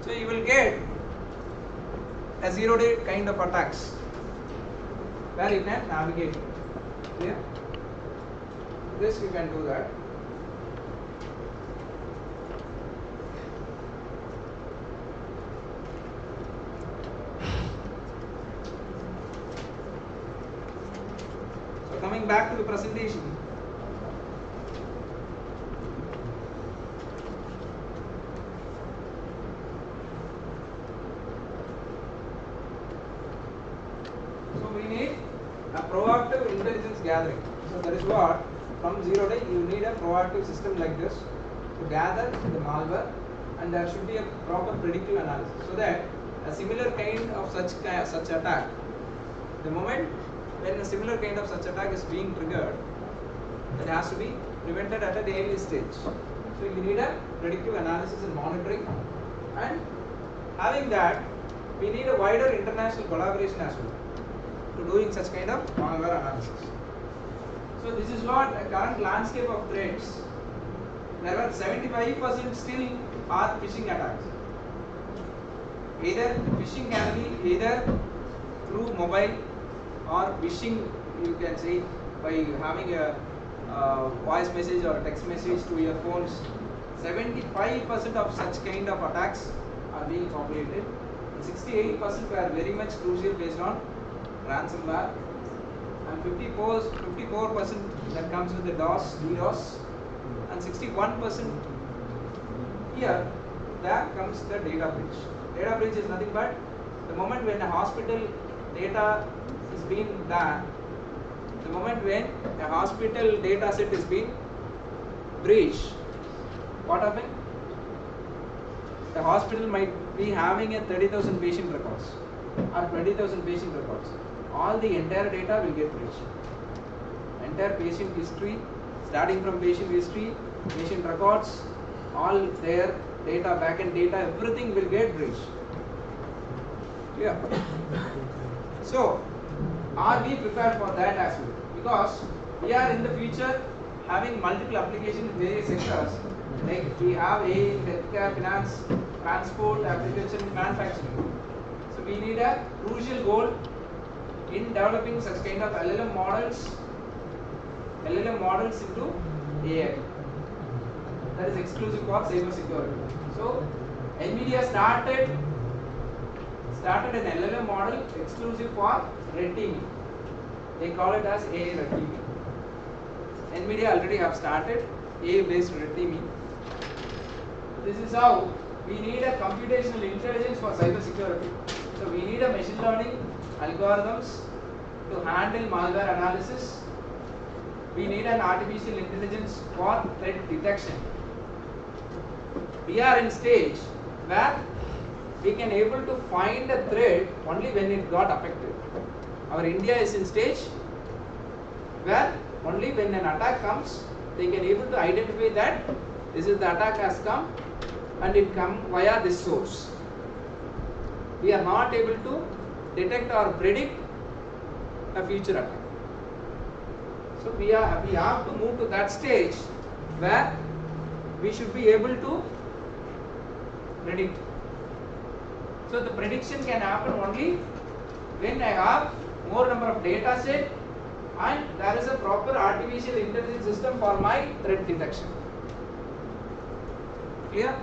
So you will get a 0-day kind of attacks where you can navigate. Clear? This you can do that. So coming back to the presentation. So we need a proactive intelligence gathering. So that is what, from 0 day you need a proactive system like this to gather the malware, and there should be a proper predictive analysis so that a similar kind of such attack, the moment when a similar kind of such attack is being triggered, it has to be prevented at an early stage. So you need a predictive analysis and monitoring, and having that we need a wider international collaboration as well to doing such kind of malware analysis. So this is what a current landscape of threats. There are 75% still are phishing attacks. Either phishing can be either through mobile or phishing, you can say, by having a voice message or a text message to your phones. 75% of such kind of attacks are being completed. 68% were very much crucial based on ransomware, and 54% that comes with the DDoS, and 61% here there comes the data breach. Data breach is nothing but the moment when a hospital data is being done, the moment when a hospital data set is being breached, what happens? The hospital might be having a 30,000 patient records or 20,000 patient records. All the entire data will get breached. Entire patient history, starting from patient history, patient records, all their data, backend data, everything will get breached. Yeah. So, are we prepared for that as well? Because we are in the future having multiple applications in various sectors. Like we have healthcare, finance, transport, agriculture, and manufacturing. So we need a crucial goal in developing such kind of LLM models into AI. That is exclusive for cyber security. So NVIDIA started an LLM model exclusive for red teaming. They call it as AI red teaming. NVIDIA already have started AI based red teaming. This is how we need a computational intelligence for cyber security. So we need a machine learning algorithms to handle malware analysis. We need an artificial intelligence for threat detection. We are in stage where we can able to find a threat only when it got affected. Our India is in stage where only when an attack comes, they can able to identify that this is the attack has come and it come via this source. We are not able to detect or predict a future attack. So we have to move to that stage where we should be able to predict. So the prediction can happen only when I have more number of data set and there is a proper artificial intelligence system for my threat detection. Clear?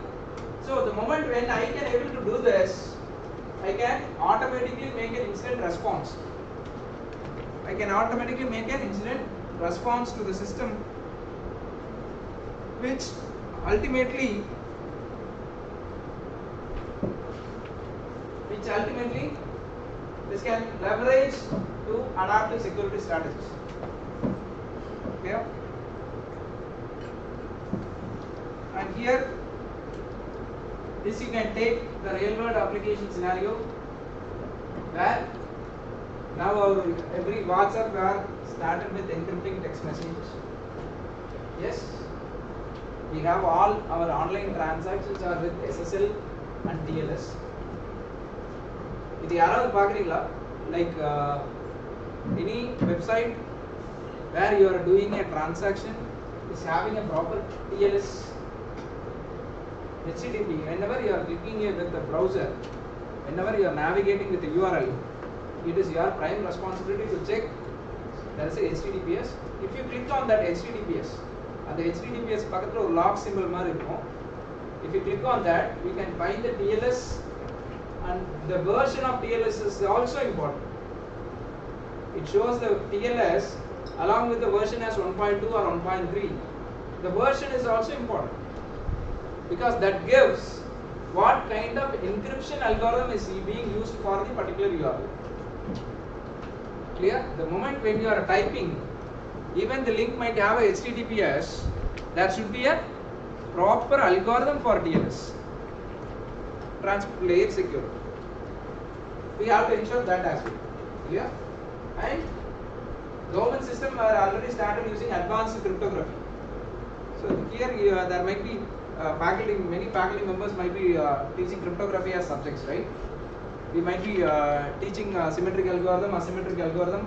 So the moment when I can able to do this, I can automatically make an incident response. I can automatically make an incident response to the system, which ultimately this can leverage to adaptive security strategies. Okay? And here, this you can take the real world application scenario where now our every WhatsApp were started with encrypting text messages. Yes, we have all our online transactions are with SSL and TLS. இது யாராவது பார்க்குறீங்களா? Like any website where you are doing a transaction is having a proper TLS, HTTP. Whenever you are clicking with the browser, whenever you are navigating with the URL, it is your prime responsibility to check there is a HTTPS. If you click on that HTTPS, and the HTTPS பக்கத்துல ஒரு log symbol மாதிரி இருக்கும். If you click on that, you can find the TLS, and the version of TLS is also important. It shows the TLS along with the version as 1.2 or 1.3. The version is also important because that gives what kind of encryption algorithm is being used for the particular URL. Clear? The moment when you are typing, even the link might have a HTTPS, there should be a proper algorithm for TLS, transport layer security. We have to ensure that as well. Clear? And government system are already started using advanced cryptography. So here there might be many faculty members might be teaching cryptography as subjects, right? We might be teaching symmetric algorithm, asymmetric algorithm,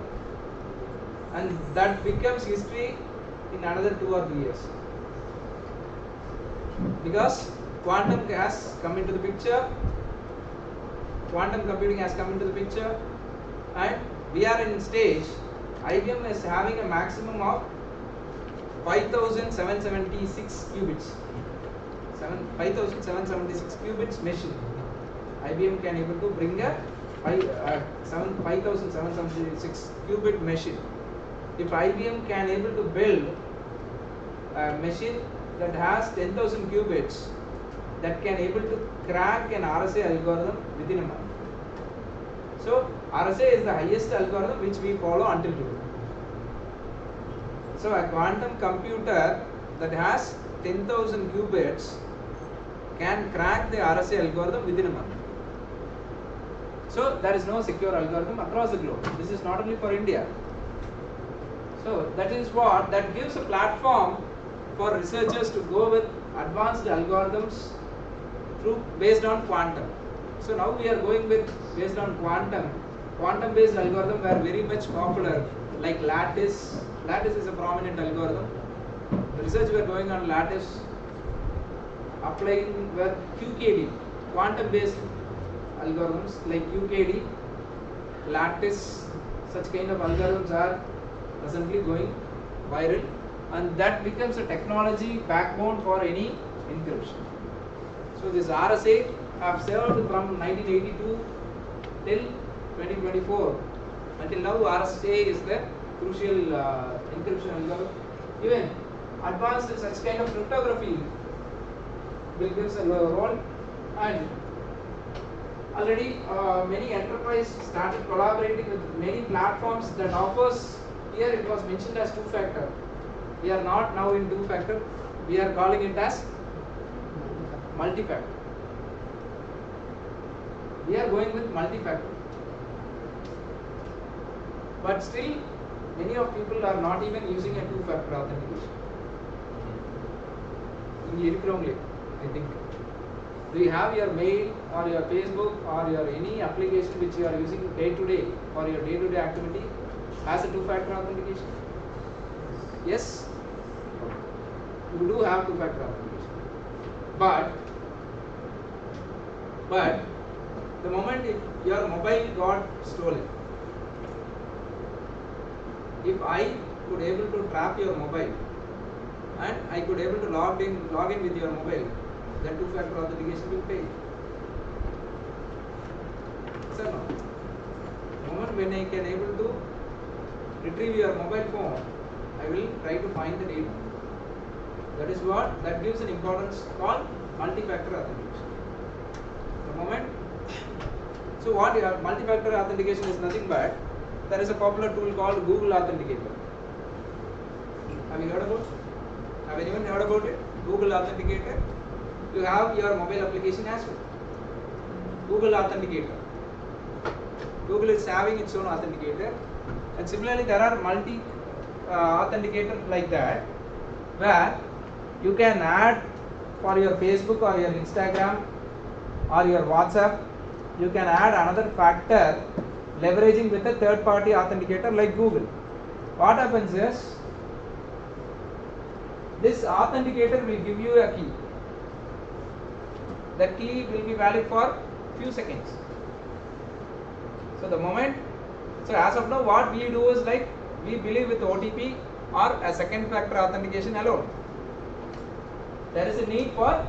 and that becomes history in another 2 or 3 years. Because quantum has come into the picture, quantum computing has come into the picture, and we are in stage, IBM is having a maximum of 5,776 qubits. 5,776 qubits machine. IBM can able to bring a 5,776 qubit machine. If IBM can able to build a machine that has 10,000 qubits, that can able to crack an RSA algorithm within a month. So RSA is the highest algorithm which we follow until today. So a quantum computer that has 10,000 qubits can crack the RSA algorithm within a month. So there is no secure algorithm across the globe. This is not only for India. So that is what that gives a platform for researchers to go with advanced algorithms based on quantum. So now we are going with based on quantum. Quantum based algorithm were very much popular, like lattice. Lattice is a prominent algorithm. The research we are going on lattice, applying with QKD, quantum based algorithms like QKD, lattice, such kind of algorithms are presently going viral, and that becomes a technology backbone for any encryption. So this RSA have served from 1982 till 2024. Until now, RSA is the crucial encryption algorithm. Even advanced such kind of cryptography will give a role, and already many enterprises started collaborating with many platforms that offers. Here it was mentioned as 2-factor. We are not now in 2-factor. We are calling it as multi-factor. We are going with multi-factor. But still, many of people are not even using a 2-factor authentication. I think. Do you have your mail or your Facebook or your any application which you are using day to day for your day to day activity has a 2-factor authentication? Yes, you do have 2-factor authentication. But the moment if your mobile got stolen, if I could able to trap your mobile and I could able to log in with your mobile, then 2-factor authentication will fail. So no. The moment when I can able to retrieve your mobile phone, I will try to find the data. That is what that gives an importance called multi-factor authentication. The moment. So what you have multi-factor authentication is nothing but there is a popular tool called Google Authenticator. Have you heard about it? Have anyone heard about it? Google Authenticator. You have your mobile application as well. Google Authenticator. Google is having its own authenticator, and similarly there are multi authenticator like that, where you can add for your Facebook or your Instagram or your WhatsApp, you can add another factor leveraging with a third-party authenticator like Google. What happens is, this authenticator will give you a key. That key will be valid for few seconds. So the moment, so as of now what we do is like we believe with OTP or a second factor authentication alone. There is a need for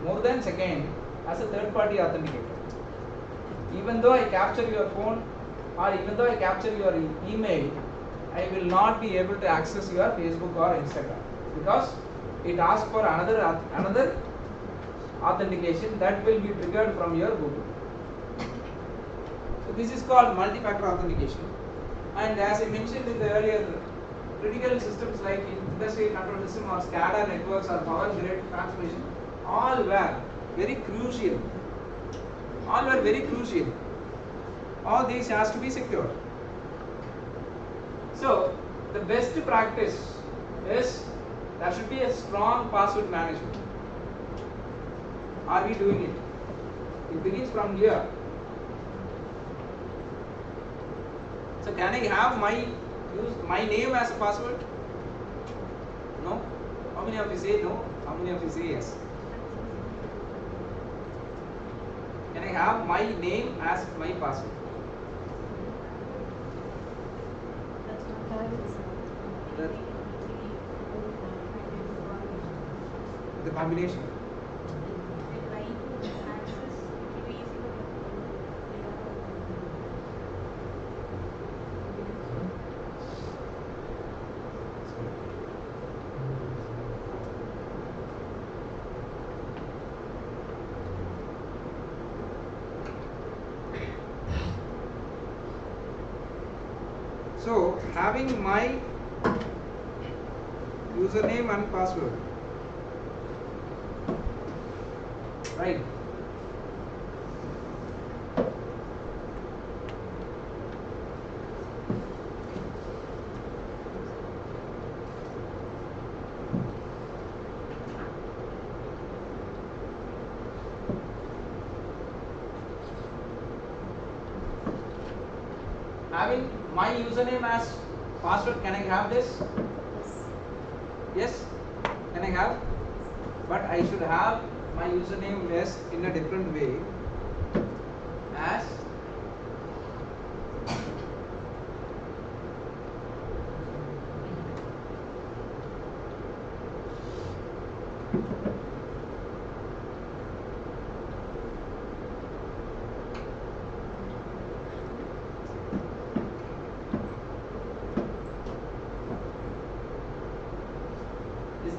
more than second as a third party authenticator. Even though I capture your phone or even though I capture your email, I will not be able to access your Facebook or Instagram because it asks for another authentication that will be triggered from your Google. So this is called multi-factor authentication. And as I mentioned in the earlier, critical systems like industrial control system or SCADA networks or power grid transmission, all were very crucial. All these has to be secure. So the best practice is there should be a strong password management. Are we doing it? It begins from here. So can I have use my name as a password? No? How many of you say no? How many of you say yes? Can I have my name as my password? The combination. So having my username and password, right? Having my username as password, can I have this? Yes? Can I have? But I should have my username less in a different way as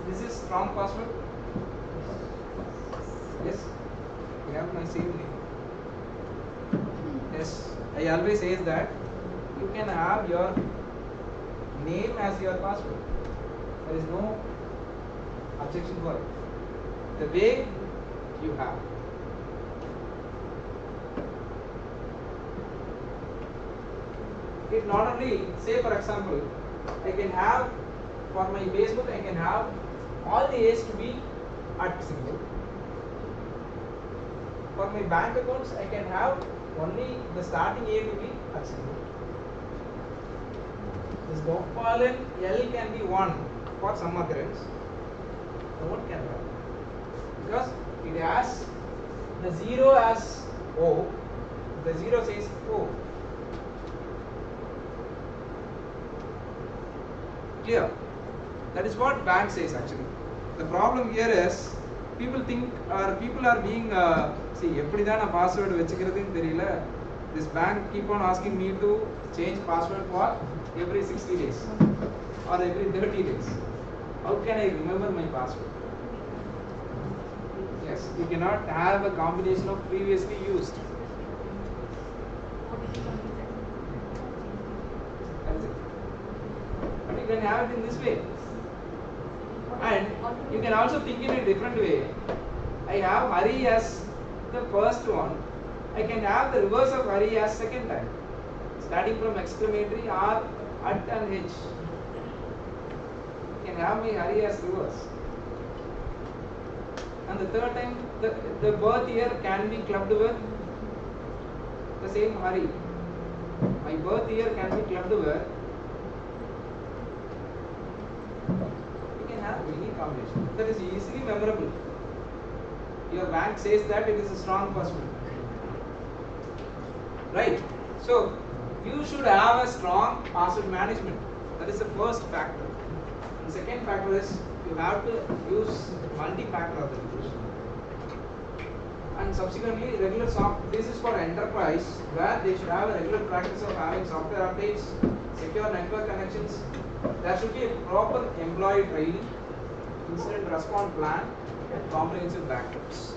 this is strong password. Yes, you have my same name. Yes, I always say that you can have your name as your password. There is no objection for it. The way you have. It not only, say for example, I can have for my Facebook, I can have all the A's to be at symbol. For my bank accounts, I can have only the starting A to be at symbol. This Gopalan L can be 1 for some occurrence. No one can have. Because it has the 0 as O, the 0 says O. Clear? That is what bank says actually. The problem here is people think or people are being see எப்படிதான் நான் password வெச்சுக்கிறதுன்னு தெரியல. This bank keep on asking me to change password for every 60 days or every 30 days. How can I remember my password? Yes, you cannot have a combination of previously used. That's it. But you can have it in this way. And you can also think in a different way. I have Hari as the first one. I can have the reverse of Hari as second time. Starting from exclamatory R, at and H. You can have my Hari as reverse. And the third time, the birth year can be clubbed with the same Hari. My birth year can be clubbed with. You can have any combination. That is easily memorable. Your bank says that it is a strong password. Right? So you should have a strong password management. That is the first factor. And second factor is you have to use multi-factor authentication. And subsequently, regular this is for enterprise, where they should have a regular practice of having software updates, secure network connections. There should be a proper employee training, incident response plan, and comprehensive backups.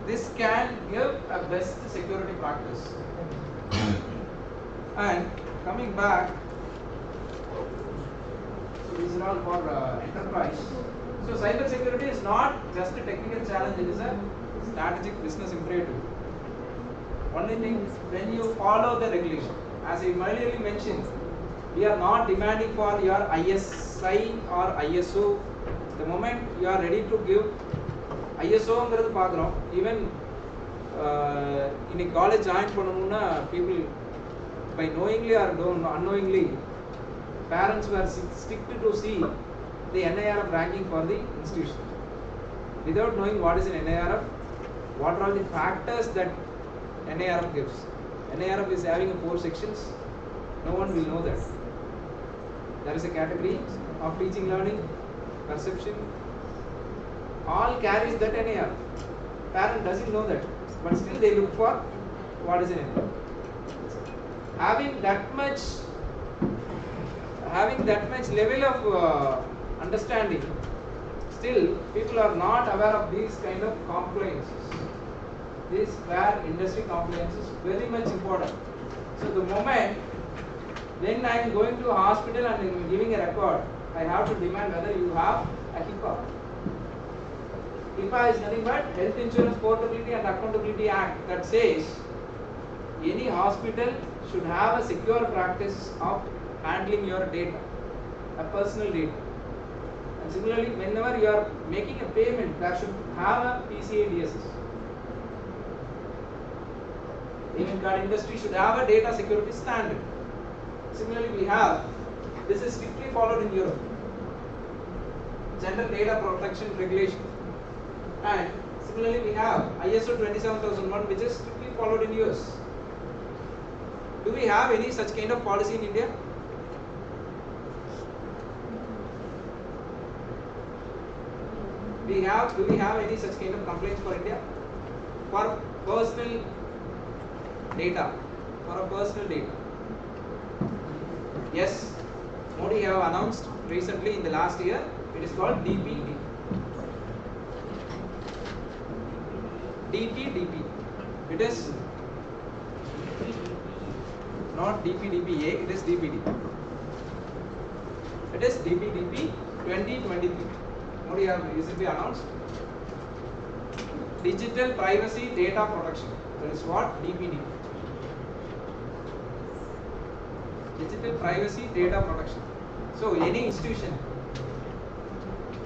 This can give a best security practice. And coming back, so these are all for enterprise. So cyber security is not just a technical challenge, it is a strategic business imperative. Only thing, when you follow the regulation, as I earlier mentioned, we are not demanding for your ISI or ISO. The moment you are ready to give ISO, even in a college join people, by knowingly or unknowingly, parents were strict to see the NIRF ranking for the institution. Without knowing what is an NIRF, what are all the factors that NIRF gives. NIRF is having 4 sections, no one will know that. There is a category of teaching, learning, perception, all carries that NIRF. Parent doesn't know that, but still they look for what is an NIRF. Having that much level of understanding, still people are not aware of these kind of compliances. This where industry compliance is very much important. So the moment when I am going to a hospital and I am giving a record, I have to demand whether you have a HIPAA. HIPAA is nothing but Health Insurance Portability and Accountability Act, that says any hospital should have a secure practice of handling your data, a personal data. And similarly, whenever you are making a payment, that should have a PCI DSS. Payment card industry should have a data security standard. Similarly, we have, this is strictly followed in Europe, General Data Protection Regulation. And similarly, we have ISO 27001, which is strictly followed in US. Do we have any such kind of policy in India? Do we have any such kind of complaints for India? For personal data, Yes, Modi have announced recently in the last year, it is called DPD. DPDP. It is not DPDPA, it is DPD. It is DPDP 2023. Modi have recently announced Digital Privacy Data Protection. That is what DPD. Digital Privacy Data Protection. So any institution,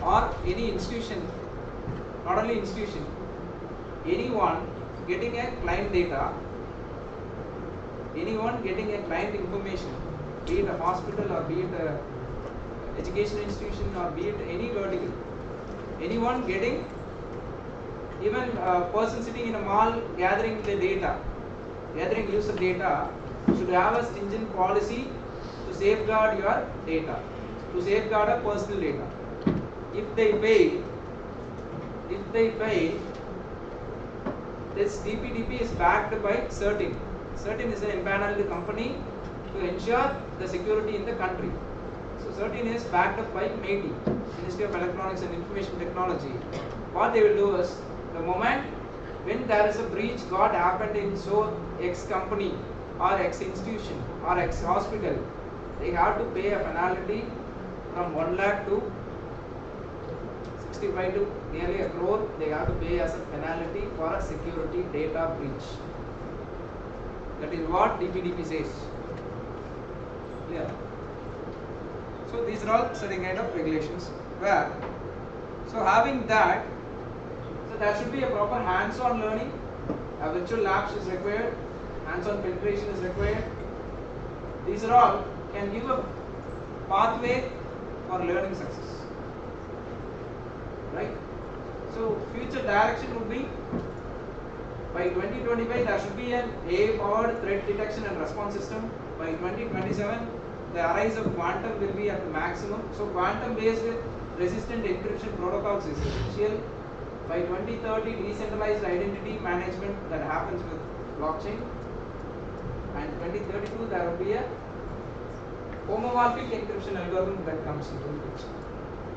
not only institution, anyone getting a client data, anyone getting a client information, be it a hospital or be it a education institution or be it any vertical, anyone getting, even a person sitting in a mall gathering the data, gathering user data, should have a stringent policy to safeguard your data, to safeguard a personal data. If they pay, this DPDP is backed by CERTIN. CERTIN is an empaneled company to ensure the security in the country. So CERTIN is backed up by MeitY, Ministry of Electronics and Information Technology. What they will do is, the moment when there is a breach got happened in so X company or X institution or X hospital, they have to pay a penalty from 1 lakh to 65 to nearly a crore. They have to pay as a penalty for a security data breach. That is what DPDP says. Yeah. So these are all certain kind of regulations. Where, so having that, so there should be a proper hands-on learning. A virtual labs is required. Hands-on penetration is required. These are all can give a pathway for learning success. Right? So future direction would be By 2025, there should be an AI-powered threat detection and response system. By 2027, the rise of quantum will be at the maximum. So quantum-based resistant encryption protocols is essential. By 2030, decentralized identity management that happens with blockchain. And 2032, there will be a homomorphic encryption algorithm that comes into the picture.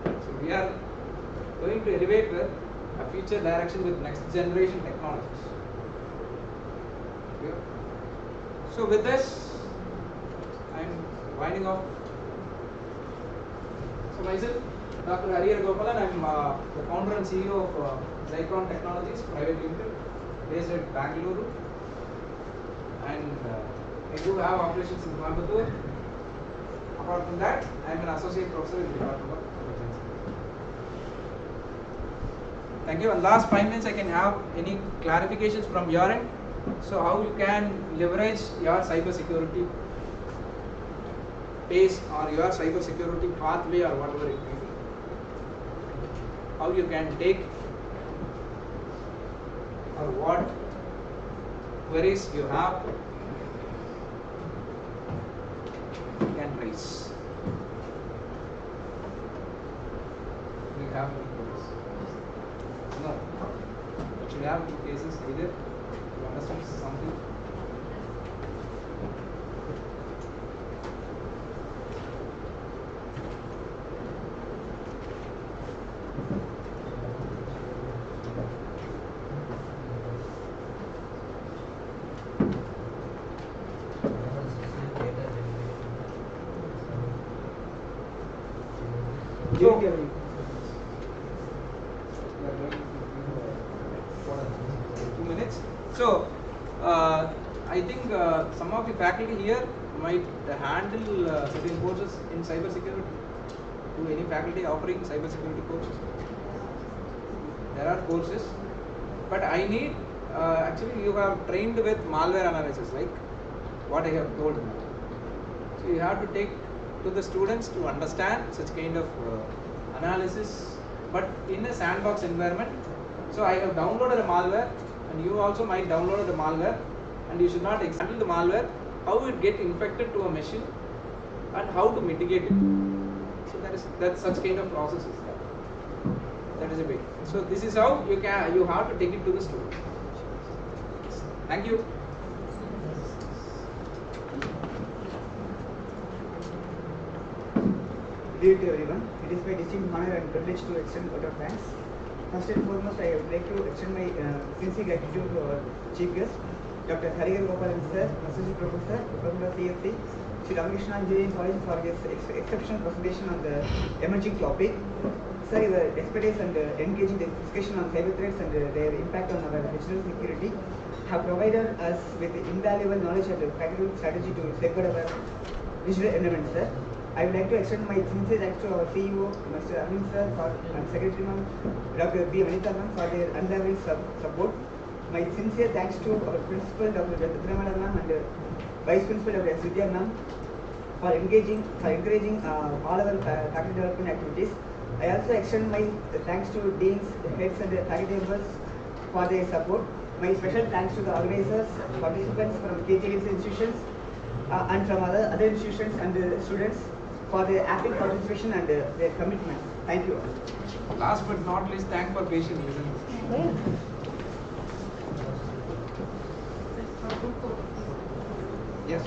So we are going to elevate the future direction with next generation technologies. Okay. So with this, I'm winding off. So myself, Dr. Harihar Gopalan, I'm the founder and CEO of Zycron Technologies Private Limited, based at Bangalore. And I do have operations in Coimbatore. Apart from that, I am an associate professor in the Department of Computer Science. Thank you. And last 5 minutes, I can have any clarifications from your end. So how you can leverage your cybersecurity base or your cybersecurity pathway or whatever it may be. How you can take or what queries you have you can raise. Do you have any queries? No. But you have two cases either. You understand something? So, 2 minutes. So, I think some of the faculty here might handle certain courses in cybersecurity. Do any faculty offering cybersecurity courses? There are courses, but I need actually you have trained with malware analysis, like what I have told you. So you have to take to the students to understand such kind of analysis, but in a sandbox environment. So I have downloaded a malware, and you also might download a malware, and you should not examine the malware, how it get infected to a machine, and how to mitigate it. So that's such kind of processes. That is a bit. So this is how you have to take it to the students. Thank you. Good evening everyone. It is my distinct honor and privilege to extend a vote of thanks. First and foremost, I would like to extend my sincere gratitude to our chief guest, Dr. Harihar Gopalan sir, Associate Professor, Department of CFC, Sri Ramakrishna Engineering College for his exceptional presentation on the emerging topic. Sir, your expertise and engaging discussion on cyber threats and their impact on our national security have provided us with invaluable knowledge and practical strategy to safeguard our digital environment, sir. I would like to extend my sincere thanks to our CEO, Mr. Arvind sir, and Secretary Ma'am, Dr. B. Vanitha ma'am, for their unwavering support. My sincere thanks to our Principal, Dr. Vedramala ma'am, and Vice Principal, Dr. Vidya ma'am, for encouraging all our faculty development activities. I also extend my thanks to deans, heads, and faculty members for their support. My special thanks to the organizers, participants from KGCAS institutions, and from other institutions and students for their active participation and their commitment. Thank you. Last but not least, thank for patient listening. Yes.